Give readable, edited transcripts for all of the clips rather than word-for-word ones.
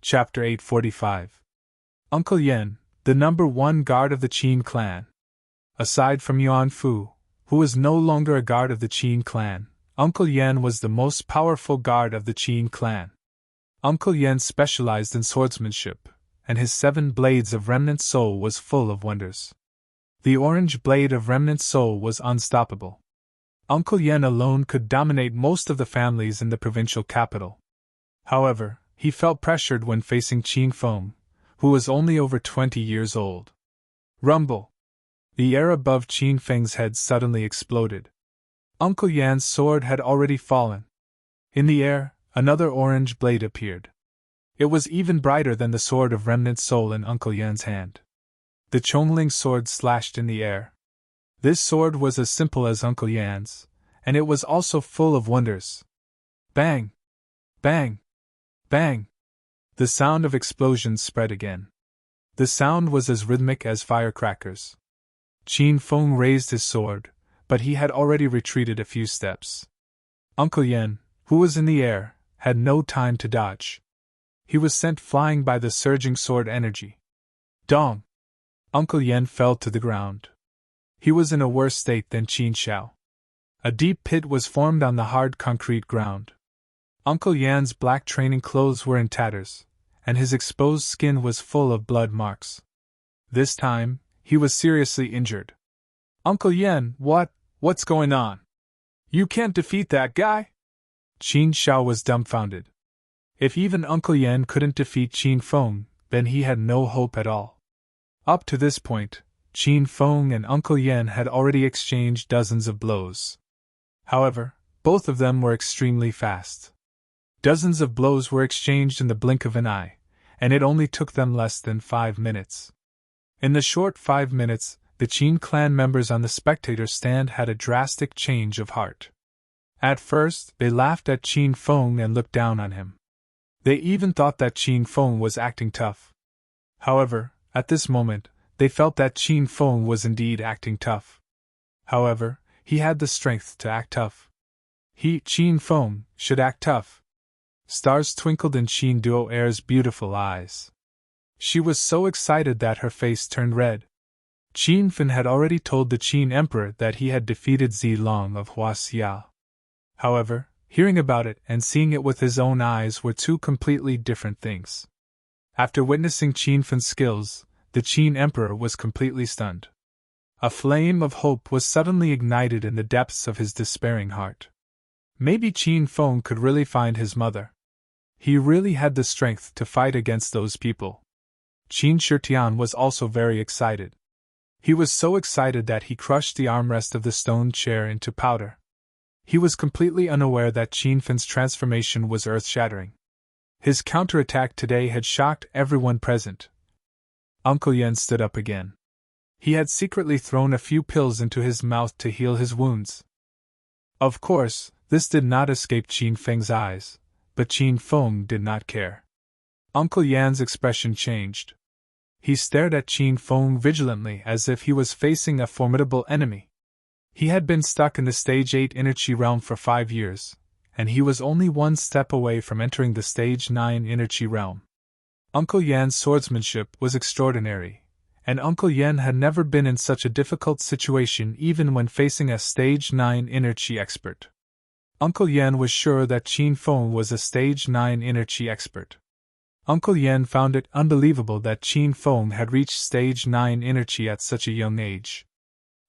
Chapter 845. Uncle Yen, the number one guard of the Qin clan. Aside from Yuan Fu, who was no longer a guard of the Qin clan, Uncle Yen was the most powerful guard of the Qin clan. Uncle Yen specialized in swordsmanship, and his 7 blades of remnant soul was full of wonders. The orange blade of remnant soul was unstoppable. Uncle Yen alone could dominate most of the families in the provincial capital. However, he felt pressured when facing Qin Feng, who was only over 20 years old. Rumble! The air above Qin Feng's head suddenly exploded. Uncle Yan's sword had already fallen. In the air, another orange blade appeared. It was even brighter than the sword of remnant soul in Uncle Yan's hand. The Chongling sword slashed in the air. This sword was as simple as Uncle Yan's, and it was also full of wonders. Bang! Bang! Bang! The sound of explosions spread again. The sound was as rhythmic as firecrackers. Qin Feng raised his sword, but he had already retreated a few steps. Uncle Yen, who was in the air, had no time to dodge. He was sent flying by the surging sword energy. Dong! Uncle Yen fell to the ground. He was in a worse state than Qin Xiao. A deep pit was formed on the hard concrete ground. Uncle Yan's black training clothes were in tatters, and his exposed skin was full of blood marks. This time, he was seriously injured. Uncle Yen, what's going on? You can't defeat that guy? Qin Xiao was dumbfounded. If even Uncle Yen couldn't defeat Qin Feng, then he had no hope at all. Up to this point, Qin Feng and Uncle Yen had already exchanged dozens of blows. However, both of them were extremely fast. Dozens of blows were exchanged in the blink of an eye, and it only took them less than 5 minutes. In the short 5 minutes, the Qin clan members on the spectator stand had a drastic change of heart. At first, they laughed at Qin Feng and looked down on him. They even thought that Qin Feng was acting tough. However, at this moment, they felt that Qin Feng was indeed acting tough. However, he had the strength to act tough. He, Qin Feng, should act tough. Stars twinkled in Qin Duo Air's beautiful eyes. She was so excited that her face turned red. Qin Fen had already told the Qin Emperor that he had defeated Zi Long of Huaxia. However, hearing about it and seeing it with his own eyes were two completely different things. After witnessing Qin Fen's skills, the Qin Emperor was completely stunned. A flame of hope was suddenly ignited in the depths of his despairing heart. Maybe Qin Feng could really find his mother. He really had the strength to fight against those people. Qin Shitian was also very excited. He was so excited that he crushed the armrest of the stone chair into powder. He was completely unaware that Qin Fen's transformation was earth-shattering. His counterattack today had shocked everyone present. Uncle Yen stood up again. He had secretly thrown a few pills into his mouth to heal his wounds. Of course, this did not escape Qin Feng's eyes, but Qin Feng did not care. Uncle Yan's expression changed. He stared at Qin Feng vigilantly as if he was facing a formidable enemy. He had been stuck in the Stage 8 Inner Qi realm for 5 years, and he was only one step away from entering the Stage 9 Inner Qi realm. Uncle Yan's swordsmanship was extraordinary, and Uncle Yen had never been in such a difficult situation even when facing a Stage 9 Inner Qi expert. Uncle Yen was sure that Qin Feng was a Stage 9 Inner Qi expert. Uncle Yen found it unbelievable that Qin Feng had reached Stage 9 Inner Qi at such a young age.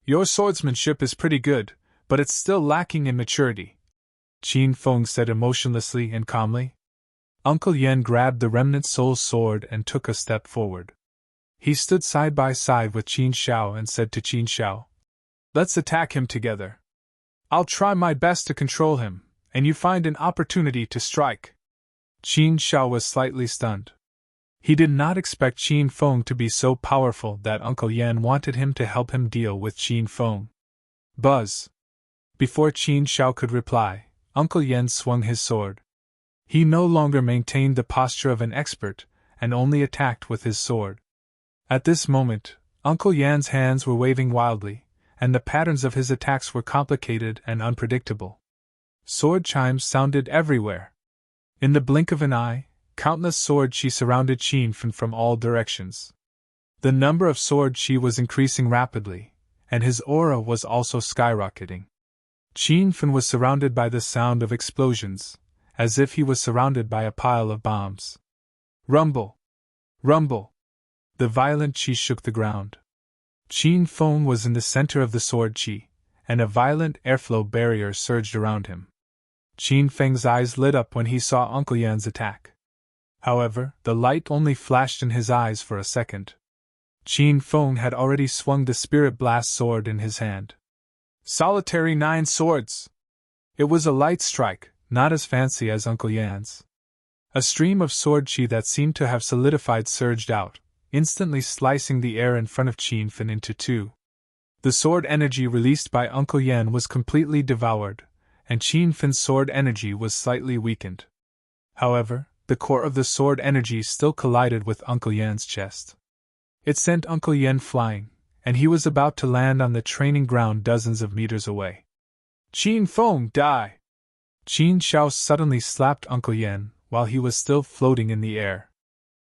Your swordsmanship is pretty good, but it's still lacking in maturity, Qin Feng said emotionlessly and calmly. Uncle Yen grabbed the remnant soul sword and took a step forward. He stood side by side with Qin Xiao and said to Qin Xiao, "Let's attack him together. I'll try my best to control him, and you find an opportunity to strike." Qin Xiao was slightly stunned. He did not expect Qin Feng to be so powerful that Uncle Yen wanted him to help him deal with Qin Feng. Buzz! Before Qin Xiao could reply, Uncle Yen swung his sword. He no longer maintained the posture of an expert, and only attacked with his sword. At this moment, Uncle Yan's hands were waving wildly, and the patterns of his attacks were complicated and unpredictable. Sword chimes sounded everywhere. In the blink of an eye, countless sword chi surrounded Qin Fin from all directions. The number of sword chi was increasing rapidly, and his aura was also skyrocketing. Qin Fin was surrounded by the sound of explosions, as if he was surrounded by a pile of bombs. Rumble! Rumble! The violent chi shook the ground. Qin Fin was in the center of the sword chi, and a violent airflow barrier surged around him. Qin Feng's eyes lit up when he saw Uncle Yan's attack. However, the light only flashed in his eyes for a second. Qin Feng had already swung the Spirit Blast sword in his hand. Solitary 9 swords! It was a light strike, not as fancy as Uncle Yan's. A stream of sword chi that seemed to have solidified surged out, instantly slicing the air in front of Qin Fin into two. The sword energy released by Uncle Yan was completely devoured, and Qin Fin's sword energy was slightly weakened. However, the core of the sword energy still collided with Uncle Yan's chest. It sent Uncle Yan flying, and he was about to land on the training ground dozens of meters away. Qin Feng, die! Qin Xiao suddenly slapped Uncle Yan while he was still floating in the air.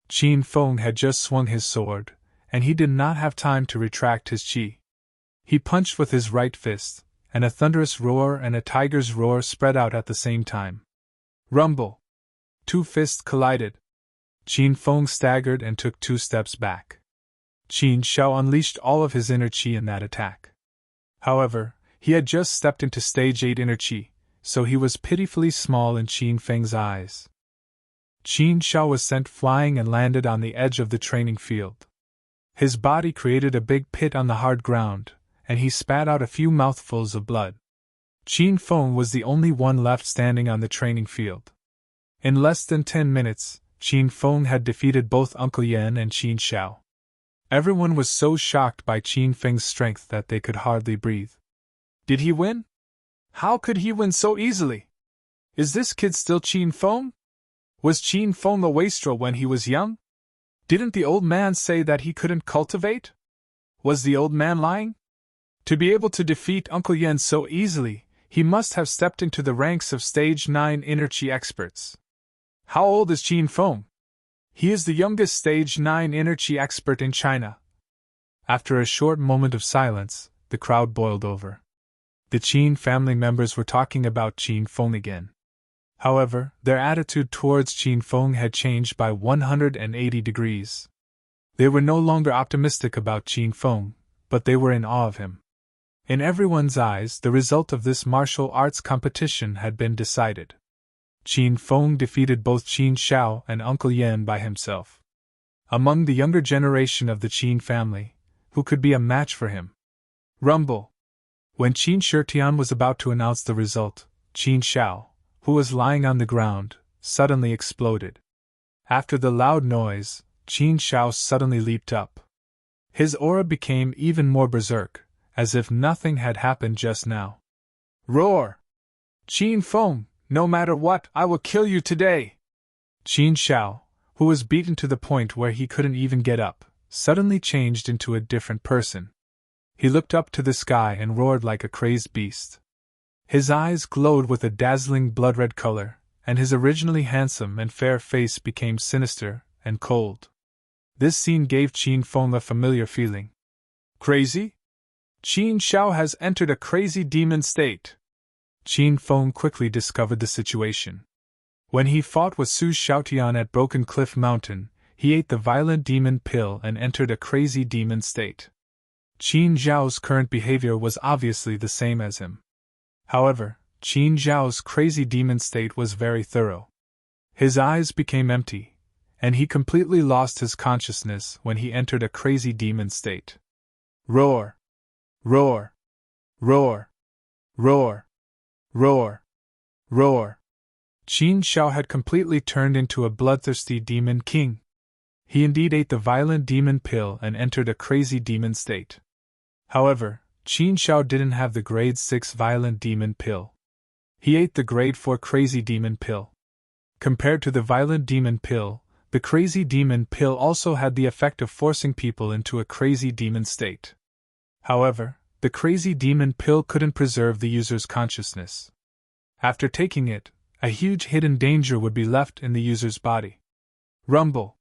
Qin Feng had just swung his sword, and he did not have time to retract his chi. He punched with his right fist, and a thunderous roar and a tiger's roar spread out at the same time. Rumble! 2 fists collided. Qin Feng staggered and took 2 steps back. Qin Xiao unleashed all of his inner chi in that attack. However, he had just stepped into stage 8 inner chi, so he was pitifully small in Qin Feng's eyes. Qin Xiao was sent flying and landed on the edge of the training field. His body created a big pit on the hard ground, and he spat out a few mouthfuls of blood. Qin Feng was the only one left standing on the training field. In less than 10 minutes, Qin Feng had defeated both Uncle Yan and Qin Xiao. Everyone was so shocked by Qin Feng's strength that they could hardly breathe. Did he win? How could he win so easily? Is this kid still Qin Feng? Was Qin Feng a wastrel when he was young? Didn't the old man say that he couldn't cultivate? Was the old man lying? To be able to defeat Uncle Yan so easily, he must have stepped into the ranks of Stage 9 Inner Chi experts. How old is Qin Feng? He is the youngest Stage 9 Inner Chi expert in China. After a short moment of silence, the crowd boiled over. The Qin family members were talking about Qin Feng again. However, their attitude towards Qin Feng had changed by 180 degrees. They were no longer optimistic about Qin Feng, but they were in awe of him. In everyone's eyes, the result of this martial arts competition had been decided. Qin Feng defeated both Qin Xiao and Uncle Yan by himself. Among the younger generation of the Qin family, who could be a match for him? Rumble! When Qin Shitian was about to announce the result, Qin Xiao, who was lying on the ground, suddenly exploded. After the loud noise, Qin Xiao suddenly leaped up. His aura became even more berserk, as if nothing had happened just now. Roar! Qin Feng, no matter what, I will kill you today! Qin Xiao, who was beaten to the point where he couldn't even get up, suddenly changed into a different person. He looked up to the sky and roared like a crazed beast. His eyes glowed with a dazzling blood-red color, and his originally handsome and fair face became sinister and cold. This scene gave Qin Feng a familiar feeling. Crazy? Qin Xiao has entered a crazy demon state. Qin Feng quickly discovered the situation. When he fought with Su Xiaotian at Broken Cliff Mountain, he ate the violent demon pill and entered a crazy demon state. Qin Zhao's current behavior was obviously the same as him. However, Qin Zhao's crazy demon state was very thorough. His eyes became empty, and he completely lost his consciousness when he entered a crazy demon state. Roar! Roar! Roar! Roar! Roar! Roar! Qin Xiao had completely turned into a bloodthirsty demon king. He indeed ate the violent demon pill and entered a crazy demon state. However, Qin Xiao didn't have the grade 6 violent demon pill. He ate the grade 4 crazy demon pill. Compared to the violent demon pill, the crazy demon pill also had the effect of forcing people into a crazy demon state. However, the crazy demon pill couldn't preserve the user's consciousness. After taking it, a huge hidden danger would be left in the user's body. Rumble.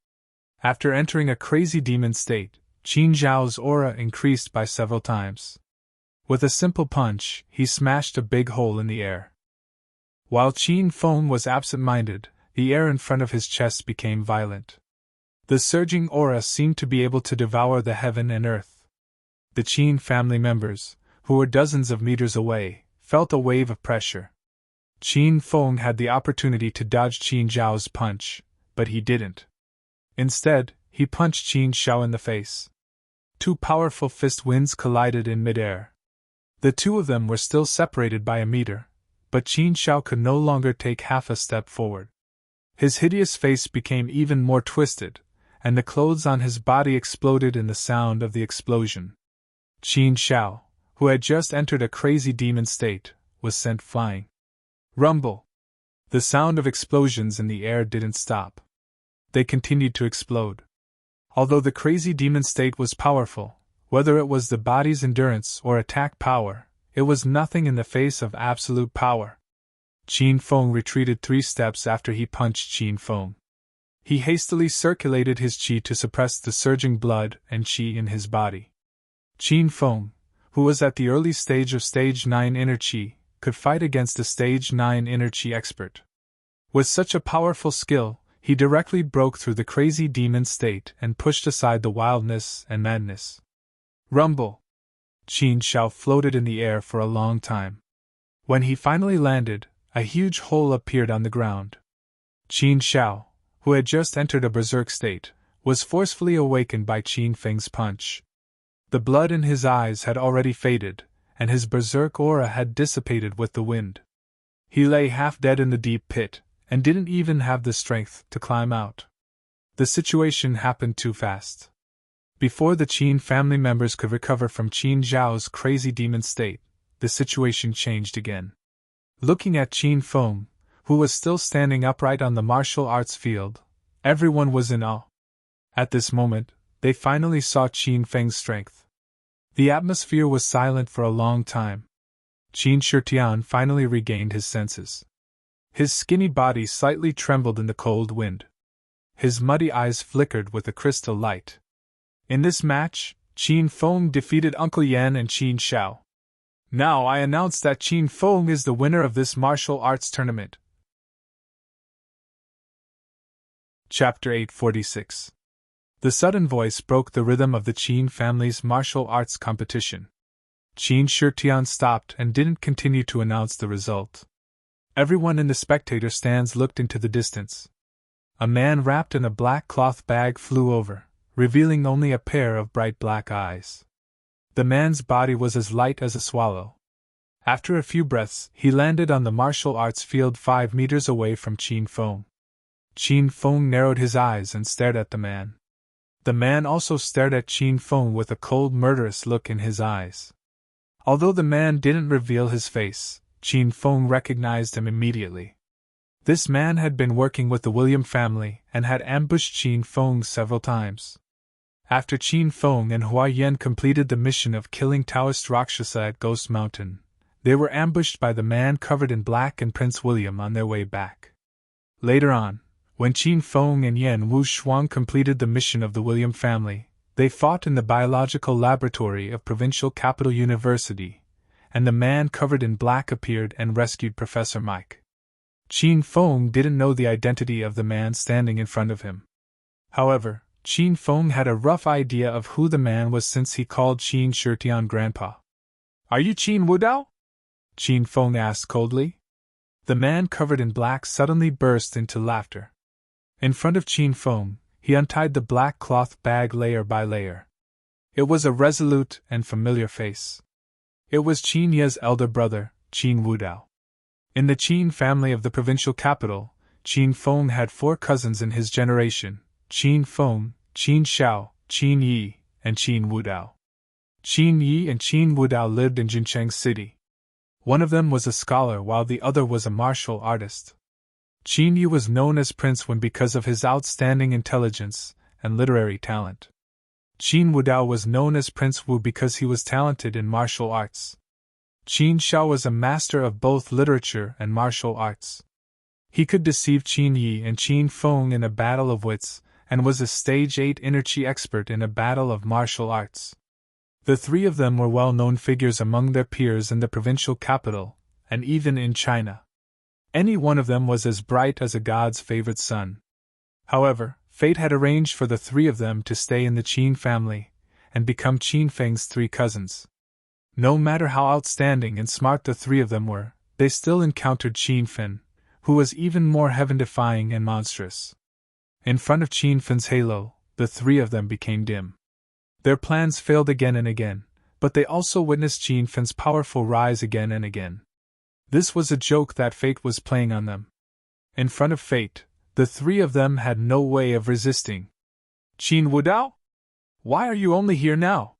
After entering a crazy demon state, Qin Zhao's aura increased by several times. With a simple punch, he smashed a big hole in the air. While Qin Feng was absent-minded, the air in front of his chest became violent. The surging aura seemed to be able to devour the heaven and earth. The Qin family members, who were dozens of meters away, felt a wave of pressure. Qin Feng had the opportunity to dodge Qin Zhao's punch, but he didn't. Instead, he punched Qin Zhao in the face. Two powerful fist winds collided in midair. The two of them were still separated by a meter, but Qin Zhao could no longer take half a step forward. His hideous face became even more twisted, and the clothes on his body exploded in the sound of the explosion. Qin Zhao, who had just entered a crazy demon state, was sent flying. Rumble! The sound of explosions in the air didn't stop. They continued to explode. Although the crazy demon state was powerful, whether it was the body's endurance or attack power, it was nothing in the face of absolute power. Qin Feng retreated 3 steps after he punched Qin Feng. He hastily circulated his qi to suppress the surging blood and qi in his body. Qin Feng, who was at the early stage of Stage 9 inner qi, could fight against a Stage 9 inner qi expert. With such a powerful skill, he directly broke through the crazy demon state and pushed aside the wildness and madness. Rumble! Qin Zhao floated in the air for a long time. When he finally landed, a huge hole appeared on the ground. Qin Zhao, who had just entered a berserk state, was forcefully awakened by Qin Feng's punch. The blood in his eyes had already faded, and his berserk aura had dissipated with the wind. He lay half dead in the deep pit, and didn't even have the strength to climb out. The situation happened too fast. Before the Qin family members could recover from Qin Zhao's crazy demon state, the situation changed again. Looking at Qin Feng, who was still standing upright on the martial arts field, everyone was in awe. At this moment, they finally saw Qin Feng's strength. The atmosphere was silent for a long time. Qin Shitian finally regained his senses. His skinny body slightly trembled in the cold wind. His muddy eyes flickered with a crystal light. In this match, Qin Feng defeated Uncle Yan and Qin Zhao. Now I announce that Qin Feng is the winner of this martial arts tournament. Chapter 846. The sudden voice broke the rhythm of the Qin family's martial arts competition. Qin Shitian stopped and didn't continue to announce the result. Everyone in the spectator stands looked into the distance. A man wrapped in a black cloth bag flew over, revealing only a pair of bright black eyes. The man's body was as light as a swallow. After a few breaths, he landed on the martial arts field 5 meters away from Qin Feng. Qin Feng narrowed his eyes and stared at the man. The man also stared at Qin Feng with a cold, murderous look in his eyes. Although the man didn't reveal his face, Qin Feng recognized him immediately. This man had been working with the William family and had ambushed Qin Feng several times. After Qin Feng and Hua Yan completed the mission of killing Taoist Rakshasa at Ghost Mountain, they were ambushed by the man covered in black and Prince William on their way back. Later on, when Qin Feng and Yan Wushuang completed the mission of the William family, they fought in the biological laboratory of Provincial Capital University, and the man covered in black appeared and rescued Professor Mike. Qin Feng didn't know the identity of the man standing in front of him. However, Qin Feng had a rough idea of who the man was since he called Qin Shitian Grandpa. "Are you Qin Wudao?" Qin Feng asked coldly. The man covered in black suddenly burst into laughter. In front of Qin Feng, he untied the black cloth bag layer by layer. It was a resolute and familiar face. It was Qin Ye's elder brother, Qin Wudao. In the Qin family of the provincial capital, Qin Feng had 4 cousins in his generation: Qin Feng, Qin Xiao, Qin Yi, and Qin Wudao. Qin Yi and Qin Wudao lived in Jincheng City. One of them was a scholar while the other was a martial artist. Qin Yi was known as Prince Wen because of his outstanding intelligence and literary talent. Qin Wudao was known as Prince Wu because he was talented in martial arts. Qin Xiao was a master of both literature and martial arts. He could deceive Qin Yi and Qin Feng in a battle of wits, and was a stage 8 inner chi expert in a battle of martial arts. The three of them were well-known figures among their peers in the provincial capital, and even in China. Any one of them was as bright as a god's favorite son. However, fate had arranged for the three of them to stay in the Qin family, and become Qin Feng's three cousins. No matter how outstanding and smart the three of them were, they still encountered Qin Fen, who was even more heaven-defying and monstrous. In front of Qin Fen's halo, the three of them became dim. Their plans failed again and again, but they also witnessed Qin Fen's powerful rise again and again. This was a joke that fate was playing on them. In front of fate, the three of them had no way of resisting. Qin Wudao? Why are you only here now?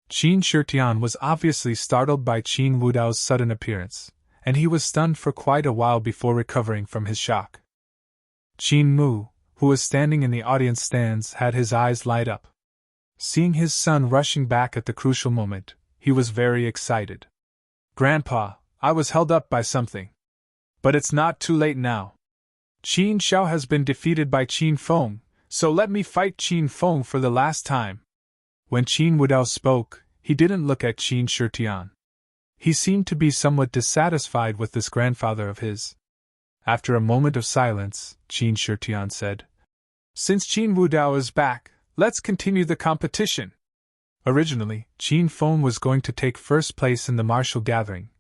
Qin Shitian was obviously startled by Qin Wudao's sudden appearance, and he was stunned for quite a while before recovering from his shock. Qin Mu, who was standing in the audience stands, had his eyes light up. Seeing his son rushing back at the crucial moment, he was very excited. Grandpa, I was held up by something. But it's not too late now. Qin Xiao has been defeated by Qin Feng, so let me fight Qin Feng for the last time. When Qin Wudao spoke, he didn't look at Qin Shitian. He seemed to be somewhat dissatisfied with this grandfather of his. After a moment of silence, Qin Shitian said, "Since Qin Wudao is back, let's continue the competition." Originally, Qin Feng was going to take first place in the martial gathering,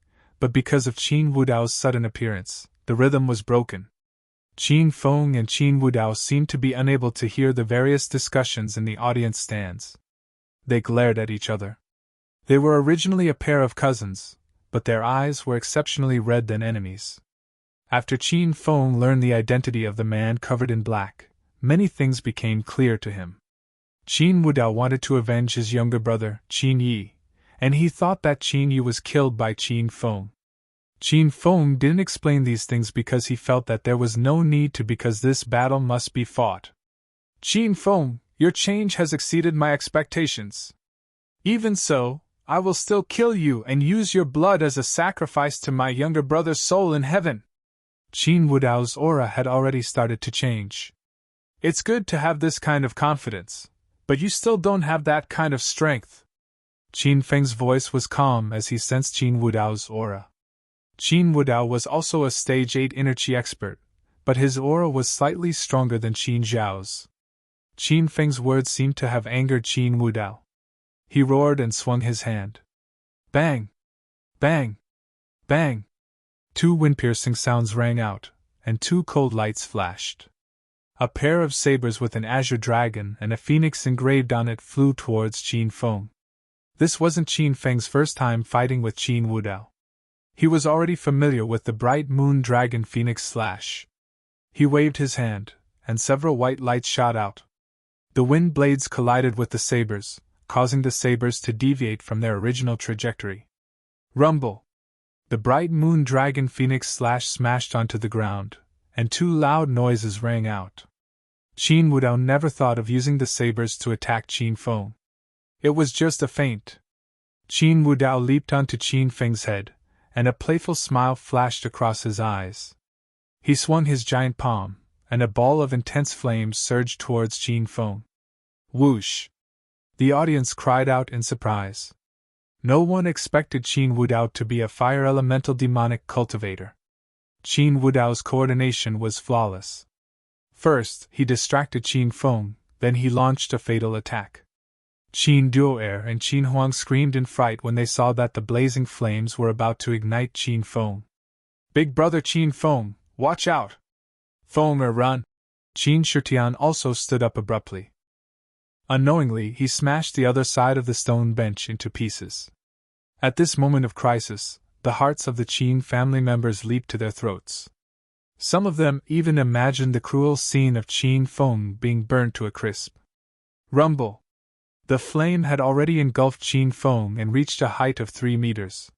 but because of Qin Wudao's sudden appearance, the rhythm was broken. Qin Feng and Qin Wudao seemed to be unable to hear the various discussions in the audience stands. They glared at each other. They were originally a pair of cousins, but their eyes were exceptionally red than enemies. After Qin Feng learned the identity of the man covered in black, many things became clear to him. Qin Wudao wanted to avenge his younger brother, Qin Yi, and he thought that Qin Yi was killed by Qin Feng. Qin Feng didn't explain these things because he felt that there was no need to, because this battle must be fought. "Qin Feng, your change has exceeded my expectations. Even so, I will still kill you and use your blood as a sacrifice to my younger brother's soul in heaven." Qin Wudao's aura had already started to change. "It's good to have this kind of confidence, but you still don't have that kind of strength." Qin Feng's voice was calm as he sensed Qin Wudao's aura. Qin Wudao was also a stage 8 inner chi expert, but his aura was slightly stronger than Qin Zhao's. Qin Feng's words seemed to have angered Qin Wudao. He roared and swung his hand. Bang! Bang! Bang! 2 wind-piercing sounds rang out, and 2 cold lights flashed. A pair of sabers with an azure dragon and a phoenix engraved on it flew towards Qin Feng. This wasn't Qin Feng's first time fighting with Qin Wudao. He was already familiar with the bright moon dragon phoenix slash. He waved his hand, and several white lights shot out. The wind blades collided with the sabers, causing the sabers to deviate from their original trajectory. Rumble! The bright moon dragon phoenix slash smashed onto the ground, and 2 loud noises rang out. Qin Wudao never thought of using the sabers to attack Qin Feng. It was just a feint. Qin Wudao leaped onto Qin Feng's head, and a playful smile flashed across his eyes. He swung his giant palm, and a ball of intense flames surged towards Qin Feng. Whoosh! The audience cried out in surprise. No one expected Qin Wudao to be a fire elemental demonic cultivator. Qin Wudao's coordination was flawless. First, he distracted Qin Feng, then he launched a fatal attack. Qin Duo'er and Qin Huang screamed in fright when they saw that the blazing flames were about to ignite Qin Feng. "Big brother Qin Feng, watch out! Feng or run!" Qin Shitian also stood up abruptly. Unknowingly, he smashed the other side of the stone bench into pieces. At this moment of crisis, the hearts of the Qin family members leaped to their throats. Some of them even imagined the cruel scene of Qin Feng being burned to a crisp. Rumble! The flame had already engulfed Qin Feng and reached a height of 3 meters.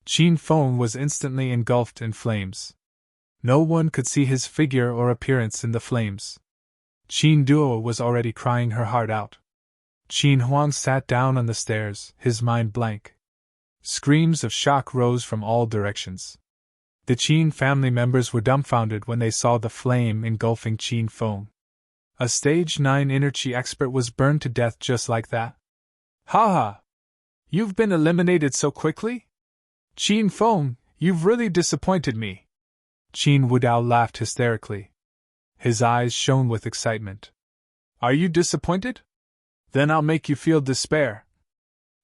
Qin Feng was instantly engulfed in flames. No one could see his figure or appearance in the flames. Qin Duo was already crying her heart out. Qin Huang sat down on the stairs, his mind blank. Screams of shock rose from all directions. The Qin family members were dumbfounded when they saw the flame engulfing Qin Feng. A stage 9 inner Qi expert was burned to death just like that. Ha ha! You've been eliminated so quickly? Qin Feng, you've really disappointed me. Qin Wudao laughed hysterically. His eyes shone with excitement. Are you disappointed? Then I'll make you feel despair.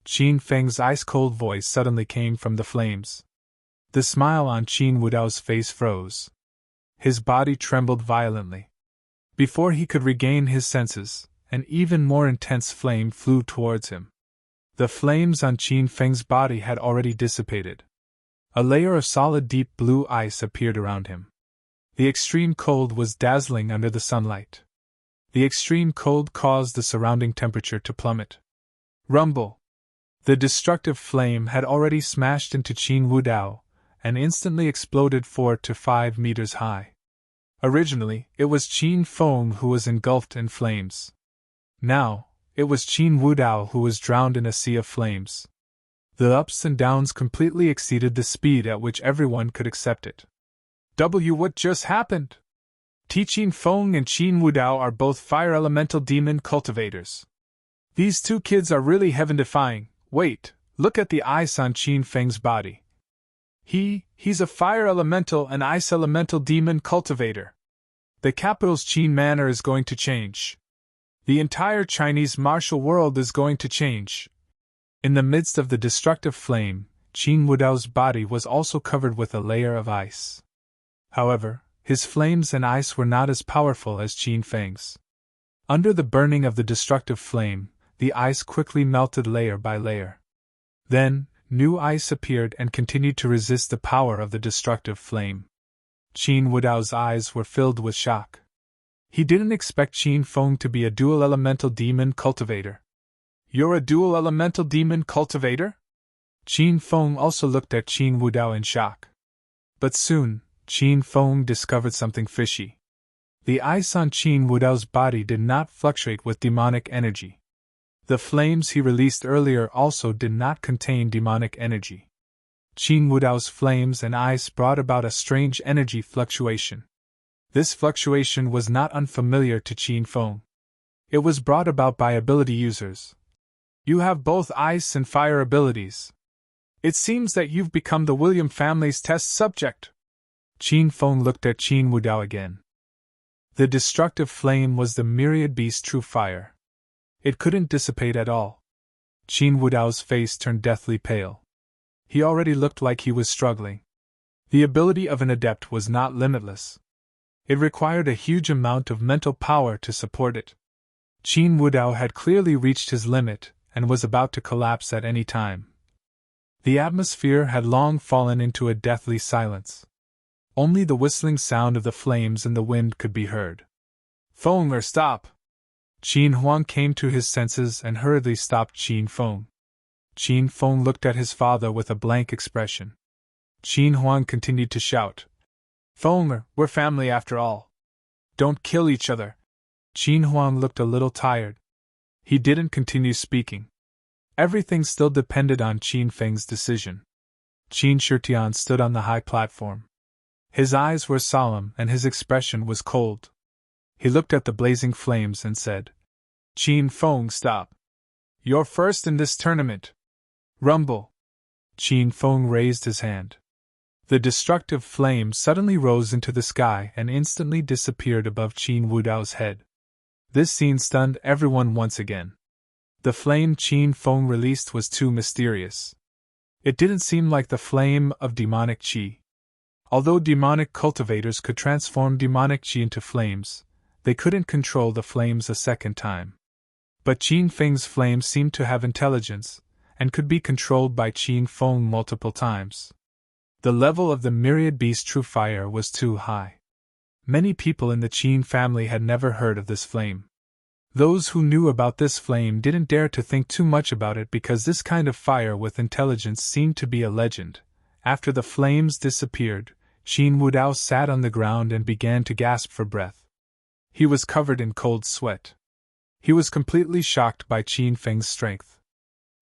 Qin Feng's ice-cold voice suddenly came from the flames. The smile on Qin Wudao's face froze. His body trembled violently. Before he could regain his senses, an even more intense flame flew towards him. The flames on Qin Feng's body had already dissipated. A layer of solid deep blue ice appeared around him. The extreme cold was dazzling under the sunlight. The extreme cold caused the surrounding temperature to plummet. Rumble! The destructive flame had already smashed into Qin Wudao, and instantly exploded 4 to 5 meters high. Originally, it was Qin Feng who was engulfed in flames. Now, it was Qin Wudao who was drowned in a sea of flames. The ups and downs completely exceeded the speed at which everyone could accept it. What just happened? Qin Feng and Qin Wudao are both fire elemental demon cultivators. These two kids are really heaven-defying. Wait, look at the ice on Qin Feng's body. He's a fire elemental and ice elemental demon cultivator. The capital's Qin manor is going to change. The entire Chinese martial world is going to change. In the midst of the destructive flame, Qin Wudao's body was also covered with a layer of ice. However, his flames and ice were not as powerful as Qin Feng's. Under the burning of the destructive flame, the ice quickly melted layer by layer. Then, new ice appeared and continued to resist the power of the destructive flame. Qin Wudao's eyes were filled with shock. He didn't expect Qin Feng to be a dual elemental demon cultivator. You're a dual elemental demon cultivator? Qin Feng also looked at Qin Wudao in shock. But soon, Qin Feng discovered something fishy. The ice on Qin Wudao's body did not fluctuate with demonic energy. The flames he released earlier also did not contain demonic energy. Qin Wudao's flames and ice brought about a strange energy fluctuation. This fluctuation was not unfamiliar to Qin Feng. It was brought about by ability users. You have both ice and fire abilities. It seems that you've become the William family's test subject. Qin Feng looked at Qin Wudao again. The destructive flame was the myriad beast's true fire. It couldn't dissipate at all. Qin Wudao's face turned deathly pale. He already looked like he was struggling. The ability of an adept was not limitless. It required a huge amount of mental power to support it. Qin Wudao had clearly reached his limit and was about to collapse at any time. The atmosphere had long fallen into a deathly silence. Only the whistling sound of the flames and the wind could be heard. Feng, stop! Qin Huang came to his senses and hurriedly stopped Qin Feng. Qin Feng looked at his father with a blank expression. Qin Huang continued to shout. Feng, we're family after all. Don't kill each other. Qin Huang looked a little tired. He didn't continue speaking. Everything still depended on Qin Feng's decision. Qin Shitian stood on the high platform. His eyes were solemn and his expression was cold. He looked at the blazing flames and said, Qin Feng, stop. You're first in this tournament. Rumble. Qin Feng raised his hand. The destructive flame suddenly rose into the sky and instantly disappeared above Qin Wudao's head. This scene stunned everyone once again. The flame Qin Feng released was too mysterious. It didn't seem like the flame of demonic qi. Although demonic cultivators could transform demonic qi into flames, they couldn't control the flames a second time. But Qin Feng's flame seemed to have intelligence, and could be controlled by Qin Feng multiple times. The level of the myriad beast's true fire was too high. Many people in the Qin family had never heard of this flame. Those who knew about this flame didn't dare to think too much about it because this kind of fire with intelligence seemed to be a legend. After the flames disappeared, Qin Wudao sat on the ground and began to gasp for breath. He was covered in cold sweat. He was completely shocked by Qin Feng's strength.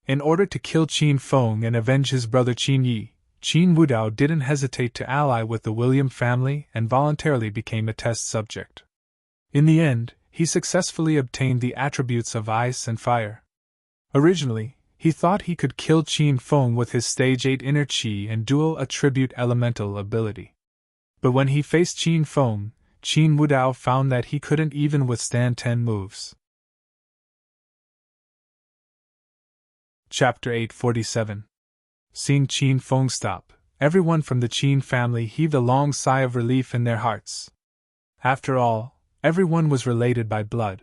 In order to kill Qin Feng and avenge his brother Qin Yi, Qin Wudao didn't hesitate to ally with the William family and voluntarily became a test subject. In the end, he successfully obtained the attributes of ice and fire. Originally, he thought he could kill Qin Feng with his stage 8 inner qi and dual attribute elemental ability. But when he faced Qin Feng, Qin Wudao found that he couldn't even withstand 10 moves. Chapter 847. Seeing Qin Feng stop, everyone from the Qin family heaved a long sigh of relief in their hearts. After all, everyone was related by blood.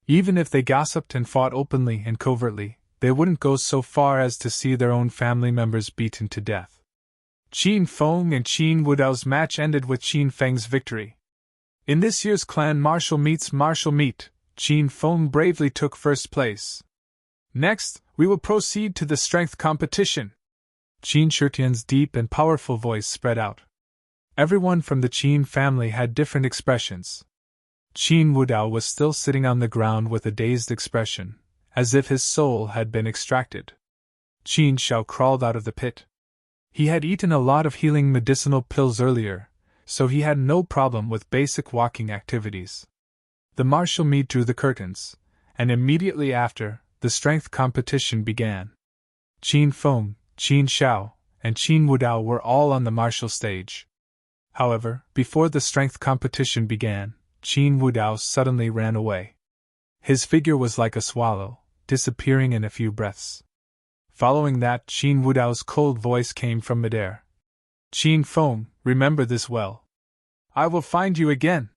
Even if they gossiped and fought openly and covertly, they wouldn't go so far as to see their own family members beaten to death. Qin Feng and Qin Wudao's match ended with Qin Feng's victory. In this year's clan martial meet, Qin Feng bravely took first place. Next, we will proceed to the strength competition. Qin Shutian's deep and powerful voice spread out. Everyone from the Qin family had different expressions. Qin Wudao was still sitting on the ground with a dazed expression, as if his soul had been extracted. Qin Shao crawled out of the pit. He had eaten a lot of healing medicinal pills earlier, so he had no problem with basic walking activities. The martial meet drew the curtains, and immediately after, the strength competition began. Qin Feng, Qin Shao, and Qin Wudao were all on the martial stage. However, before the strength competition began, Qin Wudao suddenly ran away. His figure was like a swallow, disappearing in a few breaths. Following that, Qin Wudao's cold voice came from midair. Qin Feng, remember this well. I will find you again.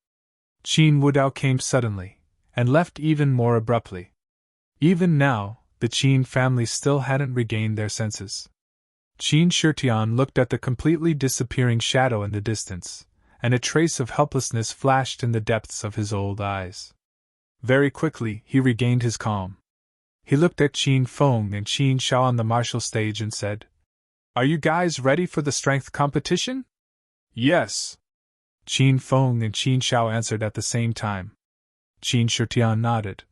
Qin Wudao came suddenly, and left even more abruptly. Even now, the Qin family still hadn't regained their senses. Qin Shutian looked at the completely disappearing shadow in the distance, and a trace of helplessness flashed in the depths of his old eyes. Very quickly, he regained his calm. He looked at Qin Feng and Qin Shao on the martial stage and said, "Are you guys ready for the strength competition?" "Yes." Qin Feng and Qin Shao answered at the same time. Qin Shutian nodded.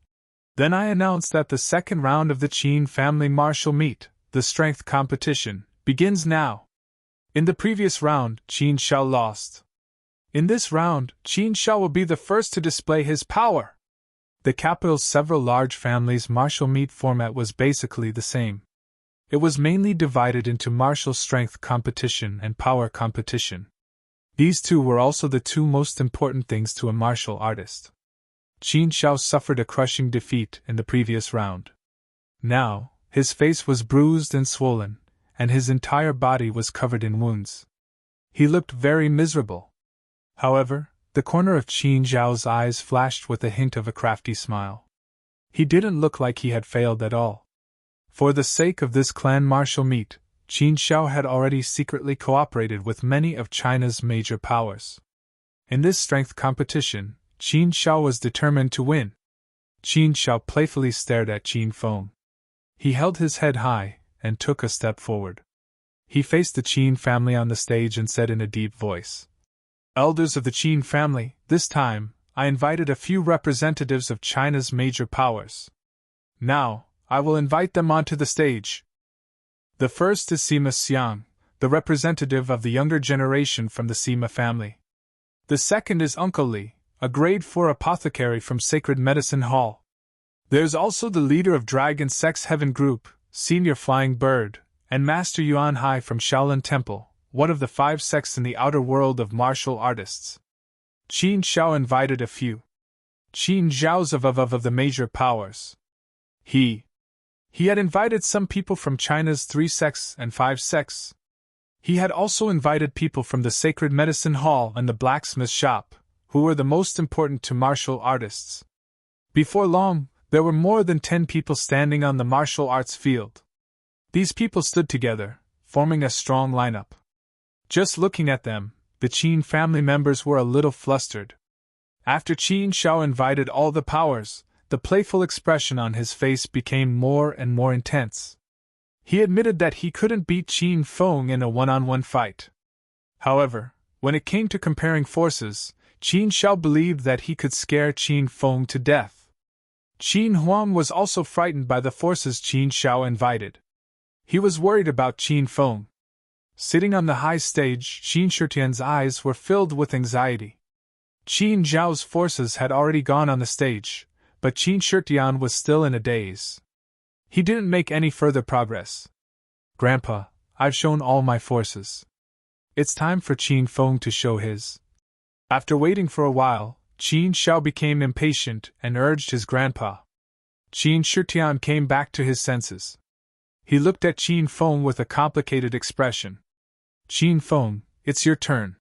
Then I announced that the second round of the Qin family martial meet, the strength competition, begins now. In the previous round, Qin Shao lost. In this round, Qin Shao will be the first to display his power. The capital's several large families' martial meet format was basically the same. It was mainly divided into martial strength competition and power competition. These two were also the two most important things to a martial artist. Qin Shao suffered a crushing defeat in the previous round. Now, his face was bruised and swollen, and his entire body was covered in wounds. He looked very miserable. However, the corner of Qin Zhao's eyes flashed with a hint of a crafty smile. He didn't look like he had failed at all. For the sake of this clan martial meet, Qin Shao had already secretly cooperated with many of China's major powers. In this strength competition, Qin Shao was determined to win. Qin Shao playfully stared at Qin Feng. He held his head high and took a step forward. He faced the Qin family on the stage and said in a deep voice, "Elders of the Qin family, this time, I invited a few representatives of China's major powers. Now, I will invite them onto the stage. The first is Sima Xiang, the representative of the younger generation from the Sima family. The second is Uncle Li, a grade 4 apothecary from Sacred Medicine Hall. There's also the leader of Dragon Sex Heaven Group, Senior Flying Bird, and Master Yuan Hai from Shaolin Temple, one of the 5 sects in the outer world of martial artists." Qin Shao invited a few. Qin Zhao's of the major powers. He had invited some people from China's 3 sects and 5 sects. He had also invited people from the Sacred Medicine Hall and the blacksmith shop, who were the most important to martial artists. Before long, there were more than 10 people standing on the martial arts field. These people stood together, forming a strong lineup. Just looking at them, the Qin family members were a little flustered. After Qin Shao invited all the powers, the playful expression on his face became more and more intense. He admitted that he couldn't beat Qin Feng in a one-on-one fight. However, when it came to comparing forces, Qin Shao believed that he could scare Qin Feng to death. Qin Huang was also frightened by the forces Qin Shao invited. He was worried about Qin Feng. Sitting on the high stage, Qin Shitian's eyes were filled with anxiety. Qin Zhao's forces had already gone on the stage, but Qin Shitian was still in a daze. He didn't make any further progress. Grandpa, I've shown all my forces. It's time for Qin Feng to show his. After waiting for a while, Qin Xiao became impatient and urged his grandpa. Qin Shitian came back to his senses. He looked at Qin Feng with a complicated expression. Qin Feng, it's your turn.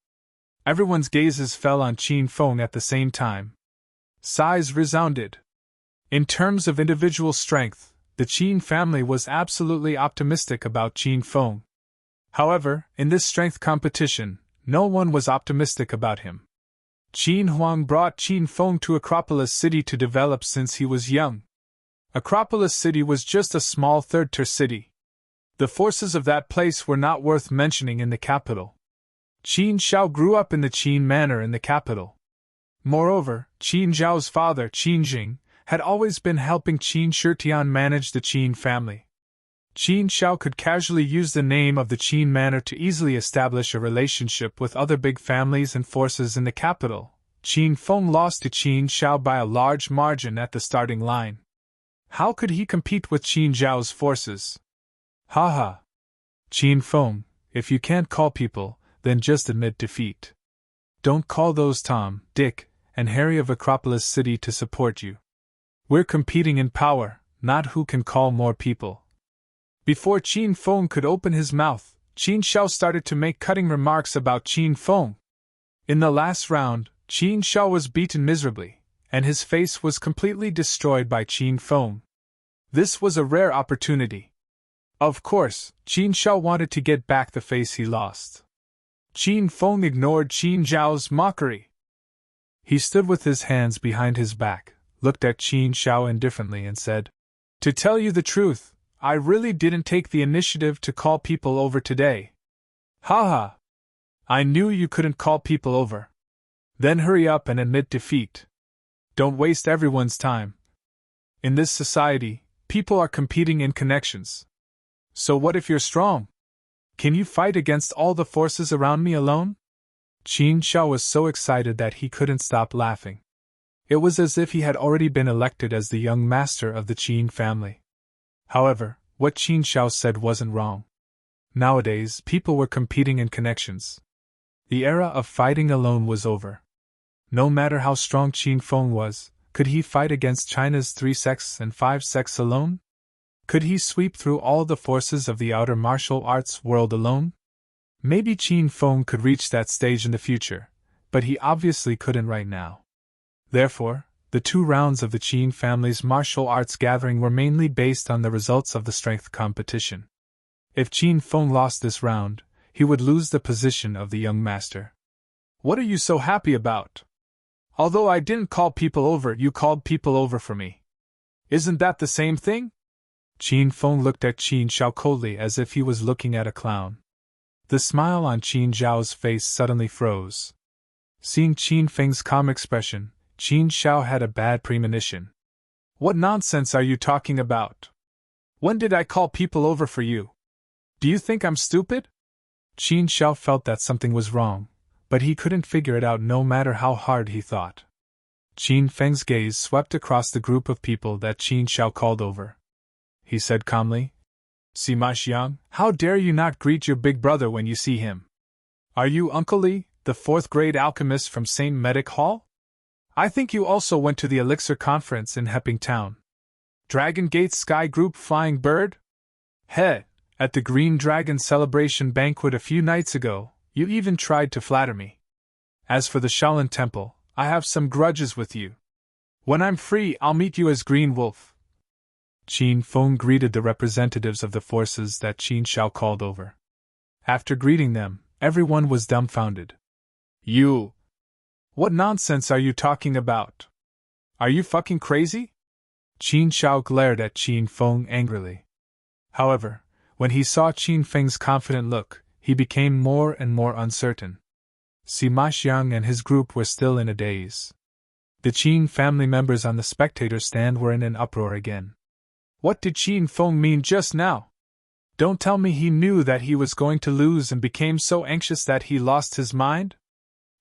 Everyone's gazes fell on Qin Feng at the same time. Sighs resounded. In terms of individual strength, the Qin family was absolutely optimistic about Qin Feng. However, in this strength competition, no one was optimistic about him. Qin Huang brought Qin Feng to Acropolis City to develop since he was young. Acropolis City was just a small third-tier city. The forces of that place were not worth mentioning in the capital. Qin Xiao grew up in the Qin manor in the capital. Moreover, Qin Zhao's father, Qin Jing, had always been helping Qin Shitian manage the Qin family. Qin Xiao could casually use the name of the Qin manor to easily establish a relationship with other big families and forces in the capital. Qin Feng lost to Qin Xiao by a large margin at the starting line. How could he compete with Qin Zhao's forces? Haha. Qin Feng, if you can't call people, then just admit defeat. Don't call those Tom, Dick, and Harry of Acropolis City to support you. We're competing in power, not who can call more people. Before Qin Feng could open his mouth, Qin Xiao started to make cutting remarks about Qin Feng. In the last round, Qin Xiao was beaten miserably, and his face was completely destroyed by Qin Feng. This was a rare opportunity. Of course, Qin Xiao wanted to get back the face he lost. Qin Feng ignored Qin Zhao's mockery. He stood with his hands behind his back, looked at Qin Xiao indifferently and said, "To tell you the truth, I really didn't take the initiative to call people over today." Haha. I knew you couldn't call people over. Then hurry up and admit defeat. Don't waste everyone's time. In this society, people are competing in connections. So what if you're strong? Can you fight against all the forces around me alone? Qin Xiao was so excited that he couldn't stop laughing. It was as if he had already been elected as the young master of the Qin family. However, what Qin Xiao said wasn't wrong. Nowadays, people were competing in connections. The era of fighting alone was over. No matter how strong Qin Feng was, could he fight against China's 3 sects and 5 sects alone? Could he sweep through all the forces of the outer martial arts world alone? Maybe Qin Feng could reach that stage in the future, but he obviously couldn't right now. Therefore, the 2 rounds of the Qin family's martial arts gathering were mainly based on the results of the strength competition. If Qin Feng lost this round, he would lose the position of the young master. What are you so happy about? Although I didn't call people over, you called people over for me. Isn't that the same thing? Qin Feng looked at Qin Xiao coldly as if he was looking at a clown. The smile on Qin Zhao's face suddenly froze. Seeing Qin Feng's calm expression, Qin Xiao had a bad premonition. What nonsense are you talking about? When did I call people over for you? Do you think I'm stupid? Qin Xiao felt that something was wrong, but he couldn't figure it out no matter how hard he thought. Qin Feng's gaze swept across the group of people that Qin Xiao called over. He said calmly, "Sima Xiang, how dare you not greet your big brother when you see him? Are you Uncle Li, the 4th-grade alchemist from St. Medic Hall? I think you also went to the Elixir Conference in Hepping Town. Dragon Gate's Sky Group Flying Bird? Heh, at the Green Dragon Celebration banquet a few nights ago, you even tried to flatter me. As for the Shaolin Temple, I have some grudges with you. When I'm free, I'll meet you as Green Wolf." Qin Feng greeted the representatives of the forces that Qin Xiao called over. After greeting them, everyone was dumbfounded. "You? What nonsense are you talking about? Are you fucking crazy?" Qin Xiao glared at Qin Feng angrily. However, when he saw Qin Feng's confident look, he became more and more uncertain. Sima Xiang and his group were still in a daze. The Qin family members on the spectator stand were in an uproar again. What did Qin Feng mean just now? Don't tell me he knew that he was going to lose and became so anxious that he lost his mind?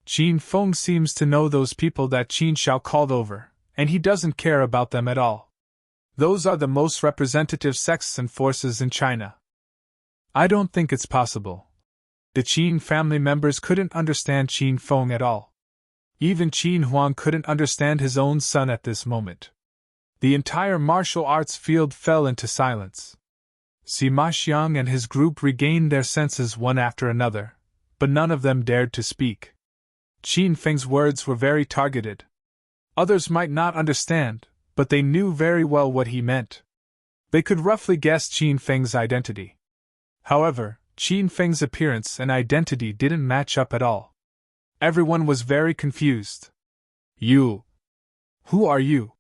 Qin Feng seems to know those people that Qin Shao called over, and he doesn't care about them at all. Those are the most representative sects and forces in China. I don't think it's possible. The Qin family members couldn't understand Qin Feng at all. Even Qin Huang couldn't understand his own son at this moment. The entire martial arts field fell into silence. Sima Xiang and his group regained their senses one after another, but none of them dared to speak. Qin Feng's words were very targeted. Others might not understand, but they knew very well what he meant. They could roughly guess Qin Feng's identity. However, Qin Feng's appearance and identity didn't match up at all. Everyone was very confused. You? Who are you?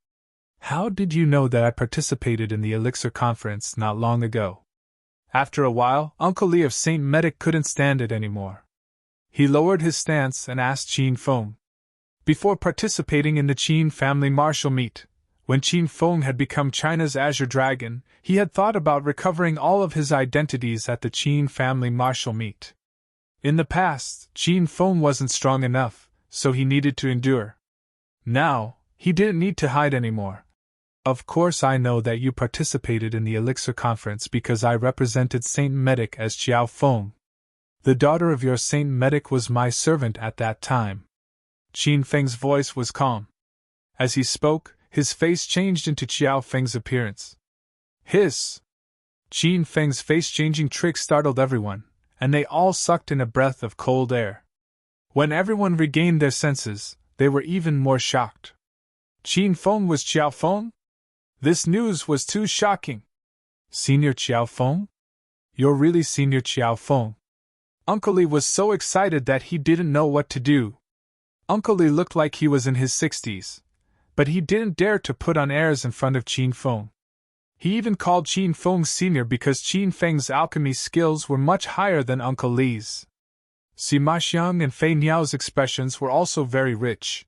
How did you know that I participated in the Elixir conference not long ago? After a while, Uncle Li of Saint Medic couldn't stand it anymore. He lowered his stance and asked Qin Feng. Before participating in the Qin family martial meet, when Qin Feng had become China's Azure Dragon, he had thought about recovering all of his identities at the Qin family martial meet. In the past, Qin Feng wasn't strong enough, so he needed to endure. Now, he didn't need to hide anymore. Of course I know that you participated in the Elixir conference because I represented Saint Medic as Qiao Feng. The daughter of your Saint Medic was my servant at that time. Qin Feng's voice was calm. As he spoke, his face changed into Qiao Feng's appearance. Hiss! Qin Feng's face-changing trick startled everyone, and they all sucked in a breath of cold air. When everyone regained their senses, they were even more shocked. Qin Feng was Qiao Feng? This news was too shocking. Senior Qiao Feng? You're really Senior Qiao Feng. Uncle Li was so excited that he didn't know what to do. Uncle Li looked like he was in his 60s, but he didn't dare to put on airs in front of Qin Feng. He even called Qin Feng Senior because Qin Feng's alchemy skills were much higher than Uncle Li's. Sima Xiang and Fei Niao's expressions were also very rich.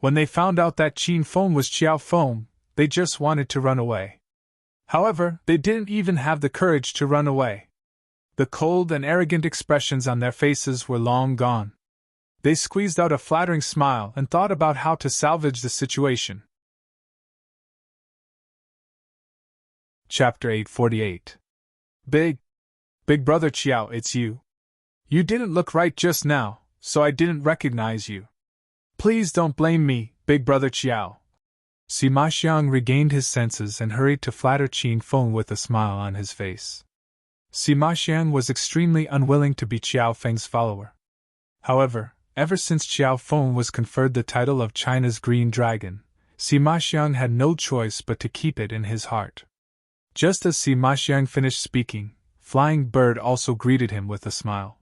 When they found out that Qin Feng was Qiao Feng, they just wanted to run away. However, they didn't even have the courage to run away. The cold and arrogant expressions on their faces were long gone. They squeezed out a flattering smile and thought about how to salvage the situation. Chapter 848. Big Brother Qiao, it's you. You didn't look right just now, so I didn't recognize you. Please don't blame me, Big Brother Qiao. Sima Xiang regained his senses and hurried to flatter Qin Feng with a smile on his face. Sima Xiang was extremely unwilling to be Qiao Feng's follower. However, ever since Qiao Feng was conferred the title of China's Green Dragon, Sima Xiang had no choice but to keep it in his heart. Just as Sima Xiang finished speaking, Flying Bird also greeted him with a smile.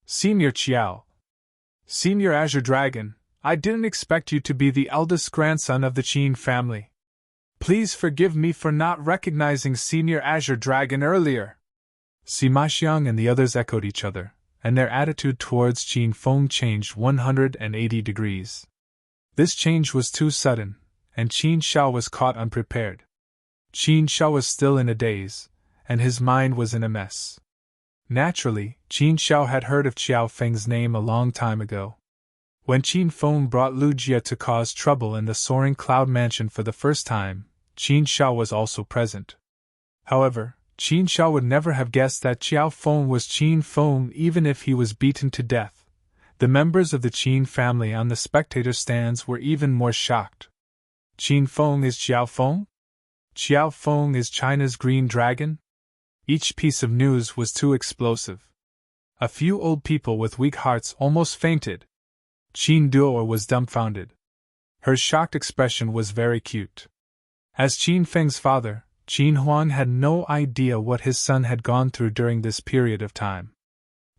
Senior Qiao. Senior Azure Dragon, I didn't expect you to be the eldest grandson of the Qin family. Please forgive me for not recognizing Senior Azure Dragon earlier. Sima Xiang and the others echoed each other, and their attitude towards Qin Feng changed 180 degrees. This change was too sudden, and Qin Shao was caught unprepared. Qin Shao was still in a daze, and his mind was in a mess. Naturally, Qin Shao had heard of Qiao Feng's name a long time ago. When Qin Feng brought Lu Jia to cause trouble in the Soaring Cloud Mansion for the first time, Qin Shao was also present. However, Qin Shao would never have guessed that Qiao Feng was Qin Feng even if he was beaten to death. The members of the Qin family on the spectator stands were even more shocked. Qin Feng is Qiao Feng? Qiao Feng is China's Green Dragon? Each piece of news was too explosive. A few old people with weak hearts almost fainted. Qin Duo was dumbfounded. Her shocked expression was very cute. As Qin Feng's father, Qin Huang had no idea what his son had gone through during this period of time.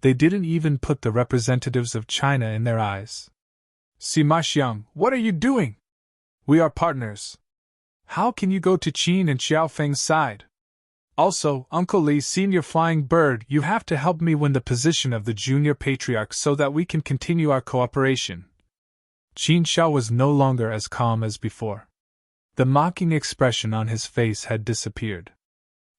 They didn't even put the representatives of China in their eyes. Sima Xiang, what are you doing? We are partners. How can you go to Qin and Qiao Feng's side? Also, Uncle Li, Senior Flying Bird, you have to help me win the position of the Junior Patriarch so that we can continue our cooperation. Qin Shao was no longer as calm as before. The mocking expression on his face had disappeared.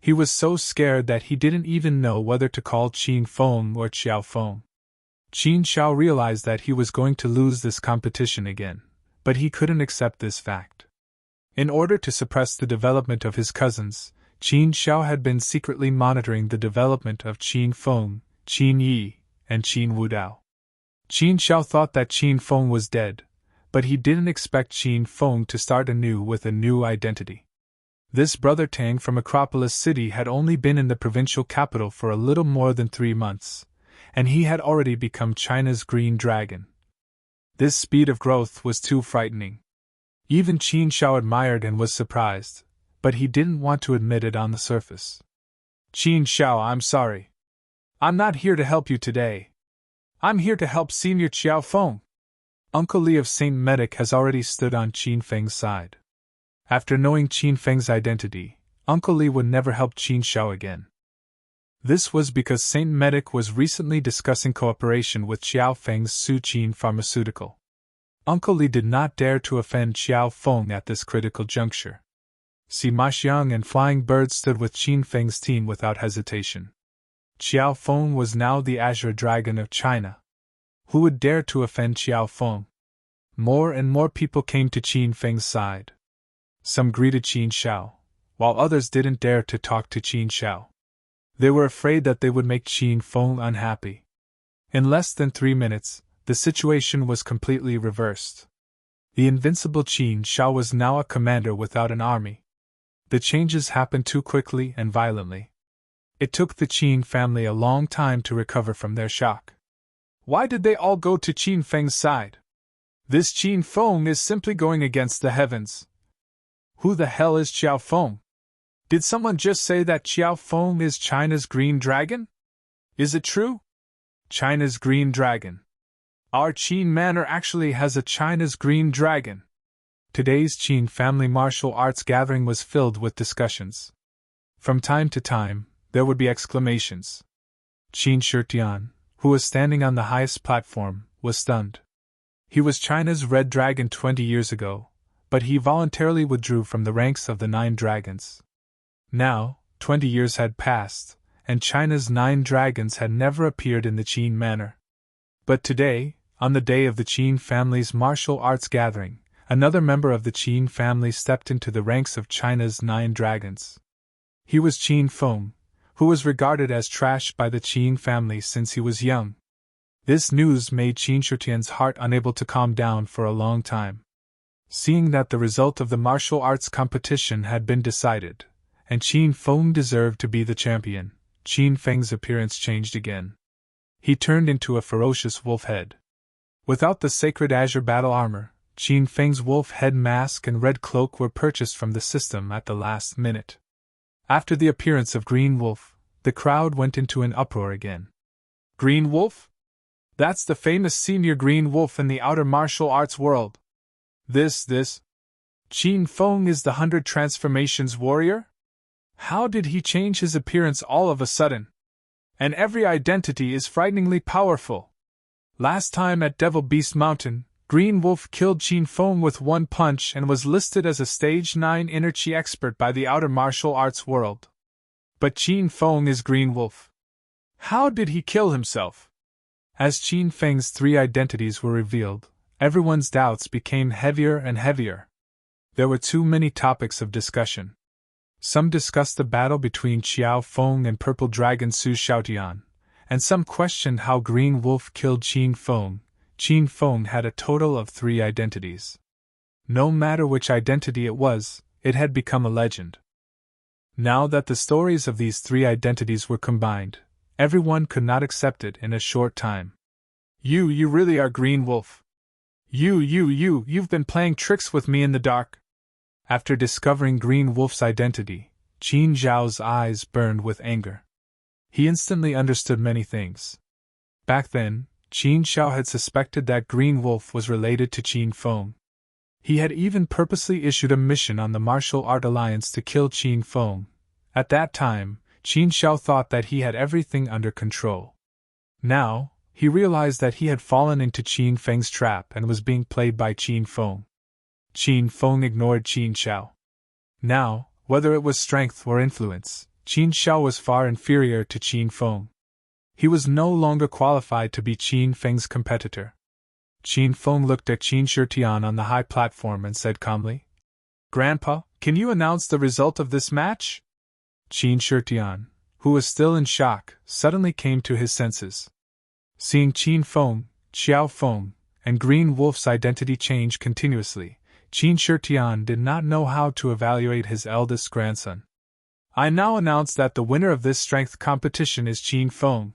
He was so scared that he didn't even know whether to call Qin Feng or Xiao Feng. Qin Xiao realized that he was going to lose this competition again, but he couldn't accept this fact. In order to suppress the development of his cousins, Qin Xiao had been secretly monitoring the development of Qin Feng, Qin Yi, and Qin Wudao. Qin Xiao thought that Qin Feng was dead, but he didn't expect Qin Feng to start anew with a new identity. This brother Tang from Acropolis City had only been in the provincial capital for a little more than 3 months, and he had already become China's Green Dragon. This speed of growth was too frightening. Even Qin Xiao admired and was surprised, but he didn't want to admit it on the surface. Qin Xiao, I'm sorry. I'm not here to help you today. I'm here to help Senior Xiao Feng. Uncle Li of St. Medic has already stood on Qin Feng's side. After knowing Qin Feng's identity, Uncle Li would never help Qin Xiao again. This was because St. Medic was recently discussing cooperation with Xiao Feng's Su Qin pharmaceutical. Uncle Li did not dare to offend Xiao Feng at this critical juncture. Sima Xiang and Flying Bird stood with Qin Feng's team without hesitation. Xiao Feng was now the Azure Dragon of China. Who would dare to offend Xiao Feng? More and more people came to Qin Feng's side. Some greeted Qin Xiao, while others didn't dare to talk to Qin Xiao. They were afraid that they would make Qin Feng unhappy. In less than 3 minutes, the situation was completely reversed. The invincible Qin Xiao was now a commander without an army. The changes happened too quickly and violently. It took the Qin family a long time to recover from their shock. Why did they all go to Qin Feng's side? This Qin Feng is simply going against the heavens. Who the hell is Xiao Feng? Did someone just say that Xiao Feng is China's Green Dragon? Is it true? China's Green Dragon. Our Qin Manor actually has a China's Green Dragon. Today's Qin family martial arts gathering was filled with discussions. From time to time, there would be exclamations. Qin Shitian, who was standing on the highest platform, was stunned. He was China's Red Dragon 20 years ago, but he voluntarily withdrew from the ranks of the 9 dragons. Now, 20 years had passed, and China's 9 dragons had never appeared in the Qin Manor. But today, on the day of the Qin family's martial arts gathering, another member of the Qin family stepped into the ranks of China's 9 dragons. He was Qin Feng, who was regarded as trash by the Qin family since he was young. This news made Qin Shitian's heart unable to calm down for a long time. Seeing that the result of the martial arts competition had been decided, and Qin Feng deserved to be the champion, Qin Feng's appearance changed again. He turned into a ferocious wolf head. Without the sacred azure battle armor, Qin Feng's wolf head mask and red cloak were purchased from the system at the last minute. After the appearance of Green Wolf, the crowd went into an uproar again. Green Wolf? That's the famous senior Green Wolf in the outer martial arts world. This. Qin Feng is the 100 transformations warrior? How did he change his appearance all of a sudden? And every identity is frighteningly powerful. Last time at Devil Beast Mountain, Green Wolf killed Qin Feng with 1 punch and was listed as a Stage 9 Inner Qi expert by the outer martial arts world. But Qin Feng is Green Wolf. How did he kill himself? As Qin Feng's 3 identities were revealed, everyone's doubts became heavier and heavier. There were too many topics of discussion. Some discussed the battle between Xiao Feng and Purple Dragon Su Xiaotian, and some questioned how Green Wolf killed Qin Feng. Qin Feng had a total of 3 identities. No matter which identity it was, it had become a legend. Now that the stories of these 3 identities were combined, everyone could not accept it in a short time. You really are Green Wolf. You've been playing tricks with me in the dark. After discovering Green Wolf's identity, Qin Zhao's eyes burned with anger. He instantly understood many things. Back then, Qin Xiao had suspected that Green Wolf was related to Qin Feng. He had even purposely issued a mission on the Martial Art Alliance to kill Qin Feng. At that time, Qin Xiao thought that he had everything under control. Now, he realized that he had fallen into Qin Feng's trap and was being played by Qin Feng. Qin Feng ignored Qin Xiao. Now, whether it was strength or influence, Qin Xiao was far inferior to Qin Feng. He was no longer qualified to be Qin Feng's competitor. Qin Feng looked at Qin Shitian on the high platform and said calmly, "Grandpa, can you announce the result of this match?" Qin Shitian, who was still in shock, suddenly came to his senses. Seeing Qin Feng, Xiao Feng, and Green Wolf's identity change continuously, Qin Shitian did not know how to evaluate his eldest grandson. "I now announce that the winner of this strength competition is Qin Feng.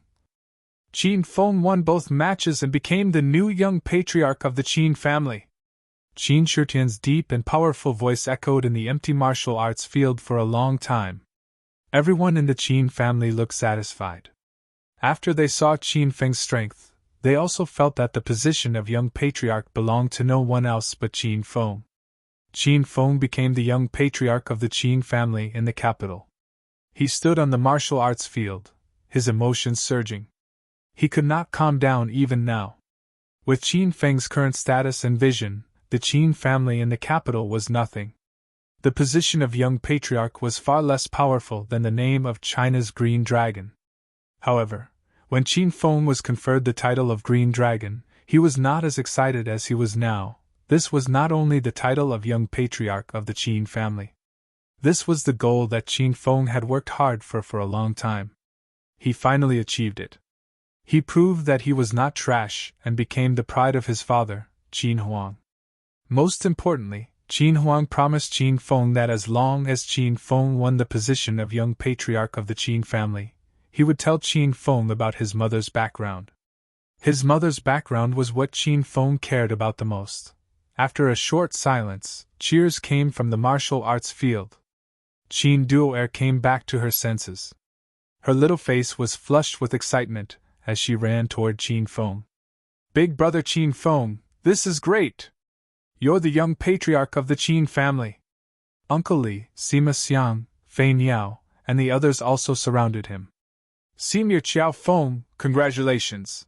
Qin Feng won both matches and became the new young patriarch of the Qin family." Qin Shitian's deep and powerful voice echoed in the empty martial arts field for a long time. Everyone in the Qin family looked satisfied. After they saw Qin Feng's strength, they also felt that the position of young patriarch belonged to no one else but Qin Feng. Qin Feng became the young patriarch of the Qin family in the capital. He stood on the martial arts field, his emotions surging. He could not calm down even now. With Qin Feng's current status and vision, the Qin family in the capital was nothing. The position of young patriarch was far less powerful than the name of China's Green Dragon. However, when Qin Feng was conferred the title of Green Dragon, he was not as excited as he was now. This was not only the title of young patriarch of the Qin family. This was the goal that Qin Feng had worked hard for a long time. He finally achieved it. He proved that he was not trash and became the pride of his father, Qin Huang. Most importantly, Qin Huang promised Qin Feng that as long as Qin Feng won the position of young patriarch of the Qin family, he would tell Qin Feng about his mother's background. His mother's background was what Qin Feng cared about the most. After a short silence, cheers came from the martial arts field. Qin Duo'er came back to her senses. Her little face was flushed with excitement as she ran toward Qin Feng. "Big brother Qin Feng, this is great! You're the young patriarch of the Qin family." Uncle Li, Sima Xiang, Fei Niao, and the others also surrounded him. "Senior Qiao Feng, congratulations!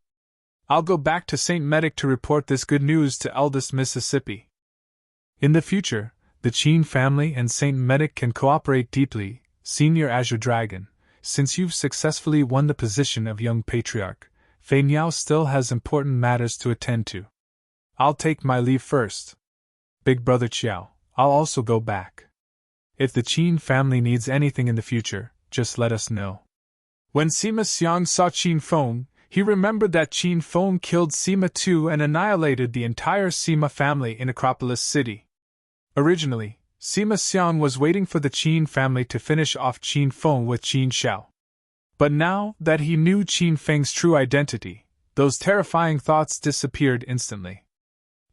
I'll go back to St. Medic to report this good news to eldest Mississippi." In the future, the Qin family and St. Medic can cooperate deeply, Senior Azure Dragon. Since you've successfully won the position of young patriarch, Fei Niao still has important matters to attend to. I'll take my leave first. Big brother Qiao, I'll also go back. If the Qin family needs anything in the future, just let us know. When Sima Xiang saw Qin Feng, he remembered that Qin Feng killed Sima II and annihilated the entire Sima family in Acropolis City. Originally, Sima Xiang was waiting for the Qin family to finish off Qin Feng with Qin Xiao. But now that he knew Qin Feng's true identity, those terrifying thoughts disappeared instantly.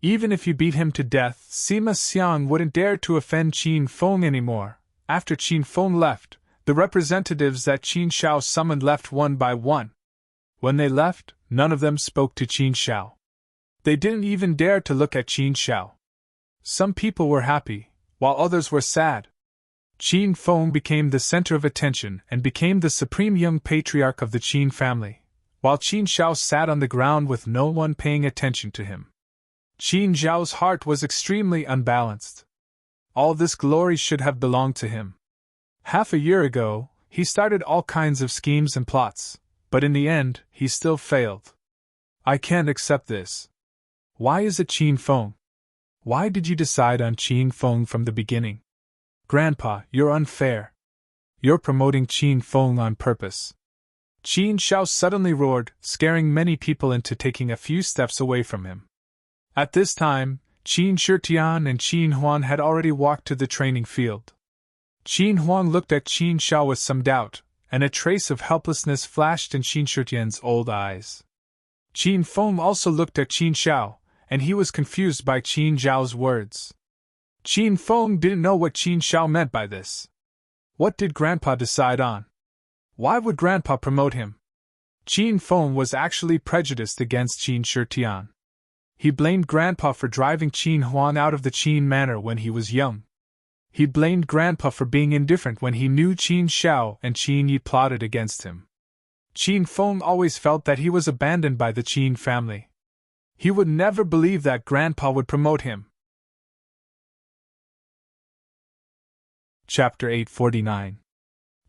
Even if he beat him to death, Sima Xiang wouldn't dare to offend Qin Feng anymore. After Qin Feng left, the representatives that Qin Xiao summoned left one by one. When they left, none of them spoke to Qin Xiao. They didn't even dare to look at Qin Xiao. Some people were happy, while others were sad. Qin Feng became the center of attention and became the supreme young patriarch of the Qin family, while Qin Xiao sat on the ground with no one paying attention to him. Qin Xiao's heart was extremely unbalanced. All this glory should have belonged to him. Half a year ago, he started all kinds of schemes and plots, but in the end, he still failed. I can't accept this. Why is it Qin Feng? Why did you decide on Qin Feng from the beginning? Grandpa, you're unfair. You're promoting Qin Feng on purpose. Qin Xiao suddenly roared, scaring many people into taking a few steps away from him. At this time, Qin Shitian and Qin Huang had already walked to the training field. Qin Huang looked at Qin Xiao with some doubt, and a trace of helplessness flashed in Qin Shitian's old eyes. Qin Feng also looked at Qin Xiao, and he was confused by Qin Zhao's words. Qin Feng didn't know what Qin Xiao meant by this. What did Grandpa decide on? Why would Grandpa promote him? Qin Feng was actually prejudiced against Qin Shitian. He blamed Grandpa for driving Qin Huang out of the Qin manor when he was young. He blamed Grandpa for being indifferent when he knew Qin Xiao and Qin Yi plotted against him. Qin Feng always felt that he was abandoned by the Qin family. He would never believe that Grandpa would promote him. Chapter 849.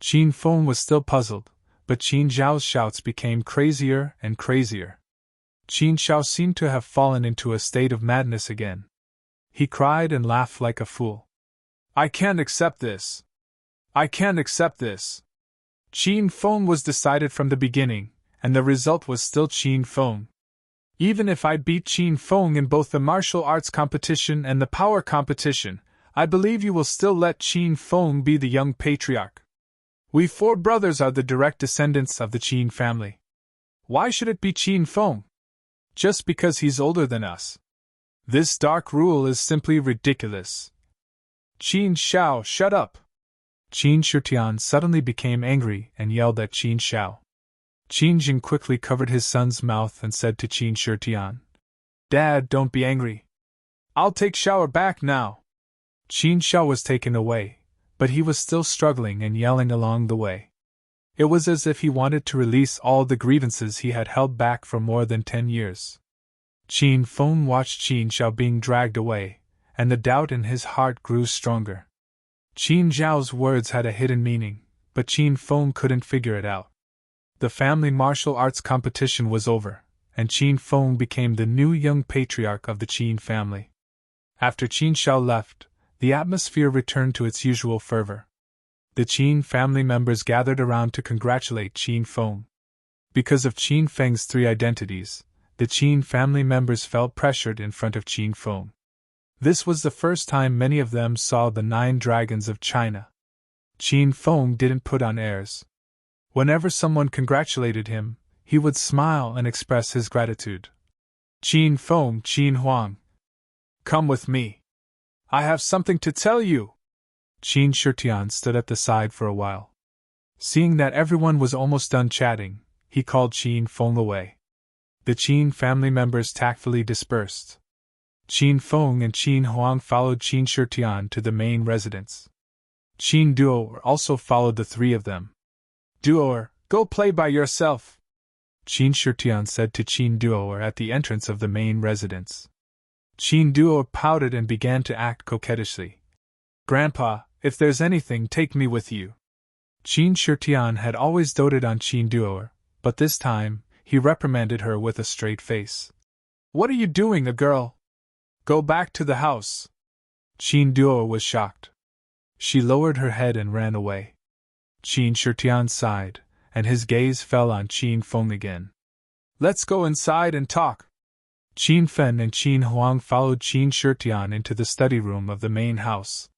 Qin Feng was still puzzled, but Qin Zhao's shouts became crazier and crazier. Qin Zhao seemed to have fallen into a state of madness again. He cried and laughed like a fool. I can't accept this. I can't accept this. Qin Feng was decided from the beginning, and the result was still Qin Feng. Even if I beat Qin Feng in both the martial arts competition and the power competition, I believe you will still let Qin Feng be the young patriarch. We 4 brothers are the direct descendants of the Qin family. Why should it be Qin Feng? Just because he's older than us. This dark rule is simply ridiculous. Qin Xiao, shut up! Qin Shutian suddenly became angry and yelled at Qin Xiao. Qin Jing quickly covered his son's mouth and said to Qin Shutian, Dad, don't be angry. I'll take Xiao back now. Qin Xiao was taken away, but he was still struggling and yelling along the way. It was as if he wanted to release all the grievances he had held back for more than 10 years. Qin Feng watched Qin Xiao being dragged away, and the doubt in his heart grew stronger. Qin Zhao's words had a hidden meaning, but Qin Feng couldn't figure it out. The family martial arts competition was over, and Qin Feng became the new young patriarch of the Qin family. After Qin Xiao left, the atmosphere returned to its usual fervor. The Qin family members gathered around to congratulate Qin Feng. Because of Qin Feng's 3 identities, the Qin family members felt pressured in front of Qin Feng. This was the first time many of them saw the 9 dragons of China. Qin Feng didn't put on airs. Whenever someone congratulated him, he would smile and express his gratitude. Qin Feng, Qin Huang. Come with me. I have something to tell you. Qin Shutian stood at the side for a while. Seeing that everyone was almost done chatting, he called Qin Feng away. The Qin family members tactfully dispersed. Qin Feng and Qin Huang followed Qin Shutian to the main residence. Qin Duo also followed the 3 of them. Duo, go play by yourself, Qin Shutian said to Qin Duo at the entrance of the main residence. Qin Duo pouted and began to act coquettishly. Grandpa, if there's anything, take me with you. Qin Shutian had always doted on Qin Duo, but this time, he reprimanded her with a straight face. What are you doing, a girl? Go back to the house. Qin Duo was shocked. She lowered her head and ran away. Qin Shutian sighed, and his gaze fell on Qin Feng again. Let's go inside and talk. Qin Fen and Qin Huang followed Qin Shutian into the study room of the main house.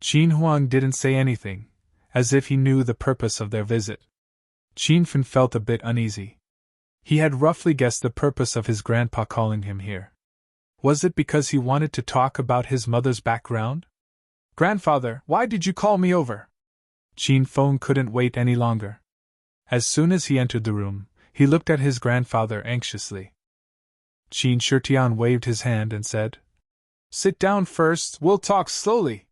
Qin Huang didn't say anything, as if he knew the purpose of their visit. Qin Fen felt a bit uneasy. He had roughly guessed the purpose of his grandpa calling him here. Was it because he wanted to talk about his mother's background? Grandfather, why did you call me over? Qin Feng couldn't wait any longer. As soon as he entered the room, he looked at his grandfather anxiously. Qin Shutian waved his hand and said, Sit down first, we'll talk slowly.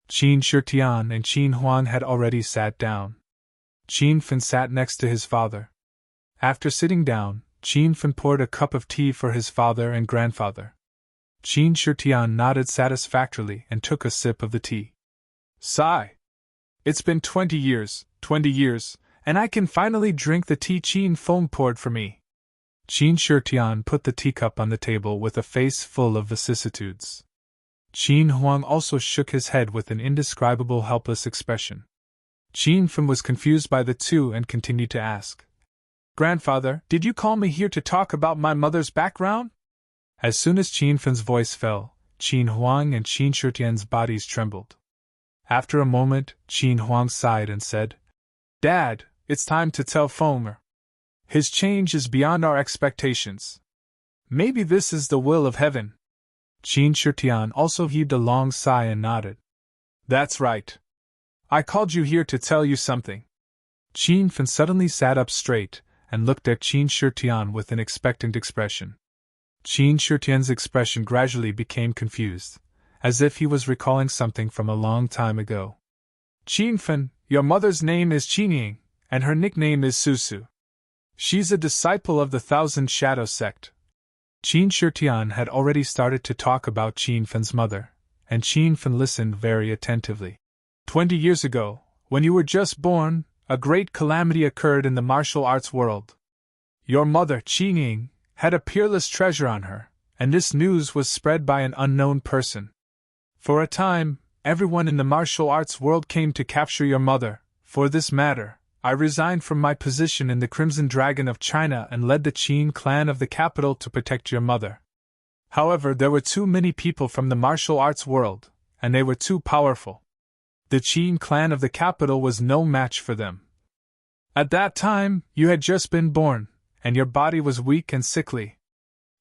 Qin Shutian and Qin Huang had already sat down. Qin Fen sat next to his father. After sitting down, Qin Fen poured a cup of tea for his father and grandfather. Qin Shutian nodded satisfactorily and took a sip of the tea. Sigh. It's been 20 years, and I can finally drink the tea Qin Feng poured for me. Qin Shutian put the teacup on the table with a face full of vicissitudes. Qin Huang also shook his head with an indescribable helpless expression. Qin Fen was confused by the two and continued to ask, Grandfather, did you call me here to talk about my mother's background? As soon as Qin Fen's voice fell, Qin Huang and Qin Shutian's bodies trembled. After a moment, Qin Huang sighed and said, Dad, it's time to tell Feng. His change is beyond our expectations. Maybe this is the will of heaven. Qin Shutian also heaved a long sigh and nodded. That's right. I called you here to tell you something. Qin Fen suddenly sat up straight and looked at Qin Shutian with an expectant expression. Qin Shutian's expression gradually became confused, as if he was recalling something from a long time ago. Qin Fen, your mother's name is Qinying, and her nickname is Susu. She's a disciple of the Thousand Shadow sect. Qin Shutian had already started to talk about Qin Fen's mother, and Qin Fen listened very attentively. 20 years ago, When you were just born, a great calamity occurred in the martial arts world. Your mother, Qi Ying, had a peerless treasure on her, and this news was spread by an unknown person. For a time, everyone in the martial arts world came to capture your mother. For this matter, I resigned from my position in the Crimson Dragon of China and led the Qin clan of the capital to protect your mother. However, there were too many people from the martial arts world, and they were too powerful. The Qin clan of the capital was no match for them. At that time, you had just been born, and your body was weak and sickly.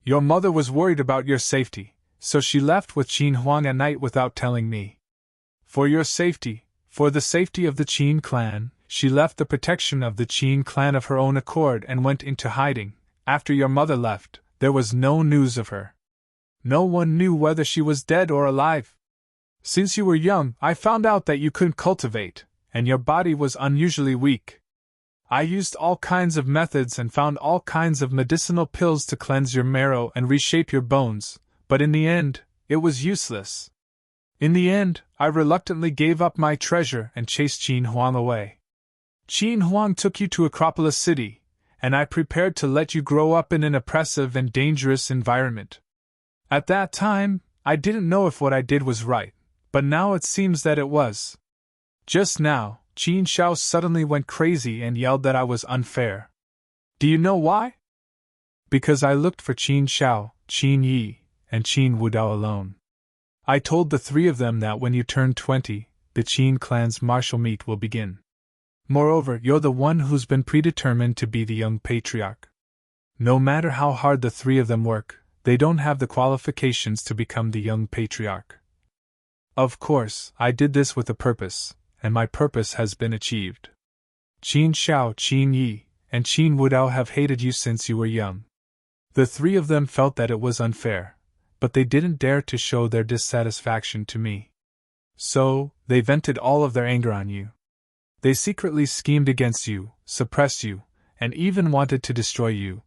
Your mother was worried about your safety, so she left with Qin Huang at night without telling me. For your safety, for the safety of the Qin clan, she left the protection of the Qin clan of her own accord and went into hiding. After your mother left, there was no news of her. No one knew whether she was dead or alive. Since you were young, I found out that you couldn't cultivate, and your body was unusually weak. I used all kinds of methods and found all kinds of medicinal pills to cleanse your marrow and reshape your bones, but in the end, it was useless. In the end, I reluctantly gave up my treasure and chased Qin Huang away. Qin Huang took you to Acropolis City, and I prepared to let you grow up in an oppressive and dangerous environment. At that time, I didn't know if what I did was right, but now it seems that it was. Just now, Qin Shao suddenly went crazy and yelled that I was unfair. Do you know why? Because I looked for Qin Shao, Qin Yi, and Qin Wudao alone. I told the three of them that when you turn 20, the Qin clan's martial meet will begin. Moreover, you're the one who's been predetermined to be the young patriarch. No matter how hard the three of them work, they don't have the qualifications to become the young patriarch. Of course, I did this with a purpose, and my purpose has been achieved. Qin Shao, Qin Yi, and Qin Wudao have hated you since you were young. The three of them felt that it was unfair, but they didn't dare to show their dissatisfaction to me. So, they vented all of their anger on you. They secretly schemed against you, suppressed you, and even wanted to destroy you.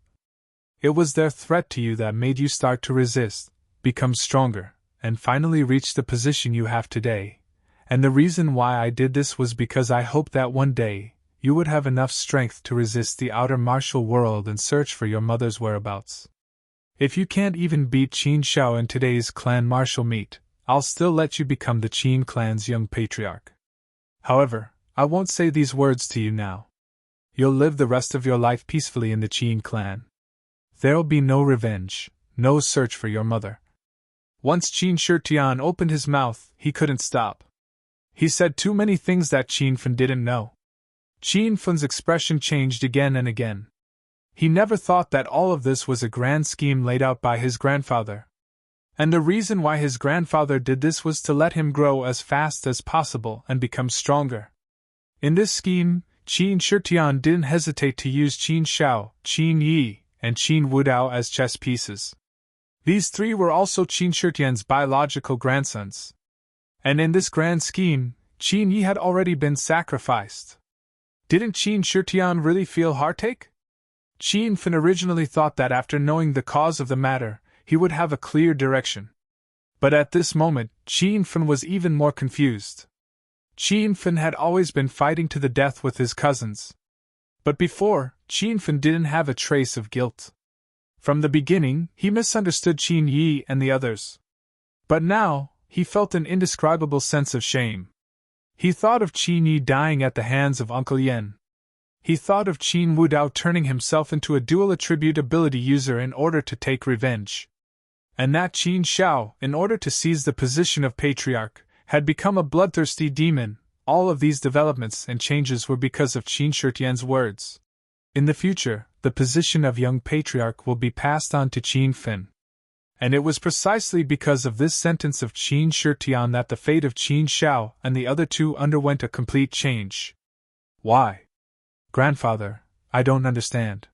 It was their threat to you that made you start to resist, become stronger, and finally reach the position you have today. And the reason why I did this was because I hoped that one day, you would have enough strength to resist the outer martial world and search for your mother's whereabouts. If you can't even beat Qin Shao in today's clan martial meet, I'll still let you become the Qin clan's young patriarch. However, I won't say these words to you now. You'll live the rest of your life peacefully in the Qin clan. There'll be no revenge, no search for your mother. Once Qin Shitian opened his mouth, he couldn't stop. He said too many things that Qin Fen didn't know. Qin Fen's expression changed again and again. He never thought that all of this was a grand scheme laid out by his grandfather. And the reason why his grandfather did this was to let him grow as fast as possible and become stronger. In this scheme, Qin Shitian didn't hesitate to use Qin Shao, Qin Yi, and Qin Wudao as chess pieces. These three were also Qin Shitian's biological grandsons. And in this grand scheme, Qin Yi had already been sacrificed. Didn't Qin Shitian really feel heartache? Qin Fen originally thought that after knowing the cause of the matter, he would have a clear direction. But at this moment, Qin Fen was even more confused. Qin Fen had always been fighting to the death with his cousins. But before, Qin Fen didn't have a trace of guilt. From the beginning, he misunderstood Qin Yi and the others. But now, he felt an indescribable sense of shame. He thought of Qin Yi dying at the hands of Uncle Yen. He thought of Qin Wudao turning himself into a dual attribute ability user in order to take revenge. And that Qin Shao, in order to seize the position of patriarch, had become a bloodthirsty demon. All of these developments and changes were because of Qin Shitian's words. In the future, the position of young patriarch will be passed on to Qin Fen. And it was precisely because of this sentence of Qin Shitian that the fate of Qin Shao and the other two underwent a complete change. Why? Grandfather, I don't understand.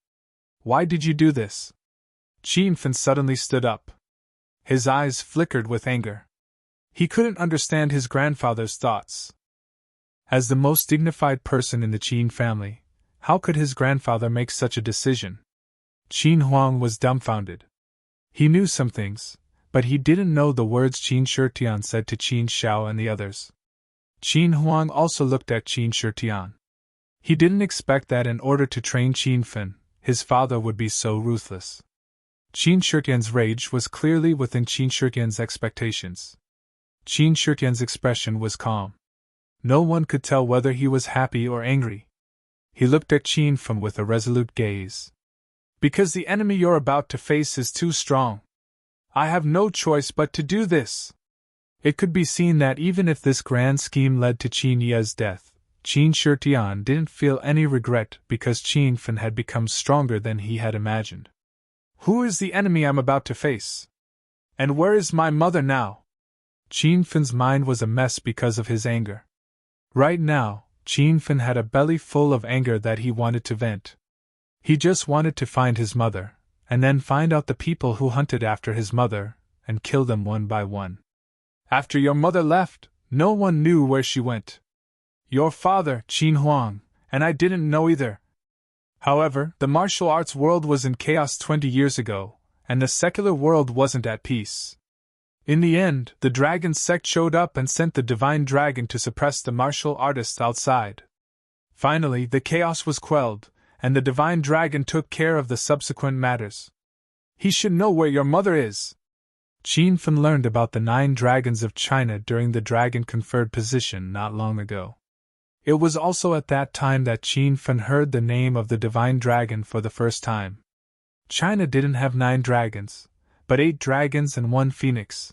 Why did you do this? Qin Fen suddenly stood up. His eyes flickered with anger. He couldn't understand his grandfather's thoughts. As the most dignified person in the Qin family, how could his grandfather make such a decision? Qin Huang was dumbfounded. He knew some things, but he didn't know the words Qin Shitian said to Qin Shao and the others. Qin Huang also looked at Qin Shitian. He didn't expect that in order to train Qin Fin, his father would be so ruthless. Qin Shitian's rage was clearly within Qin Shitian's expectations. Qin Shitian's expression was calm. No one could tell whether he was happy or angry. He looked at Qin Fin with a resolute gaze. Because the enemy you're about to face is too strong. I have no choice but to do this. It could be seen that even if this grand scheme led to Qin Ye's death, Qin Shitian didn't feel any regret because Qin Fin had become stronger than he had imagined. Who is the enemy I'm about to face? And where is my mother now? Qin Fin's mind was a mess because of his anger. Right now, Qin Fin had a belly full of anger that he wanted to vent. He just wanted to find his mother, and then find out the people who hunted after his mother, and kill them one by one. After your mother left, no one knew where she went. Your father, Qin Huang, and I didn't know either. However, the martial arts world was in chaos 20 years ago, and the secular world wasn't at peace. In the end, the dragon sect showed up and sent the divine dragon to suppress the martial artists outside. Finally, the chaos was quelled, and the divine dragon took care of the subsequent matters. He should know where your mother is. Qin Fin learned about the 9 dragons of China during the dragon-conferred position not long ago. It was also at that time that Qin Fin heard the name of the divine dragon for the first time. China didn't have 9 dragons, but 8 dragons and 1 phoenix.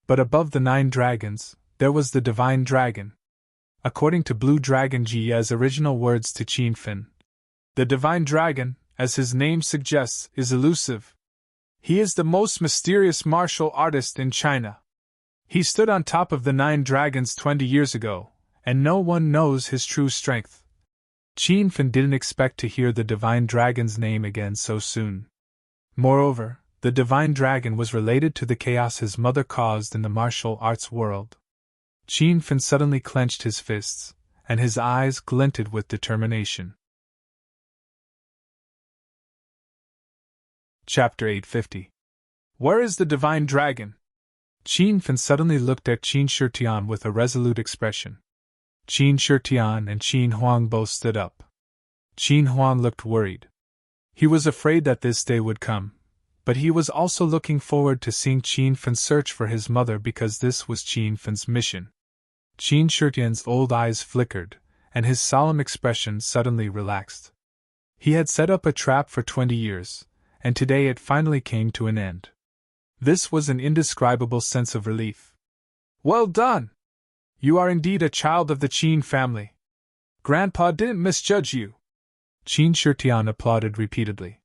But above the 9 dragons, there was the divine dragon. According to Blue Dragon Jiye's original words to Qin Fin, the divine dragon, as his name suggests, is elusive. He is the most mysterious martial artist in China. He stood on top of the 9 dragons 20 years ago, and no one knows his true strength. Qin Fin didn't expect to hear the divine dragon's name again so soon. Moreover, the divine dragon was related to the chaos his mother caused in the martial arts world. Qin Fin suddenly clenched his fists, and his eyes glinted with determination. Chapter 850. Where is the divine dragon? Qin Fin suddenly looked at Qin Shitian with a resolute expression. Qin Shitian and Qin Huang both stood up. Qin Huang looked worried. He was afraid that this day would come, but he was also looking forward to seeing Qin Fin search for his mother because this was Qin Fin's mission. Qin Shitian's old eyes flickered, and his solemn expression suddenly relaxed. He had set up a trap for 20 years, and today it finally came to an end. This was an indescribable sense of relief. Well done! You are indeed a child of the Qin family. Grandpa didn't misjudge you. Qin Shitian applauded repeatedly.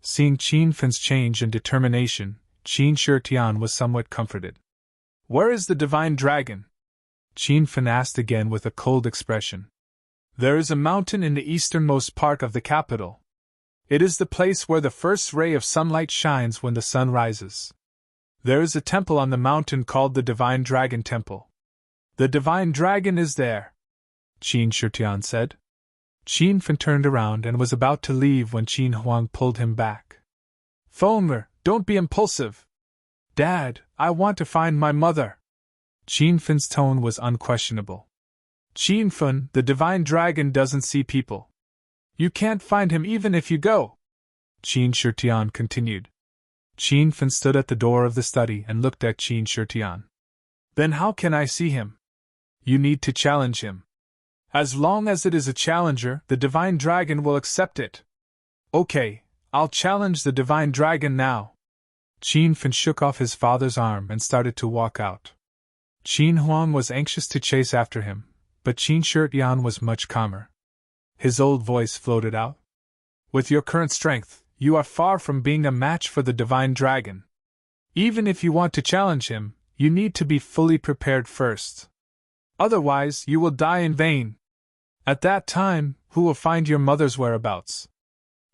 Seeing Qin Fin's change and determination, Qin Shitian was somewhat comforted. Where is the divine dragon? Qin Fin asked again with a cold expression. There is a mountain in the easternmost part of the capital. It is the place where the first ray of sunlight shines when the sun rises. There is a temple on the mountain called the Divine Dragon Temple. The Divine Dragon is there, Qin Shitian said. Qin Fin turned around and was about to leave when Qin Huang pulled him back. Fonger, don't be impulsive. Dad, I want to find my mother. Qin Fin's tone was unquestionable. Qin Fin, the Divine Dragon doesn't see people. You can't find him even if you go, Qin Shitian continued. Qin Fin stood at the door of the study and looked at Qin Shitian. Then how can I see him? You need to challenge him. As long as it is a challenger, the Divine Dragon will accept it. Okay, I'll challenge the Divine Dragon now. Qin Fin shook off his father's arm and started to walk out. Qin Huang was anxious to chase after him, but Qin Shitian was much calmer. His old voice floated out. With your current strength, you are far from being a match for the Divine Dragon. Even if you want to challenge him, you need to be fully prepared first. Otherwise, you will die in vain. At that time, who will find your mother's whereabouts?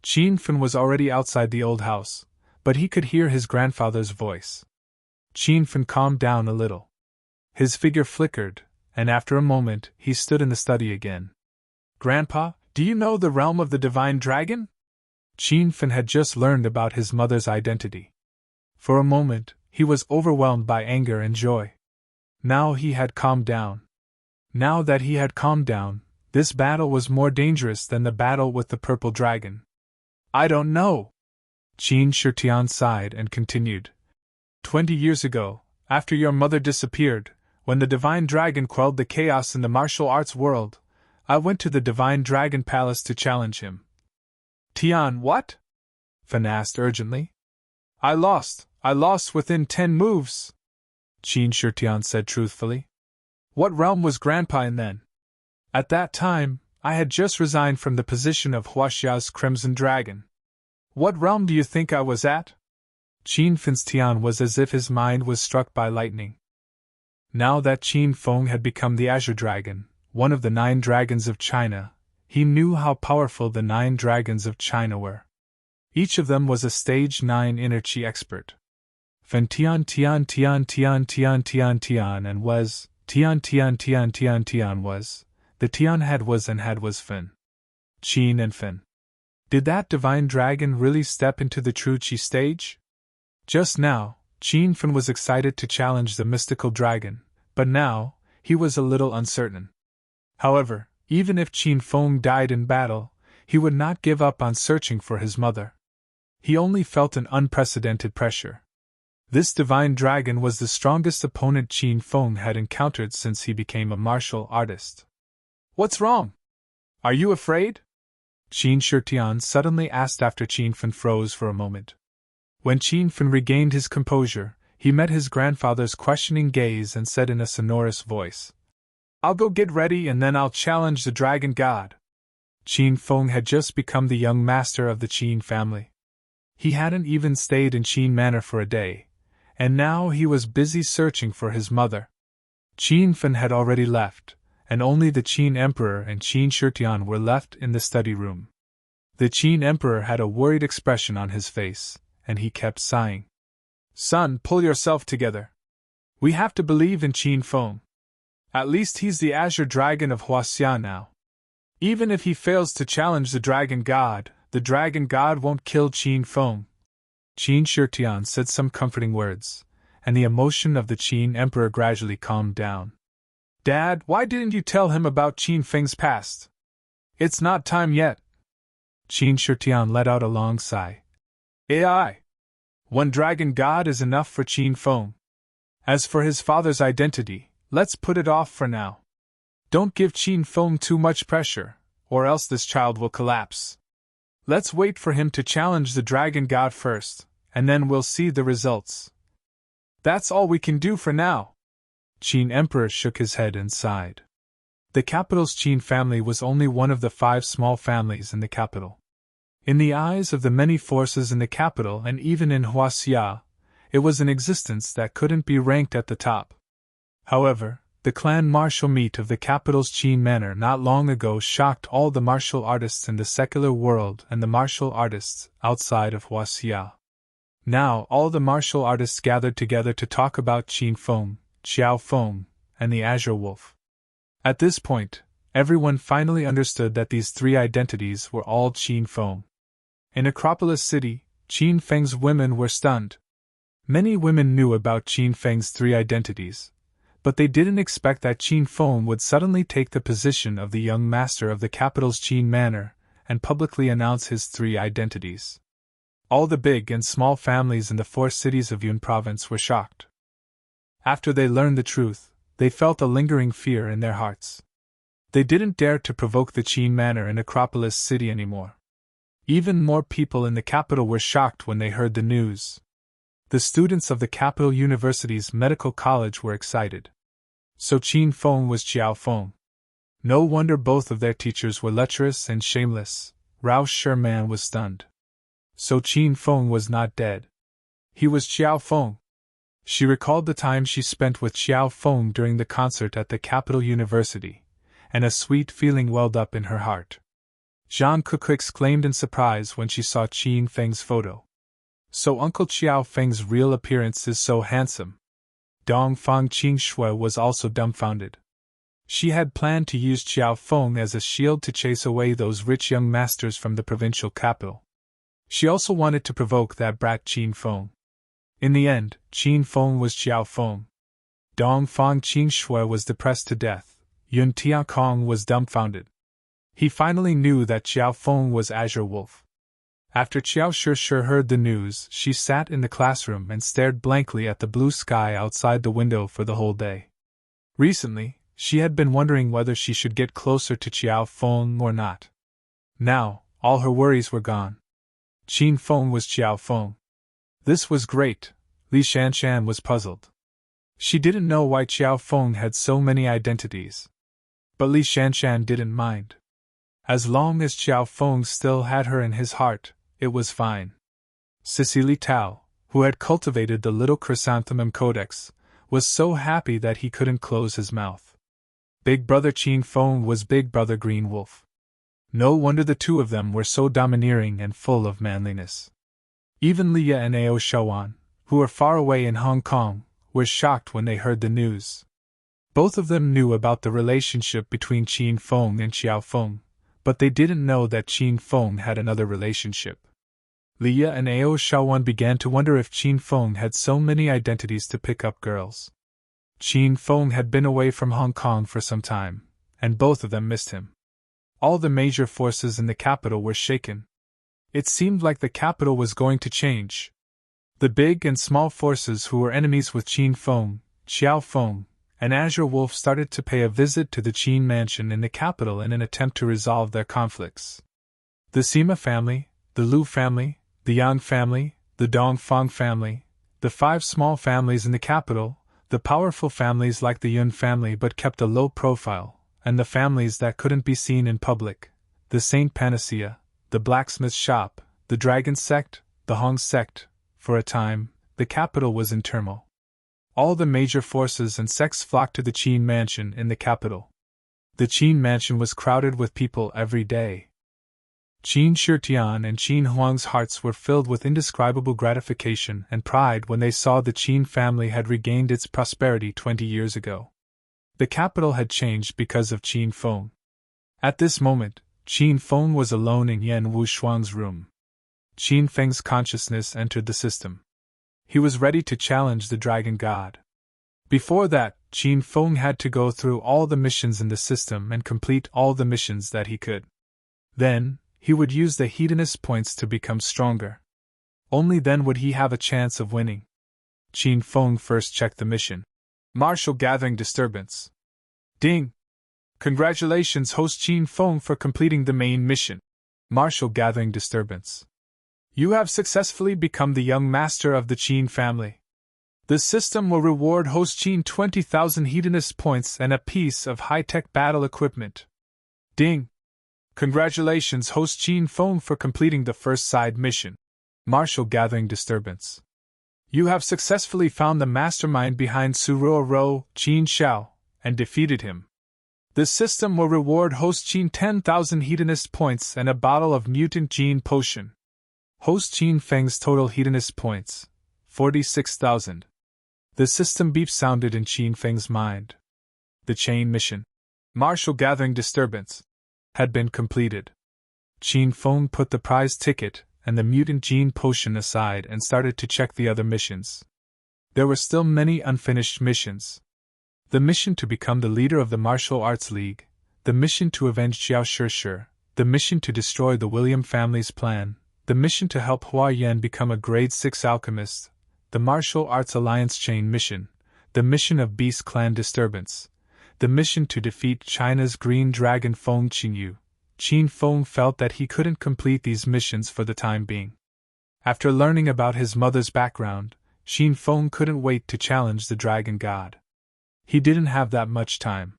Qin Fin was already outside the old house, but he could hear his grandfather's voice. Qin Fin calmed down a little. His figure flickered, and after a moment, he stood in the study again. Grandpa, do you know the realm of the Divine Dragon? Qin Fin had just learned about his mother's identity. For a moment, he was overwhelmed by anger and joy. Now he had calmed down. Now that he had calmed down, this battle was more dangerous than the battle with the purple dragon. I don't know. Qin Shitian sighed and continued. 20 years ago, after your mother disappeared, when the divine dragon quelled the chaos in the martial arts world, I went to the divine dragon palace to challenge him. Tian, what? Fan asked urgently. I lost within 10 moves, Qin Shitian said truthfully. What realm was Grandpa in then? At that time, I had just resigned from the position of Huaxia's Crimson Dragon. What realm do you think I was at? Qin Fan's Tian was as if his mind was struck by lightning. Now that Qin Feng had become the Azure Dragon, one of the 9 dragons of China, he knew how powerful the 9 dragons of China were. Each of them was a stage 9 inner chi expert. Fan Tian Tian Tian Tian Tian Tian Tian and was, Tian Tian Tian Tian Tian was, the Tian had was Fan. Qin and Fan. Did that divine dragon really step into the true chi stage? Just now, Qin Fan was excited to challenge the mystical dragon, but now, he was a little uncertain. However, even if Qin Feng died in battle, he would not give up on searching for his mother. He only felt an unprecedented pressure. This divine dragon was the strongest opponent Qin Feng had encountered since he became a martial artist. What's wrong? Are you afraid? Qin Shitian suddenly asked after Qin Fan froze for a moment. When Qin Fan regained his composure, he met his grandfather's questioning gaze and said in a sonorous voice, I'll go get ready and then I'll challenge the dragon god. Qin Feng had just become the young master of the Qin family. He hadn't even stayed in Qin Manor for a day, and now he was busy searching for his mother. Qin Fan had already left, and only the Qin Emperor and Qin Shitian were left in the study room. The Qin Emperor had a worried expression on his face, and he kept sighing. Son, pull yourself together. We have to believe in Qin Feng. At least he's the Azure Dragon of Huaxia now. Even if he fails to challenge the dragon god won't kill Qin Feng. Qin Shitian said some comforting words, and the emotion of the Qin Emperor gradually calmed down. Dad, why didn't you tell him about Qin Feng's past? It's not time yet. Qin Shitian let out a long sigh. AI. One dragon god is enough for Qin Feng. As for his father's identity, let's put it off for now. Don't give Qin Feng too much pressure, or else this child will collapse. Let's wait for him to challenge the dragon god first, and then we'll see the results. That's all we can do for now. Qin Emperor shook his head and sighed. The capital's Qin family was only one of the 5 small families in the capital. In the eyes of the many forces in the capital and even in Huaxia, it was an existence that couldn't be ranked at the top. However, the clan martial meet of the capital's Qin Manor not long ago shocked all the martial artists in the secular world and the martial artists outside of Huaxia. Now all the martial artists gathered together to talk about Qin Feng, Xiao Feng, and the Azure Wolf. At this point, everyone finally understood that these 3 identities were all Qin Feng. In Acropolis City, Qin Feng's women were stunned. Many women knew about Qin Feng's 3 identities, but they didn't expect that Qin Feng would suddenly take the position of the young master of the capital's Qin Manor and publicly announce his 3 identities. All the big and small families in the 4 cities of Yun province were shocked. After they learned the truth, they felt a lingering fear in their hearts. They didn't dare to provoke the Qin Manor in Acropolis City anymore. Even more people in the capital were shocked when they heard the news. The students of the capital university's medical college were excited. So Qin Feng was Xiao Feng. No wonder both of their teachers were lecherous and shameless. Rao Sherman was stunned. So Qin Feng was not dead. He was Xiao Feng. She recalled the time she spent with Xiao Feng during the concert at the capital university, and a sweet feeling welled up in her heart. Zhang Kuku exclaimed in surprise when she saw Qin Feng's photo. So Uncle Xiao Feng's real appearance is so handsome. Dongfang Qingshui was also dumbfounded. She had planned to use Xiao Feng as a shield to chase away those rich young masters from the provincial capital. She also wanted to provoke that brat Qin Feng. In the end, Qin Feng was Xiao Feng. Dongfang Qingshui was depressed to death, Yun Tiankong was dumbfounded. He finally knew that Xiao Feng was Azure Wolf. After Xiao Shishir heard the news, she sat in the classroom and stared blankly at the blue sky outside the window for the whole day. Recently, she had been wondering whether she should get closer to Xiao Feng or not. Now, all her worries were gone. Qin Feng was Xiao Feng. This was great. Li Shanshan was puzzled. She didn't know why Xiao Feng had so many identities. But Li Shanshan didn't mind. As long as Xiao Feng still had her in his heart, it was fine. Cecily Tao, who had cultivated the little chrysanthemum codex, was so happy that he couldn't close his mouth. Big Brother Qin Feng was Big Brother Green Wolf. No wonder the two of them were so domineering and full of manliness. Even Leah and Ao Shawan, who were far away in Hong Kong, were shocked when they heard the news. Both of them knew about the relationship between Qin Feng and Xiao Feng, but they didn't know that Qin Feng had another relationship. Leah and Ao Shawan began to wonder if Qin Feng had so many identities to pick up girls. Qin Feng had been away from Hong Kong for some time, and both of them missed him. All the major forces in the capital were shaken. It seemed like the capital was going to change. The big and small forces who were enemies with Qin Feng, Xiao Feng, and Azure Wolf started to pay a visit to the Qin mansion in the capital in an attempt to resolve their conflicts. The Sima family, the Lu family, the Yang family, the Dongfang family, the 5 small families in the capital, the powerful families like the Yun family but kept a low profile, and the families that couldn't be seen in public, the Saint Panacea, the blacksmith shop, the Dragon sect, the Hong sect. For a time, the capital was in turmoil. All the major forces and sects flocked to the Qin mansion in the capital. The Qin mansion was crowded with people every day. Qin Shitian and Qin Huang's hearts were filled with indescribable gratification and pride when they saw the Qin family had regained its prosperity 20 years ago. The capital had changed because of Qin Feng. At this moment, Qin Feng was alone in Yan Wushuang's room. Qin Feng's consciousness entered the system. He was ready to challenge the Dragon God. Before that, Qin Feng had to go through all the missions in the system and complete all the missions that he could. Then, he would use the hedonist points to become stronger. Only then would he have a chance of winning. Qin Feng first checked the mission. Martial gathering disturbance. Ding! Congratulations, host Qin Feng, for completing the main mission. Martial gathering disturbance. You have successfully become the young master of the Qin family. The system will reward host Qin 20,000 hedonist points and a piece of high-tech battle equipment. Ding! Congratulations, host Qin Feng, for completing the first side mission. Martial gathering disturbance. You have successfully found the mastermind behind Suruo Qin Xiao and defeated him. The system will reward host Qin 10,000 hedonist points and a bottle of mutant gene potion. Host Qin Feng's total hedonist points, 46,000. The system beep sounded in Qin Feng's mind. The chain mission, Martial gathering disturbance, had been completed. Qin Feng put the prize ticket and the mutant gene potion aside and started to check the other missions. There were still many unfinished missions. The mission to become the leader of the Martial Arts League, the mission to avenge Xiao Shishir, the mission to destroy the William family's plan, the mission to help Hua Yan become a grade 6 alchemist, the Martial Arts Alliance chain mission, the mission of Beast Clan disturbance, the mission to defeat China's Green Dragon Feng Qingyu. Qin Feng felt that he couldn't complete these missions for the time being. After learning about his mother's background, Qin Feng couldn't wait to challenge the Dragon God. He didn't have that much time.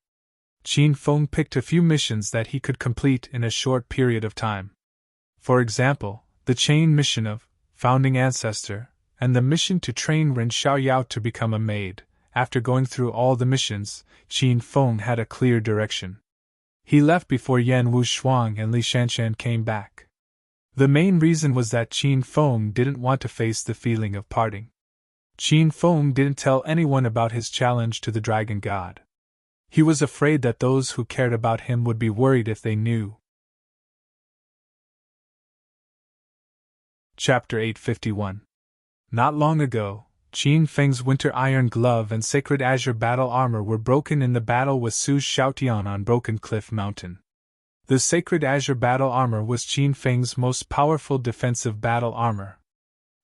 Qin Feng picked a few missions that he could complete in a short period of time. For example, the chain mission of Founding Ancestor, and the mission to train Ren Xiaoyao to become a maid. After going through all the missions, Qin Feng had a clear direction. He left before Yan Wushuang and Li Shanshan came back. The main reason was that Qin Feng didn't want to face the feeling of parting. Qin Feng didn't tell anyone about his challenge to the Dragon God. He was afraid that those who cared about him would be worried if they knew. Chapter 851. Not long ago, Qin Feng's winter iron glove and sacred azure battle armor were broken in the battle with Su Xiaotian on Broken Cliff Mountain. The sacred azure battle armor was Qin Feng's most powerful defensive battle armor.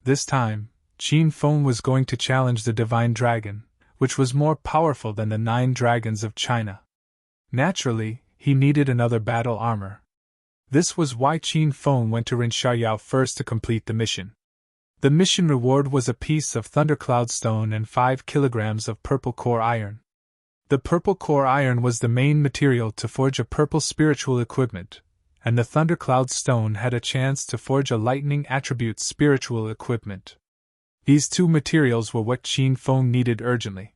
This time, Qin Feng was going to challenge the divine dragon, which was more powerful than the 9 dragons of China. Naturally, he needed another battle armor. This was why Qin Feng went to Ren Xiaoyao first to complete the mission. The mission reward was a piece of thundercloud stone and 5 kilograms of purple core iron. The purple core iron was the main material to forge a purple spiritual equipment, and the thundercloud stone had a chance to forge a lightning attribute spiritual equipment. These 2 materials were what Qin Feng needed urgently.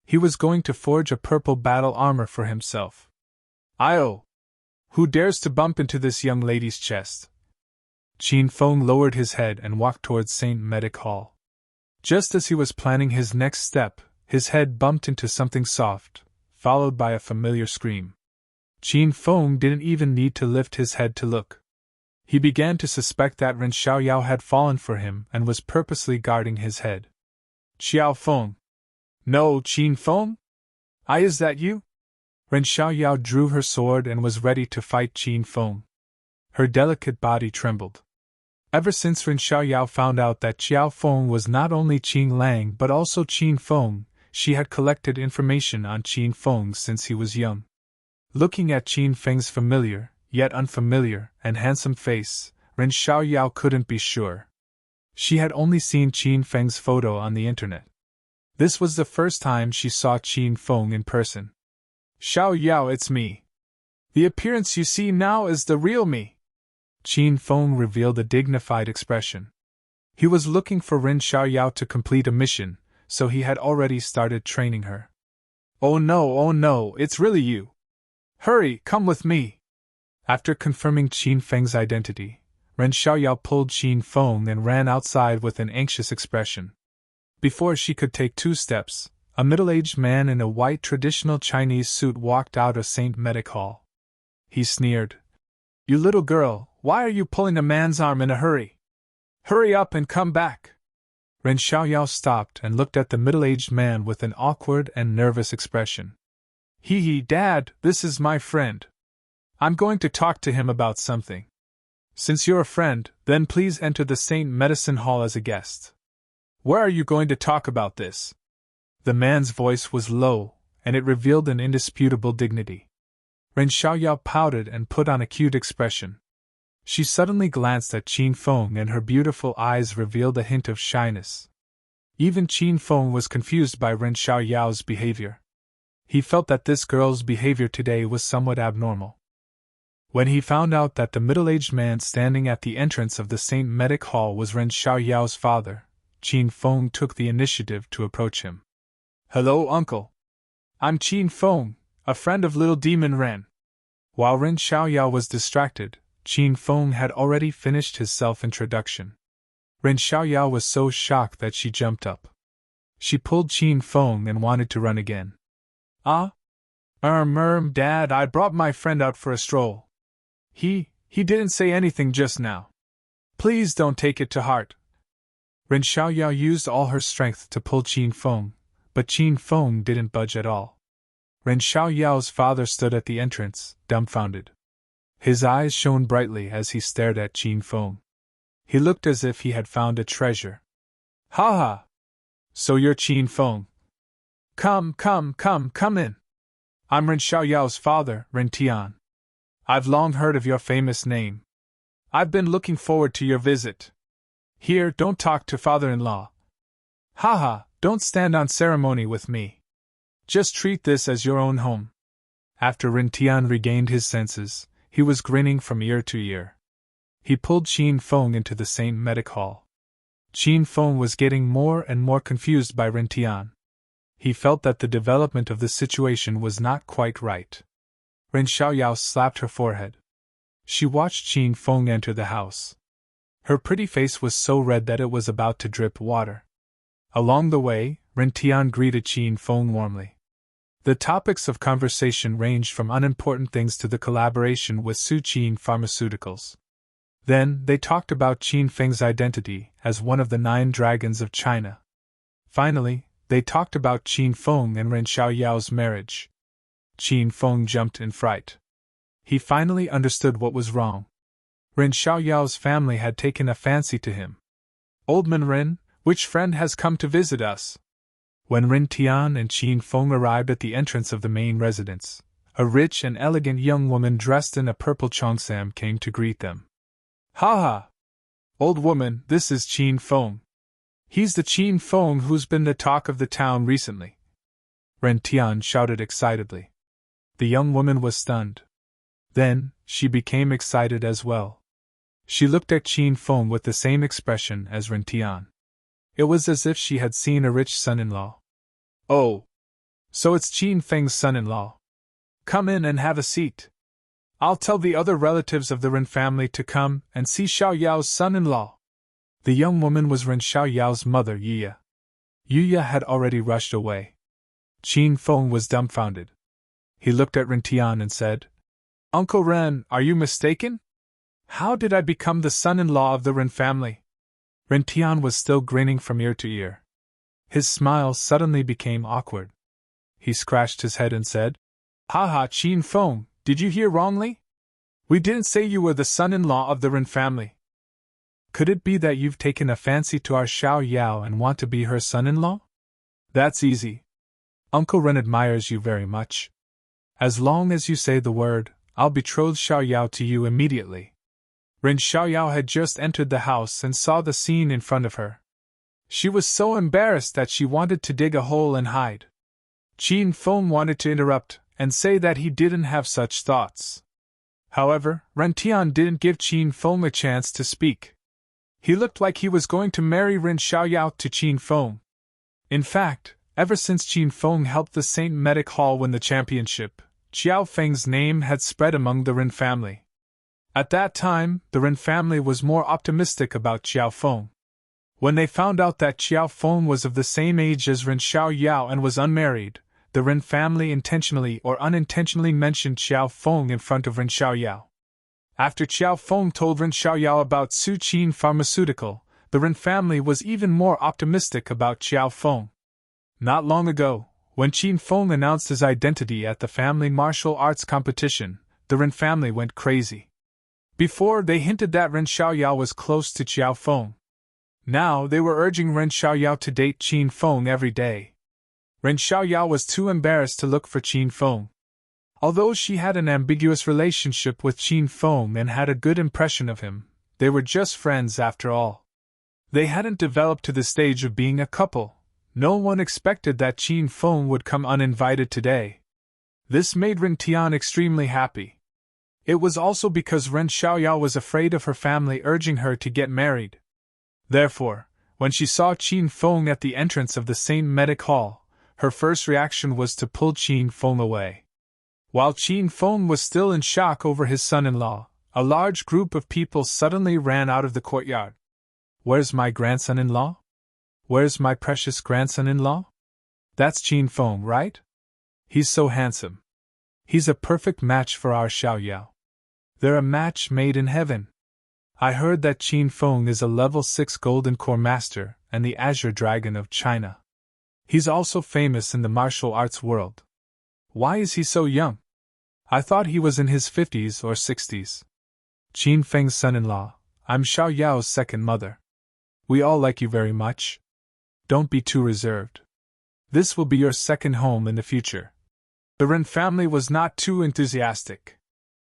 He was going to forge a purple battle armor for himself. "Io! Who dares to bump into this young lady's chest?" Qin Feng lowered his head and walked towards St. Medic Hall. Just as he was planning his next step, his head bumped into something soft, followed by a familiar scream. Qin Feng didn't even need to lift his head to look. He began to suspect that Ren Xiaoyao had fallen for him and was purposely guarding his head. "Xiao Feng." "No, Qin Feng? Is that you?" Ren Xiaoyao drew her sword and was ready to fight Qin Feng. Her delicate body trembled. Ever since Ren Xiaoyao found out that Xiao Feng was not only Qin Lang but also Qin Feng, she had collected information on Qin Feng since he was young. Looking at Qin Feng's familiar, yet unfamiliar, and handsome face, Ren Xiaoyao couldn't be sure. She had only seen Qin Feng's photo on the internet. This was the first time she saw Qin Feng in person. "Xiaoyao, it's me. The appearance you see now is the real me." Qin Feng revealed a dignified expression. He was looking for Ren Xiaoyao to complete a mission, so he had already started training her. Oh no, it's really you. Hurry, come with me." After confirming Qin Feng's identity, Ren Xiaoyao pulled Qin Feng and ran outside with an anxious expression. Before she could take 2 steps, a middle-aged man in a white traditional Chinese suit walked out of St. Medic Hall. He sneered. "You little girl, why are you pulling a man's arm in a hurry? Hurry up and come back." Ren Xiaoyao stopped and looked at the middle-aged man with an awkward and nervous expression. Hee, Dad, this is my friend. I'm going to talk to him about something." "Since you're a friend, then please enter the St. Medicine Hall as a guest." "Where are you going to talk about this?" The man's voice was low, and it revealed an indisputable dignity. Ren Xiaoyao pouted and put on a cute expression. She suddenly glanced at Qin Feng and her beautiful eyes revealed a hint of shyness. Even Qin Feng was confused by Ren Xiaoyao's behavior. He felt that this girl's behavior today was somewhat abnormal. When he found out that the middle-aged man standing at the entrance of the St. Medic Hall was Ren Xiaoyao's father, Qin Feng took the initiative to approach him. "Hello, uncle. I'm Qin Feng, a friend of little demon Ren." While Ren Xiaoyao was distracted, Qin Feng had already finished his self-introduction. Ren Xiaoyao was so shocked that she jumped up. She pulled Qin Feng and wanted to run again. Dad, I brought my friend out for a stroll. He didn't say anything just now. Please don't take it to heart." Ren Xiaoyao used all her strength to pull Qin Feng, but Qin Feng didn't budge at all. Ren Xiaoyao's father stood at the entrance, dumbfounded. His eyes shone brightly as he stared at Qin Feng. He looked as if he had found a treasure. "Ha ha! So you're Qin Feng. Come in. I'm Ren Xiaoyao's father, Ren Tian. I've long heard of your famous name. I've been looking forward to your visit. Here, don't talk to father-in-law. Don't stand on ceremony with me. Just treat this as your own home." After Ren Tian regained his senses, he was grinning from ear to ear. He pulled Qin Feng into the St. Medic Hall. Qin Feng was getting more and more confused by Ren Tian. He felt that the development of the situation was not quite right. Ren Xiaoyao slapped her forehead. She watched Qin Feng enter the house. Her pretty face was so red that it was about to drip water. Along the way, Ren Tian greeted Qin Feng warmly. The topics of conversation ranged from unimportant things to the collaboration with Suqin Pharmaceuticals. Then, they talked about Qin Feng's identity as one of the 9 dragons of China. Finally, they talked about Qin Feng and Ren Xiaoyao's marriage. Qin Feng jumped in fright. He finally understood what was wrong. Ren Xiaoyao's family had taken a fancy to him. "Old man Ren, which friend has come to visit us?" When Ren Tian and Qin Feng arrived at the entrance of the main residence, a rich and elegant young woman dressed in a purple cheongsam came to greet them. "Ha ha! Old woman, this is Qin Feng. He's the Qin Feng who's been the talk of the town recently," Ren Tian shouted excitedly. The young woman was stunned. Then, she became excited as well. She looked at Qin Feng with the same expression as Ren Tian. It was as if she had seen a rich son-in-law. "Oh! So it's Qin Feng's son-in-law. Come in and have a seat. I'll tell the other relatives of the Ren family to come and see Xiaoyao's son-in-law." The young woman was Ren Xiaoyao's mother, Yuya. Yuya had already rushed away. Qin Feng was dumbfounded. He looked at Ren Tian and said, "Uncle Ren, are you mistaken? How did I become the son-in-law of the Ren family?" Ren Tian was still grinning from ear to ear. His smile suddenly became awkward. He scratched his head and said, "Ha ha, Qin Feng, did you hear wrongly? We didn't say you were the son-in-law of the Ren family. Could it be that you've taken a fancy to our Xiaoyao and want to be her son-in-law? That's easy. Uncle Ren admires you very much. As long as you say the word, I'll betroth Xiaoyao to you immediately." Ren Xiaoyao had just entered the house and saw the scene in front of her. She was so embarrassed that she wanted to dig a hole and hide. Qin Feng wanted to interrupt and say that he didn't have such thoughts. However, Ren Tian didn't give Qin Feng a chance to speak. He looked like he was going to marry Ren Xiaoyao to Qin Feng. In fact, ever since Qin Feng helped the St. Medic Hall win the championship, Xiao Feng's name had spread among the Ren family. At that time, the Ren family was more optimistic about Xiao Feng. When they found out that Xiao Feng was of the same age as Ren Xiaoyao and was unmarried, the Ren family intentionally or unintentionally mentioned Xiao Feng in front of Ren Xiaoyao. After Xiao Feng told Ren Xiaoyao about Su Qin Pharmaceutical, the Ren family was even more optimistic about Xiao Feng. Not long ago, when Qin Feng announced his identity at the family martial arts competition, the Ren family went crazy. Before, they hinted that Ren Xiaoyao was close to Xiao Feng. Now they were urging Ren Xiaoyao to date Qin Feng every day. Ren Xiaoyao was too embarrassed to look for Qin Feng. Although she had an ambiguous relationship with Qin Feng and had a good impression of him, they were just friends after all. They hadn't developed to the stage of being a couple. No one expected that Qin Feng would come uninvited today. This made Ren Tian extremely happy. It was also because Ren Xiaoyao was afraid of her family urging her to get married. Therefore, when she saw Qin Feng at the entrance of the St. Medic Hall, her first reaction was to pull Qin Feng away. While Qin Feng was still in shock over his son-in-law, a large group of people suddenly ran out of the courtyard. "Where's my grandson-in-law? Where's my precious grandson-in-law? That's Qin Feng, right? He's so handsome. He's a perfect match for our Xiaoyao. They're a match made in heaven. I heard that Qin Feng is a level 6 Golden Core Master and the Azure Dragon of China. He's also famous in the martial arts world. Why is he so young? I thought he was in his 50s or 60s. Qin Feng's son-in-law, I'm Xiaoyao's second mother. We all like you very much. Don't be too reserved. This will be your second home in the future." The Ren family was not too enthusiastic.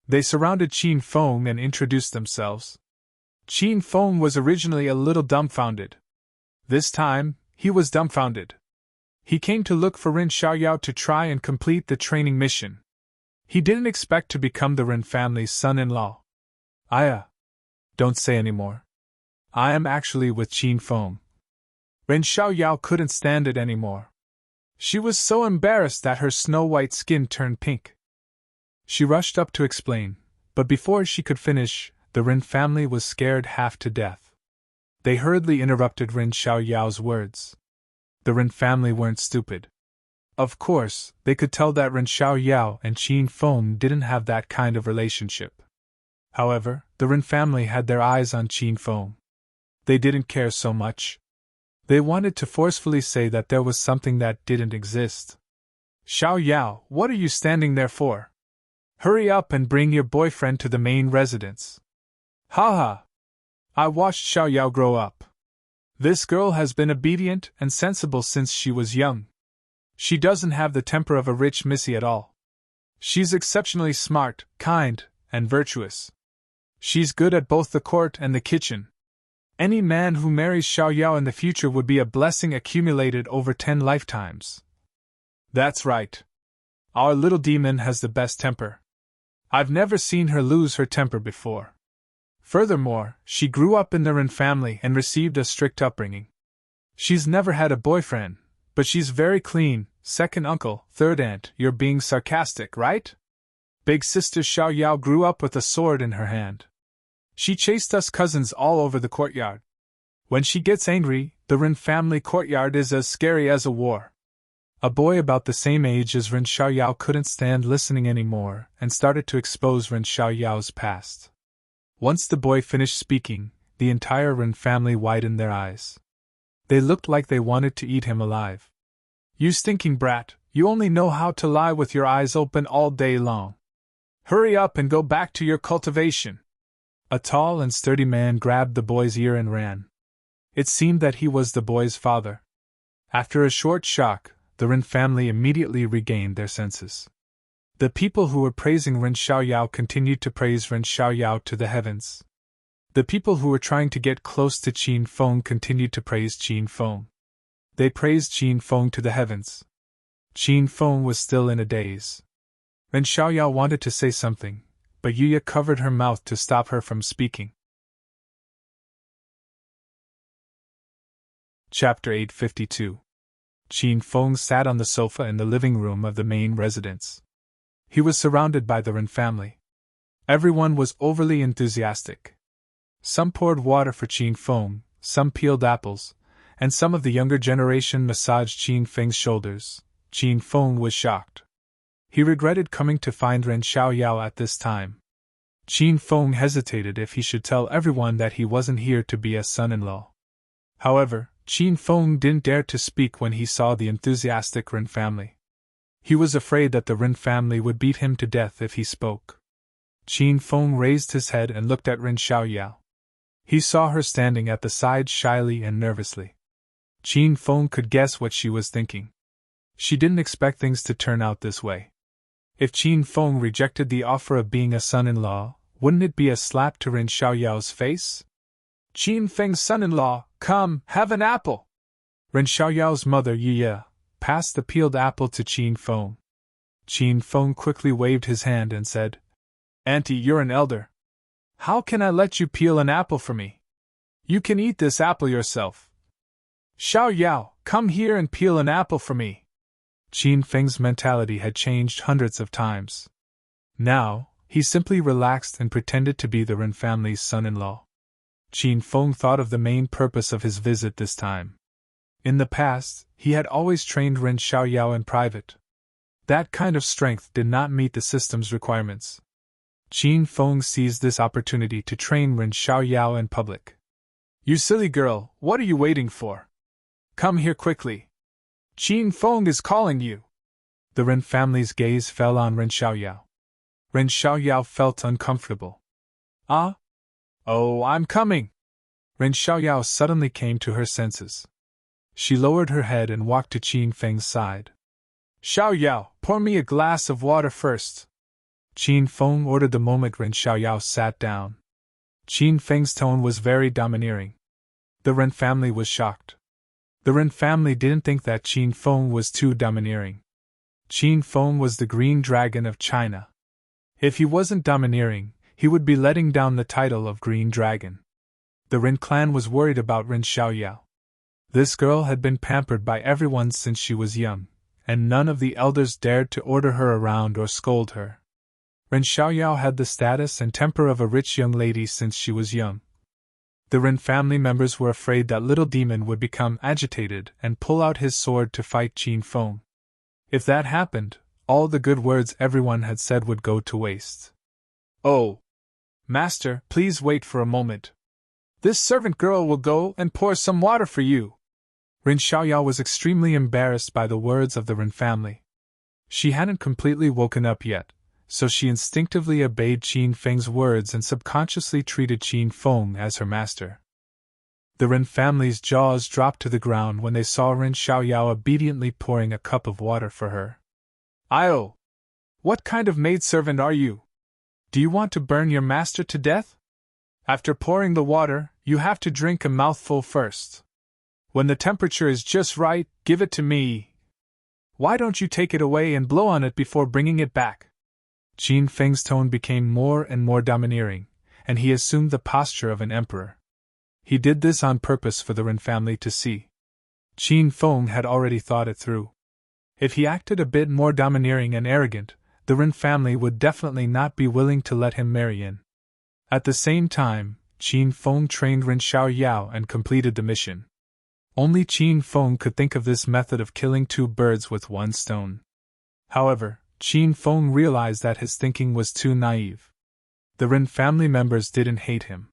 They surrounded Qin Feng and introduced themselves. Qin Feng was originally a little dumbfounded. This time, he was dumbfounded. He came to look for Ren Xiaoyao to try and complete the training mission. He didn't expect to become the Ren family's son-in-law. Don't say any more. I am actually with Qin Feng." Ren Xiaoyao couldn't stand it anymore. She was so embarrassed that her snow-white skin turned pink. She rushed up to explain, but before she could finish, the Ren family was scared half to death. They hurriedly interrupted Ren Xiaoyao's words. The Ren family weren't stupid. Of course, they could tell that Ren Xiaoyao and Qin Feng didn't have that kind of relationship. However, the Ren family had their eyes on Qin Feng. They didn't care so much. They wanted to forcefully say that there was something that didn't exist. Xiao Yao, what are you standing there for? Hurry up and bring your boyfriend to the main residence. Ha ha! I watched Xiao Yao grow up. This girl has been obedient and sensible since she was young. She doesn't have the temper of a rich missy at all. She's exceptionally smart, kind, and virtuous. She's good at both the court and the kitchen. Any man who marries Xiao Yao in the future would be a blessing accumulated over 10 lifetimes. That's right. Our little demon has the best temper. I've never seen her lose her temper before. Furthermore, she grew up in the Ren family and received a strict upbringing. She's never had a boyfriend, but she's very clean. Second uncle, third aunt, you're being sarcastic, right? Big sister Xiao Yao grew up with a sword in her hand. She chased us cousins all over the courtyard. When she gets angry, the Ren family courtyard is as scary as a war. A boy about the same age as Ren Xiao Yao couldn't stand listening anymore and started to expose Ren Xiao Yao's past. Once the boy finished speaking, the entire Ren family widened their eyes. They looked like they wanted to eat him alive. You stinking brat, you only know how to lie with your eyes open all day long. Hurry up and go back to your cultivation. A tall and sturdy man grabbed the boy's ear and ran. It seemed that he was the boy's father. After a short shock, the Ren family immediately regained their senses. The people who were praising Ren Xiao Yao continued to praise Ren Xiao Yao to the heavens. The people who were trying to get close to Qin Feng continued to praise Qin Feng. They praised Qin Feng to the heavens. Qin Feng was still in a daze. Ren Xiao Yao wanted to say something, but Yuya covered her mouth to stop her from speaking. Chapter 852. Qin Feng sat on the sofa in the living room of the main residence. He was surrounded by the Ren family. Everyone was overly enthusiastic. Some poured water for Qin Feng, some peeled apples, and some of the younger generation massaged Qin Feng's shoulders. Qin Feng was shocked. He regretted coming to find Ren Xiao Yao at this time. Qin Feng hesitated if he should tell everyone that he wasn't here to be a son-in-law. However, Qin Feng didn't dare to speak when he saw the enthusiastic Ren family. He was afraid that the Ren family would beat him to death if he spoke. Qin Feng raised his head and looked at Ren Xiao Yao. He saw her standing at the side shyly and nervously. Qin Feng could guess what she was thinking. She didn't expect things to turn out this way. If Qin Feng rejected the offer of being a son-in-law, wouldn't it be a slap to Ren Xiao Yao's face? Qin Feng's son-in-law, come, have an apple! Ren Xiao Yao's mother Yuya passed the peeled apple to Qin Feng. Qin Feng quickly waved his hand and said, Auntie, you're an elder. How can I let you peel an apple for me? You can eat this apple yourself. Xiao Yao, come here and peel an apple for me. Qin Feng's mentality had changed hundreds of times. Now, he simply relaxed and pretended to be the Ren family's son-in-law. Qin Feng thought of the main purpose of his visit this time. In the past, he had always trained Ren Xiao Yao in private. That kind of strength did not meet the system's requirements. Qin Feng seized this opportunity to train Ren Xiao Yao in public. You silly girl, what are you waiting for? Come here quickly. Qin Feng is calling you. The Ren family's gaze fell on Ren Xiao Yao. Ren Xiao Yao felt uncomfortable. Ah? Oh, I'm coming! Ren Xiao Yao suddenly came to her senses. She lowered her head and walked to Qin Feng's side. Xiao Yao, pour me a glass of water first. Qin Feng ordered the moment Ren Xiao Yao sat down. Qin Feng's tone was very domineering. The Ren family was shocked. The Ren family didn't think that Qin Feng was too domineering. Qin Feng was the green dragon of China. If he wasn't domineering, he would be letting down the title of Green Dragon. The Ren clan was worried about Ren Xiao Yao. This girl had been pampered by everyone since she was young, and none of the elders dared to order her around or scold her. Ren Xiao Yao had the status and temper of a rich young lady since she was young. The Ren family members were afraid that little demon would become agitated and pull out his sword to fight Qin Feng. If that happened, all the good words everyone had said would go to waste. Oh! Master, please wait for a moment. This servant girl will go and pour some water for you. Rin Xiaoyao was extremely embarrassed by the words of the Rin family. She hadn't completely woken up yet, so she instinctively obeyed Qin Feng's words and subconsciously treated Qin Feng as her master. The Rin family's jaws dropped to the ground when they saw Rin Xiaoyao obediently pouring a cup of water for her. "Io! What kind of maidservant are you? Do you want to burn your master to death? After pouring the water, you have to drink a mouthful first. When the temperature is just right, give it to me. Why don't you take it away and blow on it before bringing it back?" Qin Feng's tone became more and more domineering, and he assumed the posture of an emperor. He did this on purpose for the Rin family to see. Qin Feng had already thought it through. If he acted a bit more domineering and arrogant, the Rin family would definitely not be willing to let him marry in. At the same time, Qin Feng trained Rin Xiaoyao and completed the mission. Only Qin Feng could think of this method of killing two birds with one stone. However, Qin Feng realized that his thinking was too naive. The Rin family members didn't hate him.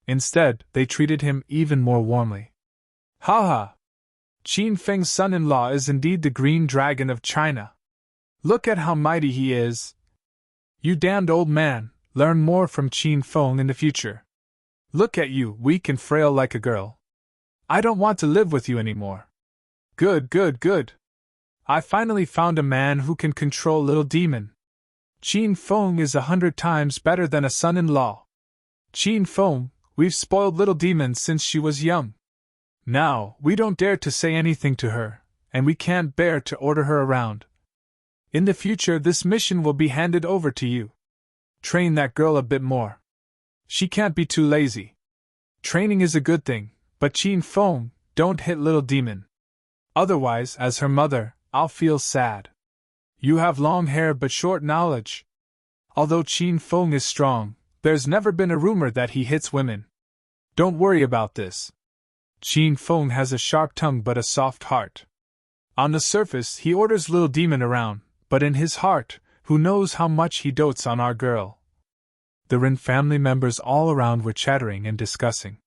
Instead, they treated him even more warmly. "Ha ha! Qin Feng's son-in-law is indeed the Green Dragon of China. Look at how mighty he is. You damned old man, learn more from Qin Feng in the future. Look at you, weak and frail like a girl. I don't want to live with you anymore. Good, good, good. I finally found a man who can control little demon. Qin Feng is 100 times better than a son-in-law. Qin Feng, we've spoiled little demon since she was young. Now, we don't dare to say anything to her, and we can't bear to order her around. In the future, this mission will be handed over to you. Train that girl a bit more. She can't be too lazy. Training is a good thing, but Qin Feng, don't hit little demon. Otherwise, as her mother, I'll feel sad. You have long hair but short knowledge. Although Qin Feng is strong, there's never been a rumor that he hits women. Don't worry about this. Qin Feng has a sharp tongue but a soft heart. On the surface, he orders little demon around, but in his heart, who knows how much he dotes on our girl." The Rin family members all around were chattering and discussing.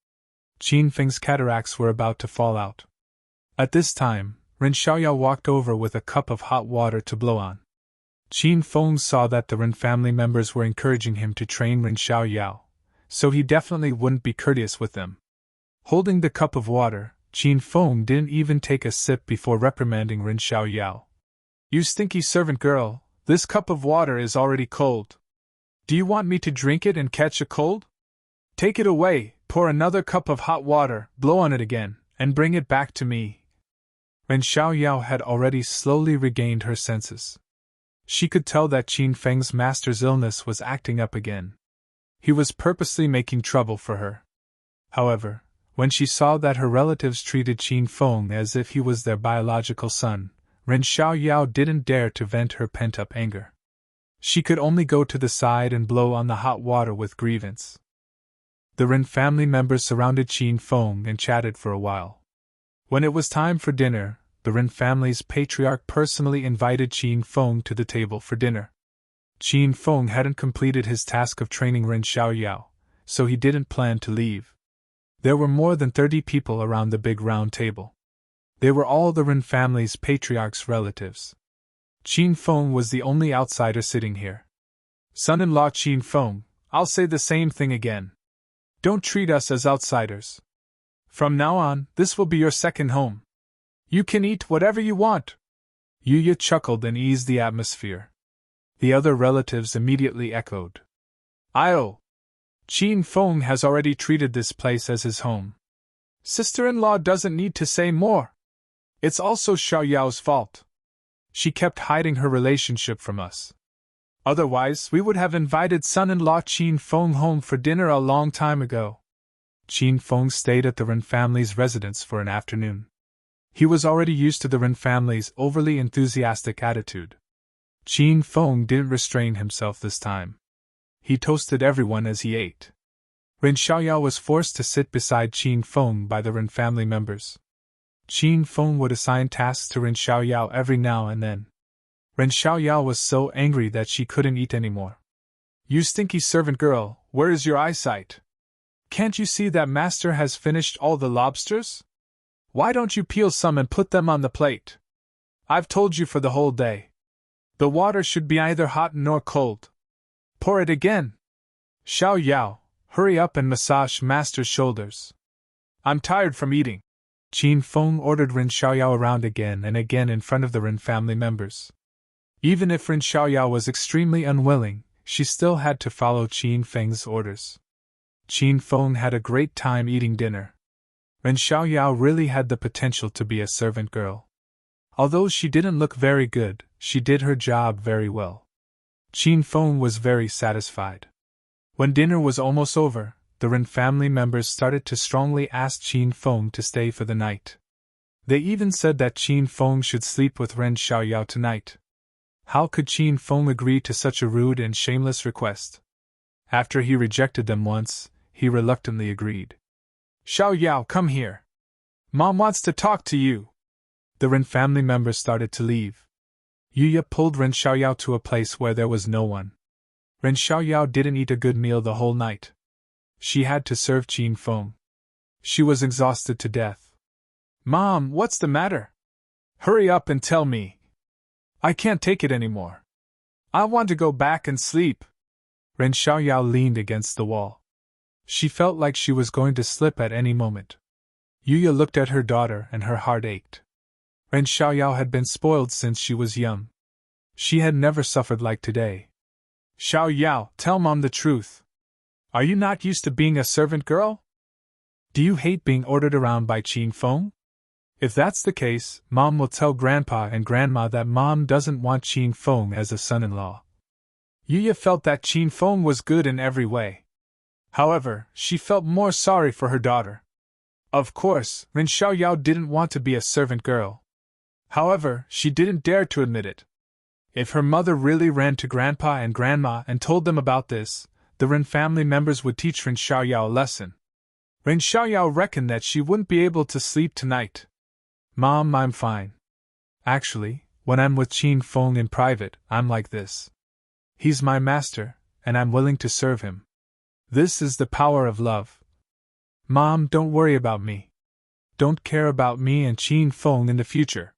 Qin Feng's cataracts were about to fall out. At this time, Rin Xiaoyao walked over with a cup of hot water to blow on. Qin Feng saw that the Rin family members were encouraging him to train Rin Xiaoyao, so he definitely wouldn't be courteous with them. Holding the cup of water, Qin Feng didn't even take a sip before reprimanding Rin Xiaoyao. "You stinky servant girl, this cup of water is already cold. Do you want me to drink it and catch a cold? Take it away, pour another cup of hot water, blow on it again, and bring it back to me." Rin Xiaoyao had already slowly regained her senses. She could tell that Qin Feng's master's illness was acting up again. He was purposely making trouble for her. However, when she saw that her relatives treated Qin Feng as if he was their biological son, Rin Xiaoyao didn't dare to vent her pent-up anger. She could only go to the side and blow on the hot water with grievance. The Rin family members surrounded Qin Feng and chatted for a while. When it was time for dinner, the Rin family's patriarch personally invited Qin Feng to the table for dinner. Qin Feng hadn't completed his task of training Rin Xiaoyao, so he didn't plan to leave. There were more than 30 people around the big round table. They were all the Rin family's patriarch's relatives. Qin Feng was the only outsider sitting here. "Son-in-law Qin Feng, I'll say the same thing again. Don't treat us as outsiders. From now on, this will be your second home. You can eat whatever you want." Yuya chuckled and eased the atmosphere. The other relatives immediately echoed. "Io! Qin Feng has already treated this place as his home. Sister-in-law doesn't need to say more. It's also Xiaoyao's fault. She kept hiding her relationship from us. Otherwise, we would have invited son-in-law Qin Feng home for dinner a long time ago." Qin Feng stayed at the Rin family's residence for an afternoon. He was already used to the Rin family's overly enthusiastic attitude. Qin Feng didn't restrain himself this time. He toasted everyone as he ate. Rin Xiaoyao was forced to sit beside Qin Feng by the Rin family members. Qin Feng would assign tasks to Rin Xiaoyao every now and then. Rin Xiaoyao was so angry that she couldn't eat anymore. "You stinky servant girl, where is your eyesight? Can't you see that master has finished all the lobsters? Why don't you peel some and put them on the plate? I've told you for the whole day. The water should be neither hot nor cold. Pour it again. Xiao Yao, hurry up and massage Master's shoulders. I'm tired from eating. Qin Feng ordered Ren Xiaoyao around again and again in front of the Ren family members. Even if Ren Xiaoyao was extremely unwilling, she still had to follow Qin Feng's orders. Qin Feng had a great time eating dinner. Ren Xiaoyao really had the potential to be a servant girl. Although she didn't look very good, she did her job very well. Qin Feng was very satisfied. When dinner was almost over, the Ren family members started to strongly ask Qin Feng to stay for the night. They even said that Qin Feng should sleep with Ren Xiaoyao tonight. How could Qin Feng agree to such a rude and shameless request? After he rejected them once, he reluctantly agreed. Xiaoyao, come here. Mom wants to talk to you. The Ren family members started to leave. Yuya pulled Ren Xiaoyao to a place where there was no one. Ren Xiaoyao didn't eat a good meal the whole night. She had to serve Qin Feng. She was exhausted to death. Mom, what's the matter? Hurry up and tell me. I can't take it anymore. I want to go back and sleep. Ren Xiaoyao leaned against the wall. She felt like she was going to slip at any moment. Yuya looked at her daughter and her heart ached. Ren Xiaoyao had been spoiled since she was young. She had never suffered like today. Xiaoyao, tell Mom the truth. Are you not used to being a servant girl? Do you hate being ordered around by Qin Feng? If that's the case, Mom will tell Grandpa and Grandma that Mom doesn't want Qin Feng as a son-in-law. Yuya felt that Qin Feng was good in every way. However, she felt more sorry for her daughter. Of course, Ren Xiaoyao didn't want to be a servant girl. However, she didn't dare to admit it. If her mother really ran to Grandpa and Grandma and told them about this, the Ren family members would teach Ren Xiaoyao a lesson. Ren Xiaoyao reckoned that she wouldn't be able to sleep tonight. Mom, I'm fine. Actually, when I'm with Qin Feng in private, I'm like this. He's my master, and I'm willing to serve him. This is the power of love. Mom, don't worry about me. Don't care about me and Qin Feng in the future.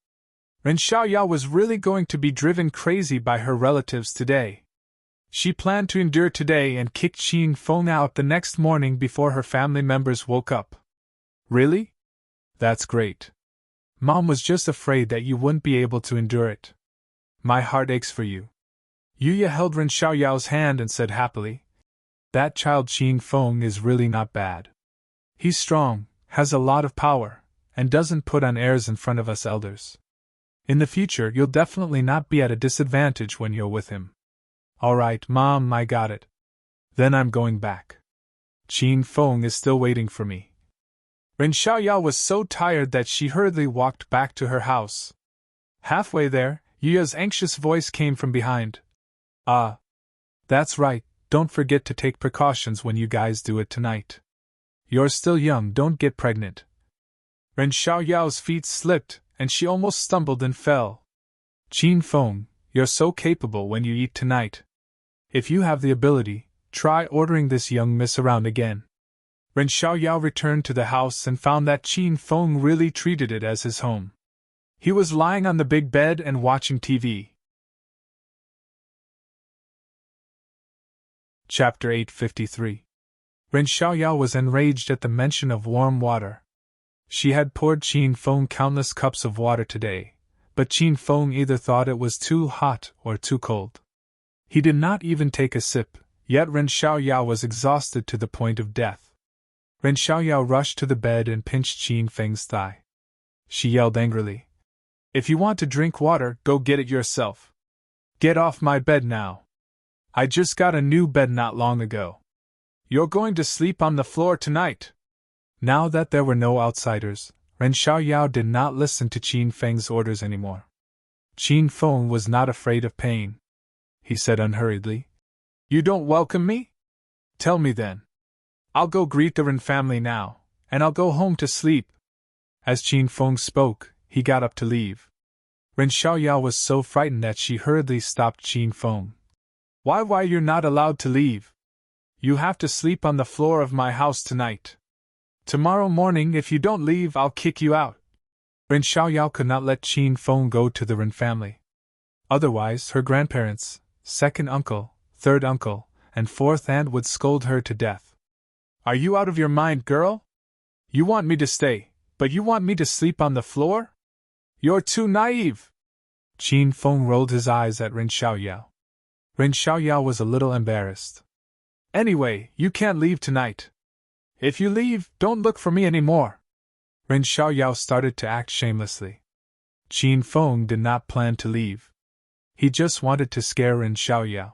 Ren Xiaoyao was really going to be driven crazy by her relatives today. She planned to endure today and kick Qin Feng out the next morning before her family members woke up. Really? That's great. Mom was just afraid that you wouldn't be able to endure it. My heart aches for you. Yuya held Ren Xiaoyao's hand and said happily, that child Qin Feng is really not bad. He's strong, has a lot of power, and doesn't put on airs in front of us elders. In the future, you'll definitely not be at a disadvantage when you're with him. Alright, Mom, I got it. Then I'm going back. Qin Feng is still waiting for me. Ren Xiaoyao was so tired that she hurriedly walked back to her house. Halfway there, Yuya's anxious voice came from behind. That's right, don't forget to take precautions when you guys do it tonight. You're still young, don't get pregnant. Ren Xiaoyao's feet slipped, and she almost stumbled and fell. Qin Feng, you're so capable when you eat tonight. If you have the ability, try ordering this young miss around again. Ren Xiaoyao returned to the house and found that Qin Feng really treated it as his home. He was lying on the big bed and watching TV. Chapter 853. Ren Xiaoyao was enraged at the mention of warm water. She had poured Qin Feng countless cups of water today, but Qin Feng either thought it was too hot or too cold. He did not even take a sip, yet Ren Xiaoyao was exhausted to the point of death. Ren Xiaoyao rushed to the bed and pinched Qin Feng's thigh. She yelled angrily, "If you want to drink water, go get it yourself. Get off my bed now. I just got a new bed not long ago. You're going to sleep on the floor tonight." Now that there were no outsiders, Ren Xiaoyao did not listen to Qin Feng's orders anymore. Qin Feng was not afraid of pain. He said unhurriedly, "You don't welcome me? Tell me then. I'll go greet the Ren family now, and I'll go home to sleep." As Qin Feng spoke, he got up to leave. Ren Xiaoyao was so frightened that she hurriedly stopped Qin Feng. Why you're not allowed to leave? You have to sleep on the floor of my house tonight. Tomorrow morning if you don't leave I'll kick you out." Ren Xiaoyao could not let Qin Feng go to the Ren family. Otherwise, her grandparents, second uncle, third uncle, and fourth aunt would scold her to death. Are you out of your mind, girl? You want me to stay, but you want me to sleep on the floor? You're too naive! Qin Feng rolled his eyes at Ren Xiaoyao. Ren Xiaoyao was a little embarrassed. Anyway, you can't leave tonight. If you leave, don't look for me anymore. Ren Xiaoyao started to act shamelessly. Qin Feng did not plan to leave. He just wanted to scare Ren Xiaoyao.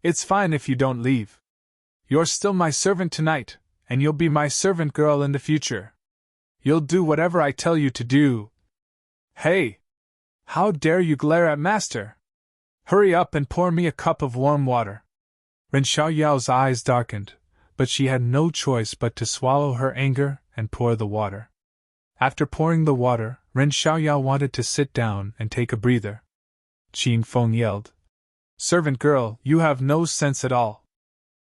It's fine if you don't leave. You're still my servant tonight, and you'll be my servant girl in the future. You'll do whatever I tell you to do. Hey! How dare you glare at Master? Hurry up and pour me a cup of warm water. Ren Xiaoyao's eyes darkened, but she had no choice but to swallow her anger and pour the water. After pouring the water, Ren Xiaoyao wanted to sit down and take a breather. Qin Feng yelled, "Servant girl, you have no sense at all.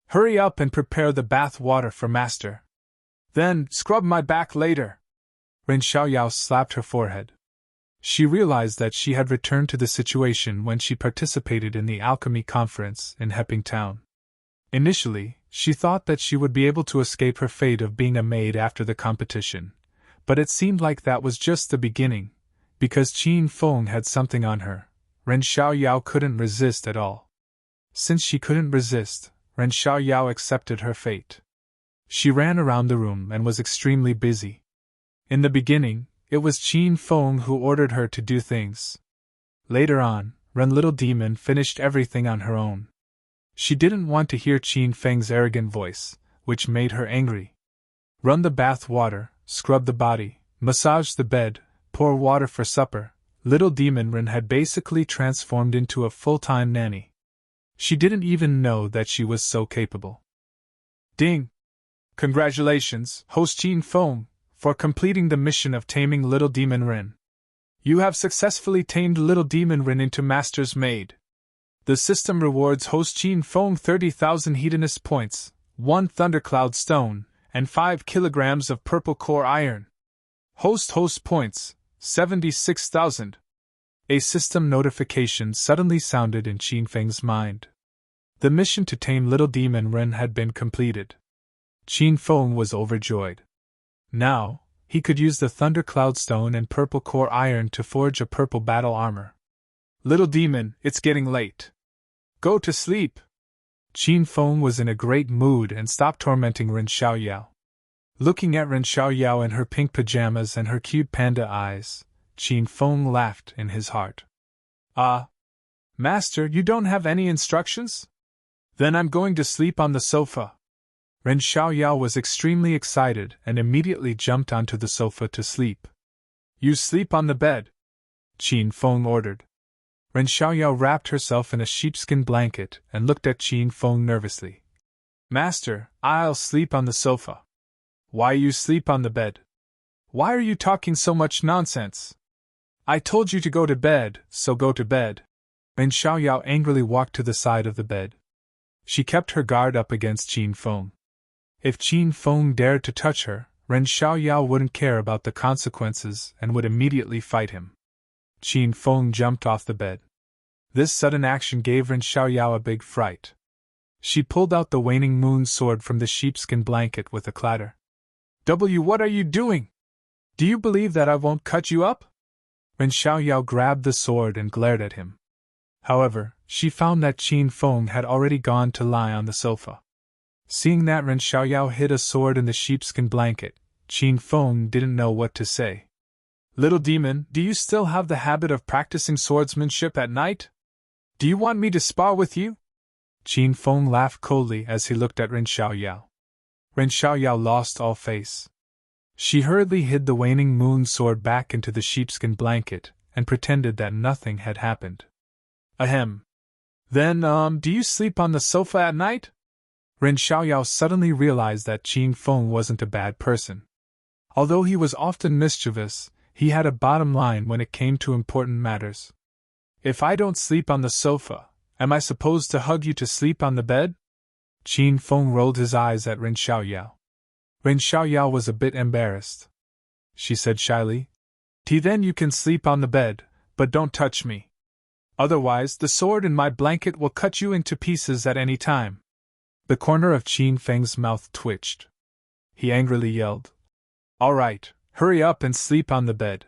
Hurry up and prepare the bath water for Master. Then, scrub my back later." Ren Xiaoyao slapped her forehead. She realized that she had returned to the situation when she participated in the alchemy conference in Hepping Town. Initially, she thought that she would be able to escape her fate of being a maid after the competition, but it seemed like that was just the beginning, because Qin Feng had something on her. Ren Xiaoyao couldn't resist at all. Since she couldn't resist, Ren Xiaoyao accepted her fate. She ran around the room and was extremely busy. In the beginning, it was Qin Feng who ordered her to do things. Later on, Ren Little Demon finished everything on her own. She didn't want to hear Qin Feng's arrogant voice, which made her angry. Run the bath water, scrub the body, massage the bed, pour water for supper. Little Demon Ren had basically transformed into a full-time nanny. She didn't even know that she was so capable. Ding! Congratulations, host Qin Feng, for completing the mission of taming Little Demon Ren. You have successfully tamed Little Demon Ren into Master's maid. The system rewards host Qin Feng 30,000 hedonist points, 1 thundercloud stone, and 5 kilograms of purple core iron. Host points, 76,000. A system notification suddenly sounded in Qin Feng's mind. The mission to tame Little Demon Ren had been completed. Qin Feng was overjoyed. Now, he could use the thundercloud stone and purple core iron to forge a purple battle armor. Little Demon, it's getting late. Go to sleep. Qin Feng was in a great mood and stopped tormenting Ren Xiaoyao. Looking at Ren Xiaoyao in her pink pajamas and her cute panda eyes, Qin Feng laughed in his heart. Master, you don't have any instructions? Then I'm going to sleep on the sofa. Ren Xiaoyao was extremely excited and immediately jumped onto the sofa to sleep. You sleep on the bed, Qin Feng ordered. Ren Xiaoyao wrapped herself in a sheepskin blanket and looked at Qin Feng nervously. Master, I'll sleep on the sofa. Why you sleep on the bed? Why are you talking so much nonsense? I told you to go to bed, so go to bed. Ren Xiaoyao angrily walked to the side of the bed. She kept her guard up against Qin Feng. If Qin Feng dared to touch her, Ren Xiaoyao wouldn't care about the consequences and would immediately fight him. Qin Feng jumped off the bed. This sudden action gave Ren Xiaoyao a big fright. She pulled out the waning moon sword from the sheepskin blanket with a clatter. What are you doing? Do you believe that I won't cut you up? Ren Xiaoyao grabbed the sword and glared at him. However, she found that Qin Feng had already gone to lie on the sofa. Seeing that Ren Xiaoyao hid a sword in the sheepskin blanket, Qin Feng didn't know what to say. Little Demon, do you still have the habit of practicing swordsmanship at night? Do you want me to spar with you? Qin Feng laughed coldly as he looked at Ren Xiaoyao. Ren Xiaoyao lost all face. She hurriedly hid the waning moon sword back into the sheepskin blanket and pretended that nothing had happened. Ahem. Then, do you sleep on the sofa at night? Ren Xiaoyao suddenly realized that Qin Feng wasn't a bad person. Although he was often mischievous, he had a bottom line when it came to important matters. If I don't sleep on the sofa, am I supposed to hug you to sleep on the bed? Qin Feng rolled his eyes at Ren Xiaoyao. Ren Xiaoyao was a bit embarrassed. She said shyly, Till then you can sleep on the bed, but don't touch me. Otherwise, the sword in my blanket will cut you into pieces at any time. The corner of Qin Feng's mouth twitched. He angrily yelled, All right, hurry up and sleep on the bed.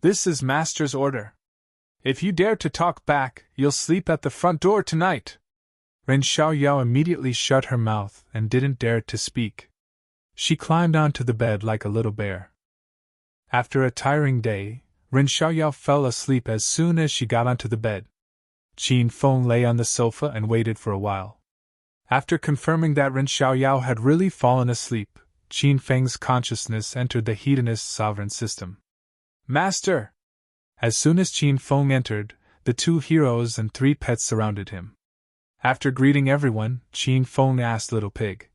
This is Master's order. If you dare to talk back, you'll sleep at the front door tonight. Ren Xiaoyao immediately shut her mouth and didn't dare to speak. She climbed onto the bed like a little bear. After a tiring day, Ren Xiaoyao fell asleep as soon as she got onto the bed. Qin Feng lay on the sofa and waited for a while. After confirming that Ren Xiaoyao had really fallen asleep, Qin Feng's consciousness entered the hedonist sovereign system. Master! As soon as Qin Feng entered, the two heroes and three pets surrounded him. After greeting everyone, Qin Feng asked Little Pig.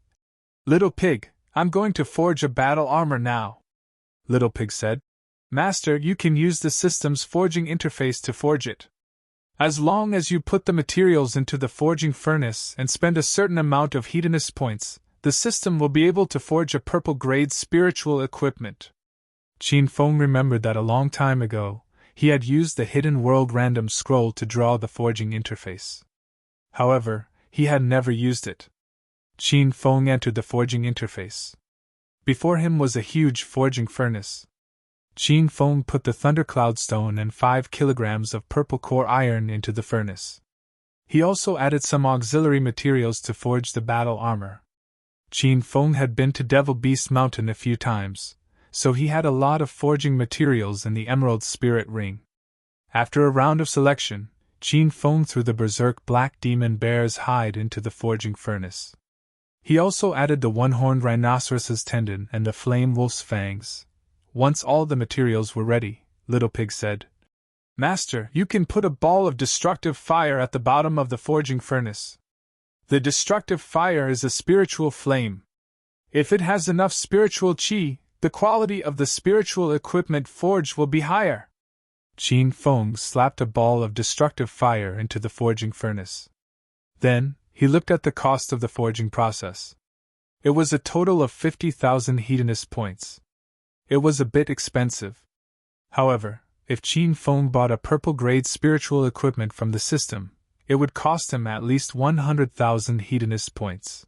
Little Pig, I'm going to forge a battle armor now. Little Pig said. Master, you can use the system's forging interface to forge it. As long as you put the materials into the forging furnace and spend a certain amount of hedonist points, the system will be able to forge a purple-grade spiritual equipment. Qin Feng remembered that a long time ago, he had used the Hidden World Random Scroll to draw the forging interface. However, he had never used it. Qin Feng entered the forging interface. Before him was a huge forging furnace. Qin Feng put the Thundercloud Stone and 5 kilograms of purple core iron into the furnace. He also added some auxiliary materials to forge the battle armor. Qin Feng had been to Devil Beast Mountain a few times, so he had a lot of forging materials in the Emerald Spirit Ring. After a round of selection, Qin Feng threw the Berserk Black Demon Bear's hide into the forging furnace. He also added the one-horned rhinoceros's tendon and the flame wolf's fangs. Once all the materials were ready, Little Pig said, Master, you can put a ball of destructive fire at the bottom of the forging furnace. The destructive fire is a spiritual flame. If it has enough spiritual qi, the quality of the spiritual equipment forged will be higher. Qin Feng slapped a ball of destructive fire into the forging furnace. Then, he looked at the cost of the forging process. It was a total of 50,000 hedonist points. It was a bit expensive. However, if Qin Feng bought a purple-grade spiritual equipment from the system, it would cost him at least 100,000 hedonist points.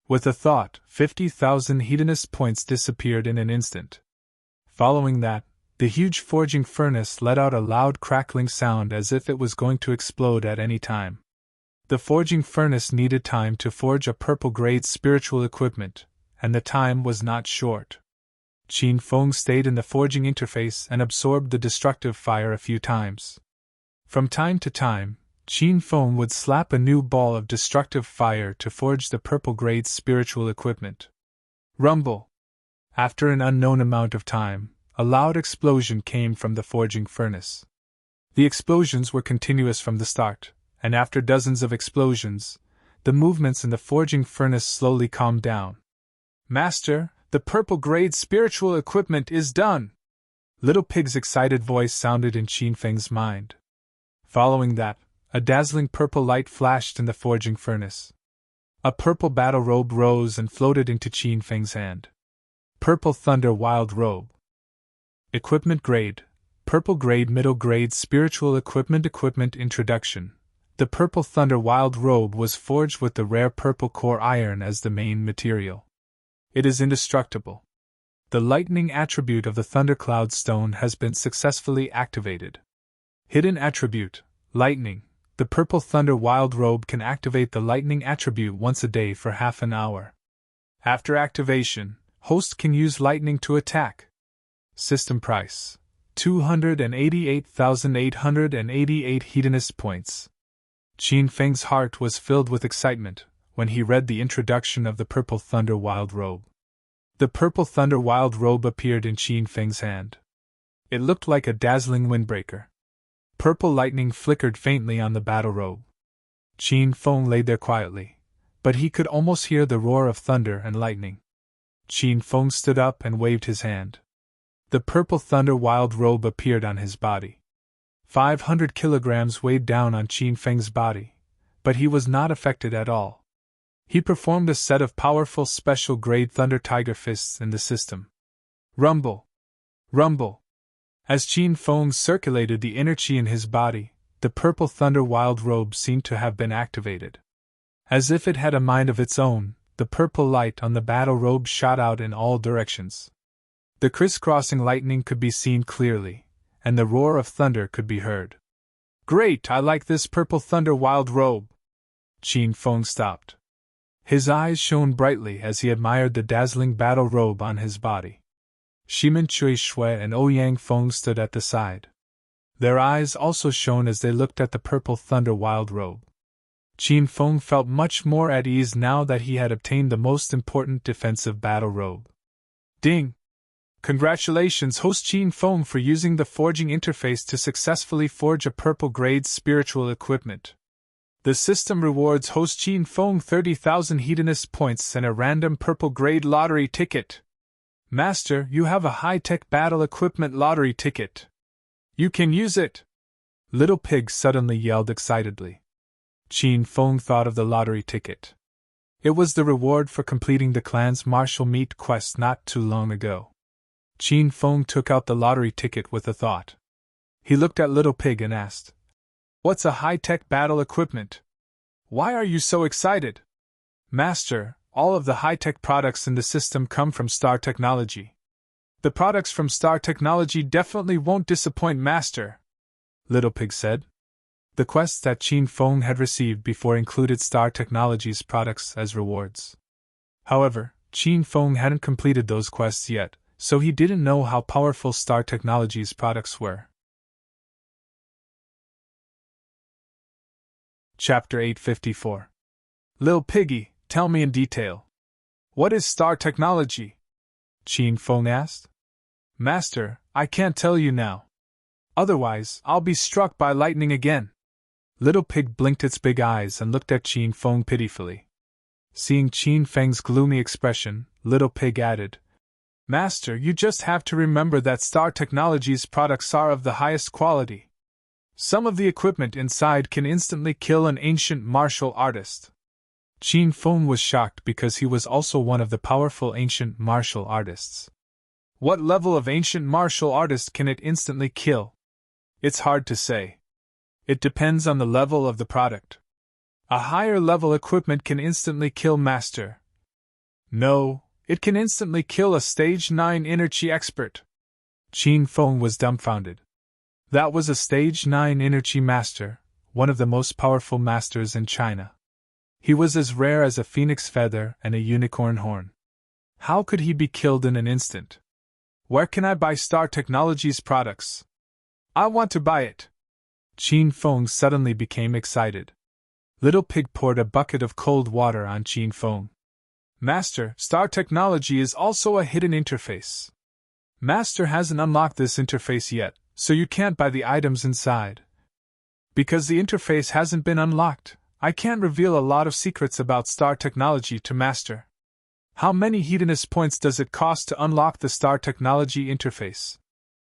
With a thought, 50,000 hedonist points disappeared in an instant. Following that, the huge forging furnace let out a loud crackling sound as if it was going to explode at any time. The forging furnace needed time to forge a purple-grade spiritual equipment, and the time was not short. Qin Feng stayed in the forging interface and absorbed the destructive fire a few times. From time to time, Qin Feng would slap a new ball of destructive fire to forge the purple-grade spiritual equipment. Rumble! After an unknown amount of time, a loud explosion came from the forging furnace. The explosions were continuous from the start, and after dozens of explosions, the movements in the forging furnace slowly calmed down. Master, the purple-grade spiritual equipment is done! Little Pig's excited voice sounded in Qin Feng's mind. Following that, a dazzling purple light flashed in the forging furnace. A purple battle robe rose and floated into Qin Feng's hand. Purple Thunder Wild Robe. Equipment Grade. Purple Grade Middle Grade Spiritual Equipment Introduction. The Purple Thunder Wild Robe was forged with the rare purple core iron as the main material. It is indestructible. The lightning attribute of the Thundercloud Stone has been successfully activated. Hidden attribute, Lightning. The Purple Thunder Wild Robe can activate the lightning attribute once a day for half an hour. After activation, host can use lightning to attack. System price: 288,888 hedonist points. Qin Feng's heart was filled with excitement when he read the introduction of the Purple Thunder Wild Robe. The Purple Thunder Wild Robe appeared in Qin Feng's hand. It looked like a dazzling windbreaker. Purple lightning flickered faintly on the battle robe. Qin Feng lay there quietly, but he could almost hear the roar of thunder and lightning. Qin Feng stood up and waved his hand. The Purple Thunder Wild Robe appeared on his body. 500 kilograms weighed down on Qin Feng's body, but he was not affected at all. He performed a set of powerful special-grade Thunder Tiger Fists in the system. Rumble! Rumble! As Qin Feng circulated the inner qi in his body, the purple thunder wild robe seemed to have been activated. As if it had a mind of its own, the purple light on the battle robe shot out in all directions. The crisscrossing lightning could be seen clearly, and the roar of thunder could be heard. Great, I like this purple thunder wild robe. Qin Feng stopped. His eyes shone brightly as he admired the dazzling battle robe on his body. Shimin Chui Shui and Ouyang Feng stood at the side. Their eyes also shone as they looked at the purple thunder wild robe. Qin Feng felt much more at ease now that he had obtained the most important defensive battle robe. Ding! Congratulations, host Qin Feng, for using the forging interface to successfully forge a purple-grade spiritual equipment. The system rewards host Qin Feng 30,000 hedonist points and a random purple-grade lottery ticket. Master, you have a high-tech battle equipment lottery ticket. You can use it! Little Pig suddenly yelled excitedly. Qin Feng thought of the lottery ticket. It was the reward for completing the clan's martial meat quest not too long ago. Qin Feng took out the lottery ticket with a thought. He looked at Little Pig and asked, "What's a high-tech battle equipment? Why are you so excited?" Master, all of the high-tech products in the system come from Star Technology. The products from Star Technology definitely won't disappoint, Master, Little Pig said. The quests that Qin Feng had received before included Star Technology's products as rewards. However, Qin Feng hadn't completed those quests yet, so he didn't know how powerful Star Technology's products were. Chapter 854. Lil Piggy, tell me in detail. What is Star Technology? Qin Feng asked. Master, I can't tell you now. Otherwise, I'll be struck by lightning again. Little Pig blinked its big eyes and looked at Qin Feng pitifully. Seeing Qin Feng's gloomy expression, Little Pig added, Master, you just have to remember that Star Technology's products are of the highest quality. Some of the equipment inside can instantly kill an ancient martial artist. Qin Feng was shocked because he was also one of the powerful ancient martial artists. What level of ancient martial artist can it instantly kill? It's hard to say. It depends on the level of the product. A higher level equipment can instantly kill Master. No, it can instantly kill a Stage 9 Inner Chi expert. Qin Feng was dumbfounded. That was a Stage 9 Inner Chi master, one of the most powerful masters in China. He was as rare as a phoenix feather and a unicorn horn. How could he be killed in an instant? Where can I buy Star Technology's products? I want to buy it. Qin Feng suddenly became excited. Little Pig poured a bucket of cold water on Qin Feng. Master, Star Technology is also a hidden interface. Master hasn't unlocked this interface yet, so you can't buy the items inside. Because the interface hasn't been unlocked, I can't reveal a lot of secrets about Star Technology to Master. How many hedonist points does it cost to unlock the Star Technology interface?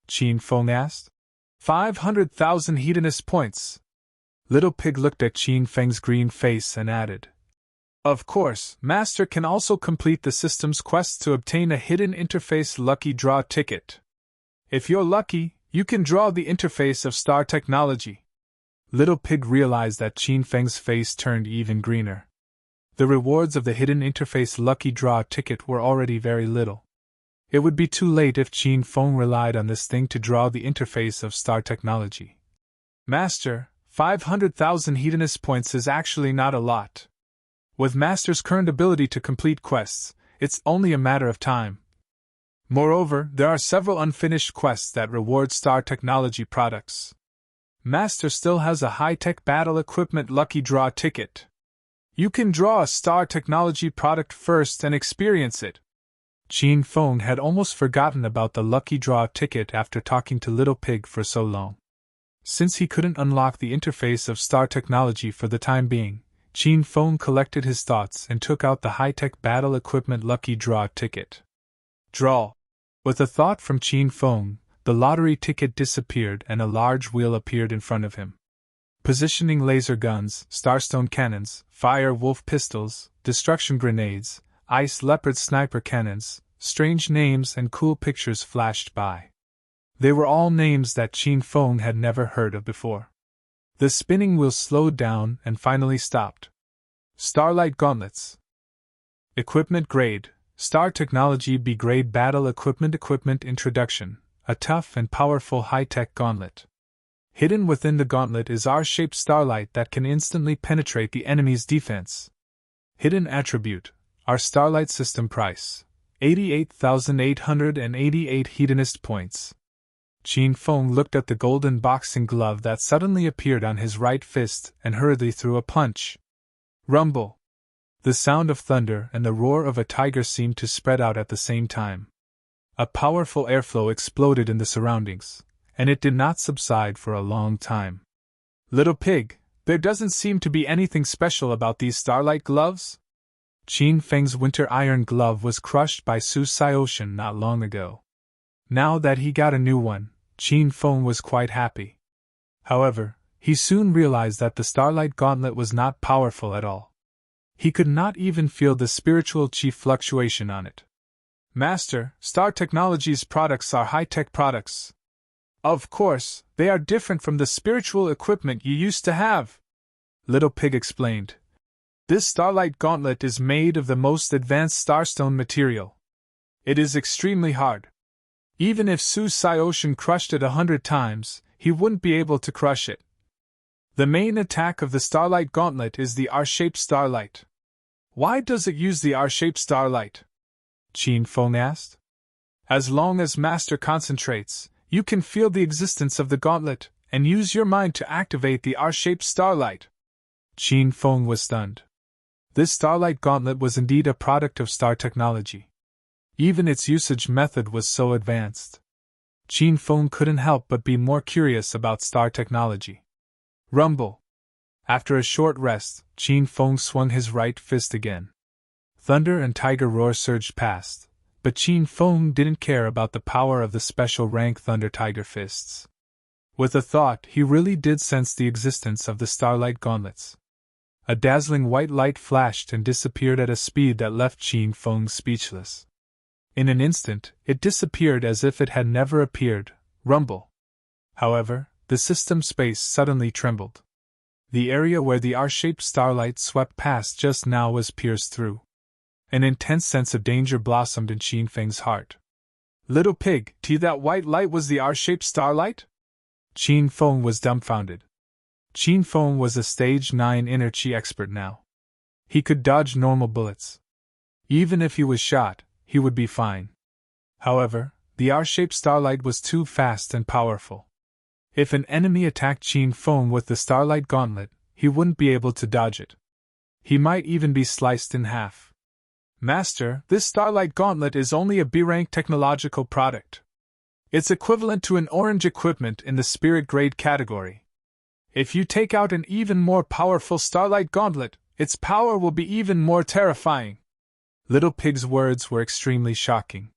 Qin Feng asked. 500,000 hedonist points. Little Pig looked at Qin Feng's green face and added, Of course, Master can also complete the system's quest to obtain a hidden interface lucky draw ticket. If you're lucky, you can draw the interface of Star Technology. Little Pig realized that Qin Feng's face turned even greener. The rewards of the hidden interface lucky draw ticket were already very little. It would be too late if Qin Feng relied on this thing to draw the interface of Star Technology. Master, 500,000 hedonist points is actually not a lot. With Master's current ability to complete quests, it's only a matter of time. Moreover, there are several unfinished quests that reward Star Technology products. Master still has a high-tech battle equipment lucky draw ticket. You can draw a Star Technology product first and experience it. Qin Feng had almost forgotten about the lucky draw ticket after talking to Little Pig for so long. Since he couldn't unlock the interface of Star Technology for the time being, Qin Feng collected his thoughts and took out the high-tech battle equipment lucky draw ticket. Draw! With a thought from Qin Feng, the lottery ticket disappeared and a large wheel appeared in front of him. Positioning laser guns, starstone cannons, fire wolf pistols, destruction grenades, ice leopard sniper cannons, strange names and cool pictures flashed by. They were all names that Qin Feng had never heard of before. The spinning wheel slowed down and finally stopped. Starlight Gauntlets. Equipment Grade, Star Technology B Grade Battle Equipment Introduction, a tough and powerful high-tech gauntlet. Hidden within the gauntlet is R-shaped starlight that can instantly penetrate the enemy's defense. Hidden Attribute, our Starlight System Price, 88,888 Hedonist Points. Qin Feng looked at the golden boxing glove that suddenly appeared on his right fist and hurriedly threw a punch. Rumble. The sound of thunder and the roar of a tiger seemed to spread out at the same time. A powerful airflow exploded in the surroundings, and it did not subside for a long time. Little Pig, there doesn't seem to be anything special about these starlight gloves? Qin Feng's winter iron glove was crushed by Su Xiaoshan not long ago. Now that he got a new one, Qin Feng was quite happy. However, he soon realized that the starlight gauntlet was not powerful at all. He could not even feel the spiritual chi fluctuation on it. Master, Star Technology's products are high-tech products. Of course, they are different from the spiritual equipment you used to have, Little Pig explained. This starlight gauntlet is made of the most advanced starstone material. It is extremely hard. Even if Su Xiaoshan crushed it 100 times, he wouldn't be able to crush it. The main attack of the starlight gauntlet is the R-shaped starlight. Why does it use the R-shaped starlight? Qin Feng asked. As long as Master concentrates, you can feel the existence of the gauntlet, and use your mind to activate the R-shaped starlight. Qin Feng was stunned. This starlight gauntlet was indeed a product of Star Technology. Even its usage method was so advanced. Qin Feng couldn't help but be more curious about Star Technology. Rumble. After a short rest, Qin Feng swung his right fist again. Thunder and tiger roar surged past, but Qin Feng didn't care about the power of the special rank Thunder Tiger fists. With a thought, he really did sense the existence of the starlight gauntlets. A dazzling white light flashed and disappeared at a speed that left Qin Feng speechless. In an instant, it disappeared as if it had never appeared. Rumble. However, the system space suddenly trembled. The area where the R-shaped starlight swept past just now was pierced through. An intense sense of danger blossomed in Qin Feng's heart. Little Pig, that white light was the R-shaped starlight? Qin Feng was dumbfounded. Qin Feng was a stage 9 inner chi expert now. He could dodge normal bullets. Even if he was shot, he would be fine. However, the R-shaped starlight was too fast and powerful. If an enemy attacked Qin Feng with the starlight gauntlet, he wouldn't be able to dodge it. He might even be sliced in half. Master, this starlight gauntlet is only a B-rank technological product. It's equivalent to an orange equipment in the spirit grade category. If you take out an even more powerful starlight gauntlet, its power will be even more terrifying. Little Pig's words were extremely shocking.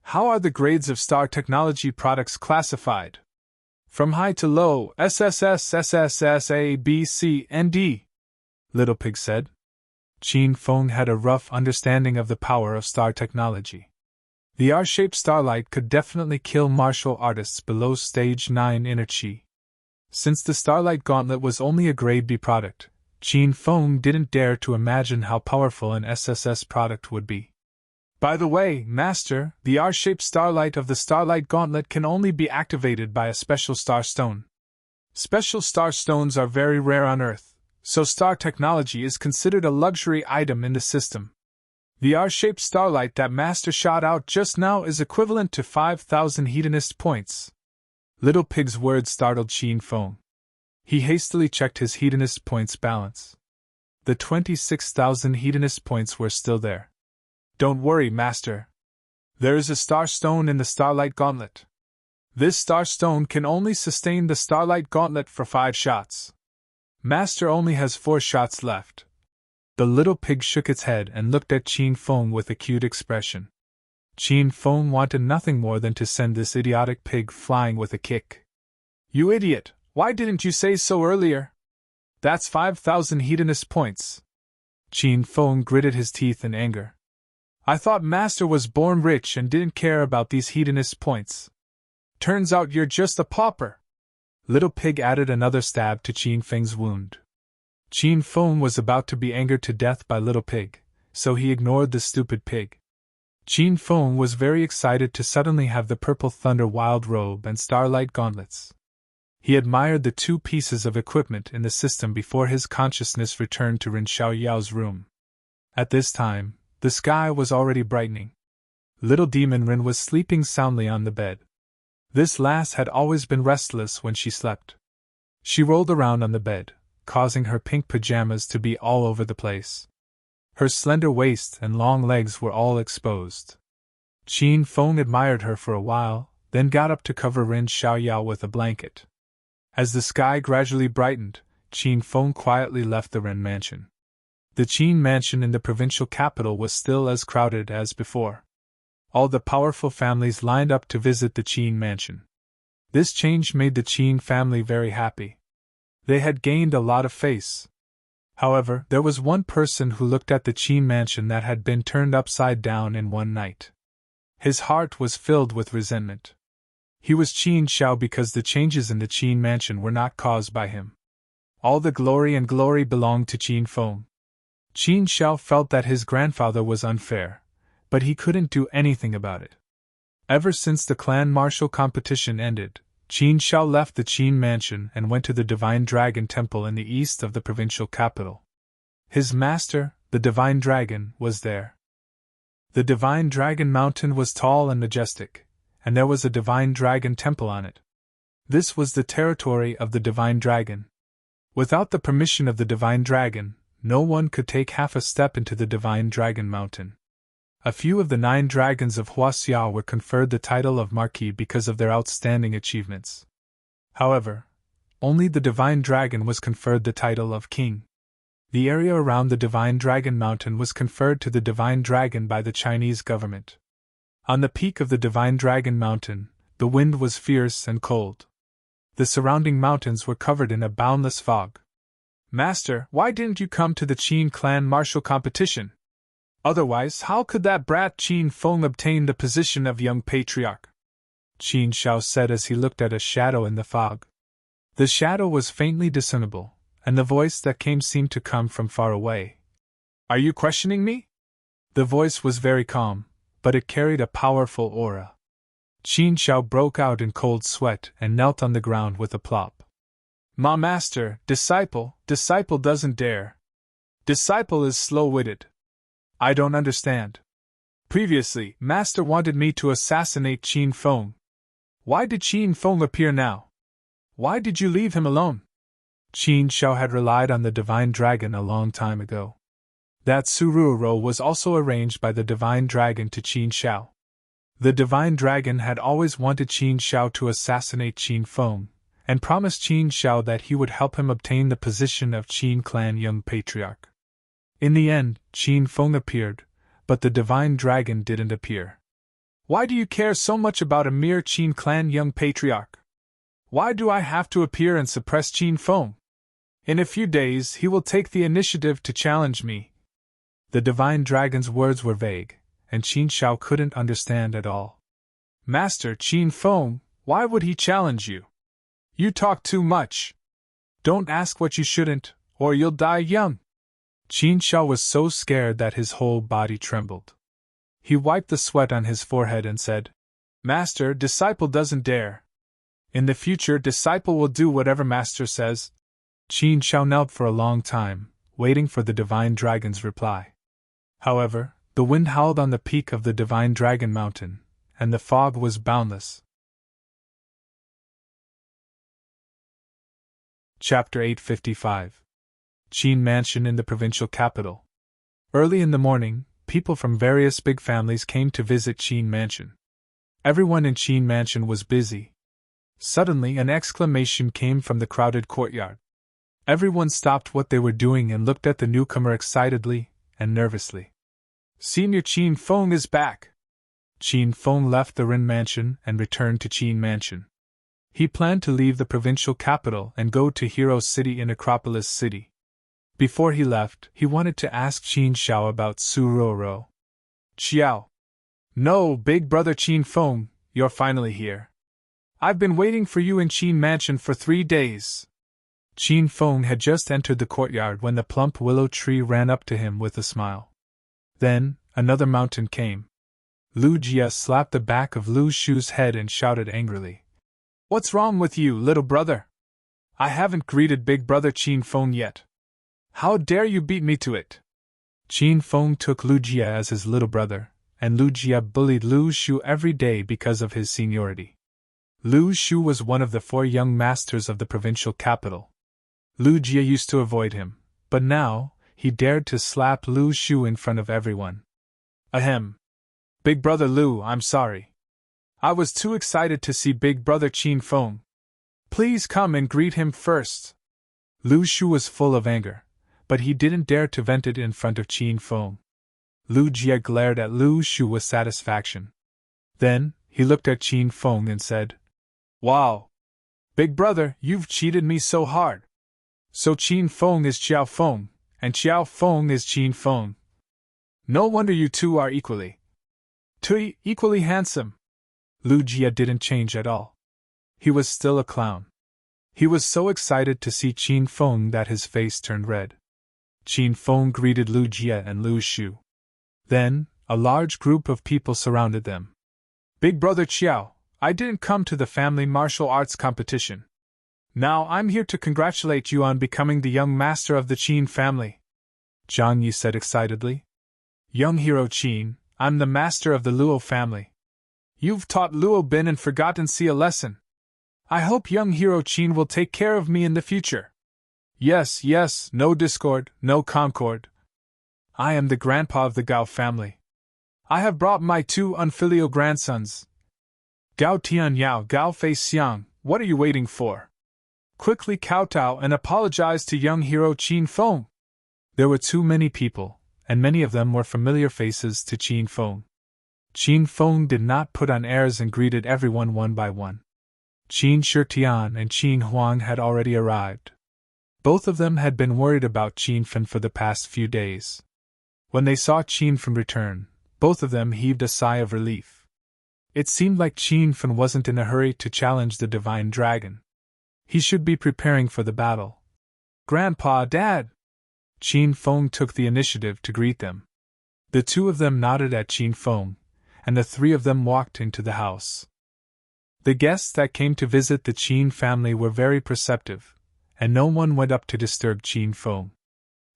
How are the grades of Star Technology products classified? From high to low, SSS, SSS, A, B, C, and D, Little Pig said. Qin Feng had a rough understanding of the power of Star Technology. The R-shaped starlight could definitely kill martial artists below stage 9 inner chi. Since the starlight gauntlet was only a grade B product, Qin Feng didn't dare to imagine how powerful an SSS product would be. By the way, Master, the R-shaped starlight of the starlight gauntlet can only be activated by a special star stone. Special star stones are very rare on Earth, so Star Technology is considered a luxury item in the system. The R-shaped starlight that Master shot out just now is equivalent to 5,000 hedonist points. Little Pig's words startled Qin Feng. He hastily checked his hedonist points balance. The 26,000 hedonist points were still there. Don't worry, Master. There is a star stone in the starlight gauntlet. This star stone can only sustain the starlight gauntlet for 5 shots. Master only has 4 shots left. The little pig shook its head and looked at Qin Feng with a cute expression. Qin Feng wanted nothing more than to send this idiotic pig flying with a kick. You idiot, why didn't you say so earlier? That's 5,000 hedonist points. Qin Feng gritted his teeth in anger. I thought Master was born rich and didn't care about these hedonist points. turns out you're just a pauper. Little Pig added another stab to Qin Feng's wound. Qin Feng was about to be angered to death by Little Pig, so he ignored the stupid pig. Qin Feng was very excited to suddenly have the purple thunder wild robe and starlight gauntlets. He admired the 2 pieces of equipment in the system before his consciousness returned to Rin Xiaoyao's room. At this time, the sky was already brightening. Little Demon Rin was sleeping soundly on the bed. This lass had always been restless when she slept. She rolled around on the bed, causing her pink pajamas to be all over the place. Her slender waist and long legs were all exposed. Qin Feng admired her for a while, then got up to cover Rin Xiaoyao with a blanket. As the sky gradually brightened, Qin Feng quietly left the Ren mansion. The Qin mansion in the provincial capital was still as crowded as before. All the powerful families lined up to visit the Qin mansion. This change made the Qin family very happy. They had gained a lot of face. However, there was one person who looked at the Qin mansion that had been turned upside down in one night. His heart was filled with resentment. He was Qin Xiao because the changes in the Qin mansion were not caused by him. All the glory belonged to Qin Feng. Qin Xiao felt that his grandfather was unfair, but he couldn't do anything about it. Ever since the clan martial competition ended, Qin Xiao left the Qin mansion and went to the Divine Dragon Temple in the east of the provincial capital. His master, the Divine Dragon, was there. The Divine Dragon Mountain was tall and majestic, and there was a Divine Dragon Temple on it. This was the territory of the Divine Dragon. Without the permission of the Divine Dragon, no one could take half a step into the Divine Dragon Mountain. A few of the 9 dragons of Huaxia were conferred the title of Marquis because of their outstanding achievements. However, only the Divine Dragon was conferred the title of King. The area around the Divine Dragon Mountain was conferred to the Divine Dragon by the Chinese government. On the peak of the Divine Dragon Mountain, the wind was fierce and cold. The surrounding mountains were covered in a boundless fog. "Master, why didn't you come to the Qin clan martial competition? Otherwise, how could that brat Qin Feng obtain the position of young patriarch?" Qin Xiao said as he looked at a shadow in the fog. The shadow was faintly discernible, and the voice that came seemed to come from far away. "Are you questioning me?" The voice was very calm, but it carried a powerful aura. Qin Xiao broke out in cold sweat and knelt on the ground with a plop. "Ma master, disciple doesn't dare. Disciple is slow-witted. I don't understand. Previously, Master wanted me to assassinate Qin Feng. Why did Qin Feng appear now? Why did you leave him alone?" Qin Xiao had relied on the Divine Dragon a long time ago. That Sururo was also arranged by the Divine Dragon to Qin Xiao. The Divine Dragon had always wanted Qin Xiao to assassinate Qin Feng, and promised Qin Xiao that he would help him obtain the position of Qin clan young patriarch. In the end, Qin Feng appeared, but the Divine Dragon didn't appear. "Why do you care so much about a mere Qin clan young patriarch? Why do I have to appear and suppress Qin Feng? In a few days he will take the initiative to challenge me." The Divine Dragon's words were vague, and Qin Xiao couldn't understand at all. "Master Qin Feng, why would he challenge you? You talk too much. Don't ask what you shouldn't, or you'll die young." Qin Xiao was so scared that his whole body trembled. He wiped the sweat on his forehead and said, "Master, disciple doesn't dare. In the future, disciple will do whatever master says." Qin Xiao knelt for a long time, waiting for the Divine Dragon's reply. However, the wind howled on the peak of the Divine Dragon Mountain, and the fog was boundless. Chapter 855. Qin Mansion in the provincial capital. Early in the morning, people from various big families came to visit Qin Mansion. Everyone in Qin Mansion was busy. Suddenly, an exclamation came from the crowded courtyard. Everyone stopped what they were doing and looked at the newcomer excitedly and nervously. "Senior Qin Feng is back!" Qin Feng left the Rin Mansion and returned to Qin Mansion. He planned to leave the provincial capital and go to Hero City in Acropolis City. Before he left, he wanted to ask Qin Xiao about Suroro. "Xiao." "No, big brother Qin Feng, you're finally here. I've been waiting for you in Qin Mansion for 3 days. Qin Feng had just entered the courtyard when the plump willow tree ran up to him with a smile. Then, another mountain came. Lu Jia slapped the back of Lu Shu's head and shouted angrily. What's wrong with you, little brother? I haven't greeted big brother Qin Feng yet. How dare you beat me to it? Qin Feng took Lu Jia as his little brother, and Lu Jia bullied Lu Shu every day because of his seniority. Lu Shu was one of the 4 young masters of the provincial capital. Lu Jia used to avoid him, but now, he dared to slap Lu Shu in front of everyone. Ahem. Big brother Lu, I'm sorry. I was too excited to see big brother Qin Feng. Please come and greet him first. Lu Shu was full of anger, but he didn't dare to vent it in front of Qin Feng. Lu Jia glared at Lu Shu with satisfaction. Then, he looked at Qin Feng and said, Wow! Big brother, you've cheated me so hard. So Qin Feng is Qiao Feng, and Qiao Feng is Qin Feng. No wonder you two are equally handsome. Lu Jia didn't change at all. He was still a clown. He was so excited to see Qin Feng that his face turned red. Qin Feng greeted Lu Jia and Lu Shu. Then, a large group of people surrounded them. Big brother Qiao, I didn't come to the family martial arts competition. Now I'm here to congratulate you on becoming the young master of the Qin family. Zhang Yi said excitedly. Young hero Qin, I'm the master of the Luo family. You've taught Luo Bin and forgotten see a lesson. I hope young hero Qin will take care of me in the future. Yes, no discord, no concord. I am the grandpa of the Gao family. I have brought my 2 unfilial grandsons. Gao Tian Yao, Gao Fei Xiang, what are you waiting for? Quickly kowtow and apologize to young hero Qin Feng. There were too many people, and many of them were familiar faces to Qin Feng. Qin Feng did not put on airs and greeted everyone one by one. Qin Shitian and Qin Huang had already arrived. Both of them had been worried about Qin Fen for the past few days. When they saw Qin Fen return, both of them heaved a sigh of relief. It seemed like Qin Fen wasn't in a hurry to challenge the divine dragon. He should be preparing for the battle. Grandpa, Dad! Qin Feng took the initiative to greet them. The 2 of them nodded at Qin Feng, and the 3 of them walked into the house. The guests that came to visit the Qin family were very perceptive, and no one went up to disturb Qin Feng.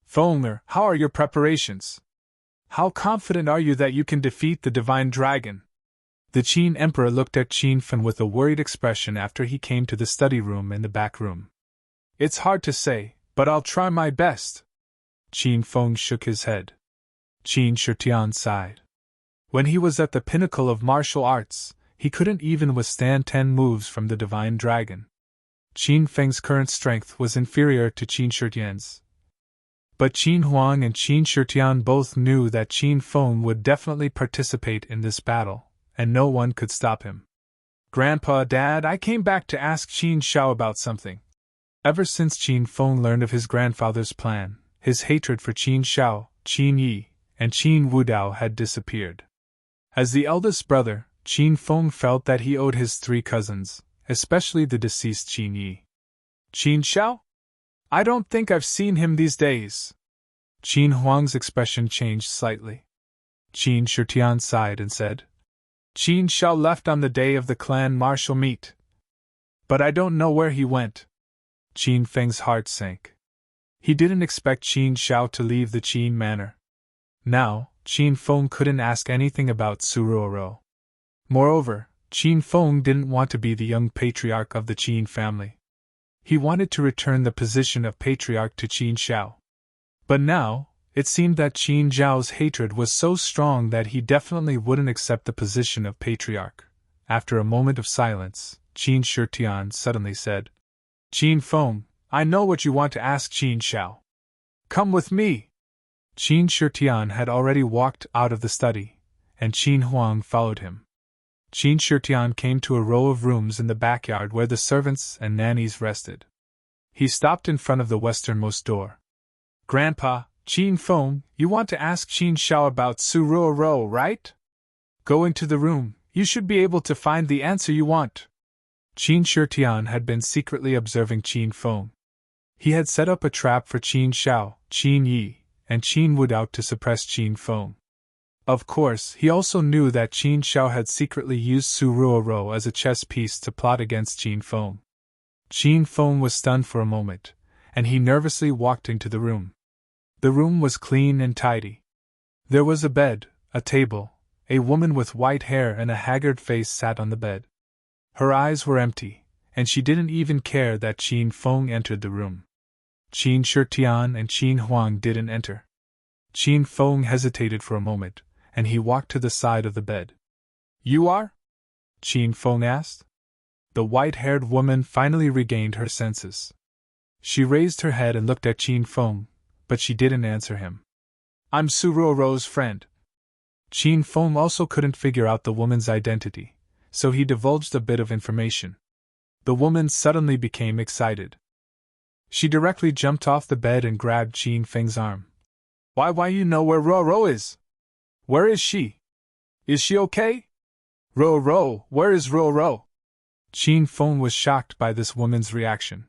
Fenger, how are your preparations? How confident are you that you can defeat the divine dragon? The Qin emperor looked at Qin Fen with a worried expression after he came to the study room in the back room. It's hard to say, but I'll try my best. Qin Feng shook his head. Qin Shitian sighed. When he was at the pinnacle of martial arts, he couldn't even withstand 10 moves from the divine dragon. Qin Feng's current strength was inferior to Qin Shitian's. But Qin Huang and Qin Shitian both knew that Qin Feng would definitely participate in this battle, and no one could stop him. Grandpa, Dad, I came back to ask Qin Shao about something. Ever since Qin Feng learned of his grandfather's plan, his hatred for Qin Shao, Qin Yi, and Qin Wudao had disappeared. As the eldest brother, Qin Feng felt that he owed his 3 cousins, especially the deceased Qin Yi. Qin Shao? I don't think I've seen him these days. Qin Huang's expression changed slightly. Qin Shitian sighed and said, Qin Shao left on the day of the clan martial meet. But I don't know where he went. Qin Feng's heart sank. He didn't expect Qin Shao to leave the Qin manor. Now, Qin Feng couldn't ask anything about Suruoro. Moreover, Qin Feng didn't want to be the young patriarch of the Qin family. He wanted to return the position of patriarch to Qin Shao. But now, it seemed that Qin Zhao's hatred was so strong that he definitely wouldn't accept the position of patriarch. After a moment of silence, Qin Shitian suddenly said, Qin Feng, I know what you want to ask Qin Shao. Come with me. Qin Shitian had already walked out of the study, and Qin Huang followed him. Qin Shitian came to a row of rooms in the backyard where the servants and nannies rested. He stopped in front of the westernmost door. Grandpa, Qin Feng, you want to ask Qin Shao about Suruoro, right? Go into the room, you should be able to find the answer you want. Qin Shitian had been secretly observing Qin Feng. He had set up a trap for Qin Shao, Qin Yi, and Qin Wood out to suppress Qin Feng. Of course, he also knew that Qin Shao had secretly used Su Ruoro as a chess piece to plot against Qin Feng. Qin Feng was stunned for a moment, and he nervously walked into the room. The room was clean and tidy. There was a bed, a table, a woman with white hair and a haggard face sat on the bed. Her eyes were empty, and she didn't even care that Qin Feng entered the room. Qin Shitian and Qin Huang didn't enter. Qin Feng hesitated for a moment, and he walked to the side of the bed. "You are?" Qin Feng asked. The white-haired woman finally regained her senses. She raised her head and looked at Qin Feng, but she didn't answer him. "I'm Su Ruoro's friend." Qin Feng also couldn't figure out the woman's identity, so he divulged a bit of information. The woman suddenly became excited. She directly jumped off the bed and grabbed Qin Feng's arm. Why you know where Ruoro is? Where is she? Is she okay? Ruoro, where is Ruoro?" Qin Feng was shocked by this woman's reaction.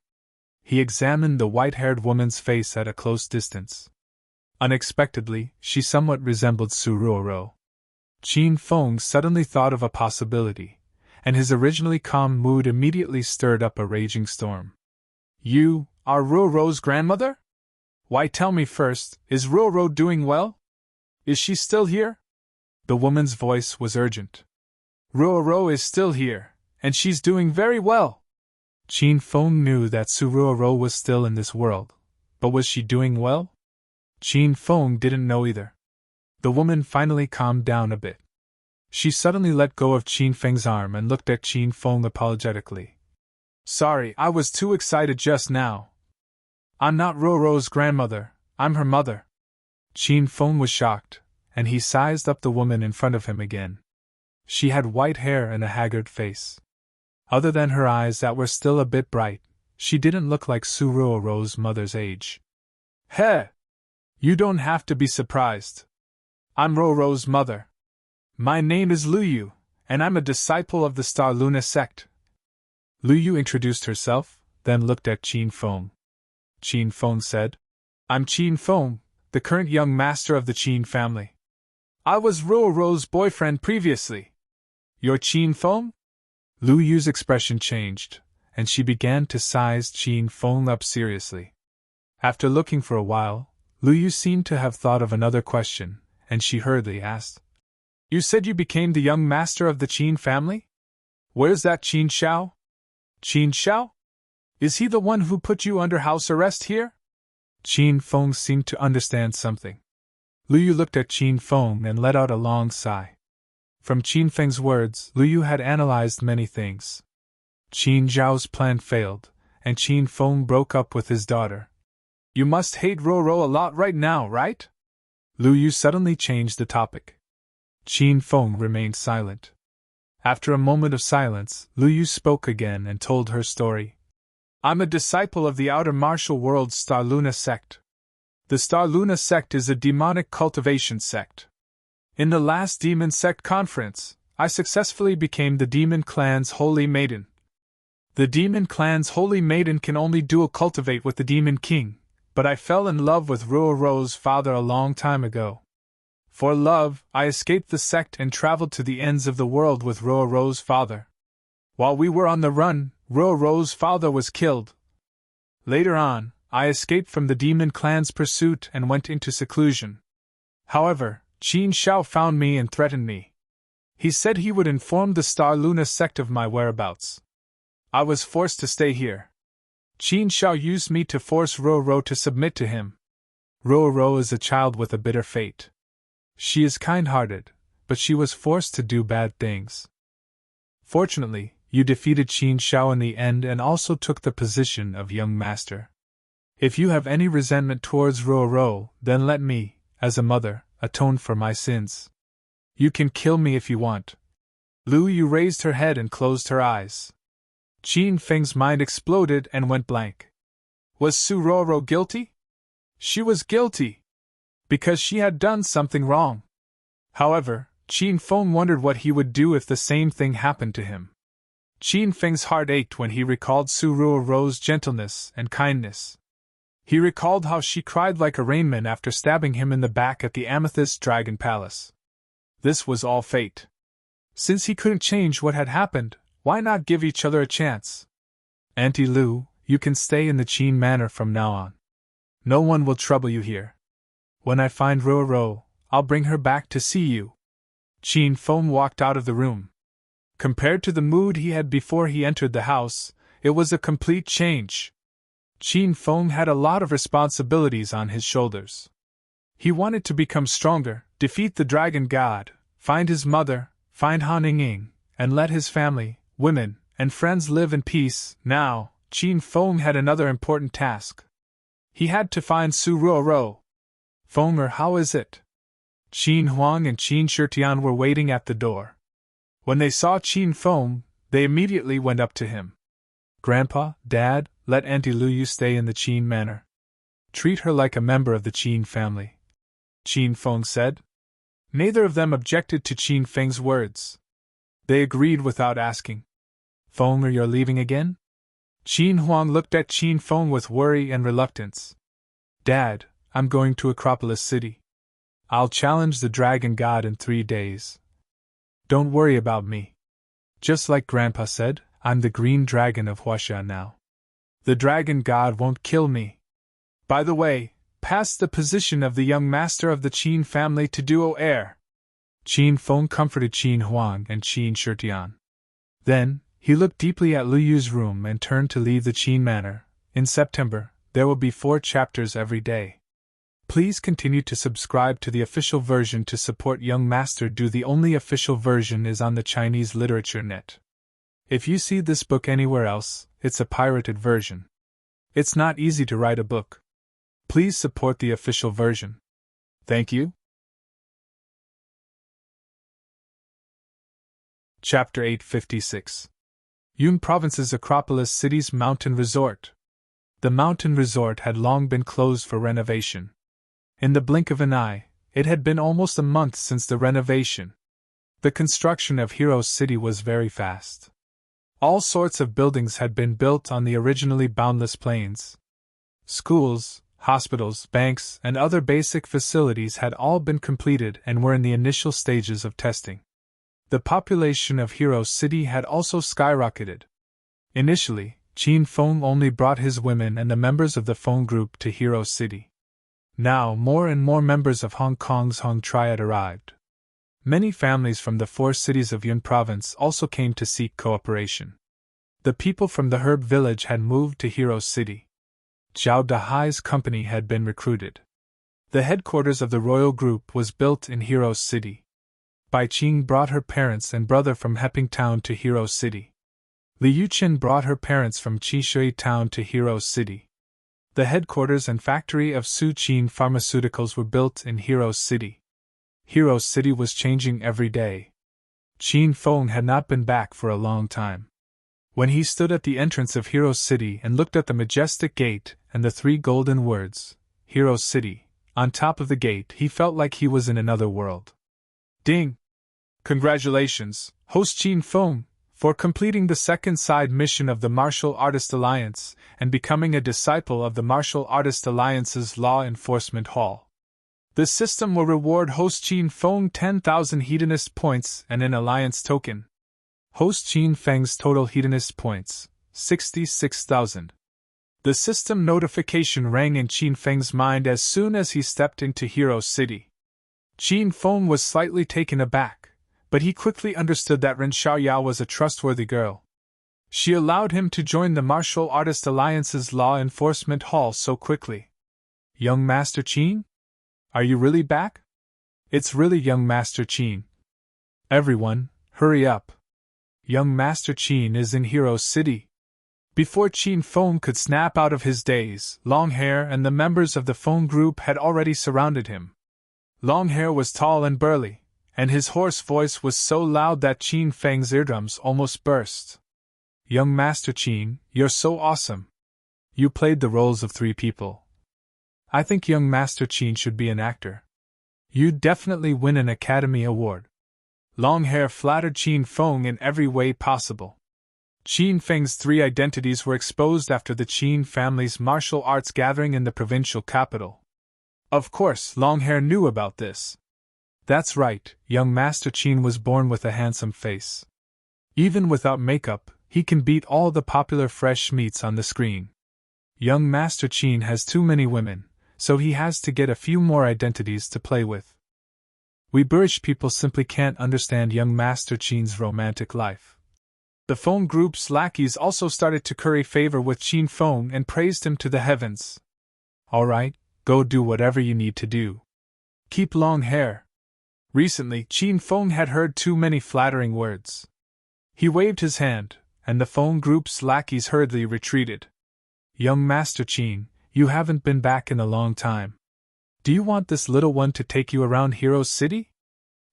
He examined the white-haired woman's face at a close distance. Unexpectedly, she somewhat resembled Su Ruoro. Qin Feng suddenly thought of a possibility, and his originally calm mood immediately stirred up a raging storm. "You are Ruoro's grandmother? Why, tell me first, is Ruoro doing well? Is she still here?" The woman's voice was urgent. "Ruoro is still here, and she's doing very well." Qin Feng knew that Su Ruoro was still in this world, but was she doing well? Qin Feng didn't know either. The woman finally calmed down a bit. She suddenly let go of Qin Feng's arm and looked at Qin Feng apologetically. "Sorry, I was too excited just now. I'm not Ruoro's grandmother, I'm her mother." Qin Feng was shocked, and he sized up the woman in front of him again. She had white hair and a haggard face. Other than her eyes that were still a bit bright, she didn't look like Su Ruoro's mother's age. "Heh! You don't have to be surprised. I'm Ruoro's mother. My name is Luyu, and I'm a disciple of the Star Luna sect." Luyu introduced herself, then looked at Qin Feng. Qin Feng said, "I'm Qin Feng, the current young master of the Qin family. I was Ruoro's boyfriend previously. You're Qin Feng?" Luyu's expression changed, and she began to size Qin Feng up seriously. After looking for a while, Luyu seemed to have thought of another question, and she hurriedly asked, "You said you became the young master of the Qin family? Where's that Qin Shao? Qin Shao? Is he the one who put you under house arrest here?" Qin Feng seemed to understand something. Luyu looked at Qin Feng and let out a long sigh. From Qin Feng's words, Luyu had analyzed many things. Qin Zhao's plan failed, and Qin Feng broke up with his daughter. "You must hate Ruoro a lot right now, right?" Luyu suddenly changed the topic. Qin Feng remained silent. After a moment of silence, Luyu spoke again and told her story. "I'm a disciple of the outer martial world's Star Luna sect. The Star Luna sect is a demonic cultivation sect. In the last Demon Sect conference, I successfully became the Demon Clan's Holy Maiden. The Demon Clan's Holy Maiden can only dual cultivate with the Demon King, but I fell in love with Ruoro's father a long time ago. For love, I escaped the sect and traveled to the ends of the world with Ruoro's father. While we were on the run, Ruoro's father was killed. Later on, I escaped from the Demon Clan's pursuit and went into seclusion. However, Qin Shao found me and threatened me. He said he would inform the Star Luna sect of my whereabouts. I was forced to stay here. Qin Shao used me to force Ruoro to submit to him. Ruoro is a child with a bitter fate. She is kind-hearted, but she was forced to do bad things. Fortunately, you defeated Qin Shao in the end and also took the position of young master. If you have any resentment towards Ruoro, then let me, as a mother, atone for my sins. You can kill me if you want." Luyu raised her head and closed her eyes. Qin Feng's mind exploded and went blank. Was Su Ruoro guilty? She was guilty, because she had done something wrong. However, Qin Feng wondered what he would do if the same thing happened to him. Qin Feng's heart ached when he recalled Su Ruo's gentleness and kindness. He recalled how she cried like a rainman after stabbing him in the back at the Amethyst Dragon Palace. This was all fate. Since he couldn't change what had happened, why not give each other a chance? Auntie Lu, you can stay in the Qin Manor from now on. No one will trouble you here. When I find Ruo, I'll bring her back to see you. Qin Feng walked out of the room. Compared to the mood he had before he entered the house, it was a complete change. Qin Feng had a lot of responsibilities on his shoulders. He wanted to become stronger, defeat the dragon god, find his mother, find Han Ying, and let his family, women, and friends live in peace. Now, Qin Feng had another important task. He had to find Su Ruo. Fenger, how is it? Qin Huang and Qin Shitian were waiting at the door. When they saw Qin Feng, they immediately went up to him. Grandpa, Dad, let Auntie Lu stay in the Qin Manor. Treat her like a member of the Qin family, Qin Feng said. Neither of them objected to Qin Feng's words. They agreed without asking. Fenger, you're leaving again? Qin Huang looked at Qin Feng with worry and reluctance. Dad, I'm going to Acropolis City. I'll challenge the dragon god in 3 days. Don't worry about me. Just like Grandpa said, I'm the green dragon of Huaxia now. The dragon god won't kill me. By the way, pass the position of the young master of the Qin family to duo heir. Qin Feng comforted Qin Huang and Qin Shitian. Then, he looked deeply at Lu Yu's room and turned to leave the Qin Manor. In September, there will be 4 chapters every day. Please continue to subscribe to the official version to support Young Master Do. The only official version is on the Chinese Literature Net. If you see this book anywhere else, it's a pirated version. It's not easy to write a book. Please support the official version. Thank you. Chapter 856. Yun Province's Acropolis City's Mountain Resort. The mountain resort had long been closed for renovation. In the blink of an eye, it had been almost a month since the renovation. The construction of Hero City was very fast. All sorts of buildings had been built on the originally boundless plains. Schools, hospitals, banks, and other basic facilities had all been completed and were in the initial stages of testing. The population of Hero City had also skyrocketed. Initially, Qin Feng only brought his women and the members of the Feng group to Hero City. Now more and more members of Hong Kong's Hong Triad arrived. Many families from the 4 cities of Yun Province also came to seek cooperation. The people from the Herb Village had moved to Hero City. Zhao Dahai's company had been recruited. The headquarters of the royal group was built in Hero City. Bai Qing brought her parents and brother from Heping Town to Hero City. Li Yuchen brought her parents from Qishui Town to Hero City. The headquarters and factory of Su Qin Pharmaceuticals were built in Hero City. Hero City was changing every day. Qin Feng had not been back for a long time. When he stood at the entrance of Hero City and looked at the majestic gate and the 3 golden words, Hero City, on top of the gate, he felt like he was in another world. Ding! Congratulations, host Qin Feng, for completing the second side mission of the Martial Artist Alliance and becoming a disciple of the Martial Artist Alliance's Law Enforcement Hall. The system will reward host Qin Feng 10,000 hedonist points and an alliance token. Host Qin Feng's total hedonist points, 66,000. The system notification rang in Qin Feng's mind as soon as he stepped into Hero City. Qin Feng was slightly taken aback, but he quickly understood that Ren Xiaoyao was a trustworthy girl. She allowed him to join the Martial Artist Alliance's Law Enforcement Hall so quickly. Young Master Qin? Are you really back? It's really Young Master Qin. Everyone, hurry up. Young Master Qin is in Hero City. Before Qin Feng could snap out of his daze, Longhair and the members of the Feng group had already surrounded him. Longhair was tall and burly, and his hoarse voice was so loud that Qin Feng's eardrums almost burst. Young Master Qin, you're so awesome. You played the roles of 3 people. I think Young Master Qin should be an actor. You'd definitely win an Academy Award. Longhair flattered Qin Feng in every way possible. Qin Feng's 3 identities were exposed after the Qin family's martial arts gathering in the provincial capital. Of course, Longhair knew about this. That's right, young Master Qin was born with a handsome face. Even without makeup, he can beat all the popular fresh meats on the screen. Young Master Qin has too many women, so he has to get a few more identities to play with. We British people simply can't understand young Master Qin's romantic life. The Feng group's lackeys also started to curry favor with Qin Feng and praised him to the heavens. All right, go do whatever you need to do. Keep long hair. Recently, Qin Feng had heard too many flattering words. He waved his hand, and the Feng group's lackeys hurriedly retreated. Young Master Qin, you haven't been back in a long time. Do you want this little one to take you around Hero City?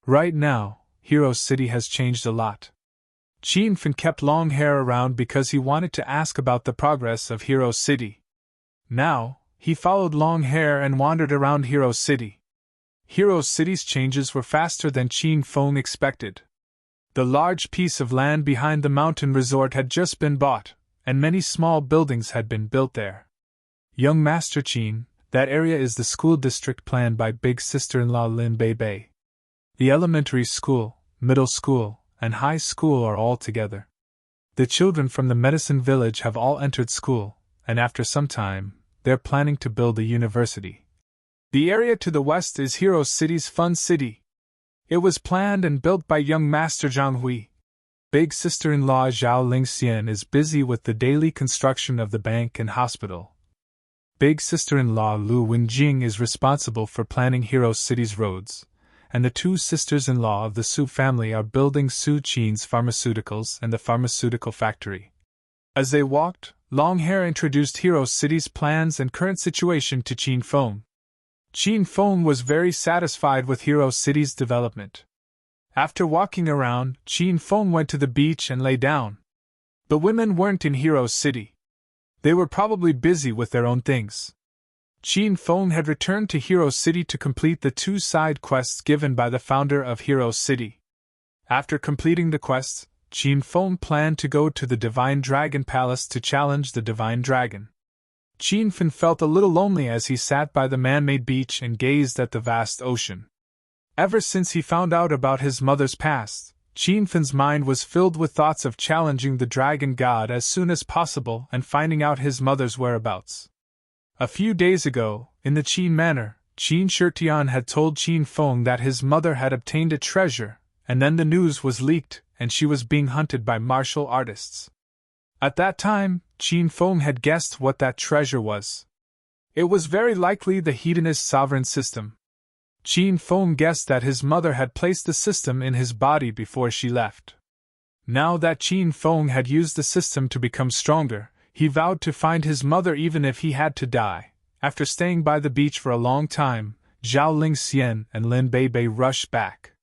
Right now, Hero City has changed a lot. Qin Feng kept long hair around because he wanted to ask about the progress of Hero City. Now, he followed long hair and wandered around Hero City. Hero City's changes were faster than Qin Feng expected. The large piece of land behind the mountain resort had just been bought, and many small buildings had been built there. Young Master Qin, that area is the school district planned by big sister-in-law Lin Bei. The elementary school, middle school, and high school are all together. The children from the medicine village have all entered school, and after some time, they're planning to build a university. The area to the west is Hero City's Fun City. It was planned and built by young Master Zhang Hui. Big sister-in-law Zhao Lingxian is busy with the daily construction of the bank and hospital. Big sister-in-law Lu Wenjing is responsible for planning Hero City's roads, and the 2 sisters-in-law of the Su family are building Su Qin's pharmaceuticals and the pharmaceutical factory. As they walked, Longhair introduced Hero City's plans and current situation to Qin Feng. Qin Feng was very satisfied with Hero City's development. After walking around, Qin Feng went to the beach and lay down. The women weren't in Hero City. They were probably busy with their own things. Qin Feng had returned to Hero City to complete the 2 side quests given by the founder of Hero City. After completing the quests, Qin Feng planned to go to the Divine Dragon Palace to challenge the Divine Dragon. Qin Feng felt a little lonely as he sat by the man-made beach and gazed at the vast ocean. Ever since he found out about his mother's past, Qin Feng's mind was filled with thoughts of challenging the dragon god as soon as possible and finding out his mother's whereabouts. A few days ago, in the Qin Manor, Qin Shirtian had told Qin Feng that his mother had obtained a treasure, and then the news was leaked, and she was being hunted by martial artists. At that time, Qin Feng had guessed what that treasure was. It was very likely the hedonist sovereign system. Qin Feng guessed that his mother had placed the system in his body before she left. Now that Qin Feng had used the system to become stronger, he vowed to find his mother even if he had to die. After staying by the beach for a long time, Zhao Lingxian and Lin Bei rushed back.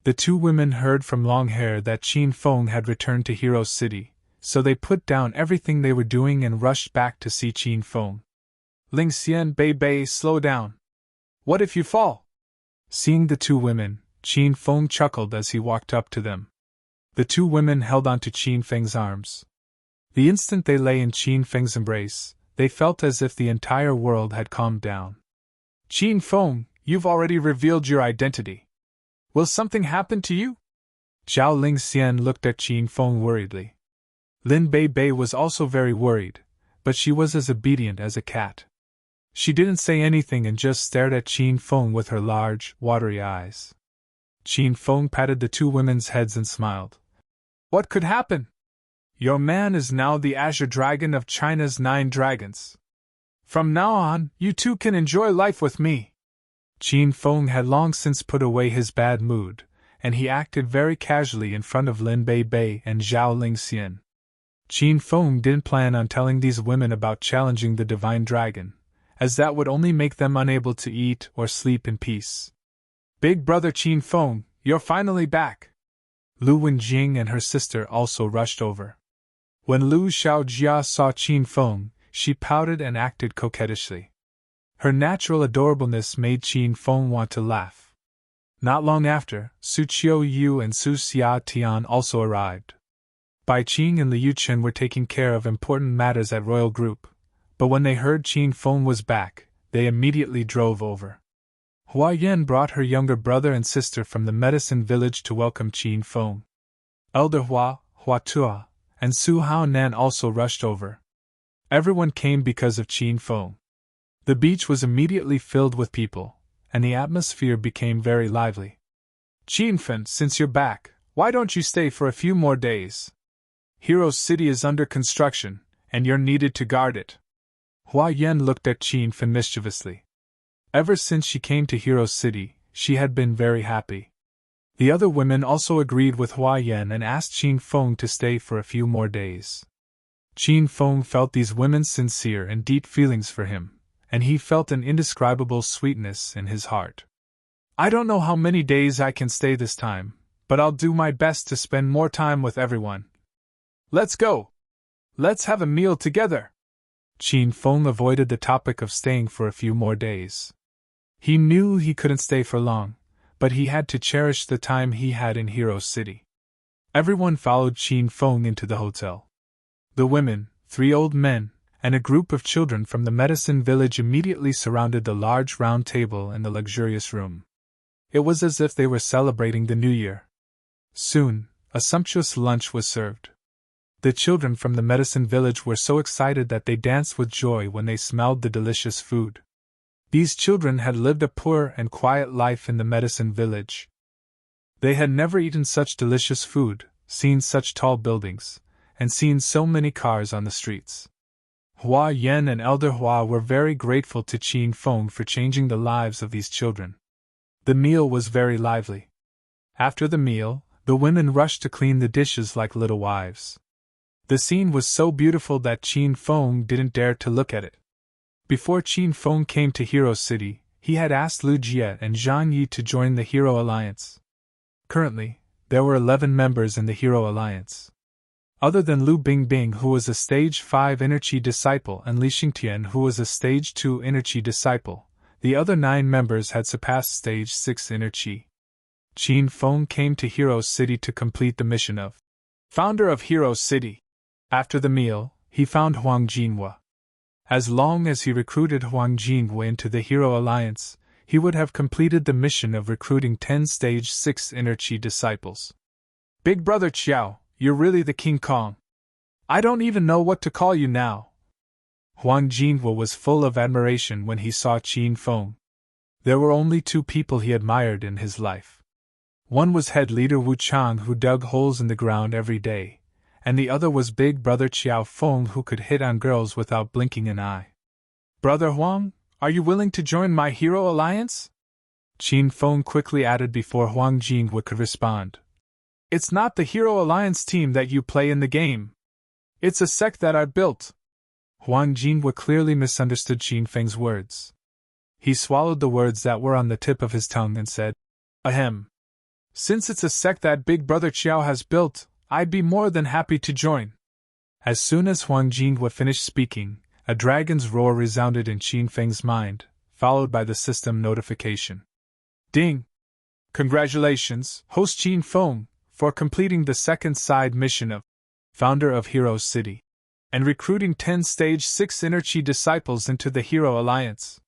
The 2 women heard from Longhair that Qin Feng had returned to Hero City, so they put down everything they were doing and rushed back to see Qin Feng. Lingxian Bei, slow down. What if you fall? Seeing the 2 women, Qin Feng chuckled as he walked up to them. The 2 women held onto Qin Feng's arms. The instant they lay in Qin Feng's embrace, they felt as if the entire world had calmed down. Qin Feng, you've already revealed your identity. Will something happen to you? Zhao Lingxian looked at Qin Feng worriedly. Lin Bei was also very worried, but she was as obedient as a cat. She didn't say anything and just stared at Qin Feng with her large, watery eyes. Qin Feng patted the 2 women's heads and smiled. What could happen? Your man is now the Azure Dragon of China's 9 dragons. From now on, you 2 can enjoy life with me. Qin Feng had long since put away his bad mood, and he acted very casually in front of Lin Bei and Zhao Lingxian. Qin Feng didn't plan on telling these women about challenging the Divine Dragon, as that would only make them unable to eat or sleep in peace. Big brother Qin Feng, you're finally back. Lu Wenjing and her sister also rushed over. When Lu Xiaojia saw Qin Feng, she pouted and acted coquettishly. Her natural adorableness made Qin Feng want to laugh. Not long after, Su Qiu Yu and Su Xia Tian also arrived. Bai Qing and Liu Chen were taking care of important matters at Royal Group, but when they heard Qin Feng was back, they immediately drove over. Hua Yan brought her younger brother and sister from the medicine village to welcome Qin Feng. Elder Hua, Hua Tua, and Su Hao Nan also rushed over. Everyone came because of Qin Feng. The beach was immediately filled with people, and the atmosphere became very lively. Qin Feng, since you're back, why don't you stay for a few more days? Hero's City is under construction, and you're needed to guard it. Hua Yan looked at Qin Feng mischievously. Ever since she came to Hero's City, she had been very happy. The other women also agreed with Hua Yan and asked Qin Feng to stay for a few more days. Qin Feng felt these women's sincere and deep feelings for him, and he felt an indescribable sweetness in his heart. I don't know how many days I can stay this time, but I'll do my best to spend more time with everyone. Let's go! Let's have a meal together! Qin Feng avoided the topic of staying for a few more days. He knew he couldn't stay for long, but he had to cherish the time he had in Hero's City. Everyone followed Qin Feng into the hotel. The women, 3 old men, and a group of children from the medicine village immediately surrounded the large round table in the luxurious room. It was as if they were celebrating the New Year. Soon, a sumptuous lunch was served. The children from the medicine village were so excited that they danced with joy when they smelled the delicious food. These children had lived a poor and quiet life in the medicine village. They had never eaten such delicious food, seen such tall buildings, and seen so many cars on the streets. Hua Yan and Elder Hua were very grateful to Qin Feng for changing the lives of these children. The meal was very lively. After the meal, the women rushed to clean the dishes like little wives. The scene was so beautiful that Qin Feng didn't dare to look at it. Before Qin Feng came to Hero's City, he had asked Lu Jie and Zhang Yi to join the Hero Alliance. Currently, there were 11 members in the Hero Alliance. Other than Lu Bingbing, who was a Stage 5 Inner Qi disciple, and Li Xingtian, who was a Stage 2 Inner Qi disciple, the other 9 members had surpassed Stage 6 Inner Qi. Qin Feng came to Hero's City to complete the mission of Founder of Hero's City. After the meal, he found Huang Jinhua. As long as he recruited Huang Jinhua into the Hero Alliance, he would have completed the mission of recruiting 10 Stage 6 Inner Qi disciples. Big Brother Qiao, you're really the King Kong. I don't even know what to call you now. Huang Jinhua was full of admiration when he saw Qin Feng. There were only 2 people he admired in his life. One was head leader Wu Chang, who dug holes in the ground every day, and the other was Big Brother Qiao Feng, who could hit on girls without blinking an eye. Brother Huang, are you willing to join my Hero Alliance? Qin Feng quickly added before Huang Jinhua could respond. It's not the Hero Alliance team that you play in the game. It's a sect that I built. Huang Jinhua clearly misunderstood Qin Feng's words. He swallowed the words that were on the tip of his tongue and said, Ahem. Since it's a sect that Big Brother Qiao has built, I'd be more than happy to join. As soon as Huang Jinhua finished speaking, a dragon's roar resounded in Qin Feng's mind, followed by the system notification. Ding! Congratulations, host Qin Feng, for completing the second side mission of Founder of Hero's City, and recruiting 10 Stage 6 Inner Qi disciples into the Hero Alliance.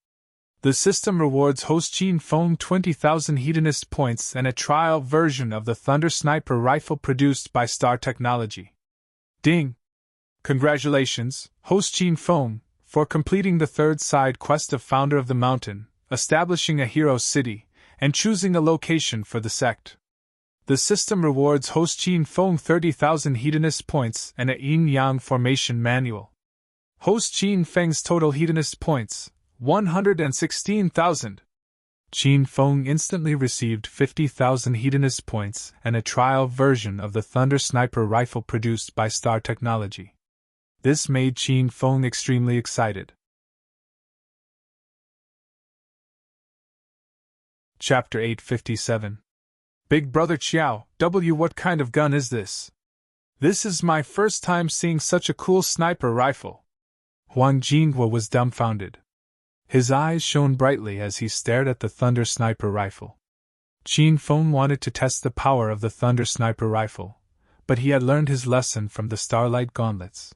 The system rewards host Qin Feng 20,000 hedonist points and a trial version of the Thunder Sniper rifle produced by Star Technology. Ding! Congratulations, host Qin Feng, for completing the third side quest of Founder of the Mountain, establishing a Hero City, and choosing a location for the sect. The system rewards host Qin Feng 30,000 hedonist points and a yin-yang formation manual. Host Qin Feng's total hedonist points, 116,000. Qin Feng instantly received 50,000 hedonist points and a trial version of the Thunder Sniper rifle produced by Star Technology. This made Qin Feng extremely excited. Chapter 857. Big Brother Qiao, what kind of gun is this? This is my first time seeing such a cool sniper rifle. Huang Jinhua was dumbfounded. His eyes shone brightly as he stared at the Thunder Sniper rifle. Qin Feng wanted to test the power of the Thunder Sniper rifle, but he had learned his lesson from the starlight gauntlets.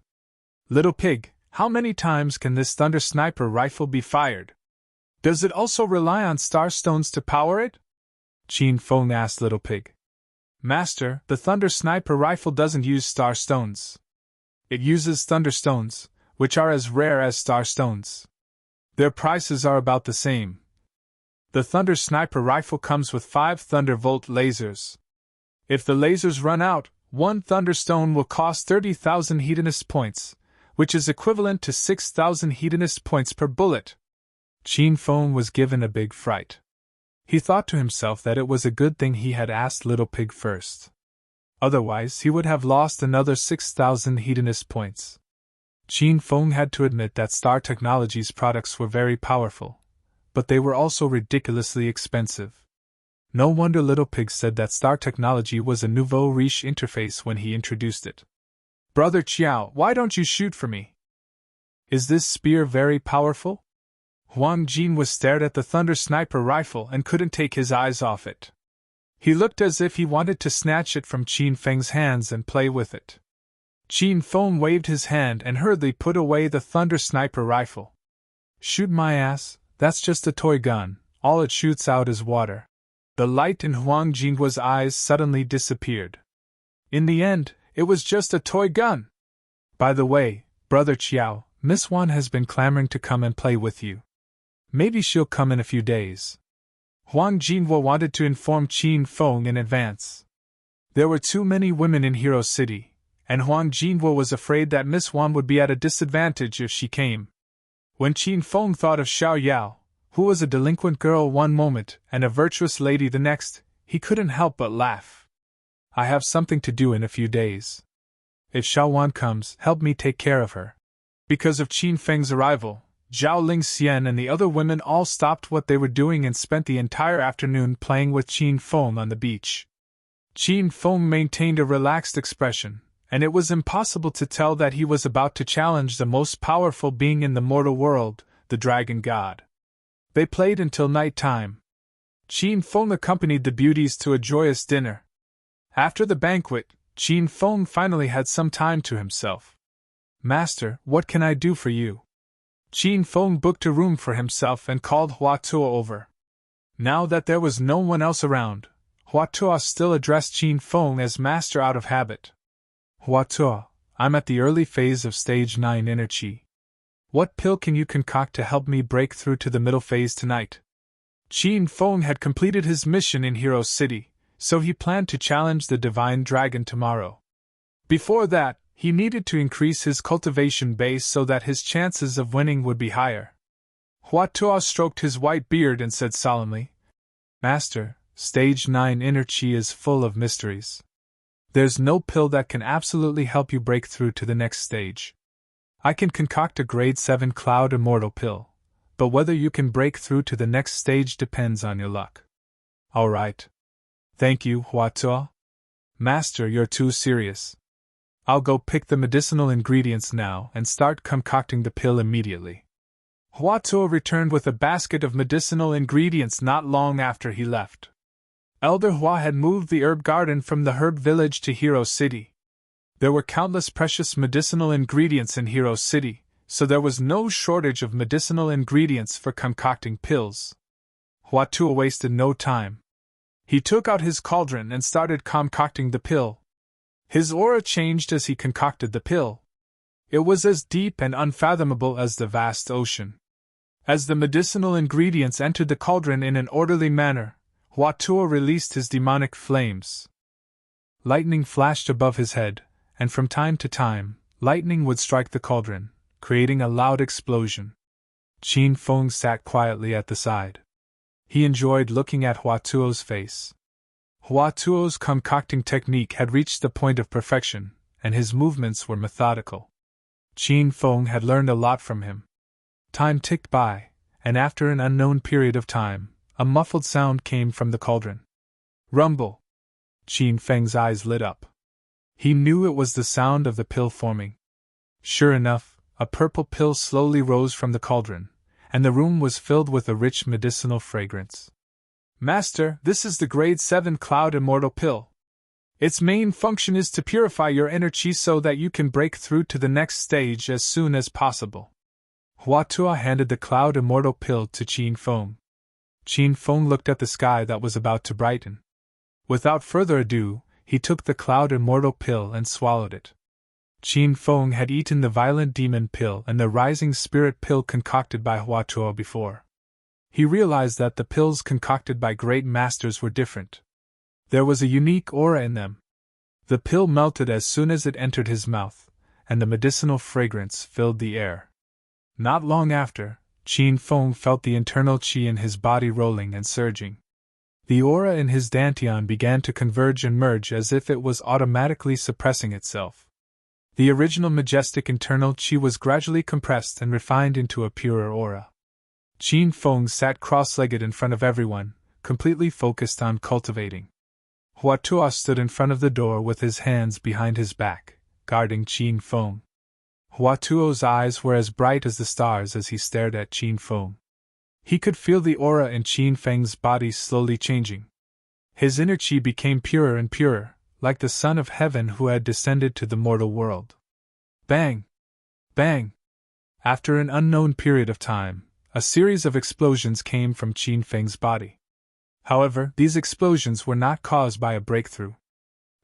Little Pig, how many times can this thunder sniper rifle be fired? Does it also rely on star stones to power it? Qin Feng asked Little Pig. Master, the thunder sniper rifle doesn't use star stones. It uses thunderstones, which are as rare as star stones. Their prices are about the same. The thunder sniper rifle comes with 5 thunderbolt lasers. If the lasers run out, 1 thunderstone will cost 30,000 hedonist points, which is equivalent to 6,000 hedonist points per bullet. Qin Feng was given a big fright. He thought to himself that it was a good thing he had asked Little Pig first. Otherwise, he would have lost another 6,000 hedonist points. Qin Feng had to admit that Star Technology's products were very powerful, but they were also ridiculously expensive. No wonder Little Pig said that Star Technology was a nouveau riche interface when he introduced it. Brother Qiao, why don't you shoot for me? Is this spear very powerful? Huang Jin was stared at the thunder sniper rifle and couldn't take his eyes off it. He looked as if he wanted to snatch it from Qin Feng's hands and play with it. Qin Feng waved his hand and hurriedly put away the thunder sniper rifle. Shoot my ass, that's just a toy gun, all it shoots out is water. The light in Huang Jing's eyes suddenly disappeared. In the end, it was just a toy gun. By the way, Brother Qiao, Miss Wan has been clamoring to come and play with you. Maybe she'll come in a few days. Huang Jinwo wanted to inform Qin Feng in advance. There were too many women in Hero City, and Huang Jinwo was afraid that Miss Wan would be at a disadvantage if she came. When Qin Feng thought of Xiao Yao, who was a delinquent girl one moment and a virtuous lady the next, he couldn't help but laugh. I have something to do in a few days. If Xiao Wan comes, help me take care of her. Because of Qin Feng's arrival, Zhao Lingxian and the other women all stopped what they were doing and spent the entire afternoon playing with Qin Feng on the beach. Qin Feng maintained a relaxed expression, and it was impossible to tell that he was about to challenge the most powerful being in the mortal world, the Dragon God. They played until night time. Qin Feng accompanied the beauties to a joyous dinner. After the banquet, Qin Feng finally had some time to himself. Master, what can I do for you? Qin Feng booked a room for himself and called Hua Tuo over. Now that there was no one else around, Hua Tuo still addressed Qin Feng as master out of habit. Hua Tuo, I'm at the early phase of stage 9 inner qi. What pill can you concoct to help me break through to the middle phase tonight? Qin Feng had completed his mission in Hero City, so he planned to challenge the Divine Dragon tomorrow. Before that, he needed to increase his cultivation base so that his chances of winning would be higher. Hua Tuo stroked his white beard and said solemnly, Master, stage 9 inner qi is full of mysteries. There's no pill that can absolutely help you break through to the next stage. I can concoct a grade 7 cloud immortal pill, but whether you can break through to the next stage depends on your luck. Alright. Thank you, Hua Tuo. Master, you're too serious. I'll go pick the medicinal ingredients now and start concocting the pill immediately. Hua Tuo returned with a basket of medicinal ingredients not long after he left. Elder Hua had moved the herb garden from the herb village to Hero City. There were countless precious medicinal ingredients in Hero City, so there was no shortage of medicinal ingredients for concocting pills. Hua Tuo wasted no time. He took out his cauldron and started concocting the pill. His aura changed as he concocted the pill. It was as deep and unfathomable as the vast ocean. As the medicinal ingredients entered the cauldron in an orderly manner, Hua Tuo released his demonic flames. Lightning flashed above his head, and from time to time, lightning would strike the cauldron, creating a loud explosion. Qin Feng sat quietly at the side. He enjoyed looking at Hua Tuo's face. Hua Tuo's concocting technique had reached the point of perfection, and his movements were methodical. Qin Feng had learned a lot from him. Time ticked by, and after an unknown period of time, a muffled sound came from the cauldron. Rumble! Qin Feng's eyes lit up. He knew it was the sound of the pill forming. Sure enough, a purple pill slowly rose from the cauldron, and the room was filled with a rich medicinal fragrance. Master, this is the grade 7 cloud immortal pill. Its main function is to purify your energy so that you can break through to the next stage as soon as possible. Hua Tuo handed the Cloud Immortal Pill to Qin Feng. Qin Feng looked at the sky that was about to brighten. Without further ado, he took the Cloud Immortal Pill and swallowed it. Qin Feng had eaten the Violent Demon Pill and the Rising Spirit Pill concocted by Hua Tuo before. He realized that the pills concocted by great masters were different. There was a unique aura in them. The pill melted as soon as it entered his mouth, and the medicinal fragrance filled the air. Not long after, Qin Feng felt the internal qi in his body rolling and surging. The aura in his dantian began to converge and merge as if it was automatically suppressing itself. The original majestic internal qi was gradually compressed and refined into a purer aura. Qin Feng sat cross-legged in front of everyone, completely focused on cultivating. Hua Tuo stood in front of the door with his hands behind his back, guarding Qin Feng. Hua Tuo's eyes were as bright as the stars as he stared at Qin Feng. He could feel the aura in Qin Feng's body slowly changing. His inner qi became purer and purer, like the Son of Heaven who had descended to the mortal world. Bang! Bang! After an unknown period of time, a series of explosions came from Qin Feng's body. However, these explosions were not caused by a breakthrough.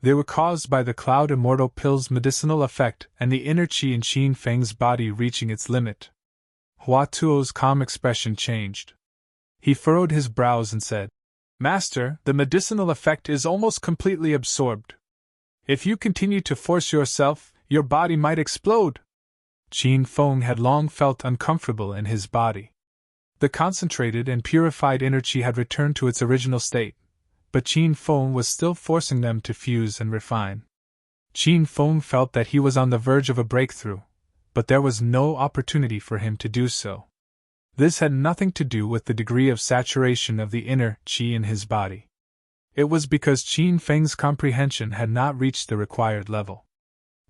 They were caused by the Cloud Immortal Pill's medicinal effect and the inner qi in Qin Feng's body reaching its limit. Hua Tuo's calm expression changed. He furrowed his brows and said, "Master, the medicinal effect is almost completely absorbed. If you continue to force yourself, your body might explode." Qin Feng had long felt uncomfortable in his body. The concentrated and purified inner qi had returned to its original state, but Qin Feng was still forcing them to fuse and refine. Qin Feng felt that he was on the verge of a breakthrough, but there was no opportunity for him to do so. This had nothing to do with the degree of saturation of the inner qi in his body. It was because Qin Feng's comprehension had not reached the required level.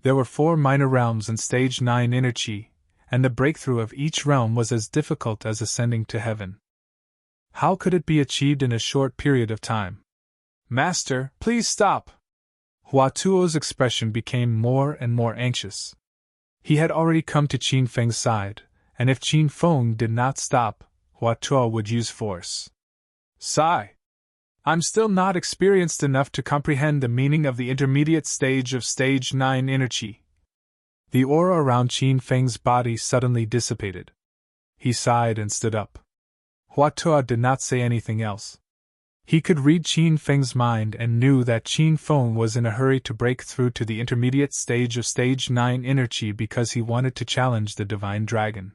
There were 4 minor realms in stage 9 inner qi, and the breakthrough of each realm was as difficult as ascending to heaven. How could it be achieved in a short period of time? "Master, please stop!" Hua Tuo's expression became more and more anxious. He had already come to Qin Feng's side, and if Qin Feng did not stop, Hua Tuo would use force. Sigh. "I'm still not experienced enough to comprehend the meaning of the intermediate stage of stage 9 inner qi." The aura around Qin Feng's body suddenly dissipated. He sighed and stood up. Hua Tuo did not say anything else. He could read Qin Feng's mind and knew that Qin Feng was in a hurry to break through to the intermediate stage of stage 9 inner qi because he wanted to challenge the divine dragon.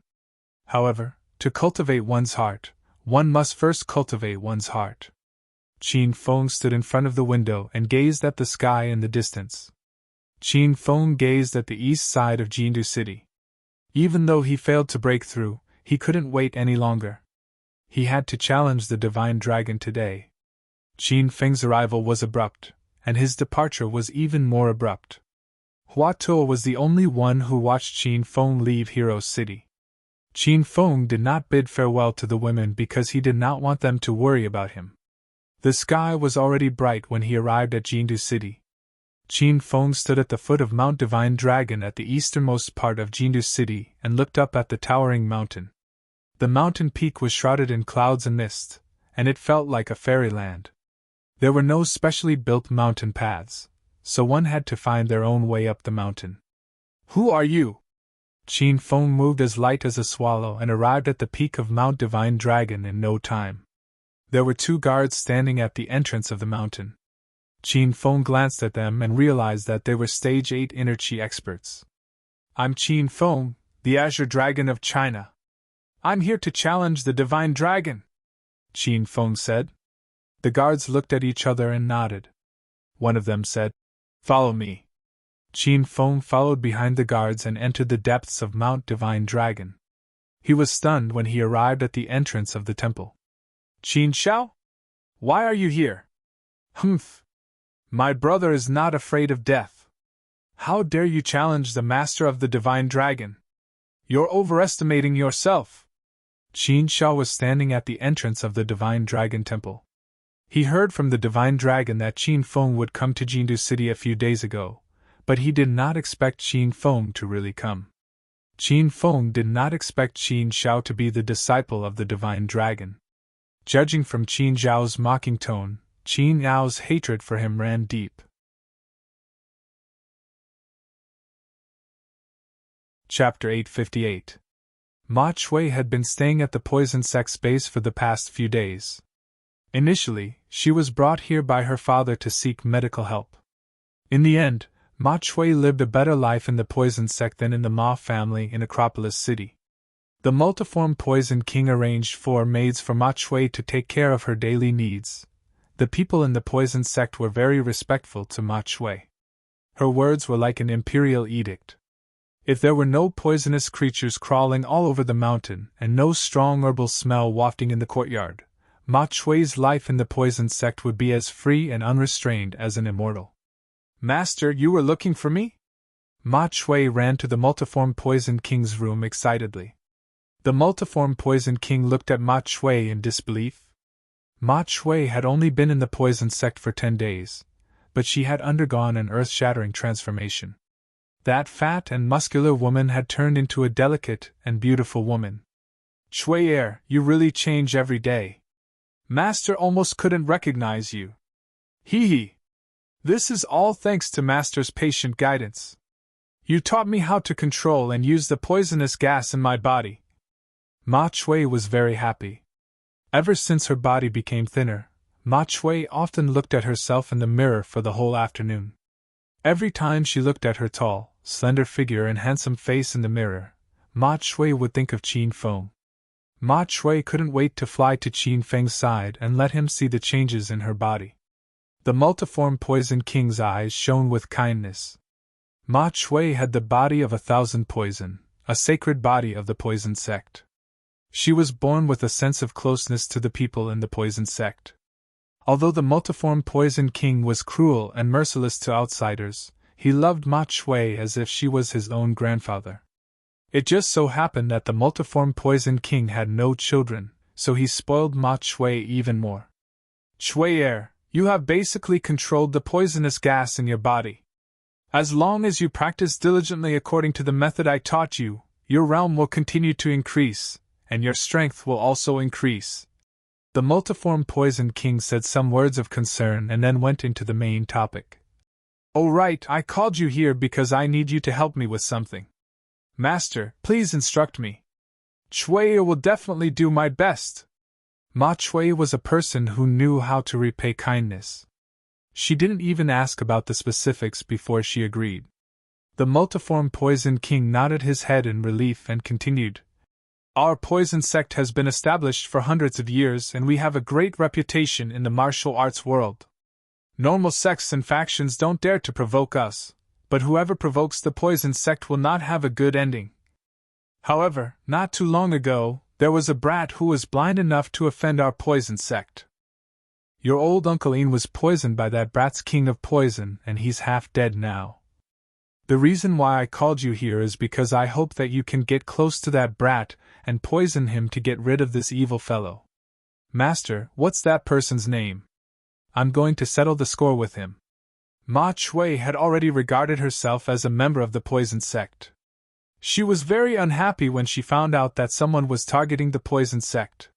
However, to cultivate one's heart, one must first cultivate one's heart. Qin Feng stood in front of the window and gazed at the sky in the distance. Qin Feng gazed at the east side of Jindu City. Even though he failed to break through, he couldn't wait any longer. He had to challenge the divine dragon today. Qin Feng's arrival was abrupt, and his departure was even more abrupt. Hua Tuo was the only one who watched Qin Feng leave Hero City. Qin Feng did not bid farewell to the women because he did not want them to worry about him. The sky was already bright when he arrived at Jindu City. Qin Feng stood at the foot of Mount Divine Dragon at the easternmost part of Jindu City and looked up at the towering mountain. The mountain peak was shrouded in clouds and mist, and it felt like a fairyland. There were no specially built mountain paths, so one had to find their own way up the mountain. "Who are you?" Qin Feng moved as light as a swallow and arrived at the peak of Mount Divine Dragon in no time. There were 2 guards standing at the entrance of the mountain. Qin Feng glanced at them and realized that they were stage 8 inner qi experts. "I'm Qin Feng, the Azure Dragon of China. I'm here to challenge the divine dragon," Qin Feng said. The guards looked at each other and nodded. One of them said, "Follow me." Qin Feng followed behind the guards and entered the depths of Mount Divine Dragon. He was stunned when he arrived at the entrance of the temple. "Qin Xiao? Why are you here?" "Humph! My brother is not afraid of death. How dare you challenge the master of the divine dragon? You're overestimating yourself." Qin Xiao was standing at the entrance of the divine dragon temple. He heard from the divine dragon that Qin Feng would come to Jindu City a few days ago, but he did not expect Qin Feng to really come. Qin Feng did not expect Qin Xiao to be the disciple of the divine dragon. Judging from Qin Zhao's mocking tone, Qin Yao's hatred for him ran deep. Chapter 858. Ma Chui had been staying at the poison sect's base for the past few days. Initially, she was brought here by her father to seek medical help. In the end, Ma Chui lived a better life in the poison sect than in the Ma family in Acropolis City. The multiform Poison King arranged 4 maids for Ma Chui to take care of her daily needs. The people in the poison sect were very respectful to Ma Chui. Her words were like an imperial edict. If there were no poisonous creatures crawling all over the mountain and no strong herbal smell wafting in the courtyard, Ma Chui's life in the poison sect would be as free and unrestrained as an immortal. Master, you were looking for me? Ma Chui ran to the multiform Poison King's room excitedly. The multiform Poison King looked at Ma Chui in disbelief. Ma Chui had only been in the poison sect for 10 days, but she had undergone an earth-shattering transformation. That fat and muscular woman had turned into a delicate and beautiful woman. Chui, you really change every day. Master almost couldn't recognize you. Hee hee. This is all thanks to Master's patient guidance. You taught me how to control and use the poisonous gas in my body. Ma Chui was very happy. Ever since her body became thinner, Ma Chui often looked at herself in the mirror for the whole afternoon. Every time she looked at her tall, slender figure and handsome face in the mirror, Ma Chui would think of Qin Feng. Ma Chui couldn't wait to fly to Qin Feng's side and let him see the changes in her body. The multiform Poison King's eyes shone with kindness. Ma Chui had the body of 1,000 poison, a sacred body of the poison sect. She was born with a sense of closeness to the people in the poison sect. Although the multiform Poison King was cruel and merciless to outsiders, he loved Ma Chui as if she was his own grandfather. It just so happened that the multiform Poison King had no children, so he spoiled Ma Chui even more. Chui, you have basically controlled the poisonous gas in your body. As long as you practice diligently according to the method I taught you, your realm will continue to increase, and your strength will also increase. The multiform Poison King said some words of concern and then went into the main topic. Oh right, I called you here because I need you to help me with something. Master, please instruct me. Chui will definitely do my best. Ma Chui was a person who knew how to repay kindness. She didn't even ask about the specifics before she agreed. The multiform Poison King nodded his head in relief and continued. Our poison sect has been established for hundreds of years and we have a great reputation in the martial arts world. Normal sects and factions don't dare to provoke us, but whoever provokes the poison sect will not have a good ending. However, not too long ago, there was a brat who was blind enough to offend our poison sect. Your old Uncle Ian was poisoned by that brat's king of poison and he's half dead now. The reason why I called you here is because I hope that you can get close to that brat and poison him to get rid of this evil fellow. Master, what's that person's name? I'm going to settle the score with him. Ma Chui had already regarded herself as a member of the poison sect. She was very unhappy when she found out that someone was targeting the poison sect.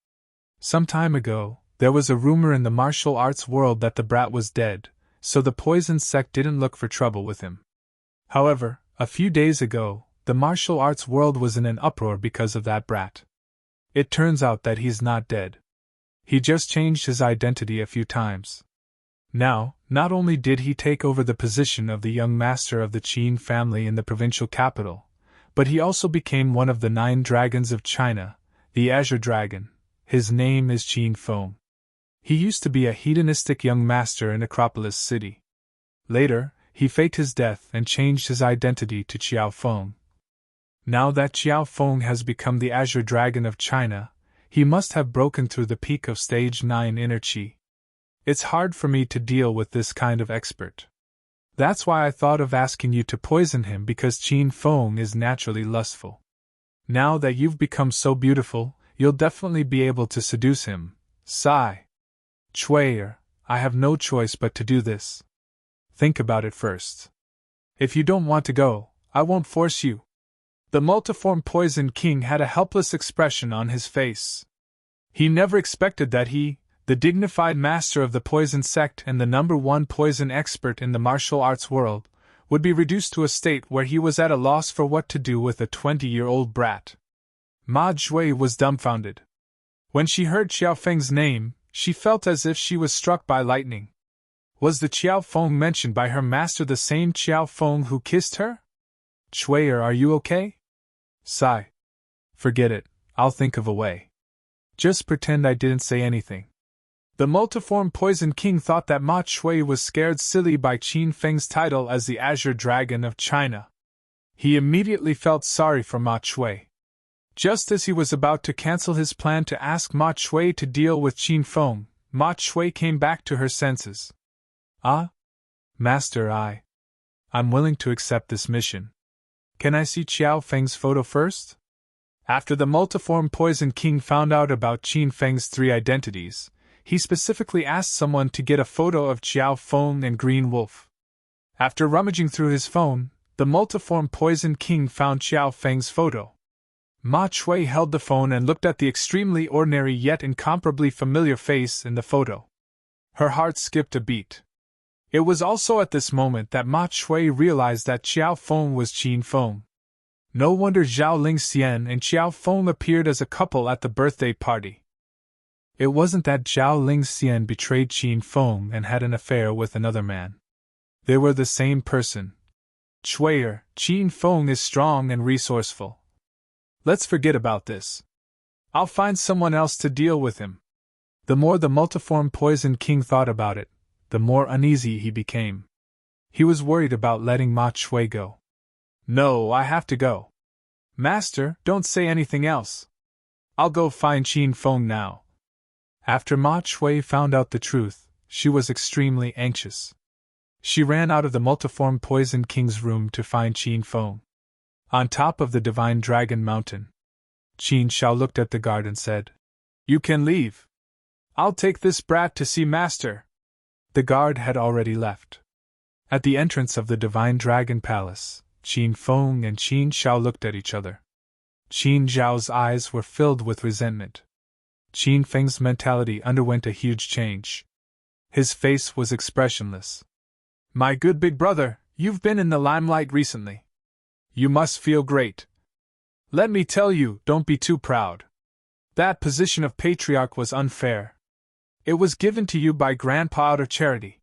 Some time ago, there was a rumor in the martial arts world that the brat was dead, so the poison sect didn't look for trouble with him. However, a few days ago, the martial arts world was in an uproar because of that brat. It turns out that he's not dead. He just changed his identity a few times. Now, not only did he take over the position of the young master of the Qin family in the provincial capital, but he also became one of the 9 dragons of China, the Azure Dragon. His name is Qin Feng. He used to be a hedonistic young master in Acropolis City. Later, he faked his death and changed his identity to Qiao Feng. Now that Qiao Feng has become the Azure Dragon of China, he must have broken through the peak of stage 9 inner Qi. It's hard for me to deal with this kind of expert. That's why I thought of asking you to poison him because Qin Feng is naturally lustful. Now that you've become so beautiful, you'll definitely be able to seduce him. Sigh. Chui, I have no choice but to do this. Think about it first. If you don't want to go, I won't force you. The multiform Poison King had a helpless expression on his face. He never expected that he, the dignified master of the poison sect and the #1 poison expert in the martial arts world, would be reduced to a state where he was at a loss for what to do with a 20-year-old brat. Ma Jue was dumbfounded. When she heard Qiao Feng's name, she felt as if she was struck by lightning. Was the Qiao Feng mentioned by her master the same Qiao Feng who kissed her? Chuier, are you okay? Sigh. Forget it, I'll think of a way. Just pretend I didn't say anything. The multiform Poison King thought that Ma Chui was scared silly by Qin Feng's title as the Azure Dragon of China. He immediately felt sorry for Ma Chui. Just as he was about to cancel his plan to ask Ma Chui to deal with Qin Feng, Ma Chui came back to her senses. Ah? Master, I'm willing to accept this mission. Can I see Qiao Feng's photo first? After the multiform Poison King found out about Qin Feng's 3 identities, he specifically asked someone to get a photo of Qiao Feng and Green Wolf. After rummaging through his phone, the multiform Poison King found Qiao Feng's photo. Ma Chui held the phone and looked at the extremely ordinary yet incomparably familiar face in the photo. Her heart skipped a beat. It was also at this moment that Ma Chui realized that Qiao Feng was Qin Feng. No wonder Zhao Lingxian and Qiao Feng appeared as a couple at the birthday party. It wasn't that Zhao Lingxian betrayed Qin Feng and had an affair with another man. They were the same person. Chuier, Qin Feng is strong and resourceful. Let's forget about this. I'll find someone else to deal with him. The more the multiform Poison King thought about it, the more uneasy he became. He was worried about letting Ma Chui go. No, I have to go. Master, don't say anything else. I'll go find Qin Feng now. After Ma Chui found out the truth, she was extremely anxious. She ran out of the multiform Poison King's room to find Qin Feng. On top of the Divine Dragon Mountain, Qin Shao looked at the guard and said, "You can leave. I'll take this brat to see Master." The guard had already left. At the entrance of the Divine Dragon Palace, Qin Feng and Qin Shao looked at each other. Qin Zhao's eyes were filled with resentment. Qin Feng's mentality underwent a huge change. His face was expressionless. "My good big brother, you've been in the limelight recently. You must feel great. Let me tell you, don't be too proud. That position of patriarch was unfair. It was given to you by Grandpa out of charity.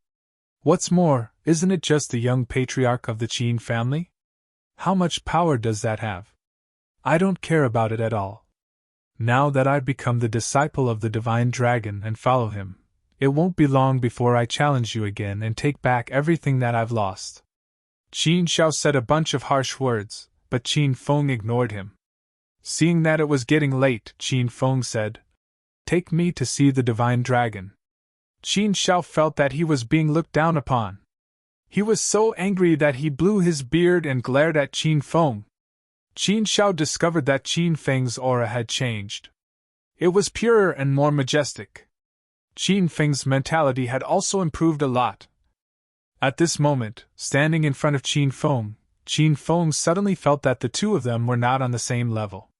What's more, isn't it just the young patriarch of the Qin family? How much power does that have? I don't care about it at all. Now that I've become the disciple of the Divine Dragon and follow him, it won't be long before I challenge you again and take back everything that I've lost." Qin Shao said a bunch of harsh words, but Qin Feng ignored him. Seeing that it was getting late, Qin Feng said, "Take me to see the Divine Dragon." Qin Shao felt that he was being looked down upon. He was so angry that he blew his beard and glared at Qin Feng. Qin Shao discovered that Qin Feng's aura had changed. It was purer and more majestic. Qin Feng's mentality had also improved a lot. At this moment, standing in front of Qin Feng suddenly felt that the two of them were not on the same level.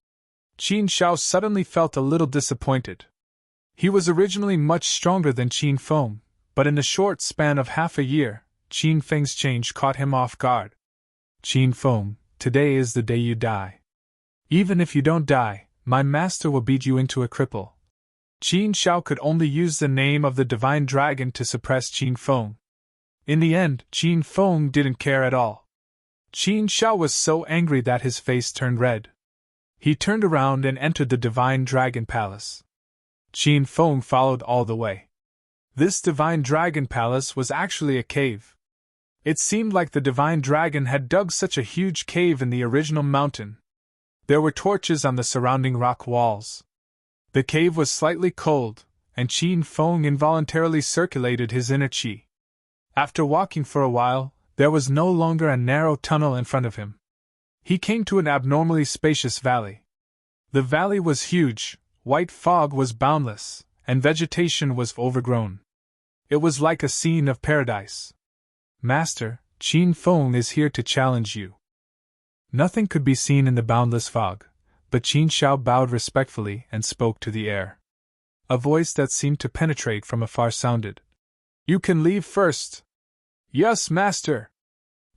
Qin Shao suddenly felt a little disappointed. He was originally much stronger than Qin Feng, but in the short span of half a year, Qin Feng's change caught him off guard. "Qin Feng, today is the day you die. Even if you don't die, my master will beat you into a cripple." Qin Shao could only use the name of the Divine Dragon to suppress Qin Feng. In the end, Qin Feng didn't care at all. Qin Shao was so angry that his face turned red. He turned around and entered the Divine Dragon Palace. Qin Feng followed all the way. This Divine Dragon Palace was actually a cave. It seemed like the Divine Dragon had dug such a huge cave in the original mountain. There were torches on the surrounding rock walls. The cave was slightly cold, and Qin Feng involuntarily circulated his inner qi. After walking for a while, there was no longer a narrow tunnel in front of him. He came to an abnormally spacious valley. The valley was huge, white fog was boundless, and vegetation was overgrown. It was like a scene of paradise. Master, Qin Feng is here to challenge you. Nothing could be seen in the boundless fog, but Qin Shao bowed respectfully and spoke to the air. A voice that seemed to penetrate from afar sounded. You can leave first. Yes, master.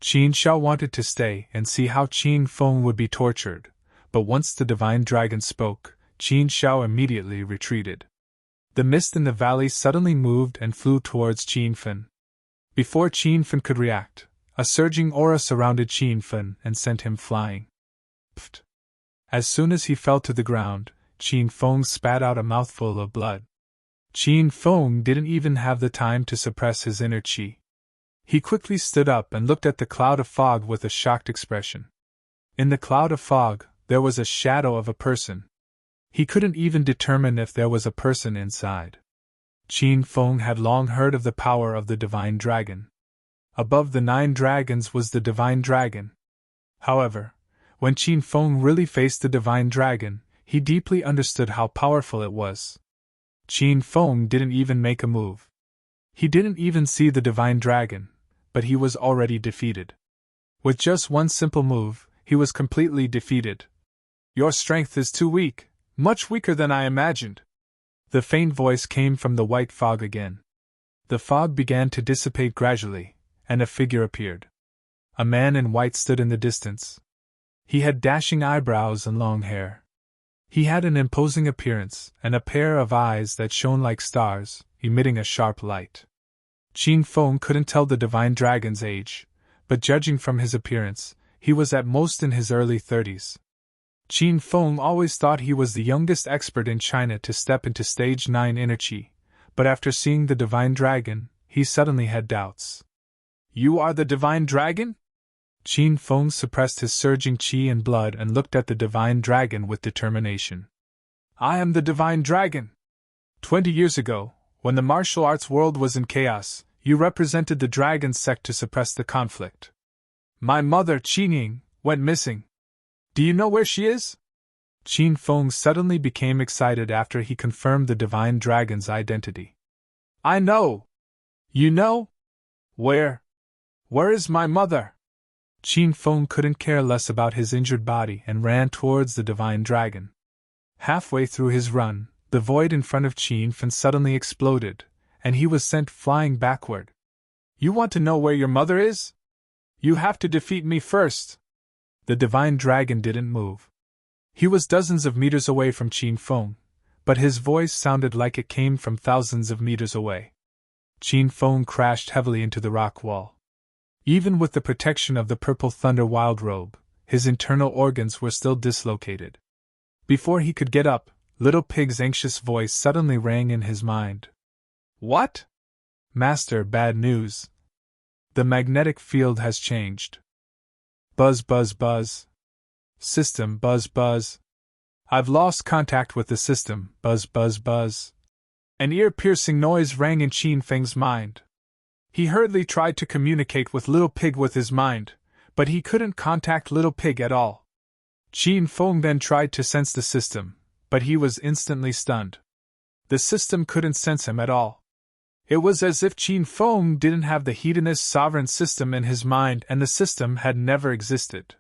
Qin Shao wanted to stay and see how Qin Feng would be tortured, but once the divine dragon spoke, Qin Shao immediately retreated. The mist in the valley suddenly moved and flew towards Qin Fen. Before Qin Fen could react, a surging aura surrounded Qin Fen and sent him flying. Pfft! As soon as he fell to the ground, Qin Feng spat out a mouthful of blood. Qin Feng didn't even have the time to suppress his inner qi. He quickly stood up and looked at the cloud of fog with a shocked expression. In the cloud of fog, there was a shadow of a person. He couldn't even determine if there was a person inside. Qin Feng had long heard of the power of the divine dragon. Above the 9 dragons was the divine dragon. However, when Qin Feng really faced the divine dragon, he deeply understood how powerful it was. Qin Feng didn't even make a move. He didn't even see the divine dragon, but he was already defeated. With just one simple move, he was completely defeated. Your strength is too weak, much weaker than I imagined. The faint voice came from the white fog again. The fog began to dissipate gradually, and a figure appeared. A man in white stood in the distance. He had dashing eyebrows and long hair. He had an imposing appearance and a pair of eyes that shone like stars, emitting a sharp light. Qin Feng couldn't tell the divine dragon's age, but judging from his appearance, he was at most in his early 30s. Qin Feng always thought he was the youngest expert in China to step into stage 9 inner qi, but after seeing the divine dragon, he suddenly had doubts. You are the divine dragon? Qin Feng suppressed his surging qi and blood and looked at the divine dragon with determination. I am the divine dragon. 20 years ago, when the martial arts world was in chaos, you represented the dragon sect to suppress the conflict. My mother, Qin Ying, went missing. Do you know where she is? Qin Feng suddenly became excited after he confirmed the divine dragon's identity. I know. You know? Where? Where is my mother? Qin Feng couldn't care less about his injured body and ran towards the divine dragon. Halfway through his run, the void in front of Qin Fen suddenly exploded, and he was sent flying backward. You want to know where your mother is? You have to defeat me first. The divine dragon didn't move. He was dozens of meters away from Qin Feng, but his voice sounded like it came from thousands of meters away. Qin Feng crashed heavily into the rock wall. Even with the protection of the purple thunder wild robe, his internal organs were still dislocated. Before he could get up, Little Pig's anxious voice suddenly rang in his mind. What? Master, bad news. The magnetic field has changed. Buzz, buzz, buzz. System, buzz, buzz. I've lost contact with the system, buzz, buzz, buzz. An ear-piercing noise rang in Qin Feng's mind. He hurriedly tried to communicate with Little Pig with his mind, but he couldn't contact Little Pig at all. Qin Feng then tried to sense the system, but he was instantly stunned. The system couldn't sense him at all. It was as if Qin Feng didn't have the hedonist sovereign system in his mind and the system had never existed.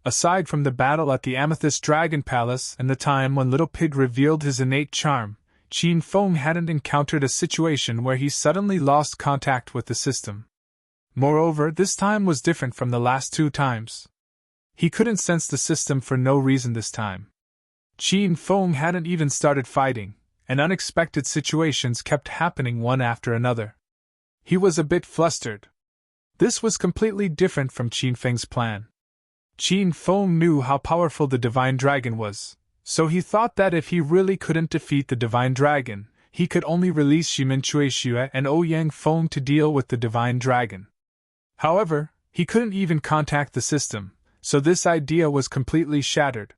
Aside from the battle at the Amethyst Dragon Palace and the time when Little Pig revealed his innate charm, Qin Feng hadn't encountered a situation where he suddenly lost contact with the system. Moreover, this time was different from the last 2 times. He couldn't sense the system for no reason this time. Qin Feng hadn't even started fighting, and unexpected situations kept happening one after another. He was a bit flustered. This was completely different from Qin Feng's plan. Qin Feng knew how powerful the divine dragon was, so he thought that if he really couldn't defeat the divine dragon, he could only release Shimin Chuexue and Ouyang Feng to deal with the divine dragon. However, he couldn't even contact the system, so this idea was completely shattered.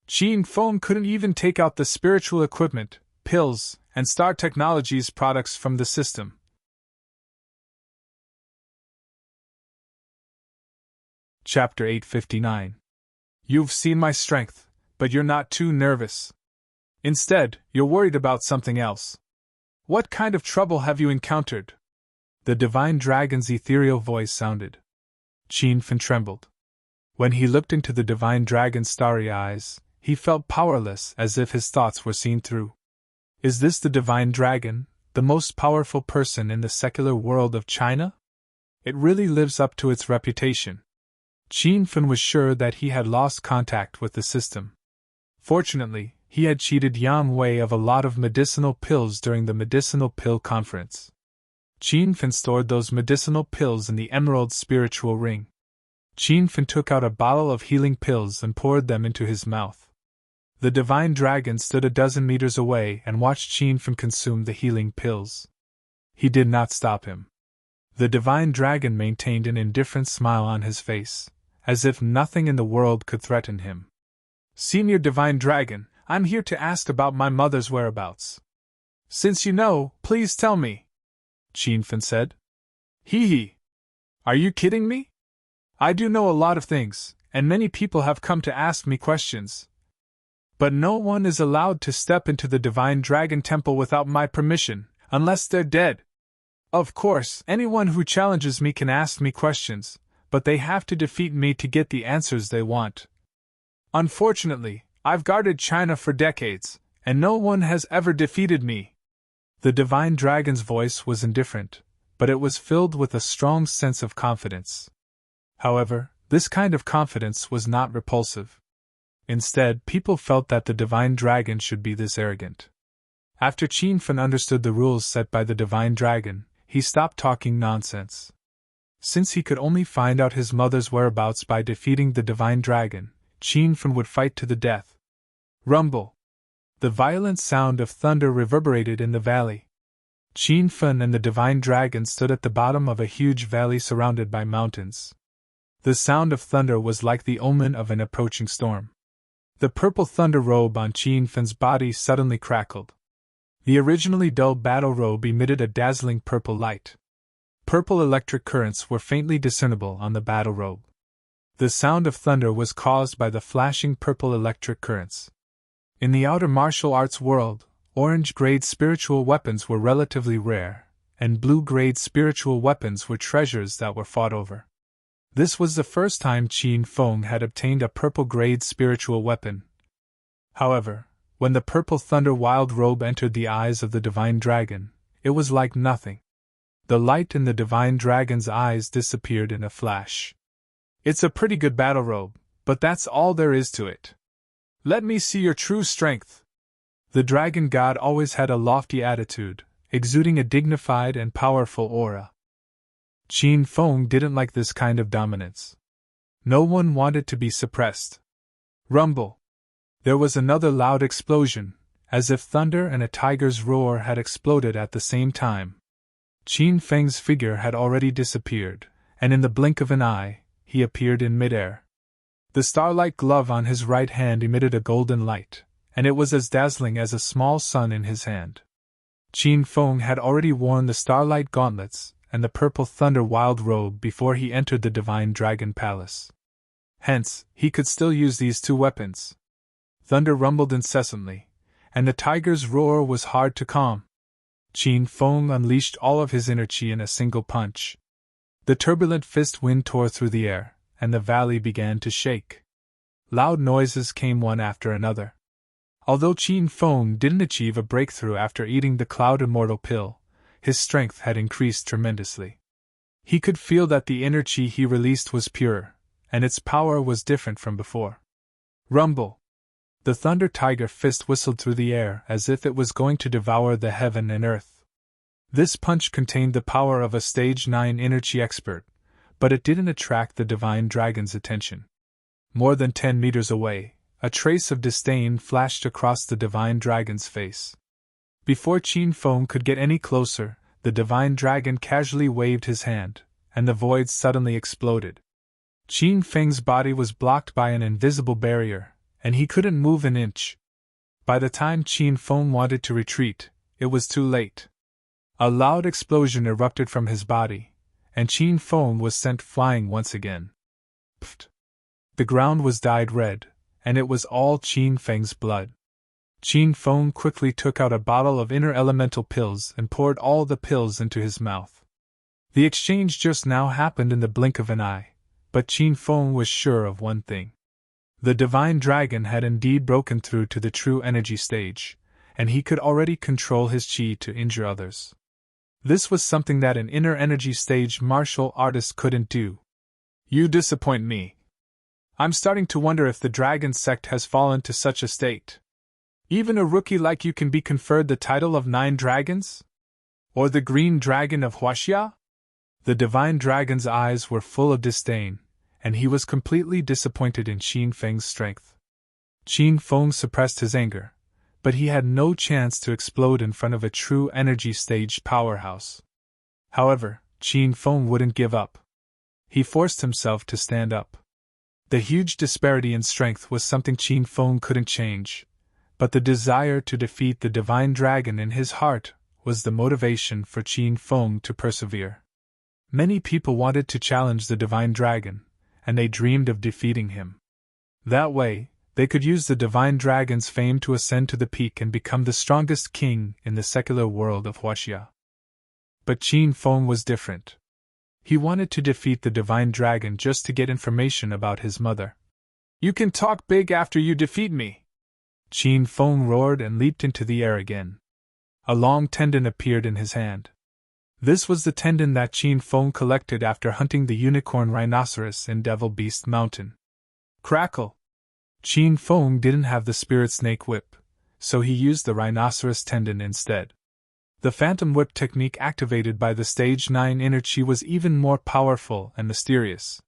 Qin Feng couldn't even take out the spiritual equipment, pills, and Star Technologies products from the system. Chapter 859. You've seen my strength, but you're not too nervous. Instead, you're worried about something else. What kind of trouble have you encountered? The divine dragon's ethereal voice sounded. Qin Fan trembled. When he looked into the divine dragon's starry eyes, he felt powerless, as if his thoughts were seen through. Is this the divine dragon, the most powerful person in the secular world of China? It really lives up to its reputation. Qin Fan was sure that he had lost contact with the system. Fortunately, he had cheated Yang Wei of a lot of medicinal pills during the medicinal pill conference. Qin Fan stored those medicinal pills in the emerald spiritual ring. Qin Fan took out a bottle of healing pills and poured them into his mouth. The divine dragon stood a dozen meters away and watched Qin Fan consume the healing pills. He did not stop him. The divine dragon maintained an indifferent smile on his face, as if nothing in the world could threaten him. Senior Divine Dragon, I'm here to ask about my mother's whereabouts. Since you know, please tell me, Qin Fan said. Hee hee. Are you kidding me? I do know a lot of things, and many people have come to ask me questions. But no one is allowed to step into the Divine Dragon Temple without my permission, unless they're dead. Of course, anyone who challenges me can ask me questions, but they have to defeat me to get the answers they want. Unfortunately, I've guarded China for decades, and no one has ever defeated me. The divine dragon's voice was indifferent, but it was filled with a strong sense of confidence. However, this kind of confidence was not repulsive. Instead, people felt that the divine dragon should be this arrogant. After Qin Fan understood the rules set by the divine dragon, he stopped talking nonsense. Since he could only find out his mother's whereabouts by defeating the divine dragon, Qin Fan would fight to the death. Rumble! The violent sound of thunder reverberated in the valley. Qin Fan and the divine dragon stood at the bottom of a huge valley surrounded by mountains. The sound of thunder was like the omen of an approaching storm. The purple thunder robe on Qin Fan's body suddenly crackled. The originally dull battle robe emitted a dazzling purple light. Purple electric currents were faintly discernible on the battle robe. The sound of thunder was caused by the flashing purple electric currents. In the outer martial arts world, orange-grade spiritual weapons were relatively rare, and blue-grade spiritual weapons were treasures that were fought over. This was the first time Qin Fan had obtained a purple-grade spiritual weapon. However, when the purple thunder wild robe entered the eyes of the divine dragon, it was like nothing. The light in the divine dragon's eyes disappeared in a flash. It's a pretty good battle robe, but that's all there is to it. Let me see your true strength. The dragon god always had a lofty attitude, exuding a dignified and powerful aura. Qin Fan didn't like this kind of dominance. No one wanted to be suppressed. Rumble! There was another loud explosion, as if thunder and a tiger's roar had exploded at the same time. Qin Fan's figure had already disappeared, and in the blink of an eye, he appeared in midair. The starlight glove on his right hand emitted a golden light, and it was as dazzling as a small sun in his hand. Qin Fan had already worn the starlight gauntlets and the purple thunder wild robe before he entered the divine dragon palace. Hence, he could still use these two weapons. Thunder rumbled incessantly, and the tiger's roar was hard to calm. Qin Fan unleashed all of his inner qi in a single punch. The turbulent fist wind tore through the air, and the valley began to shake. Loud noises came one after another. Although Qin Fan didn't achieve a breakthrough after eating the Cloud Immortal pill, his strength had increased tremendously. He could feel that the inner qi he released was pure, and its power was different from before. Rumble! The thunder tiger fist whistled through the air as if it was going to devour the heaven and earth. This punch contained the power of a stage 9 inner qi expert, but it didn't attract the divine dragon's attention. More than 10 meters away, a trace of disdain flashed across the divine dragon's face. Before Qin Fan could get any closer, the divine dragon casually waved his hand, and the void suddenly exploded. Qin Fan's body was blocked by an invisible barrier, and he couldn't move an inch. By the time Qin Fan wanted to retreat, it was too late. A loud explosion erupted from his body, and Qin Fan was sent flying once again. Pfft! The ground was dyed red, and it was all Qin Fan's blood. Qin Feng quickly took out a bottle of inner elemental pills and poured all the pills into his mouth. The exchange just now happened in the blink of an eye, but Qin Feng was sure of one thing. The divine dragon had indeed broken through to the true energy stage, and he could already control his qi to injure others. This was something that an inner energy stage martial artist couldn't do. You disappoint me. I'm starting to wonder if the dragon sect has fallen to such a state. Even a rookie like you can be conferred the title of 9 dragons? Or the green dragon of Huaxia? The divine dragon's eyes were full of disdain, and he was completely disappointed in Qin Feng's strength. Qin Feng suppressed his anger, but he had no chance to explode in front of a true energy stage powerhouse. However, Qin Feng wouldn't give up. He forced himself to stand up. The huge disparity in strength was something Qin Feng couldn't change, but the desire to defeat the divine dragon in his heart was the motivation for Qin Feng to persevere. Many people wanted to challenge the divine dragon, and they dreamed of defeating him. That way, they could use the divine dragon's fame to ascend to the peak and become the strongest king in the secular world of Huaxia. But Qin Feng was different. He wanted to defeat the divine dragon just to get information about his mother. You can talk big after you defeat me! Qin Feng roared and leaped into the air again. A long tendon appeared in his hand. This was the tendon that Qin Feng collected after hunting the unicorn rhinoceros in Devil Beast Mountain. Crackle! Qin Feng didn't have the spirit snake whip, so he used the rhinoceros tendon instead. The phantom whip technique activated by the stage 9 inner chi was even more powerful and mysterious.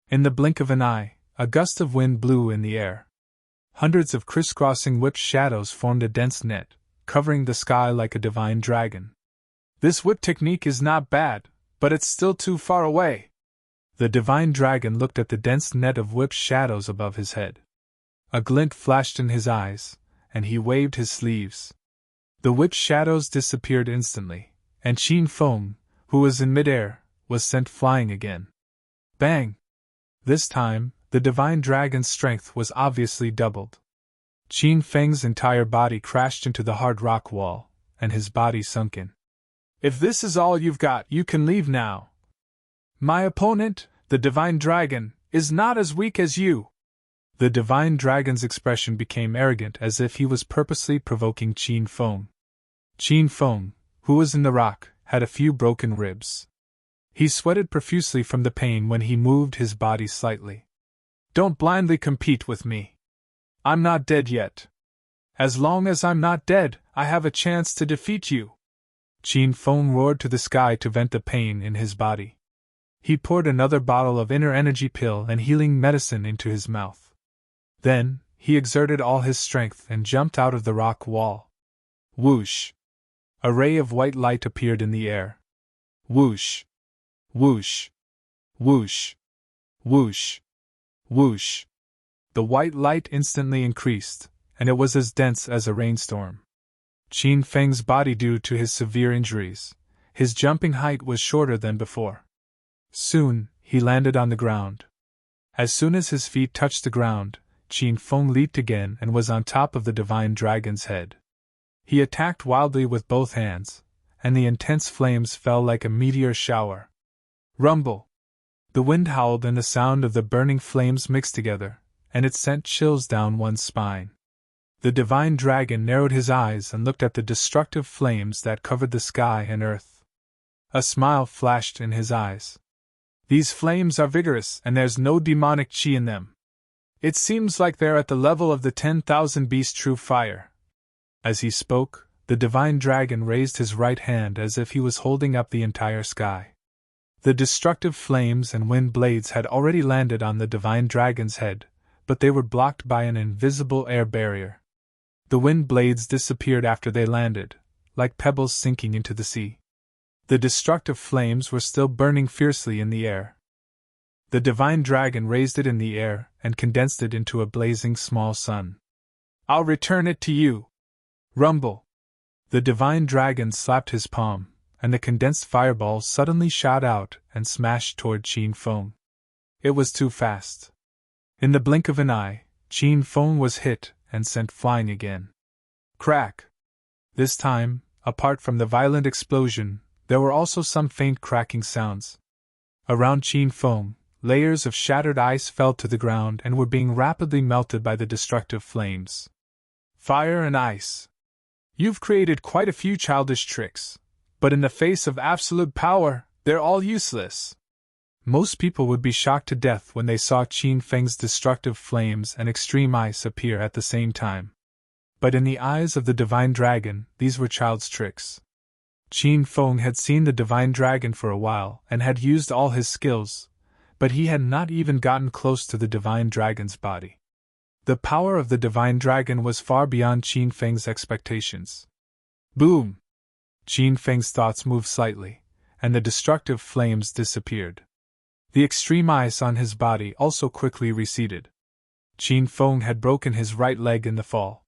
In the blink of an eye, a gust of wind blew in the air. Hundreds of crisscrossing whip shadows formed a dense net, covering the sky like a divine dragon. This whip technique is not bad, but it's still too far away. The divine dragon looked at the dense net of whip shadows above his head. A glint flashed in his eyes, and he waved his sleeves. The whip shadows disappeared instantly, and Qin Feng, who was in midair, was sent flying again. Bang! This time, the divine dragon's strength was obviously doubled. Qin Feng's entire body crashed into the hard rock wall, and his body sunk in. If this is all you've got, you can leave now. My opponent, the divine dragon, is not as weak as you. The divine dragon's expression became arrogant as if he was purposely provoking Qin Feng. Qin Feng, who was in the rock, had a few broken ribs. He sweated profusely from the pain when he moved his body slightly. Don't blindly compete with me. I'm not dead yet. As long as I'm not dead, I have a chance to defeat you. Qin Feng roared to the sky to vent the pain in his body. He poured another bottle of inner energy pill and healing medicine into his mouth. Then, he exerted all his strength and jumped out of the rock wall. Whoosh! A ray of white light appeared in the air. Whoosh! Whoosh! Whoosh! Whoosh! Whoosh! The white light instantly increased, and it was as dense as a rainstorm. Qin Feng's body, due to his severe injuries, his jumping height was shorter than before. Soon, he landed on the ground. As soon as his feet touched the ground, Qin Feng leaped again and was on top of the divine dragon's head. He attacked wildly with both hands, and the intense flames fell like a meteor shower. Rumble! The wind howled and the sound of the burning flames mixed together, and it sent chills down one's spine. The divine dragon narrowed his eyes and looked at the destructive flames that covered the sky and earth. A smile flashed in his eyes. These flames are vigorous and there's no demonic chi in them. It seems like they're at the level of the 10,000 beast true fire. As he spoke, the divine dragon raised his right hand as if he was holding up the entire sky. The destructive flames and wind blades had already landed on the divine dragon's head, but they were blocked by an invisible air barrier. The wind blades disappeared after they landed, like pebbles sinking into the sea. The destructive flames were still burning fiercely in the air. The divine dragon raised it in the air and condensed it into a blazing small sun. I'll return it to you! Rumble! The divine dragon slapped his palm, and the condensed fireball suddenly shot out and smashed toward Qin Feng. It was too fast. In the blink of an eye, Qin Feng was hit and sent flying again. Crack! This time, apart from the violent explosion, there were also some faint cracking sounds. Around Qin Feng, layers of shattered ice fell to the ground and were being rapidly melted by the destructive flames. Fire and ice. You've created quite a few childish tricks, but in the face of absolute power, they're all useless. Most people would be shocked to death when they saw Qin Feng's destructive flames and extreme ice appear at the same time. But in the eyes of the Divine Dragon, these were child's tricks. Qin Feng had seen the Divine Dragon for a while and had used all his skills, but he had not even gotten close to the Divine Dragon's body. The power of the Divine Dragon was far beyond Qin Feng's expectations. Boom! Qin Feng's thoughts moved slightly, and the destructive flames disappeared. The extreme ice on his body also quickly receded. Qin Feng had broken his right leg in the fall.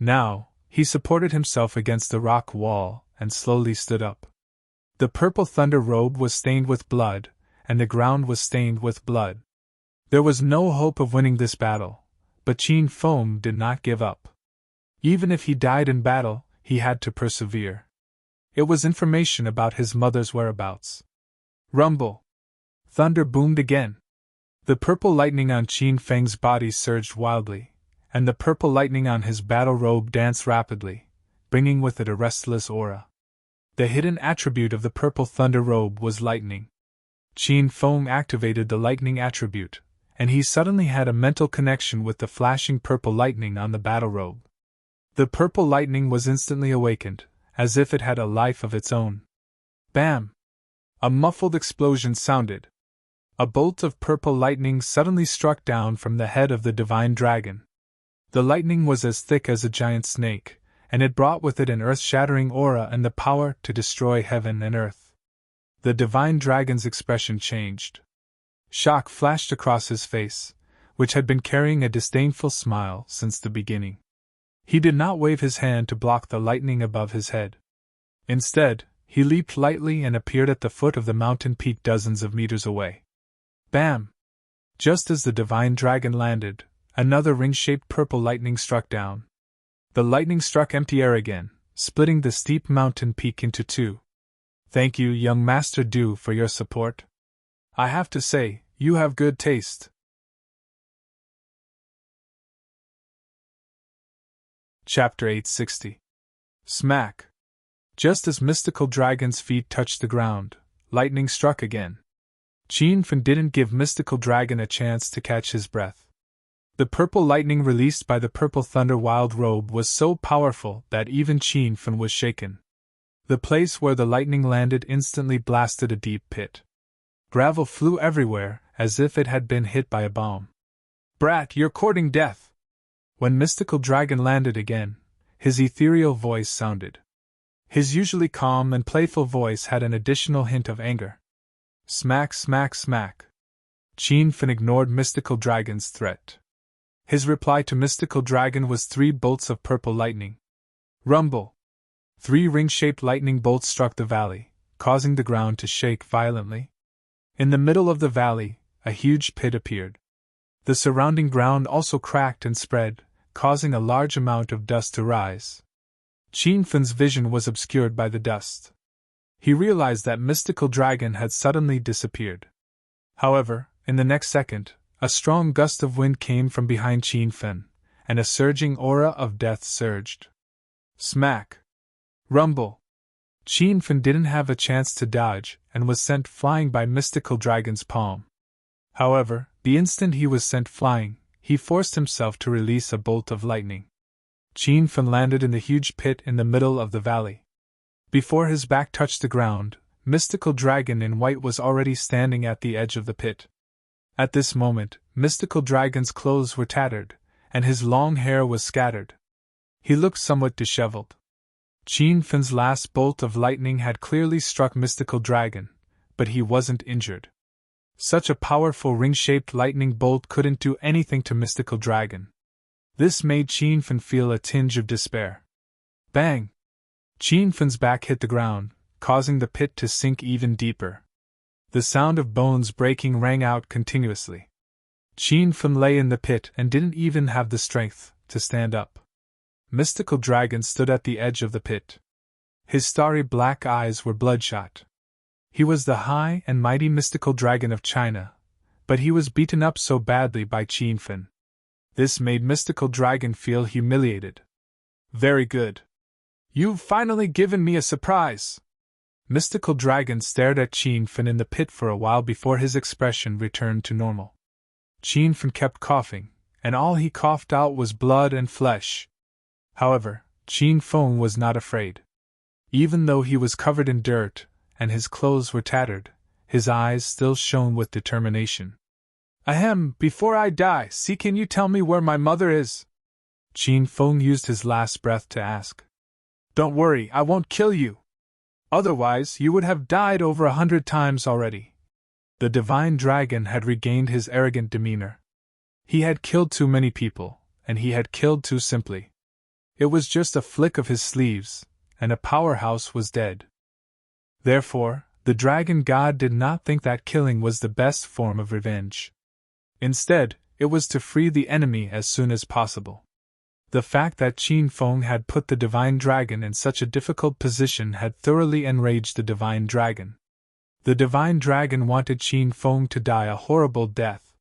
Now, he supported himself against the rock wall and slowly stood up. The purple thunder robe was stained with blood, and the ground was stained with blood. There was no hope of winning this battle, but Qin Feng did not give up. Even if he died in battle, he had to persevere. It was information about his mother's whereabouts. Rumble! Thunder boomed again. The purple lightning on Qin Feng's body surged wildly, and the purple lightning on his battle robe danced rapidly, bringing with it a restless aura. The hidden attribute of the purple thunder robe was lightning. Qin Feng activated the lightning attribute, and he suddenly had a mental connection with the flashing purple lightning on the battle robe. The purple lightning was instantly awakened, as if it had a life of its own. Bam! A muffled explosion sounded. A bolt of purple lightning suddenly struck down from the head of the Divine Dragon. The lightning was as thick as a giant snake, and it brought with it an earth-shattering aura and the power to destroy heaven and earth. The Divine Dragon's expression changed. Shock flashed across his face, which had been carrying a disdainful smile since the beginning. He did not wave his hand to block the lightning above his head. Instead, he leaped lightly and appeared at the foot of the mountain peak dozens of meters away. Bam! Just as the Divine Dragon landed, another ring-shaped purple lightning struck down. The lightning struck empty air again, splitting the steep mountain peak into two. Thank you, young Master Du, for your support. I have to say, you have good taste. Chapter 860. Smack! Just as Mystical Dragon's feet touched the ground, lightning struck again. Qin Feng didn't give Mystical Dragon a chance to catch his breath. The purple lightning released by the purple thunder wild robe was so powerful that even Qin Feng was shaken. The place where the lightning landed instantly blasted a deep pit. Gravel flew everywhere, as if it had been hit by a bomb. Brat, you're courting death! When Mystical Dragon landed again, his ethereal voice sounded. His usually calm and playful voice had an additional hint of anger. Smack, smack, smack. Qin Feng ignored Mystical Dragon's threat. His reply to Mystical Dragon was 3 bolts of purple lightning. Rumble! 3 ring-shaped lightning bolts struck the valley, causing the ground to shake violently. In the middle of the valley, a huge pit appeared. The surrounding ground also cracked and spread, causing a large amount of dust to rise. Qin Feng's vision was obscured by the dust. He realized that Mystical Dragon had suddenly disappeared. However, in the next second, a strong gust of wind came from behind Qin Feng, and a surging aura of death surged. Smack! Rumble! Qin Feng didn't have a chance to dodge and was sent flying by Mystical Dragon's palm. However, the instant he was sent flying, he forced himself to release a bolt of lightning. Qin Feng landed in the huge pit in the middle of the valley. Before his back touched the ground, Mystical Dragon in white was already standing at the edge of the pit. At this moment, Mystical Dragon's clothes were tattered, and his long hair was scattered. He looked somewhat disheveled. Qin Feng's last bolt of lightning had clearly struck Mystical Dragon, but he wasn't injured. Such a powerful ring-shaped lightning bolt couldn't do anything to Mystical Dragon. This made Qin Feng feel a tinge of despair. Bang! Qin Feng's back hit the ground, causing the pit to sink even deeper. The sound of bones breaking rang out continuously. Qin Feng lay in the pit and didn't even have the strength to stand up. mystical dragon stood at the edge of the pit. His starry black eyes were bloodshot. He was the high and mighty mystical dragon of China, but he was beaten up so badly by Qin Fan. This made mystical dragon feel humiliated. Very good. You've finally given me a surprise. Mystical dragon stared at Qin Fan in the pit for a while before his expression returned to normal. Qin Fan kept coughing, and all he coughed out was blood and flesh. However, Qin Fan was not afraid. Even though he was covered in dirt, and his clothes were tattered, his eyes still shone with determination. Ahem, before I die, can you tell me where my mother is? Qin Fan used his last breath to ask. Don't worry, I won't kill you. Otherwise, you would have died over 100 times already. The divine dragon had regained his arrogant demeanor. He had killed too many people, and he had killed too simply. It was just a flick of his sleeves, and a powerhouse was dead. Therefore, the dragon god did not think that killing was the best form of revenge. Instead, it was to free the enemy as soon as possible. The fact that Qin Fan had put the divine dragon in such a difficult position had thoroughly enraged the divine dragon. The divine dragon wanted Qin Fan to die a horrible death.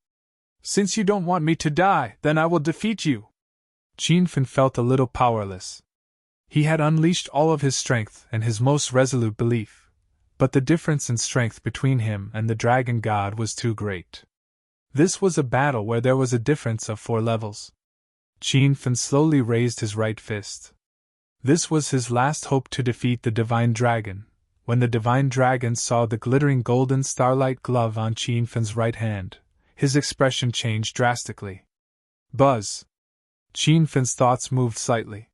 Since you don't want me to die, then I will defeat you. Qin Fan felt a little powerless. He had unleashed all of his strength and his most resolute belief, but the difference in strength between him and the dragon god was too great. This was a battle where there was a difference of 4 levels. Qin Fan slowly raised his right fist. This was his last hope to defeat the divine dragon. When the divine dragon saw the glittering golden starlight glove on Qin Fan's right hand, his expression changed drastically. Buzz! Qin Fan's thoughts moved slightly.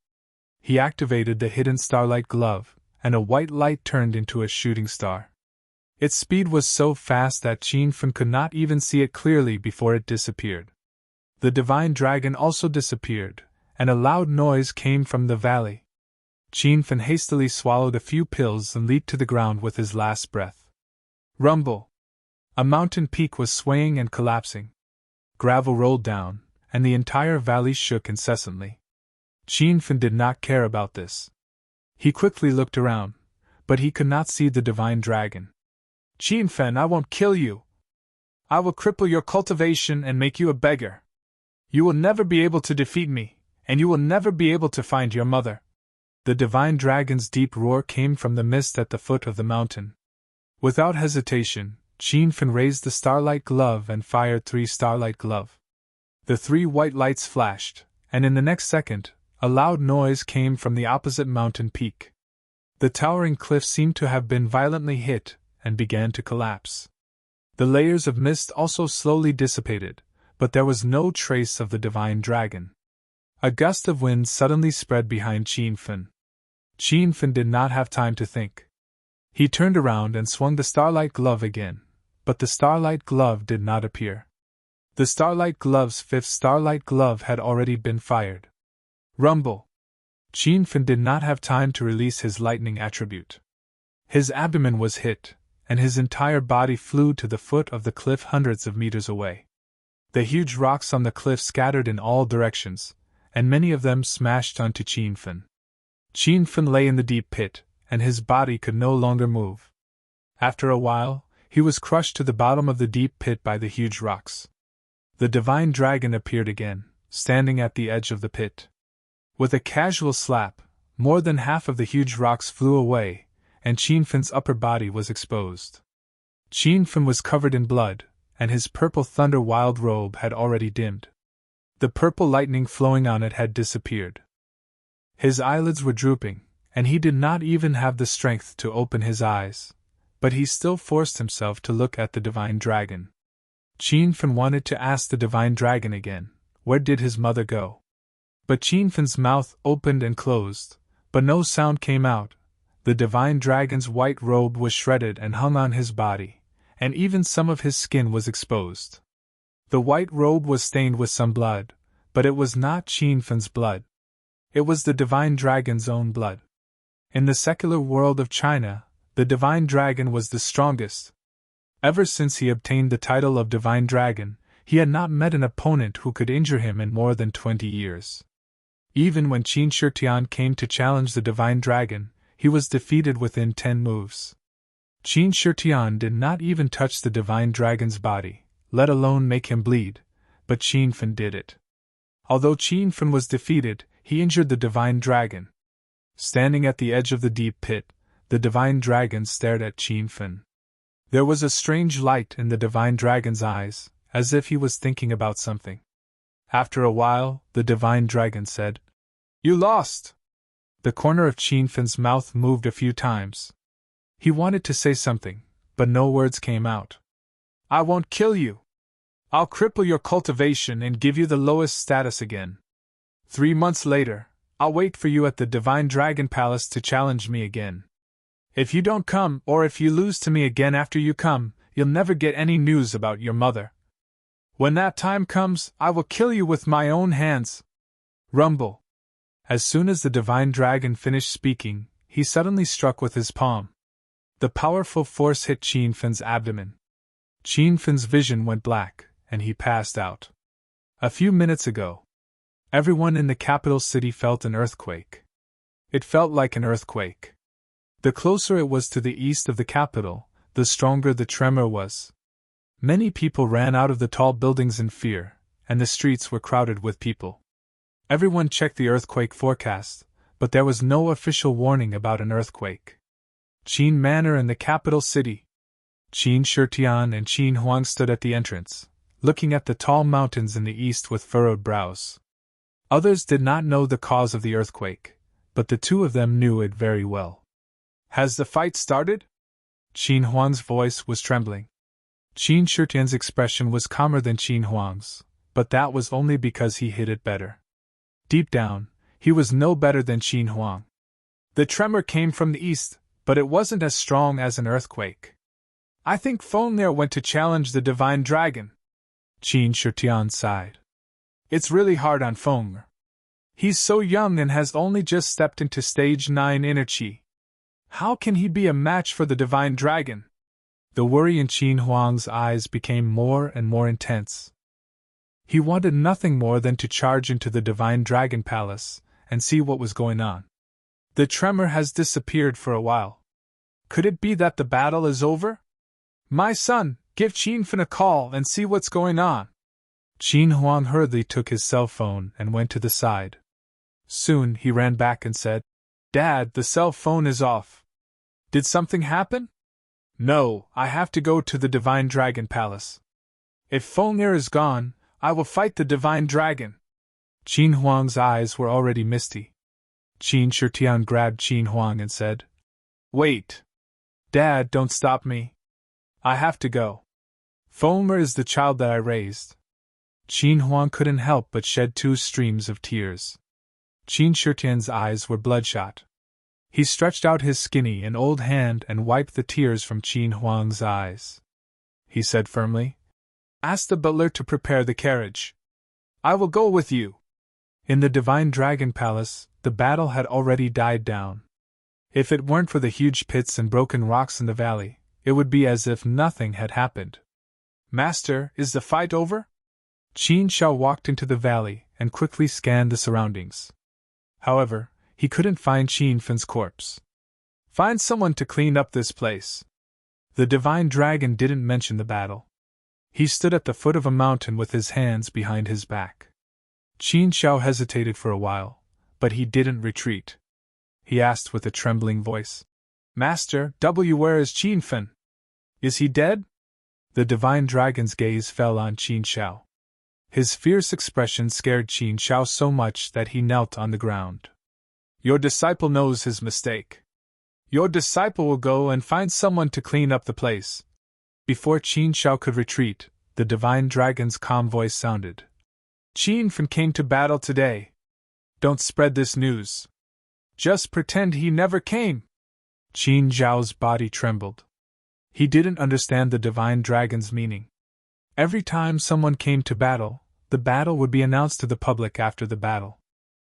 He activated the hidden starlight glove, and a white light turned into a shooting star. Its speed was so fast that Qin Fan could not even see it clearly before it disappeared. The divine dragon also disappeared, and a loud noise came from the valley. Qin Fan hastily swallowed a few pills and leaped to the ground with his last breath. Rumble! A mountain peak was swaying and collapsing. Gravel rolled down, and the entire valley shook incessantly. Qin Fan did not care about this. He quickly looked around, but he could not see the divine dragon. Qin Fan, I won't kill you. I will cripple your cultivation and make you a beggar. You will never be able to defeat me, and you will never be able to find your mother. The divine dragon's deep roar came from the mist at the foot of the mountain. Without hesitation, Qin Fan raised the starlight glove and fired 3 starlight glove. The 3 white lights flashed, and in the next second, a loud noise came from the opposite mountain peak. The towering cliff seemed to have been violently hit, and began to collapse. The layers of mist also slowly dissipated, but there was no trace of the divine dragon. A gust of wind suddenly spread behind Qin Fan. Qin Fan did not have time to think. He turned around and swung the starlight glove again, but the starlight glove did not appear. The starlight glove's 5th starlight glove had already been fired. Rumble! Qin Fan did not have time to release his lightning attribute. His abdomen was hit, and his entire body flew to the foot of the cliff hundreds of meters away. The huge rocks on the cliff scattered in all directions, and many of them smashed onto Qin Fan. Qin Fan lay in the deep pit, and his body could no longer move. After a while, he was crushed to the bottom of the deep pit by the huge rocks. The divine dragon appeared again, standing at the edge of the pit. With a casual slap, more than half of the huge rocks flew away, and Qin Fan's upper body was exposed. Qin Fan was covered in blood, and his purple thunder wild robe had already dimmed. The purple lightning flowing on it had disappeared. His eyelids were drooping, and he did not even have the strength to open his eyes, but he still forced himself to look at the divine dragon. Qin Fan wanted to ask the divine dragon again, where did his mother go? But Qin Fan's mouth opened and closed, but no sound came out. The divine dragon's white robe was shredded and hung on his body, and even some of his skin was exposed. The white robe was stained with some blood, but it was not Qin Fan's blood. It was the divine dragon's own blood. In the secular world of China, the divine dragon was the strongest. Ever since he obtained the title of divine dragon, he had not met an opponent who could injure him in more than 20 years. Even when Qin Shitian came to challenge the divine dragon, he was defeated within 10 moves. Qin Shitian did not even touch the divine dragon's body, let alone make him bleed, but Qin Fan did it. Although Qin Fan was defeated, he injured the divine dragon. Standing at the edge of the deep pit, the divine dragon stared at Qin Fan. There was a strange light in the divine dragon's eyes, as if he was thinking about something. After a while, the divine dragon said, "You lost!" The corner of Qin Fan's mouth moved a few times. He wanted to say something, but no words came out. "I won't kill you. I'll cripple your cultivation and give you the lowest status again. 3 months later, I'll wait for you at the Divine Dragon Palace to challenge me again. If you don't come, or if you lose to me again after you come, you'll never get any news about your mother. When that time comes, I will kill you with my own hands." Rumble. As soon as the divine dragon finished speaking, he suddenly struck with his palm. The powerful force hit Qin Fan's abdomen. Qin Fan's vision went black, and he passed out. A few minutes ago, everyone in the capital city felt an earthquake. It felt like an earthquake. The closer it was to the east of the capital, the stronger the tremor was. Many people ran out of the tall buildings in fear, and the streets were crowded with people. Everyone checked the earthquake forecast, but there was no official warning about an earthquake. Qin Manor in the capital city. Qin Shitian and Qin Huang stood at the entrance, looking at the tall mountains in the east with furrowed brows. Others did not know the cause of the earthquake, but the two of them knew it very well. "Has the fight started?" Qin Huang's voice was trembling. Qin Shitian's expression was calmer than Qin Huang's, but that was only because he hid it better. Deep down, he was no better than Qin Huang. The tremor came from the east, but it wasn't as strong as an earthquake. "I think Fenrir went to challenge the divine dragon." Qin Shitian sighed. "It's really hard on Fenrir. He's so young and has only just stepped into stage 9 inner chi. How can he be a match for the divine dragon?" The worry in Qin Huang's eyes became more and more intense. He wanted nothing more than to charge into the Divine Dragon Palace and see what was going on. The tremor has disappeared for a while. Could it be that the battle is over? "My son, give Qin Fan a call and see what's going on." Qin Huang hurriedly took his cell phone and went to the side. Soon he ran back and said, "Dad, the cell phone is off. Did something happen?" "No, I have to go to the Divine Dragon Palace. If Fenrir is gone, I will fight the Divine Dragon." Qin Huang's eyes were already misty. Qin Shitian grabbed Qin Huang and said, "Wait. Dad, don't stop me. I have to go. Fenrir is the child that I raised." Qin Huang couldn't help but shed 2 streams of tears. Qin Shitian's eyes were bloodshot. He stretched out his skinny and old hand and wiped the tears from Qin Huang's eyes. He said firmly, "Ask the butler to prepare the carriage. I will go with you." In the Divine Dragon Palace, the battle had already died down. If it weren't for the huge pits and broken rocks in the valley, it would be as if nothing had happened. "Master, is the fight over?" Qin Shao walked into the valley and quickly scanned the surroundings. However, he couldn't find Qin Fan's corpse. "Find someone to clean up this place." The Divine Dragon didn't mention the battle. He stood at the foot of a mountain with his hands behind his back. Qin Shao hesitated for a while, but he didn't retreat. He asked with a trembling voice, "Master, where is Qin Fan? Is he dead?" The Divine Dragon's gaze fell on Qin Shao. His fierce expression scared Qin Shao so much that he knelt on the ground. "Your disciple knows his mistake. Your disciple will go and find someone to clean up the place." Before Qin Shao could retreat, the Divine Dragon's calm voice sounded. "Qin Fan came to battle today. Don't spread this news. Just pretend he never came." Qin Zhao's body trembled. He didn't understand the Divine Dragon's meaning. Every time someone came to battle, the battle would be announced to the public after the battle.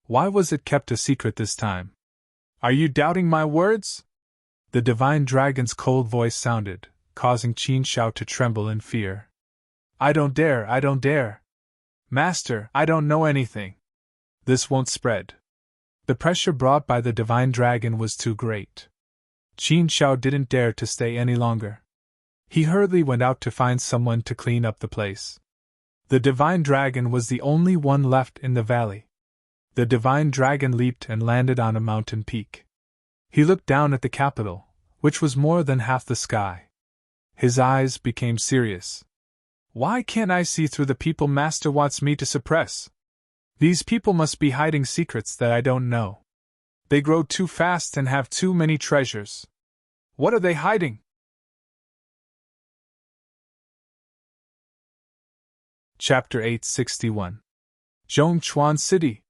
Why was it kept a secret this time? "Are you doubting my words?" The Divine Dragon's cold voice sounded, causing Qin Shao to tremble in fear. I don't dare. Master, I don't know anything." This won't spread. The pressure brought by the divine dragon was too great. Qin Shao didn't dare to stay any longer. He hurriedly went out to find someone to clean up the place. The divine dragon was the only one left in the valley. The divine dragon leaped and landed on a mountain peak. He looked down at the capital, which was more than half the sky. His eyes became serious. Why can't I see through the people Master wants me to suppress? These people must be hiding secrets that I don't know. They grow too fast and have too many treasures. What are they hiding? Chapter 861. Zhongchuan City,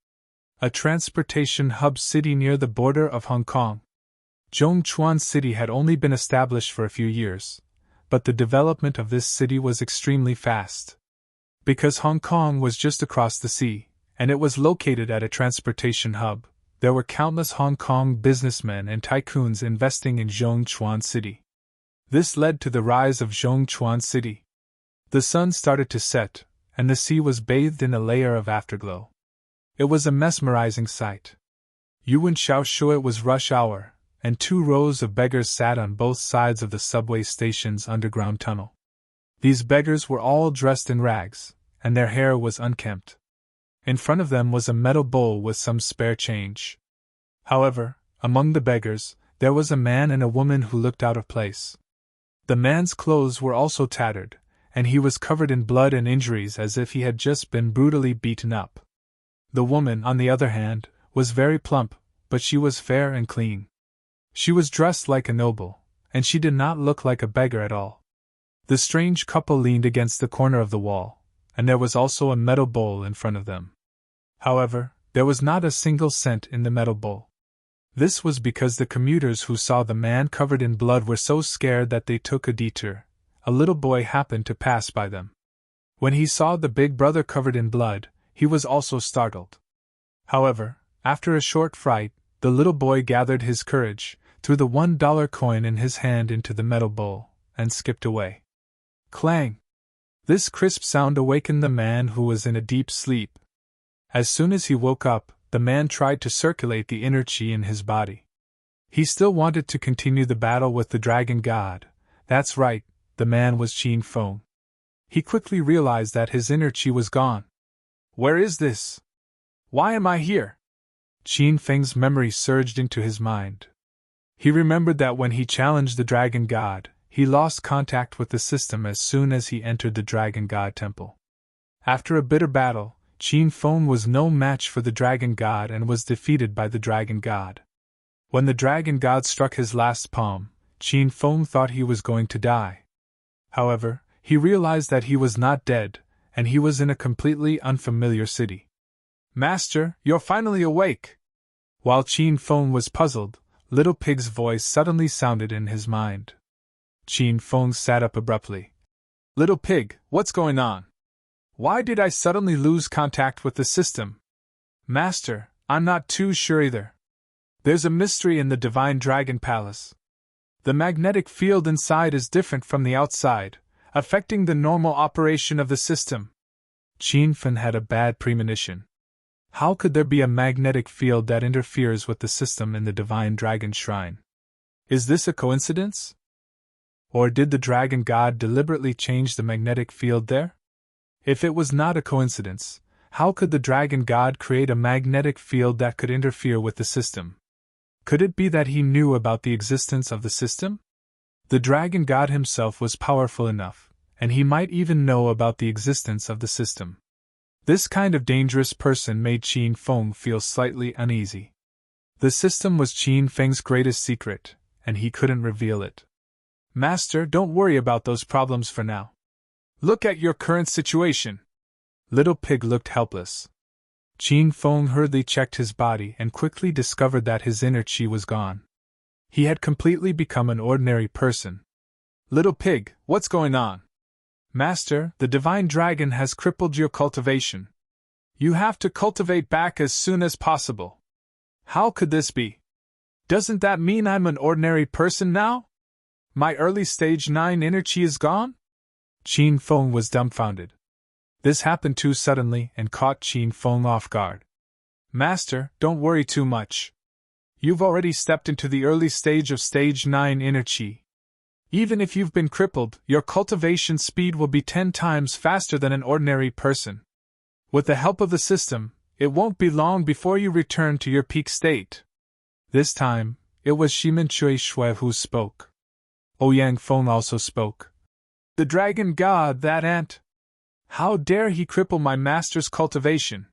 a transportation hub city near the border of Hong Kong. Zhongchuan City had only been established for a few years, but the development of this city was extremely fast. Because Hong Kong was just across the sea, and it was located at a transportation hub, there were countless Hong Kong businessmen and tycoons investing in Zhongchuan City. This led to the rise of Zhongchuan City. The sun started to set, and the sea was bathed in a layer of afterglow. It was a mesmerizing sight. Yuan Xiaoshu, it was rush hour, and 2 rows of beggars sat on both sides of the subway station's underground tunnel. These beggars were all dressed in rags, and their hair was unkempt. In front of them was a metal bowl with some spare change. However, among the beggars, there was a man and a woman who looked out of place. The man's clothes were also tattered, and he was covered in blood and injuries as if he had just been brutally beaten up. The woman, on the other hand, was very plump, but she was fair and clean. She was dressed like a noble, and she did not look like a beggar at all. The strange couple leaned against the corner of the wall, and there was also a metal bowl in front of them. However, there was not a single cent in the metal bowl. This was because the commuters who saw the man covered in blood were so scared that they took a detour. A little boy happened to pass by them. When he saw the big brother covered in blood, he was also startled. However, after a short fright, the little boy gathered his courage, threw the $1 coin in his hand into the metal bowl, and skipped away. Clang! This crisp sound awakened the man who was in a deep sleep. As soon as he woke up, the man tried to circulate the inner qi in his body. He still wanted to continue the battle with the dragon god. That's right, the man was Qin Feng. He quickly realized that his inner qi was gone. Where is this? Why am I here? Qin Feng's memory surged into his mind. He remembered that when he challenged the dragon god, he lost contact with the system as soon as he entered the dragon god temple. After a bitter battle, Qin Feng was no match for the dragon god and was defeated by the dragon god. When the dragon god struck his last palm, Qin Feng thought he was going to die. However, he realized that he was not dead, and he was in a completely unfamiliar city. Master, you're finally awake! While Qin Feng was puzzled, Little Pig's voice suddenly sounded in his mind. Qin Feng sat up abruptly. Little Pig, what's going on? Why did I suddenly lose contact with the system? Master, I'm not too sure either. There's a mystery in the Divine Dragon Palace. The magnetic field inside is different from the outside, affecting the normal operation of the system. Qin Feng had a bad premonition. How could there be a magnetic field that interferes with the system in the Divine Dragon Shrine? Is this a coincidence? Or did the Dragon God deliberately change the magnetic field there? If it was not a coincidence, how could the Dragon God create a magnetic field that could interfere with the system? Could it be that he knew about the existence of the system? The Dragon God himself was powerful enough, and he might even know about the existence of the system. This kind of dangerous person made Qin Feng feel slightly uneasy. The system was Qin Feng's greatest secret, and he couldn't reveal it. Master, don't worry about those problems for now. Look at your current situation. Little Pig looked helpless. Qin Feng hurriedly checked his body and quickly discovered that his inner qi was gone. He had completely become an ordinary person. Little Pig, what's going on? Master, the Divine Dragon has crippled your cultivation. You have to cultivate back as soon as possible. How could this be? Doesn't that mean I'm an ordinary person now? My early stage 9 inner qi is gone? Qin Feng was dumbfounded. This happened too suddenly and caught Qin Feng off guard. Master, don't worry too much. You've already stepped into the early stage of Stage 9 inner chi. Even if you've been crippled, your cultivation speed will be 10 times faster than an ordinary person. With the help of the system, it won't be long before you return to your peak state. This time, it was Shimin Chui Shui who spoke. Ouyang Feng also spoke. The dragon god, that ant! How dare he cripple my master's cultivation?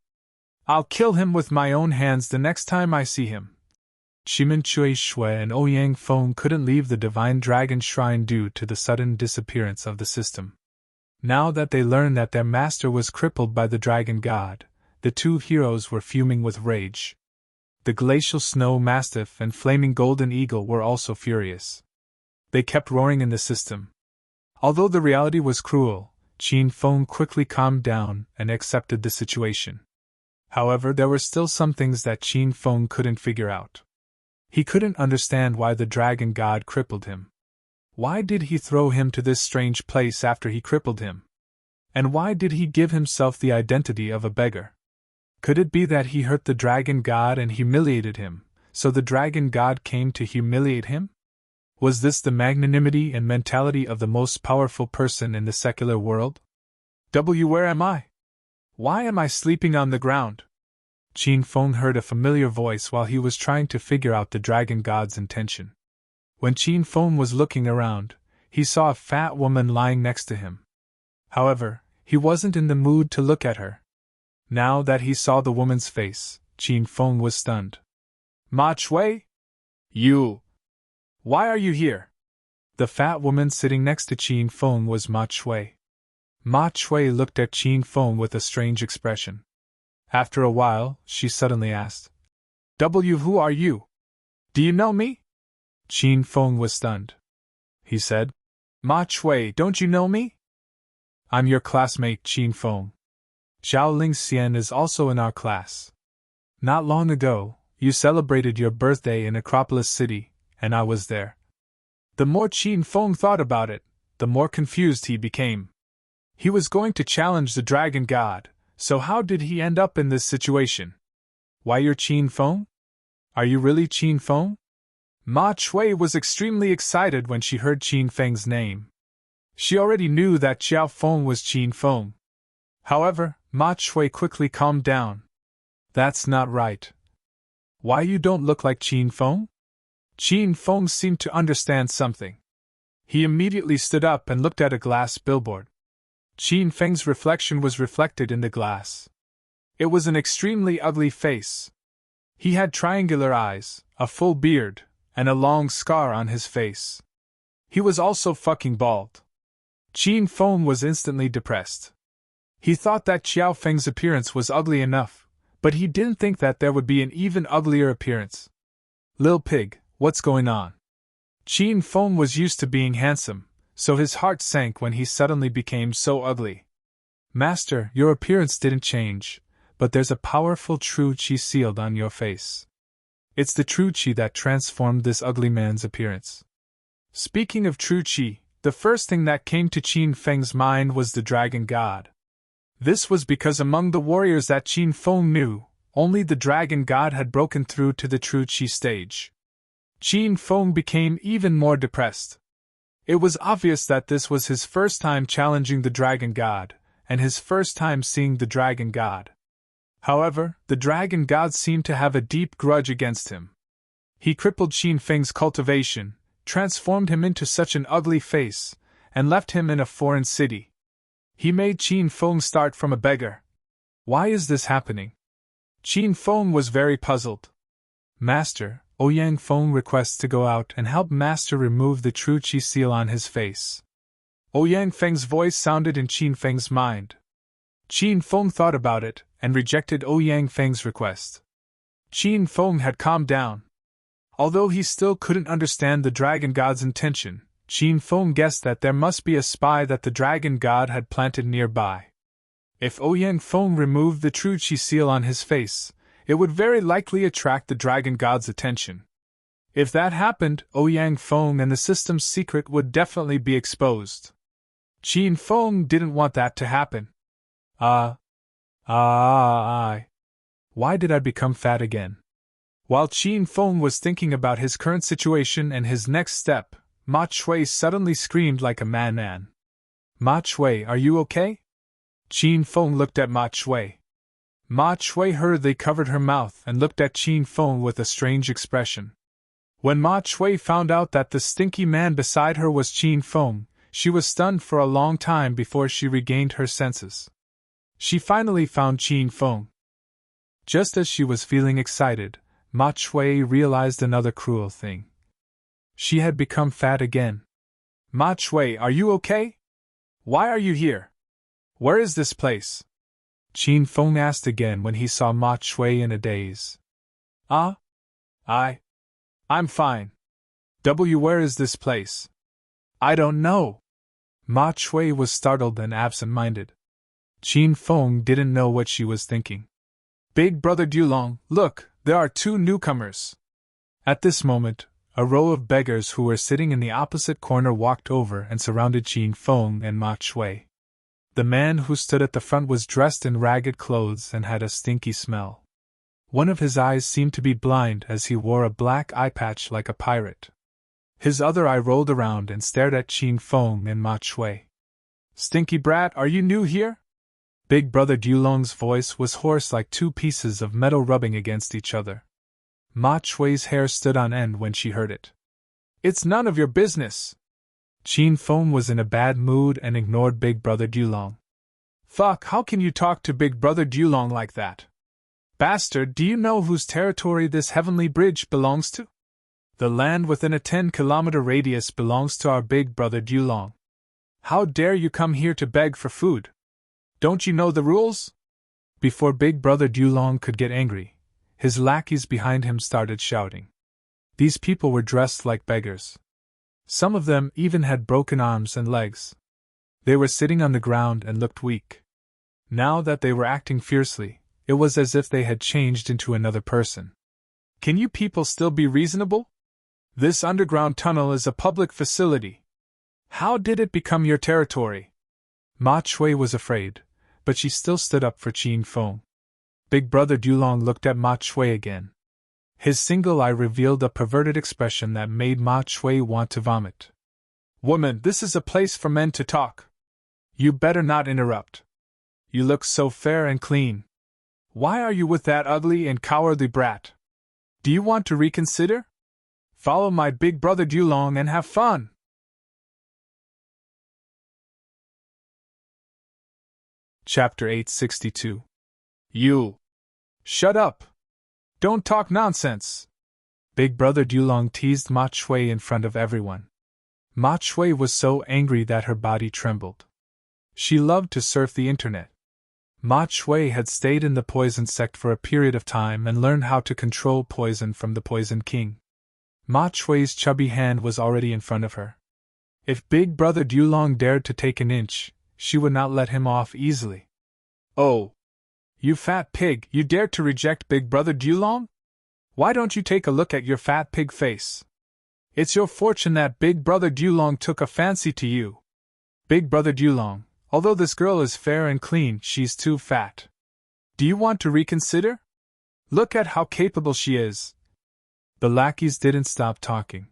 I'll kill him with my own hands the next time I see him. Shimin Chui Shui and Ouyang Feng couldn't leave the divine dragon shrine due to the sudden disappearance of the system. Now that they learned that their master was crippled by the dragon god, the two heroes were fuming with rage. The glacial snow mastiff and flaming golden eagle were also furious. They kept roaring in the system. Although the reality was cruel, Qin Feng quickly calmed down and accepted the situation. However, there were still some things that Qin Feng couldn't figure out. He couldn't understand why the dragon god crippled him. Why did he throw him to this strange place after he crippled him? And why did he give himself the identity of a beggar? Could it be that he hurt the dragon god and humiliated him, so the dragon god came to humiliate him? Was this the magnanimity and mentality of the most powerful person in the secular world? Where am I? Why am I sleeping on the ground? Qin Feng heard a familiar voice while he was trying to figure out the dragon god's intention. When Qin Feng was looking around, he saw a fat woman lying next to him. However, he wasn't in the mood to look at her. Now that he saw the woman's face, Qin Feng was stunned. Ma Chui? You! Why are you here? The fat woman sitting next to Qin Feng was Ma Chui. Ma Chui looked at Qin Feng with a strange expression. After a while, she suddenly asked, Who are you? Do you know me? Qin Feng was stunned. He said, Ma Chui, don't you know me? I'm your classmate, Qin Feng. Xiao Ling Xian is also in our class. Not long ago, you celebrated your birthday in Acropolis City, and I was there. The more Qin Feng thought about it, the more confused he became. He was going to challenge the dragon god, so how did he end up in this situation? Why, you're Qin Feng? Are you really Qin Feng? Ma Chui was extremely excited when she heard Qin Feng's name. She already knew that Xiao Feng was Qin Feng. However, Ma Chui quickly calmed down. That's not right. Why, you don't look like Qin Feng? Qin Feng seemed to understand something. He immediately stood up and looked at a glass billboard. Qin Feng's reflection was reflected in the glass. It was an extremely ugly face. He had triangular eyes, a full beard, and a long scar on his face. He was also fucking bald. Qin Feng was instantly depressed. He thought that Xiao Feng's appearance was ugly enough, but he didn't think that there would be an even uglier appearance. Lil Pig, what's going on? Qin Feng was used to being handsome, so his heart sank when he suddenly became so ugly. Master, your appearance didn't change, but there's a powerful true chi sealed on your face. It's the true chi that transformed this ugly man's appearance. Speaking of true chi, the first thing that came to Qin Feng's mind was the dragon god. This was because among the warriors that Qin Feng knew, only the dragon god had broken through to the true chi stage. Qin Feng became even more depressed. It was obvious that this was his first time challenging the dragon god, and his first time seeing the dragon god. However, the dragon god seemed to have a deep grudge against him. He crippled Qin Feng's cultivation, transformed him into such an ugly face, and left him in a foreign city. He made Qin Feng start from a beggar. Why is this happening? Qin Feng was very puzzled. Master, Ouyang Feng requests to go out and help Master remove the true chi seal on his face. Ouyang Feng's voice sounded in Qin Feng's mind. Qin Feng thought about it and rejected Ouyang Feng's request. Qin Feng had calmed down. Although he still couldn't understand the dragon god's intention, Qin Feng guessed that there must be a spy that the dragon god had planted nearby. If Ouyang Feng removed the true chi seal on his face, it would very likely attract the dragon god's attention. If that happened, Ouyang Feng and the system's secret would definitely be exposed. Qin Feng didn't want that to happen. Why did I become fat again? While Qin Feng was thinking about his current situation and his next step, Ma Chui suddenly screamed like a madman. Ma Chui, are you okay? Qin Feng looked at Ma Chui. Ma Chui hurriedly covered her mouth and looked at Qin Feng with a strange expression. When Ma Chui found out that the stinky man beside her was Qin Feng, she was stunned for a long time before she regained her senses. She finally found Qin Feng. Just as she was feeling excited, Ma Chui realized another cruel thing. She had become fat again. Ma Chui, are you okay? Why are you here? Where is this place? Qin Feng asked again when he saw Ma Chui in a daze. I'm fine. Where is this place? I don't know. Ma Chui was startled and absent-minded. Qin Feng didn't know what she was thinking. Big Brother Dulong, look, there are 2 newcomers. At this moment, a row of beggars who were sitting in the opposite corner walked over and surrounded Qin Feng and Ma Chui. The man who stood at the front was dressed in ragged clothes and had a stinky smell. One of his eyes seemed to be blind as he wore a black eye patch like a pirate. His other eye rolled around and stared at Qin Feng and Ma Chui. Stinky brat, are you new here? Big Brother Dulong's voice was hoarse like 2 pieces of metal rubbing against each other. Ma Chui's hair stood on end when she heard it. It's none of your business. Qin Feng was in a bad mood and ignored Big Brother Dulong. Fuck, how can you talk to Big Brother Dulong like that? Bastard, do you know whose territory this heavenly bridge belongs to? The land within a 10-kilometer radius belongs to our Big Brother Dulong. How dare you come here to beg for food? Don't you know the rules? Before Big Brother Dulong could get angry, his lackeys behind him started shouting. These people were dressed like beggars. Some of them even had broken arms and legs. They were sitting on the ground and looked weak. Now that they were acting fiercely, it was as if they had changed into another person. Can you people still be reasonable? This underground tunnel is a public facility. How did it become your territory? Ma Chui was afraid, but she still stood up for Qin Feng. Big Brother Dulong looked at Ma Chui again. His single eye revealed a perverted expression that made Ma Chui want to vomit. Woman, this is a place for men to talk. You better not interrupt. You look so fair and clean. Why are you with that ugly and cowardly brat? Do you want to reconsider? Follow my Big Brother Dulong and have fun. Chapter 862. You. Shut up. Don't talk nonsense. Big Brother Dulong teased Ma Chui in front of everyone. Ma Chui was so angry that her body trembled. She loved to surf the internet. Ma Chui had stayed in the poison sect for a period of time and learned how to control poison from the Poison King. Ma Chui's chubby hand was already in front of her. If Big Brother Dulong dared to take an inch, she would not let him off easily. Oh! You fat pig, you dared to reject Big Brother Dulong? Why don't you take a look at your fat pig face? It's your fortune that Big Brother Dulong took a fancy to you. Big Brother Dulong, although this girl is fair and clean, she's too fat. Do you want to reconsider? Look at how capable she is. The lackeys didn't stop talking.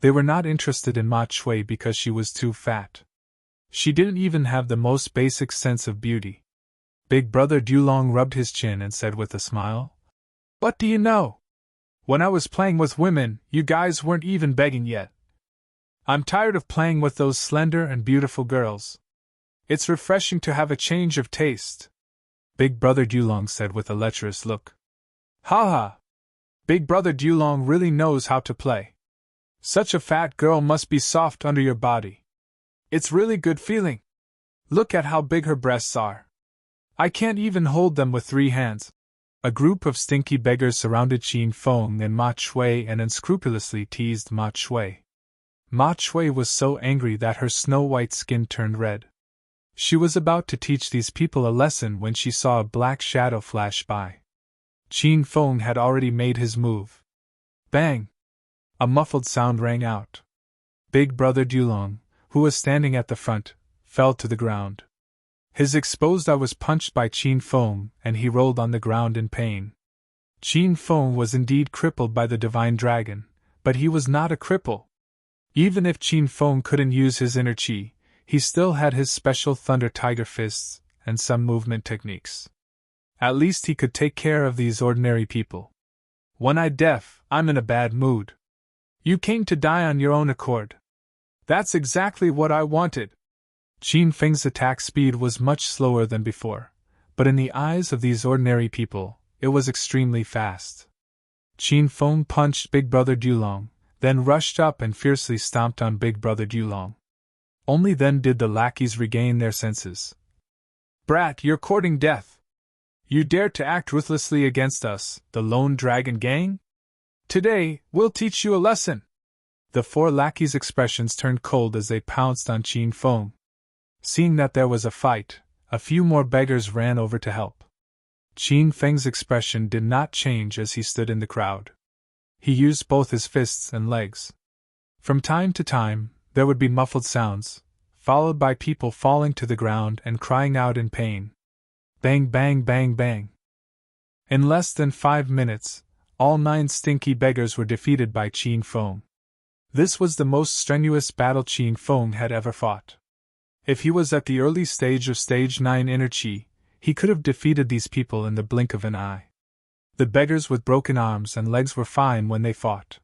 They were not interested in Ma Chui because she was too fat. She didn't even have the most basic sense of beauty. Big Brother Dulong rubbed his chin and said with a smile, What do you know? When I was playing with women, you guys weren't even begging yet. I'm tired of playing with those slender and beautiful girls. It's refreshing to have a change of taste. Big Brother Dulong said with a lecherous look. Ha ha! Big Brother Dulong really knows how to play. Such a fat girl must be soft under your body. It's really good feeling. Look at how big her breasts are. I can't even hold them with 3 hands. A group of stinky beggars surrounded Qin Feng and Ma Chui and unscrupulously teased Ma Chui. Ma Chui was so angry that her snow-white skin turned red. She was about to teach these people a lesson when she saw a black shadow flash by. Qin Feng had already made his move. Bang! A muffled sound rang out. Big Brother Dulong, who was standing at the front, fell to the ground. His exposed eye was punched by Qin Feng, and he rolled on the ground in pain. Qin Feng was indeed crippled by the divine dragon, but he was not a cripple. Even if Qin Feng couldn't use his inner qi, he still had his special thunder tiger fists and some movement techniques. At least he could take care of these ordinary people. One-eyed deaf, I'm in a bad mood. You came to die on your own accord. That's exactly what I wanted. Qin Feng's attack speed was much slower than before, but in the eyes of these ordinary people, it was extremely fast. Qin Feng punched Big Brother Dulong, then rushed up and fiercely stomped on Big Brother Dulong. Only then did the lackeys regain their senses. Brat, you're courting death. You dare to act ruthlessly against us, the Lone Dragon Gang? Today, we'll teach you a lesson. The four lackeys' expressions turned cold as they pounced on Qin Feng. Seeing that there was a fight, a few more beggars ran over to help. Qin Feng's expression did not change as he stood in the crowd. He used both his fists and legs. From time to time, there would be muffled sounds, followed by people falling to the ground and crying out in pain. Bang, bang, bang, bang. In less than 5 minutes, all 9 stinky beggars were defeated by Qin Feng. This was the most strenuous battle Qin Feng had ever fought. If he was at the early stage of Stage 9 inner qi, he could have defeated these people in the blink of an eye. The beggars with broken arms and legs were fine when they fought.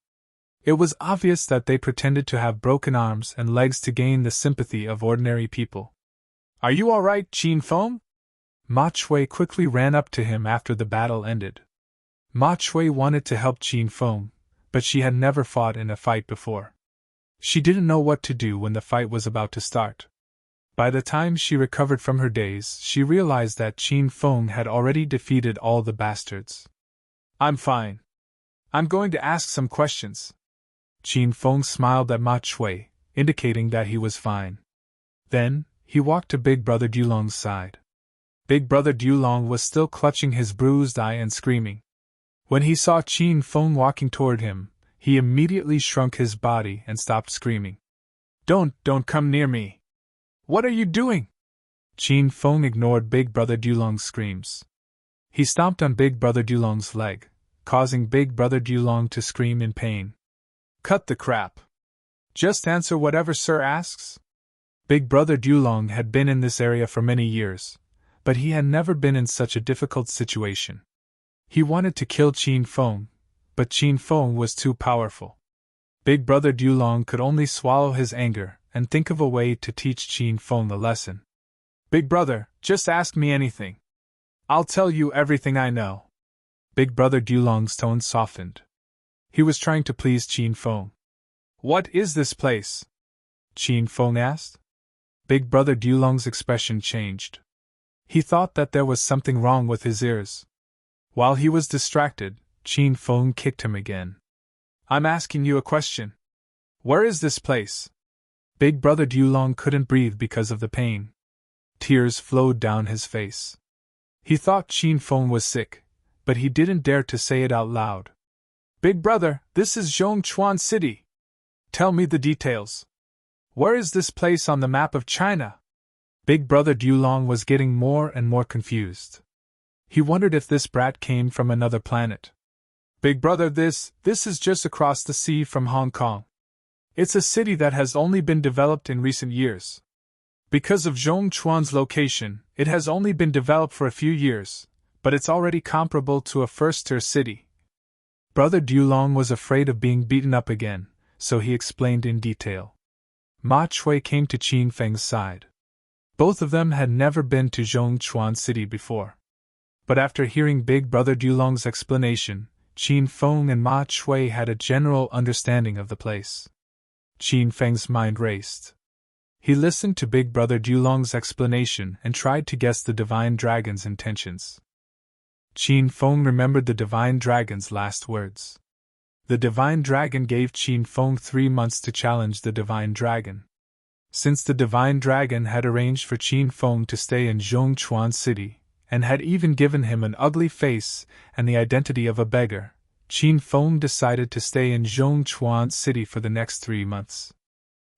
It was obvious that they pretended to have broken arms and legs to gain the sympathy of ordinary people. Are you all right, Qin Feng? Ma Chui quickly ran up to him after the battle ended. Ma Chui wanted to help Qin Feng, but she had never fought in a fight before. She didn't know what to do when the fight was about to start. By the time she recovered from her daze, she realized that Qin Feng had already defeated all the bastards. I'm fine. I'm going to ask some questions. Qin Feng smiled at Ma Chui, indicating that he was fine. Then, he walked to Big Brother Dulong's side. Big Brother Dulong was still clutching his bruised eye and screaming. When he saw Qin Feng walking toward him, he immediately shrunk his body and stopped screaming. Don't come near me. What are you doing? Qin Feng ignored Big Brother Dulong's screams. He stomped on Big Brother Dulong's leg, causing Big Brother Dulong to scream in pain. Cut the crap. Just answer whatever Sir asks. Big Brother Dulong had been in this area for many years, but he had never been in such a difficult situation. He wanted to kill Qin Feng, but Qin Feng was too powerful. Big Brother Dulong could only swallow his anger and think of a way to teach Qin Feng a lesson. Big Brother, just ask me anything. I'll tell you everything I know. Big Brother Dulong's tone softened. He was trying to please Qin Feng. What is this place? Qin Feng asked. Big Brother Dulong's expression changed. He thought that there was something wrong with his ears. While he was distracted, Qin Feng kicked him again. I'm asking you a question. Where is this place? Big Brother Dulong couldn't breathe because of the pain. Tears flowed down his face. He thought Qin Feng was sick, but he didn't dare to say it out loud. Big Brother, this is Zhongchuan City. Tell me the details. Where is this place on the map of China? Big Brother Dulong was getting more and more confused. He wondered if this brat came from another planet. Big Brother, this is just across the sea from Hong Kong. It's a city that has only been developed in recent years. Because of Zhongchuan's location, it has only been developed for a few years, but it's already comparable to a first-tier city. Brother Dulong was afraid of being beaten up again, so he explained in detail. Ma Chui came to Qin Feng's side. Both of them had never been to Zhongchuan City before. But after hearing Big Brother Dulong's explanation, Qin Feng and Ma Chui had a general understanding of the place. Qin Feng's mind raced. He listened to Big Brother Dulong's explanation and tried to guess the Divine Dragon's intentions. Qin Feng remembered the Divine Dragon's last words. The Divine Dragon gave Qin Feng 3 months to challenge the Divine Dragon. Since the Divine Dragon had arranged for Qin Feng to stay in Zhongchuan City, and had even given him an ugly face and the identity of a beggar, Qin Feng decided to stay in Zhongchuan City for the next 3 months.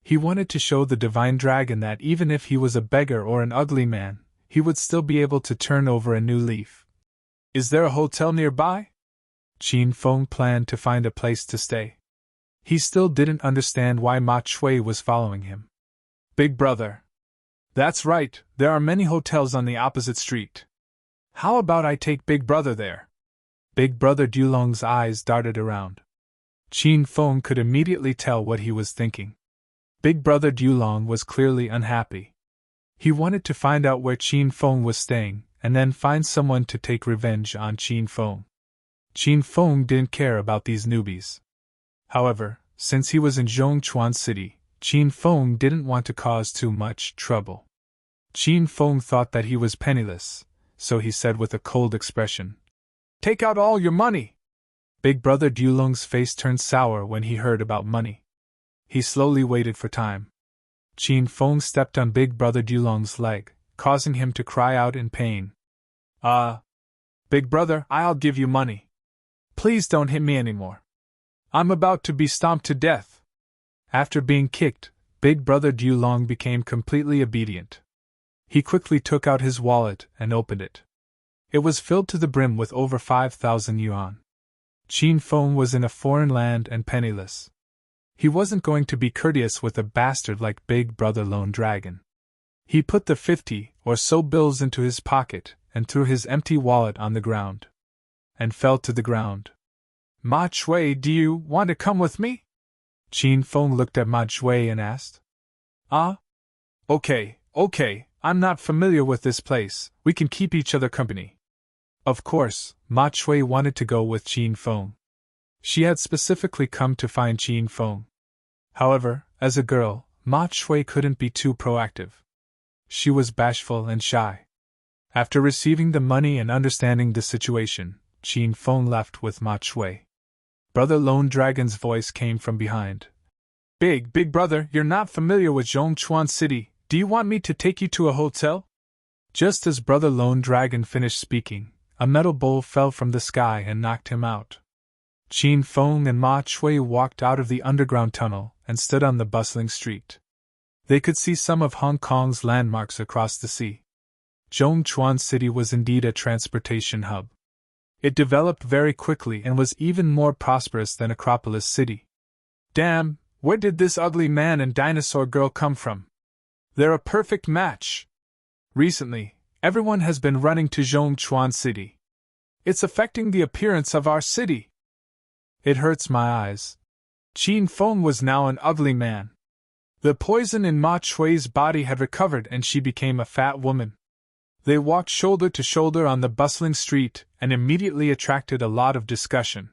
He wanted to show the Divine Dragon that even if he was a beggar or an ugly man, he would still be able to turn over a new leaf. Is there a hotel nearby? Qin Feng planned to find a place to stay. He still didn't understand why Ma Chui was following him. Big brother. That's right, there are many hotels on the opposite street. How about I take Big brother there? Big brother Dulong's eyes darted around. Qin Feng could immediately tell what he was thinking. Big brother Dulong was clearly unhappy. He wanted to find out where Qin Feng was staying, and then find someone to take revenge on Qin Feng. Qin Feng didn't care about these newbies. However, since he was in Zhongchuan City, Qin Feng didn't want to cause too much trouble. Qin Feng thought that he was penniless, so he said with a cold expression, "Take out all your money!" Big brother Dulong's face turned sour when he heard about money. He slowly waited for time. Qin Feng stepped on Big brother Dulong's leg, causing him to cry out in pain. Big brother, I'll give you money. Please don't hit me anymore. I'm about to be stomped to death. After being kicked, Big brother Dulong became completely obedient. He quickly took out his wallet and opened it. It was filled to the brim with over 5,000 yuan. Qin Feng was in a foreign land and penniless. He wasn't going to be courteous with a bastard like Big brother Lone Dragon. He put the 50 or so bills into his pocket and threw his empty wallet on the ground. And fell to the ground. Ma Chui, do you want to come with me? Qin Feng looked at Ma Chui and asked. Okay, I'm not familiar with this place, we can keep each other company. Of course, Ma Chui wanted to go with Qin Feng. She had specifically come to find Qin Feng. However, as a girl, Ma Chui couldn't be too proactive. She was bashful and shy. After receiving the money and understanding the situation, Qin Feng left with Ma Chui. Brother Lone Dragon's voice came from behind. Big brother, you're not familiar with Zhongchuan City, do you want me to take you to a hotel? Just as Brother Lone Dragon finished speaking, a metal bowl fell from the sky and knocked him out. Qin Feng and Ma Chui walked out of the underground tunnel and stood on the bustling street. They could see some of Hong Kong's landmarks across the sea. Zhongchuan City was indeed a transportation hub. It developed very quickly and was even more prosperous than Acropolis City. Damn, where did this ugly man and dinosaur girl come from? They're a perfect match. Recently, everyone has been running to Zhongchuan City. It's affecting the appearance of our city. It hurts my eyes. Qin Feng was now an ugly man. The poison in Ma Chui's body had recovered and she became a fat woman. They walked shoulder to shoulder on the bustling street and immediately attracted a lot of discussion.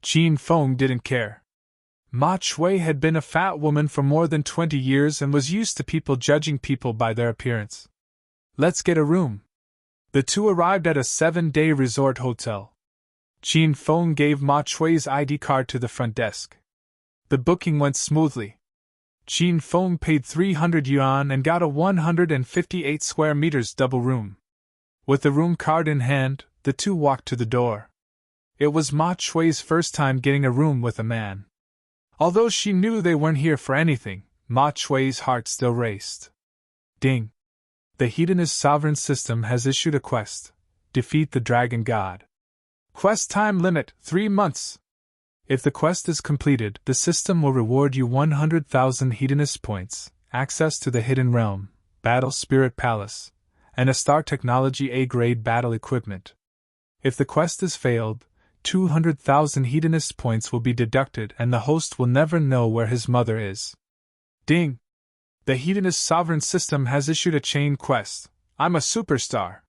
Qin Feng didn't care. Ma Chui had been a fat woman for more than 20 years and was used to people judging people by their appearance. Let's get a room. The two arrived at a 7-day resort hotel. Qin Feng gave Ma Chui's ID card to the front desk. The booking went smoothly. Qin Feng paid 300 yuan and got a 158 square meters double room. With the room card in hand, the two walked to the door. It was Ma Chui's first time getting a room with a man. Although she knew they weren't here for anything, Ma Chui's heart still raced. Ding! The hedonist sovereign system has issued a quest. Defeat the dragon god. Quest time limit, 3 months. If the quest is completed, the system will reward you 100,000 hedonist points, access to the Hidden Realm, Battle Spirit Palace, and a Star Technology A-grade battle equipment. If the quest is failed, 200,000 hedonist points will be deducted and the host will never know where his mother is. Ding! The hedonist sovereign system has issued a chain quest. I'm a superstar.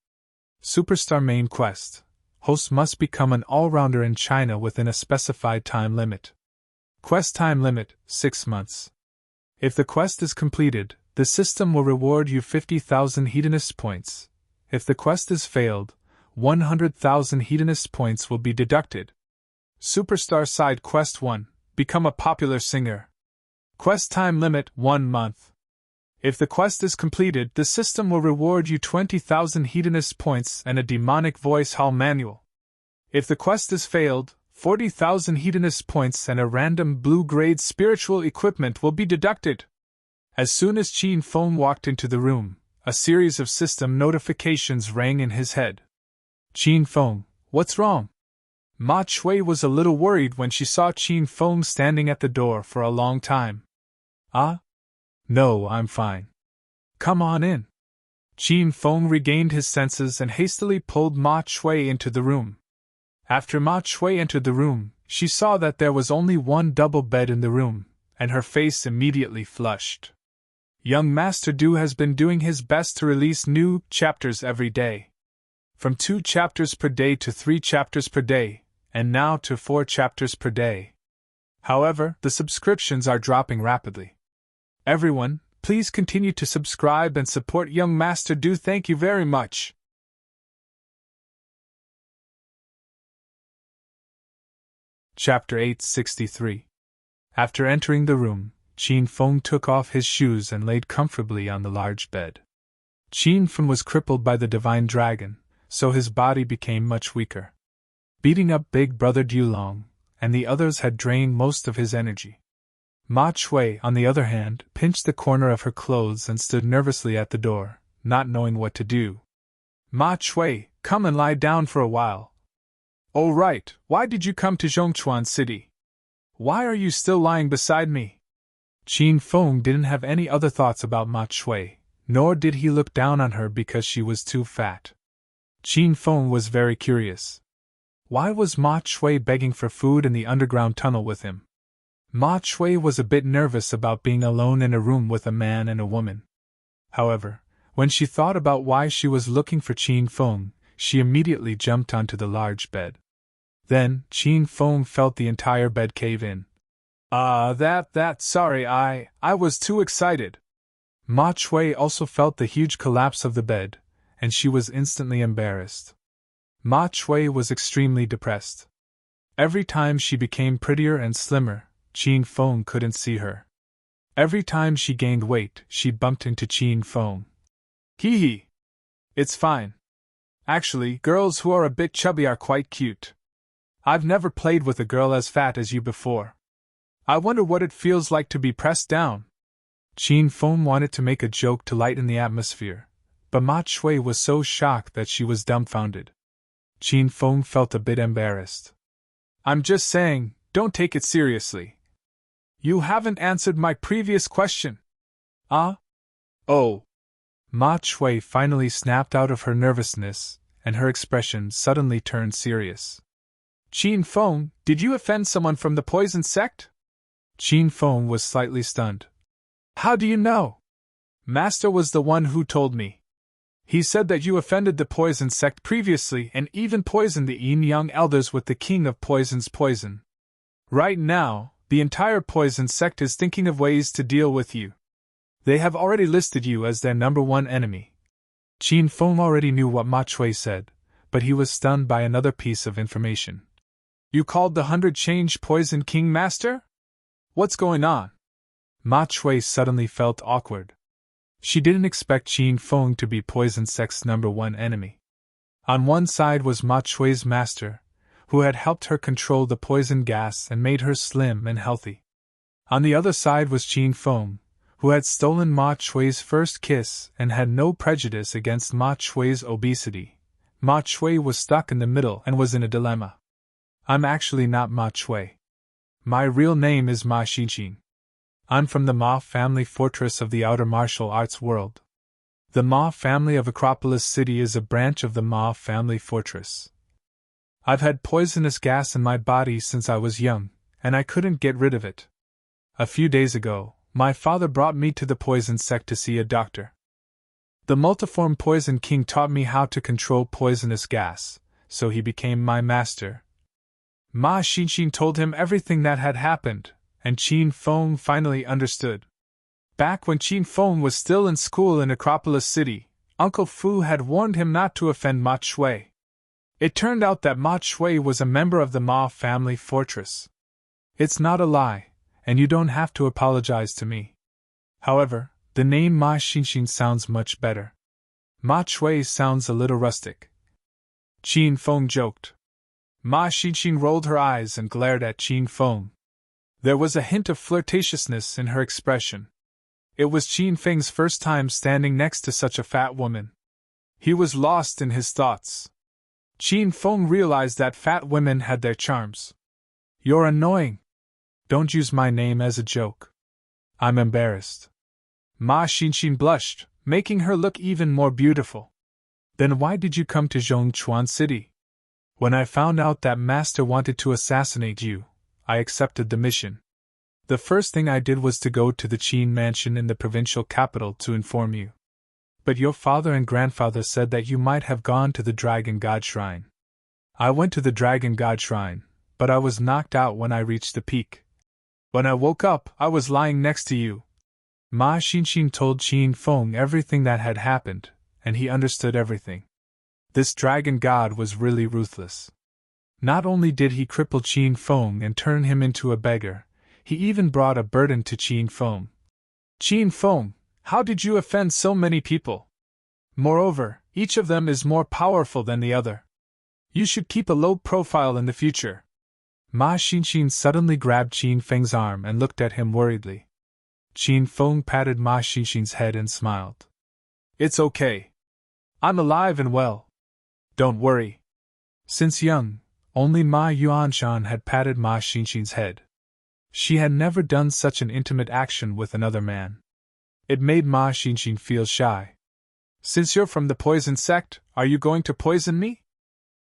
Superstar main quest. Host must become an all-rounder in China within a specified time limit. Quest time limit, 6 months. If the quest is completed, the system will reward you 50,000 hedonist points. If the quest is failed, 100,000 hedonist points will be deducted. Superstar Side Quest 1, Become a popular singer. Quest time limit, 1 month. If the quest is completed, the system will reward you 20,000 hedonist points and a demonic voice hall manual. If the quest is failed, 40,000 hedonist points and a random blue-grade spiritual equipment will be deducted. As soon as Qin Feng walked into the room, A series of system notifications rang in his head. Qin Feng, what's wrong? Ma Shui was a little worried when she saw Qin Feng standing at the door for a long time. Ah? No, I'm fine. Come on in. Qin Feng regained his senses and hastily pulled Ma Shui into the room. After Ma Shui entered the room, she saw that there was only one double bed in the room, and her face immediately flushed. Young Master Du has been doing his best to release new chapters every day. From 2 chapters per day to 3 chapters per day, and now to 4 chapters per day. However, the subscriptions are dropping rapidly. Everyone, please continue to subscribe and support Young Master Du. Thank you very much. Chapter 863. After entering the room, Qin Feng took off his shoes and laid comfortably on the large bed. Qin Feng was crippled by the divine dragon, so his body became much weaker. Beating up big brother Dulong, and the others had drained most of his energy. Ma Shui, on the other hand, pinched the corner of her clothes and stood nervously at the door, not knowing what to do. Ma Shui, come and lie down for a while. Oh right, why did you come to Zhongchuan City? Why are you still lying beside me? Qin Feng didn't have any other thoughts about Ma Shui, nor did he look down on her because she was too fat. Qin Feng was very curious. Why was Ma Shui begging for food in the underground tunnel with him? Ma Shui was a bit nervous about being alone in a room with a man and a woman. However, when she thought about why she was looking for Qin Feng, she immediately jumped onto the large bed. Then, Qin Feng felt the entire bed cave in. Sorry, I was too excited. Ma Shui also felt the huge collapse of the bed, and she was instantly embarrassed. Ma Shui was extremely depressed. Every time she became prettier and slimmer, Qin Feng couldn't see her. Every time she gained weight, she bumped into Qin Feng. Hee hee. It's fine. Actually, girls who are a bit chubby are quite cute. I've never played with a girl as fat as you before. I wonder what it feels like to be pressed down. Qin Feng wanted to make a joke to lighten the atmosphere, but Ma Shui was so shocked that she was dumbfounded. Qin Feng felt a bit embarrassed. I'm just saying, don't take it seriously. You haven't answered my previous question. Ah? Oh. Ma Shui finally snapped out of her nervousness, and her expression suddenly turned serious. Qin Feng, did you offend someone from the poison sect? Qin Feng was slightly stunned. How do you know? Master was the one who told me. He said that you offended the poison sect previously and even poisoned the Yin-Yang elders with the King of Poison's poison. Right now, the entire poison sect is thinking of ways to deal with you. They have already listed you as their #1 enemy. Qin Feng already knew what Ma Shui said, but he was stunned by another piece of information. You called the 100-change Poison King Master? What's going on? Ma Shui suddenly felt awkward. She didn't expect Qin Feng to be Poison Sect's #1 enemy. On one side was Ma Shui's master, who had helped her control the poison gas and made her slim and healthy. On the other side was Qin Feng, who had stolen Ma Shui's first kiss and had no prejudice against Ma Shui's obesity. Ma Shui was stuck in the middle and was in a dilemma. I'm actually not Ma Shui. My real name is Ma Xinxin. I'm from the Ma family fortress of the outer martial arts world. The Ma family of Acropolis City is a branch of the Ma family fortress. I've had poisonous gas in my body since I was young, and I couldn't get rid of it. A few days ago, my father brought me to the poison sect to see a doctor. The multiform Poison King taught me how to control poisonous gas, so he became my master. Ma Xinxin told him everything that had happened, and Qin Feng finally understood. Back when Qin Feng was still in school in Acropolis City, Uncle Fu had warned him not to offend Ma Shui. It turned out that Ma Shui was a member of the Ma family fortress. It's not a lie, and you don't have to apologize to me. However, the name Ma Xinxin sounds much better. Ma Shui sounds a little rustic. Qin Feng joked. Ma Xinxin rolled her eyes and glared at Qin Feng. There was a hint of flirtatiousness in her expression. It was Qin Feng's first time standing next to such a fat woman. He was lost in his thoughts. Qin Feng realized that fat women had their charms. You're annoying. Don't use my name as a joke. I'm embarrassed. Ma Xinxin blushed, making her look even more beautiful. Then why did you come to Zhongchuan City? When I found out that Master wanted to assassinate you, I accepted the mission. The first thing I did was to go to the Qin mansion in the provincial capital to inform you. But your father and grandfather said that you might have gone to the Dragon God Shrine. I went to the Dragon God Shrine, but I was knocked out when I reached the peak. When I woke up, I was lying next to you. Ma Xinxin told Qin Feng everything that had happened, and he understood everything. This dragon god was really ruthless. Not only did he cripple Qin Feng and turn him into a beggar, he even brought a burden to Qin Feng. Qin Feng, how did you offend so many people? Moreover, each of them is more powerful than the other. You should keep a low profile in the future. Ma Xinxin suddenly grabbed Qin Feng's arm and looked at him worriedly. Qin Feng patted Ma Xinxin's head and smiled. It's okay. I'm alive and well. Don't worry. Since young, only Ma Yuanshan had patted Ma Xinxin's head. She had never done such an intimate action with another man. It made Ma Xinxin feel shy. Since you're from the poison sect, are you going to poison me?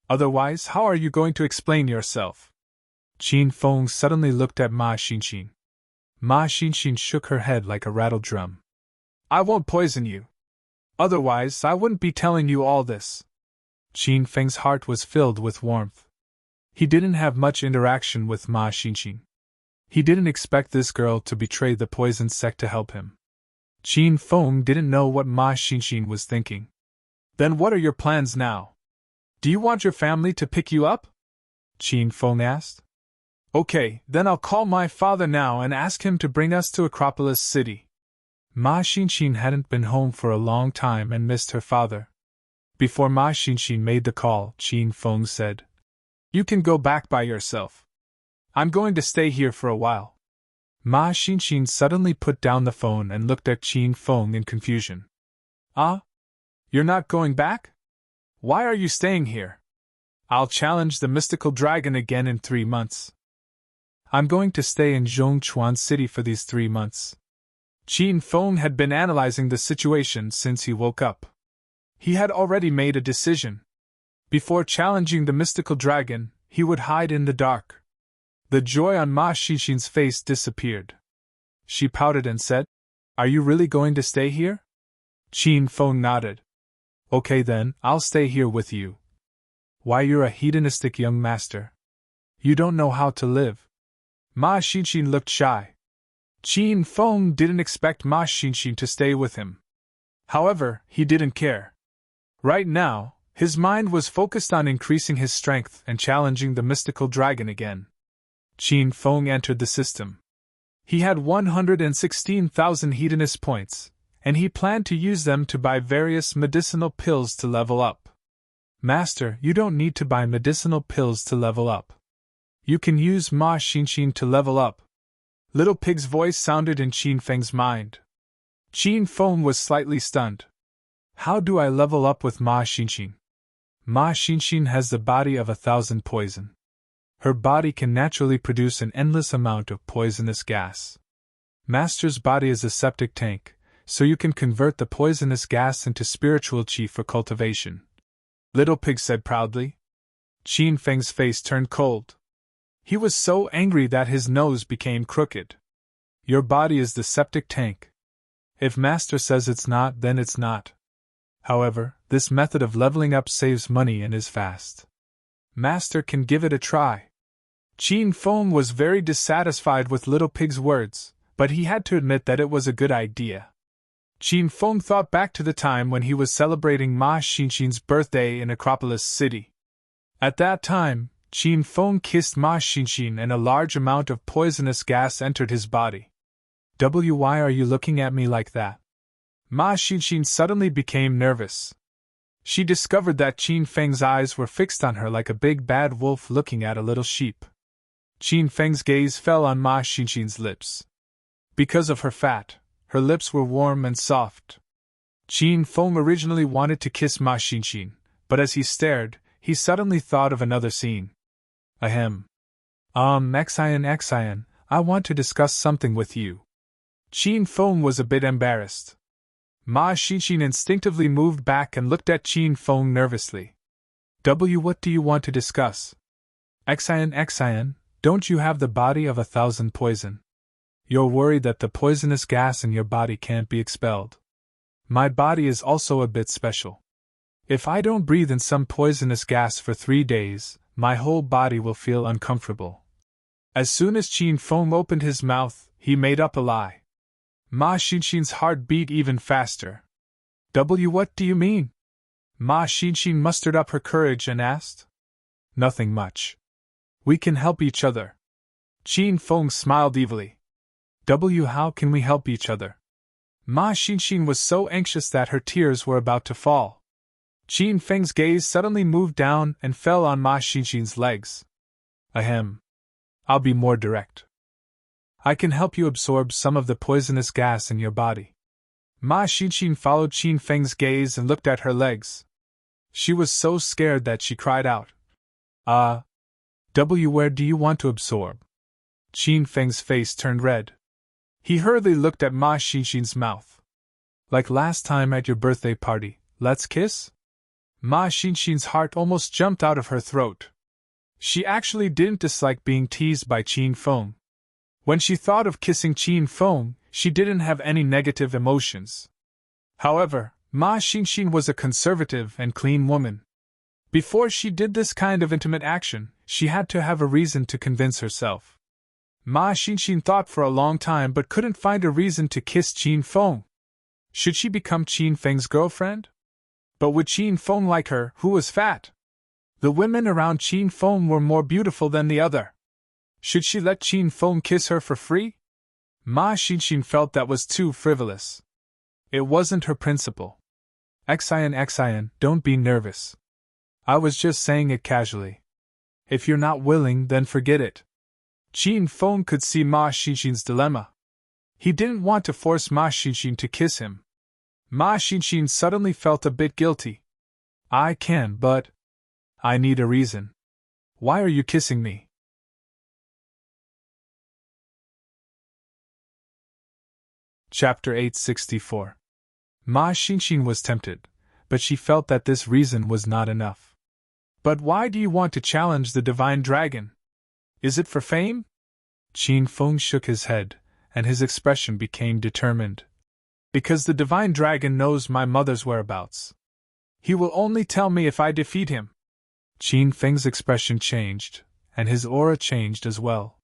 Otherwise, how are you going to explain yourself? Qin Feng suddenly looked at Ma Xinxin. Ma Xinxin shook her head like a rattled drum. I won't poison you. Otherwise, I wouldn't be telling you all this. Qin Feng's heart was filled with warmth. He didn't have much interaction with Ma Xinxin. He didn't expect this girl to betray the poison sect to help him. Qin Feng didn't know what Ma Xinxin was thinking. Then what are your plans now? Do you want your family to pick you up? Qin Feng asked. Okay, then I'll call my father now and ask him to bring us to Acropolis City. Ma Xinxin hadn't been home for a long time and missed her father. Before Ma Xinxin made the call, Qin Feng said, You can go back by yourself. I'm going to stay here for a while. Ma Xinxin suddenly put down the phone and looked at Qin Feng in confusion. Ah? You're not going back? Why are you staying here? I'll challenge the mystical dragon again in 3 months. I'm going to stay in Zhongchuan City for these 3 months. Qin Feng had been analyzing the situation since he woke up. He had already made a decision. Before challenging the mystical dragon, he would hide in the dark. The joy on Ma Xinxin's face disappeared. She pouted and said, Are you really going to stay here? Qin Feng nodded. Okay then, I'll stay here with you. Why, you're a hedonistic young master. You don't know how to live. Ma Xinxin looked shy. Qin Feng didn't expect Ma Xinxin to stay with him. However, he didn't care. Right now, his mind was focused on increasing his strength and challenging the mystical dragon again. Qin Feng entered the system. He had 116,000 hedonist points, and he planned to use them to buy various medicinal pills to level up. Master, you don't need to buy medicinal pills to level up. You can use Ma Xinxin to level up. Little Pig's voice sounded in Qin Feng's mind. Qin Feng was slightly stunned. How do I level up with Ma Xinxin? Ma Xinxin has the body of 1,000 poison. Her body can naturally produce an endless amount of poisonous gas. Master's body is a septic tank, so you can convert the poisonous gas into spiritual qi for cultivation. Little Pig said proudly. Qin Feng's face turned cold. He was so angry that his nose became crooked. Your body is the septic tank. If Master says it's not, then it's not. However, this method of leveling up saves money and is fast. Master can give it a try. Qin Feng was very dissatisfied with Little Pig's words, but he had to admit that it was a good idea. Qin Feng thought back to the time when he was celebrating Ma Xinxin's birthday in Acropolis City. At that time, Qin Feng kissed Ma Xinxin and a large amount of poisonous gas entered his body. Why are you looking at me like that? Ma Xinxin suddenly became nervous. She discovered that Qin Feng's eyes were fixed on her like a big bad wolf looking at a little sheep. Qin Feng's gaze fell on Ma Xinxin's lips. Because of her fat, Her lips were warm and soft. Qin Feng originally wanted to kiss Ma Xinxin, but as he stared, he suddenly thought of another scene. Ahem. Xian, I want to discuss something with you. Qin Feng was a bit embarrassed. Ma Xinxin instinctively moved back and looked at Qin Feng nervously. What do you want to discuss? Xian, don't you have the body of 1,000 poison? You're worried that the poisonous gas in your body can't be expelled. My body is also a bit special. If I don't breathe in some poisonous gas for 3 days, my whole body will feel uncomfortable. As soon as Qin Feng opened his mouth, he made up a lie. Ma Xinxin's heart beat even faster. What do you mean? Ma Xinxin mustered up her courage and asked. Nothing much. We can help each other. Qin Feng smiled evilly. How can we help each other? Ma Xinxin was so anxious that her tears were about to fall. Qin Feng's gaze suddenly moved down and fell on Ma Xinxin's legs. Ahem. I'll be more direct. I can help you absorb some of the poisonous gas in your body. Ma Xinxin followed Qin Feng's gaze and looked at her legs. She was so scared that she cried out. Where do you want to absorb? Qin Feng's face turned red. He hurriedly looked at Ma Xinxin's mouth. Like last time at your birthday party, let's kiss? Ma Xinxin's heart almost jumped out of her throat. She actually didn't dislike being teased by Qin Feng. When she thought of kissing Qin Feng, she didn't have any negative emotions. However, Ma Xinxin was a conservative and clean woman. Before she did this kind of intimate action, she had to have a reason to convince herself. Ma Xinxin thought for a long time but couldn't find a reason to kiss Qin Feng. Should she become Qin Feng's girlfriend? But would Qin Feng like her, who was fat? The women around Qin Feng were more beautiful than the other. Should she let Qin Feng kiss her for free? Ma Xinxin felt that was too frivolous. It wasn't her principle. Xian, don't be nervous. I was just saying it casually. If you're not willing, then forget it. Qin Feng could see Ma Xinxin's dilemma. He didn't want to force Ma Xinxin to kiss him. Ma Xinxin suddenly felt a bit guilty. I can, but I need a reason. Why are you kissing me? Chapter 864. Ma Xinxin was tempted, but she felt that this reason was not enough. But why do you want to challenge the divine dragon? Is it for fame? Qin Feng shook his head, and his expression became determined. Because the divine dragon knows my mother's whereabouts. He will only tell me if I defeat him. Qin Feng's expression changed, and his aura changed as well.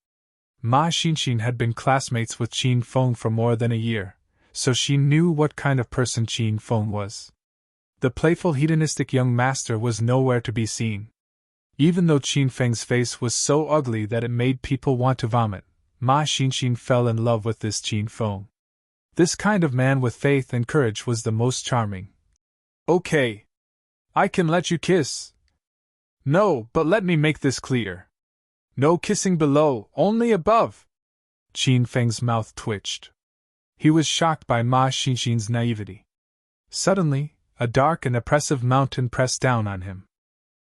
Ma Xinxin had been classmates with Qin Feng for more than a year, so she knew what kind of person Qin Feng was. The playful hedonistic young master was nowhere to be seen. Even though Qin Feng's face was so ugly that it made people want to vomit, Ma Xinxin fell in love with this Qin Feng. This kind of man with faith and courage was the most charming. Okay. I can let you kiss. No, but let me make this clear. No kissing below, only above. Qin Feng's mouth twitched. He was shocked by Ma Xinxin's naivety. Suddenly, a dark and oppressive mountain pressed down on him.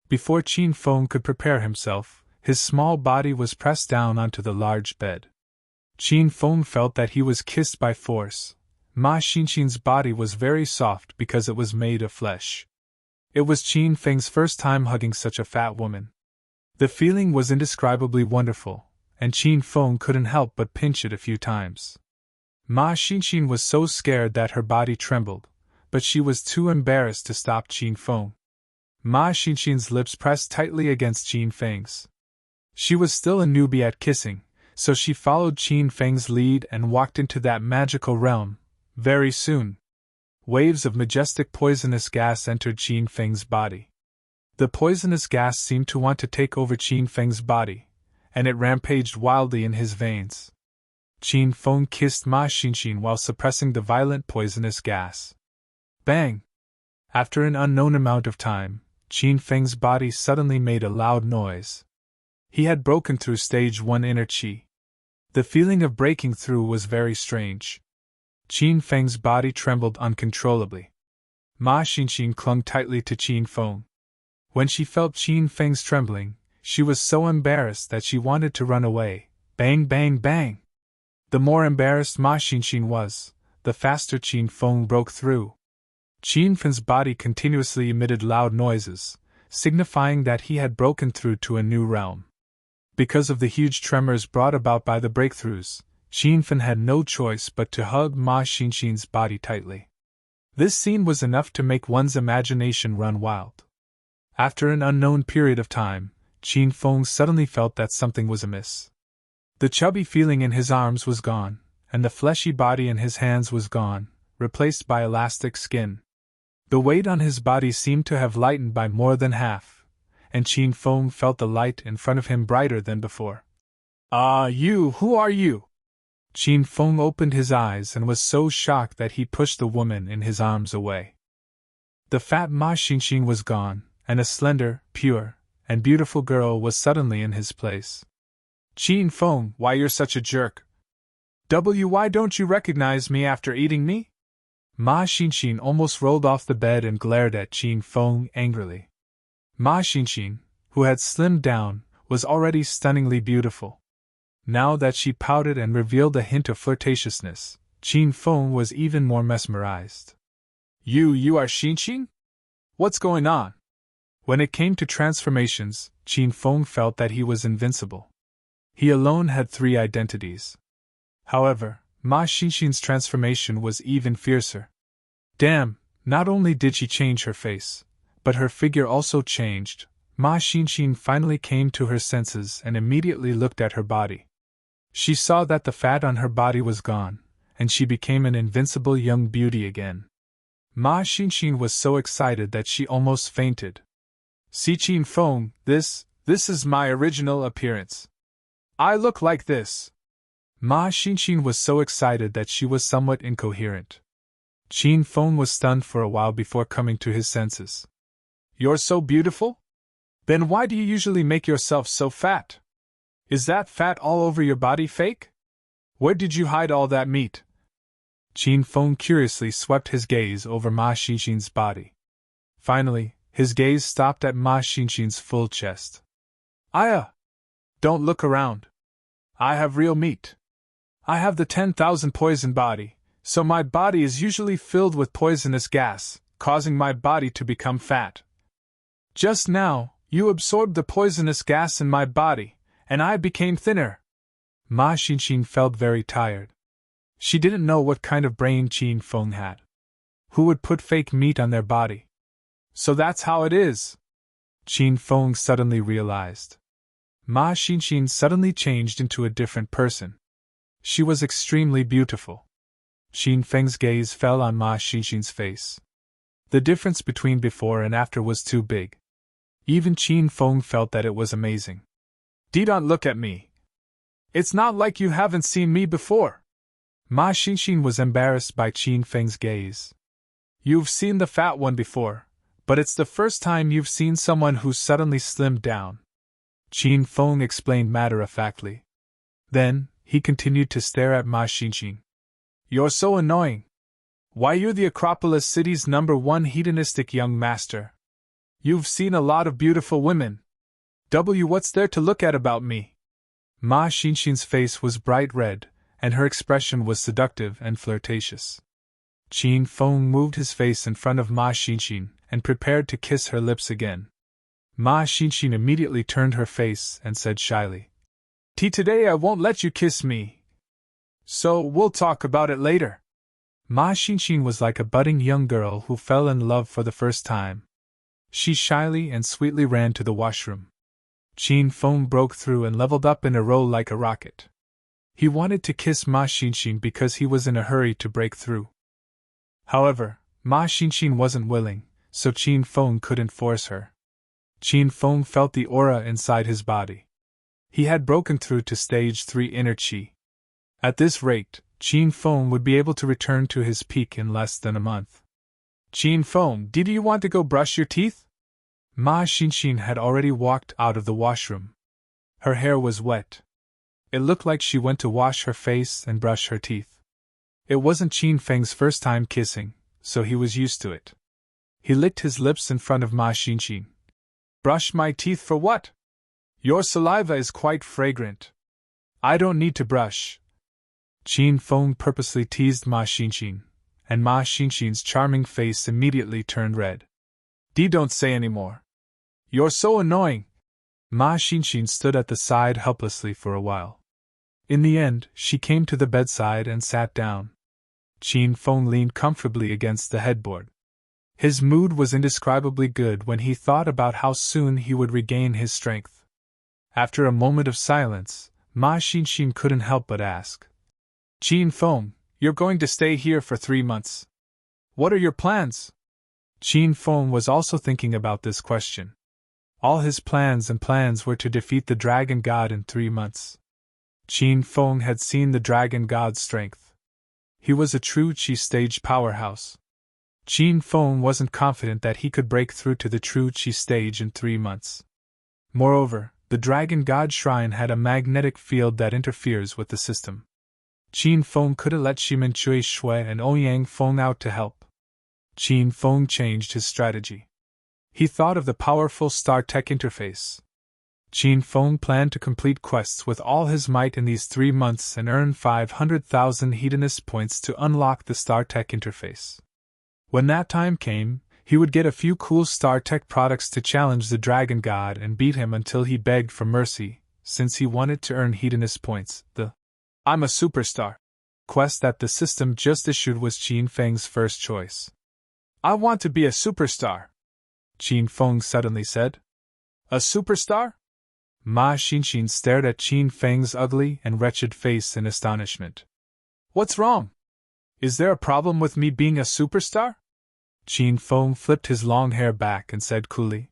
Before Qin Feng could prepare himself, his small body was pressed down onto the large bed. Qin Feng felt that he was kissed by force. Ma Xinxin's body was very soft because it was made of flesh. It was Qin Feng's first time hugging such a fat woman. The feeling was indescribably wonderful, and Qin Feng couldn't help but pinch it a few times. Ma Xinxin was so scared that her body trembled, but she was too embarrassed to stop Qin Feng. Ma Xinxin's lips pressed tightly against Qin Feng's. She was still a newbie at kissing, so she followed Qin Feng's lead and walked into that magical realm. Very soon, waves of majestic poisonous gas entered Qin Feng's body. The poisonous gas seemed to want to take over Qin Feng's body, and it rampaged wildly in his veins. Qin Feng kissed Ma Xinxin while suppressing the violent poisonous gas. Bang! After an unknown amount of time, Qin Feng's body suddenly made a loud noise. He had broken through stage 1 inner qi. The feeling of breaking through was very strange. Qin Feng's body trembled uncontrollably. Ma Xinxin clung tightly to Qin Feng. When she felt Qin Feng's trembling, she was so embarrassed that she wanted to run away. Bang, bang, bang! The more embarrassed Ma Xinxin was, the faster Qin Feng broke through. Qin Feng's body continuously emitted loud noises, signifying that he had broken through to a new realm. Because of the huge tremors brought about by the breakthroughs, Qin Feng had no choice but to hug Ma Xinxin's body tightly. This scene was enough to make one's imagination run wild. After an unknown period of time, Qin Feng suddenly felt that something was amiss. The chubby feeling in his arms was gone, and the fleshy body in his hands was gone, replaced by elastic skin. The weight on his body seemed to have lightened by more than half, and Qin Feng felt the light in front of him brighter than before. Who are you? Qin Feng opened his eyes and was so shocked that he pushed the woman in his arms away. The fat Ma Xinxin was gone, and a slender, pure, and beautiful girl was suddenly in his place. Qin Feng, why you're such a jerk? Why don't you recognize me after eating me? Ma Xinxin almost rolled off the bed and glared at Qin Feng angrily. Ma Xinxin, who had slimmed down, was already stunningly beautiful. Now that she pouted and revealed a hint of flirtatiousness, Qin Feng was even more mesmerized. You are Xinxin? What's going on? When it came to transformations, Qin Feng felt that he was invincible. He alone had 3 identities. However, Ma Xinxin's transformation was even fiercer. Damn, not only did she change her face, but her figure also changed. Ma Xinxin finally came to her senses and immediately looked at her body. She saw that the fat on her body was gone, and she became an invincible young beauty again. Ma Xinxin was so excited that she almost fainted. See Qin Feng, this is my original appearance. I look like this. Ma Xinxin was so excited that she was somewhat incoherent. Qin Feng was stunned for a while before coming to his senses. You're so beautiful? Then why do you usually make yourself so fat? Is that fat all over your body fake? Where did you hide all that meat? Qin Feng curiously swept his gaze over Ma Xinxin's body. Finally, his gaze stopped at Ma Xinxin's full chest. Don't look around. I have real meat. I have the 10,000 poison body, so my body is usually filled with poisonous gas, causing my body to become fat. Just now, you absorbed the poisonous gas in my body, and I became thinner. Ma Xinxin felt very tired. She didn't know what kind of brain Qin Feng had. Who would put fake meat on their body? So that's how it is. Qin Feng suddenly realized. Ma Xinxin suddenly changed into a different person. She was extremely beautiful. Qin Feng's gaze fell on Ma Xinxin's face. The difference between before and after was too big. Even Qin Feng felt that it was amazing. Don't look at me. It's not like you haven't seen me before. Ma Xinxin was embarrassed by Qin Feng's gaze. You've seen the fat one before, but it's the first time you've seen someone who suddenly slimmed down. Qin Feng explained matter-of-factly. Then, he continued to stare at Ma Xinxin. You're so annoying. Why, you're the Acropolis city's #1 hedonistic young master. You've seen a lot of beautiful women. What's there to look at about me? Ma Xinxin's face was bright red, and her expression was seductive and flirtatious. Qin Feng moved his face in front of Ma Xinxin and prepared to kiss her lips again. Ma Xinxin immediately turned her face and said shyly, Today I won't let you kiss me. So we'll talk about it later. Ma Xinxin was like a budding young girl who fell in love for the first time. She shyly and sweetly ran to the washroom. Qin Feng broke through and leveled up in a row like a rocket. He wanted to kiss Ma Xinxin because he was in a hurry to break through. However, Ma Xinxin wasn't willing, so Qin Feng couldn't force her. Qin Feng felt the aura inside his body. He had broken through to stage 3 inner qi. At this rate, Qin Feng would be able to return to his peak in less than a month. Qin Feng, do you want to go brush your teeth? Ma Xinxin had already walked out of the washroom. Her hair was wet. It looked like she went to wash her face and brush her teeth. It wasn't Qin Feng's first time kissing, so he was used to it. He licked his lips in front of Ma Xinxin. Brush my teeth for what? Your saliva is quite fragrant. I don't need to brush. Qin Feng purposely teased Ma Xinxin, and Ma Xinxin's charming face immediately turned red. Don't say any more. You're so annoying. Ma Xinxin stood at the side helplessly for a while. In the end, she came to the bedside and sat down. Qin Feng leaned comfortably against the headboard. His mood was indescribably good when he thought about how soon he would regain his strength. After a moment of silence, Ma Xinxin couldn't help but ask. Qin Feng, you're going to stay here for 3 months. What are your plans? Qin Feng was also thinking about this question. All his plans were to defeat the Dragon God in 3 months. Qin Feng had seen the Dragon God's strength. He was a true Qi stage powerhouse. Qin Feng wasn't confident that he could break through to the true Qi stage in 3 months. Moreover, the Dragon God Shrine had a magnetic field that interferes with the system. Qin Feng couldn't let Shimen Chui Shui and Ouyang Feng out to help. Qin Feng changed his strategy. He thought of the powerful Star Tech interface. Qin Feng planned to complete quests with all his might in these 3 months and earn 500,000 hedonist points to unlock the Star Tech interface. When that time came, he would get a few cool Star Tech products to challenge the Dragon God and beat him until he begged for mercy, since he wanted to earn hedonist points. The I'm a Superstar quest that the system just issued was Qin Feng's first choice. I want to be a superstar, Qin Feng suddenly said. A superstar? Ma Xinxin stared at Qin Feng's ugly and wretched face in astonishment. What's wrong? Is there a problem with me being a superstar? Qin Feng flipped his long hair back and said coolly.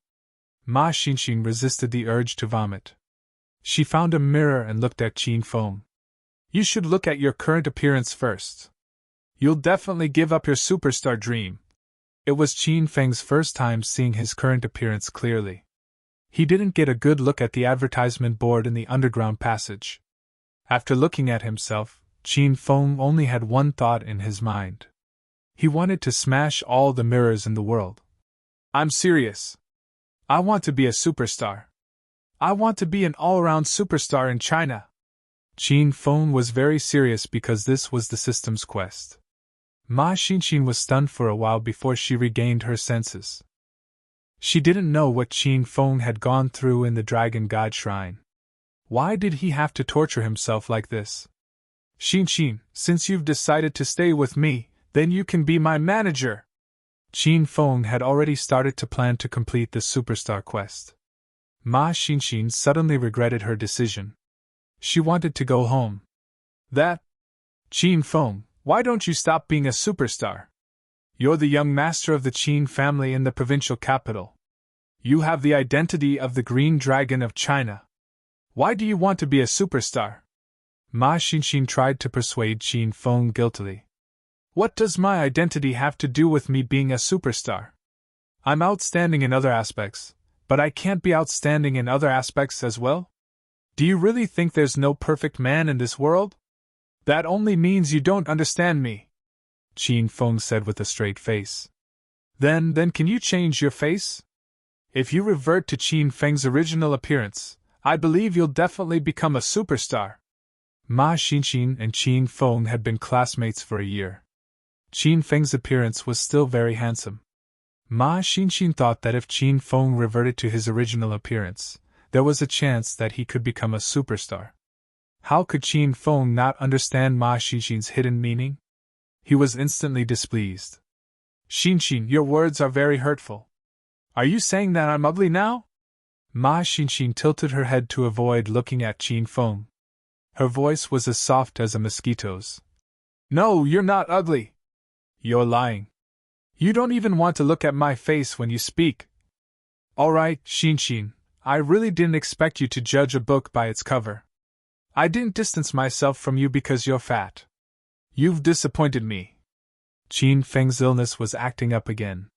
Ma Xinxin resisted the urge to vomit. She found a mirror and looked at Qin Feng. You should look at your current appearance first. You'll definitely give up your superstar dream. It was Qin Feng's first time seeing his current appearance clearly. He didn't get a good look at the advertisement board in the underground passage. After looking at himself, Qin Feng only had one thought in his mind. He wanted to smash all the mirrors in the world. I'm serious. I want to be a superstar. I want to be an all-around superstar in China. Qin Feng was very serious because this was the system's quest. Ma Xinxin was stunned for a while before she regained her senses. She didn't know what Qin Feng had gone through in the Dragon God Shrine. Why did he have to torture himself like this? Xinxin, since you've decided to stay with me, then you can be my manager. Qin Feng had already started to plan to complete the superstar quest. Ma Xinxin suddenly regretted her decision. She wanted to go home. Qin Feng, why don't you stop being a superstar? You're the young master of the Qin family in the provincial capital. You have the identity of the Green Dragon of China. Why do you want to be a superstar? Ma Xinxin tried to persuade Qin Feng guiltily. What does my identity have to do with me being a superstar? I'm outstanding in other aspects, but I can't be outstanding in other aspects as well? Do you really think there's no perfect man in this world? That only means you don't understand me, Qin Feng said with a straight face. Then can you change your face? If you revert to Qin Feng's original appearance, I believe you'll definitely become a superstar. Ma Xinxin and Qin Feng had been classmates for a year. Qin Feng's appearance was still very handsome. Ma Xinxin thought that if Qin Feng reverted to his original appearance, there was a chance that he could become a superstar. How could Qin Feng not understand Ma Xinxin's hidden meaning? He was instantly displeased. Xinxin, your words are very hurtful. Are you saying that I'm ugly now? Ma Xinxin tilted her head to avoid looking at Qin Feng. Her voice was as soft as a mosquito's. No, you're not ugly. You're lying. You don't even want to look at my face when you speak. All right, Xinxin, I really didn't expect you to judge a book by its cover. I didn't distance myself from you because you're fat. You've disappointed me. Qin Feng's illness was acting up again.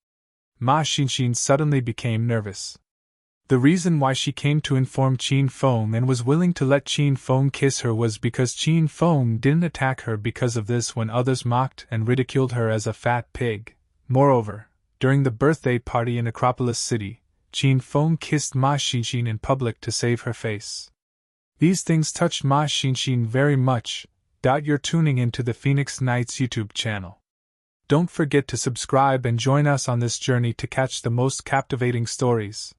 Ma Xinxin suddenly became nervous. The reason why she came to inform Qin Feng and was willing to let Qin Feng kiss her was because Qin Feng didn't attack her because of this when others mocked and ridiculed her as a fat pig. Moreover, during the birthday party in Acropolis City, Qin Feng kissed Ma Xinxin in public to save her face. These things touched Ma Xinxin very much. You're tuning into the Phoenix Nights YouTube channel. Don't forget to subscribe and join us on this journey to catch the most captivating stories.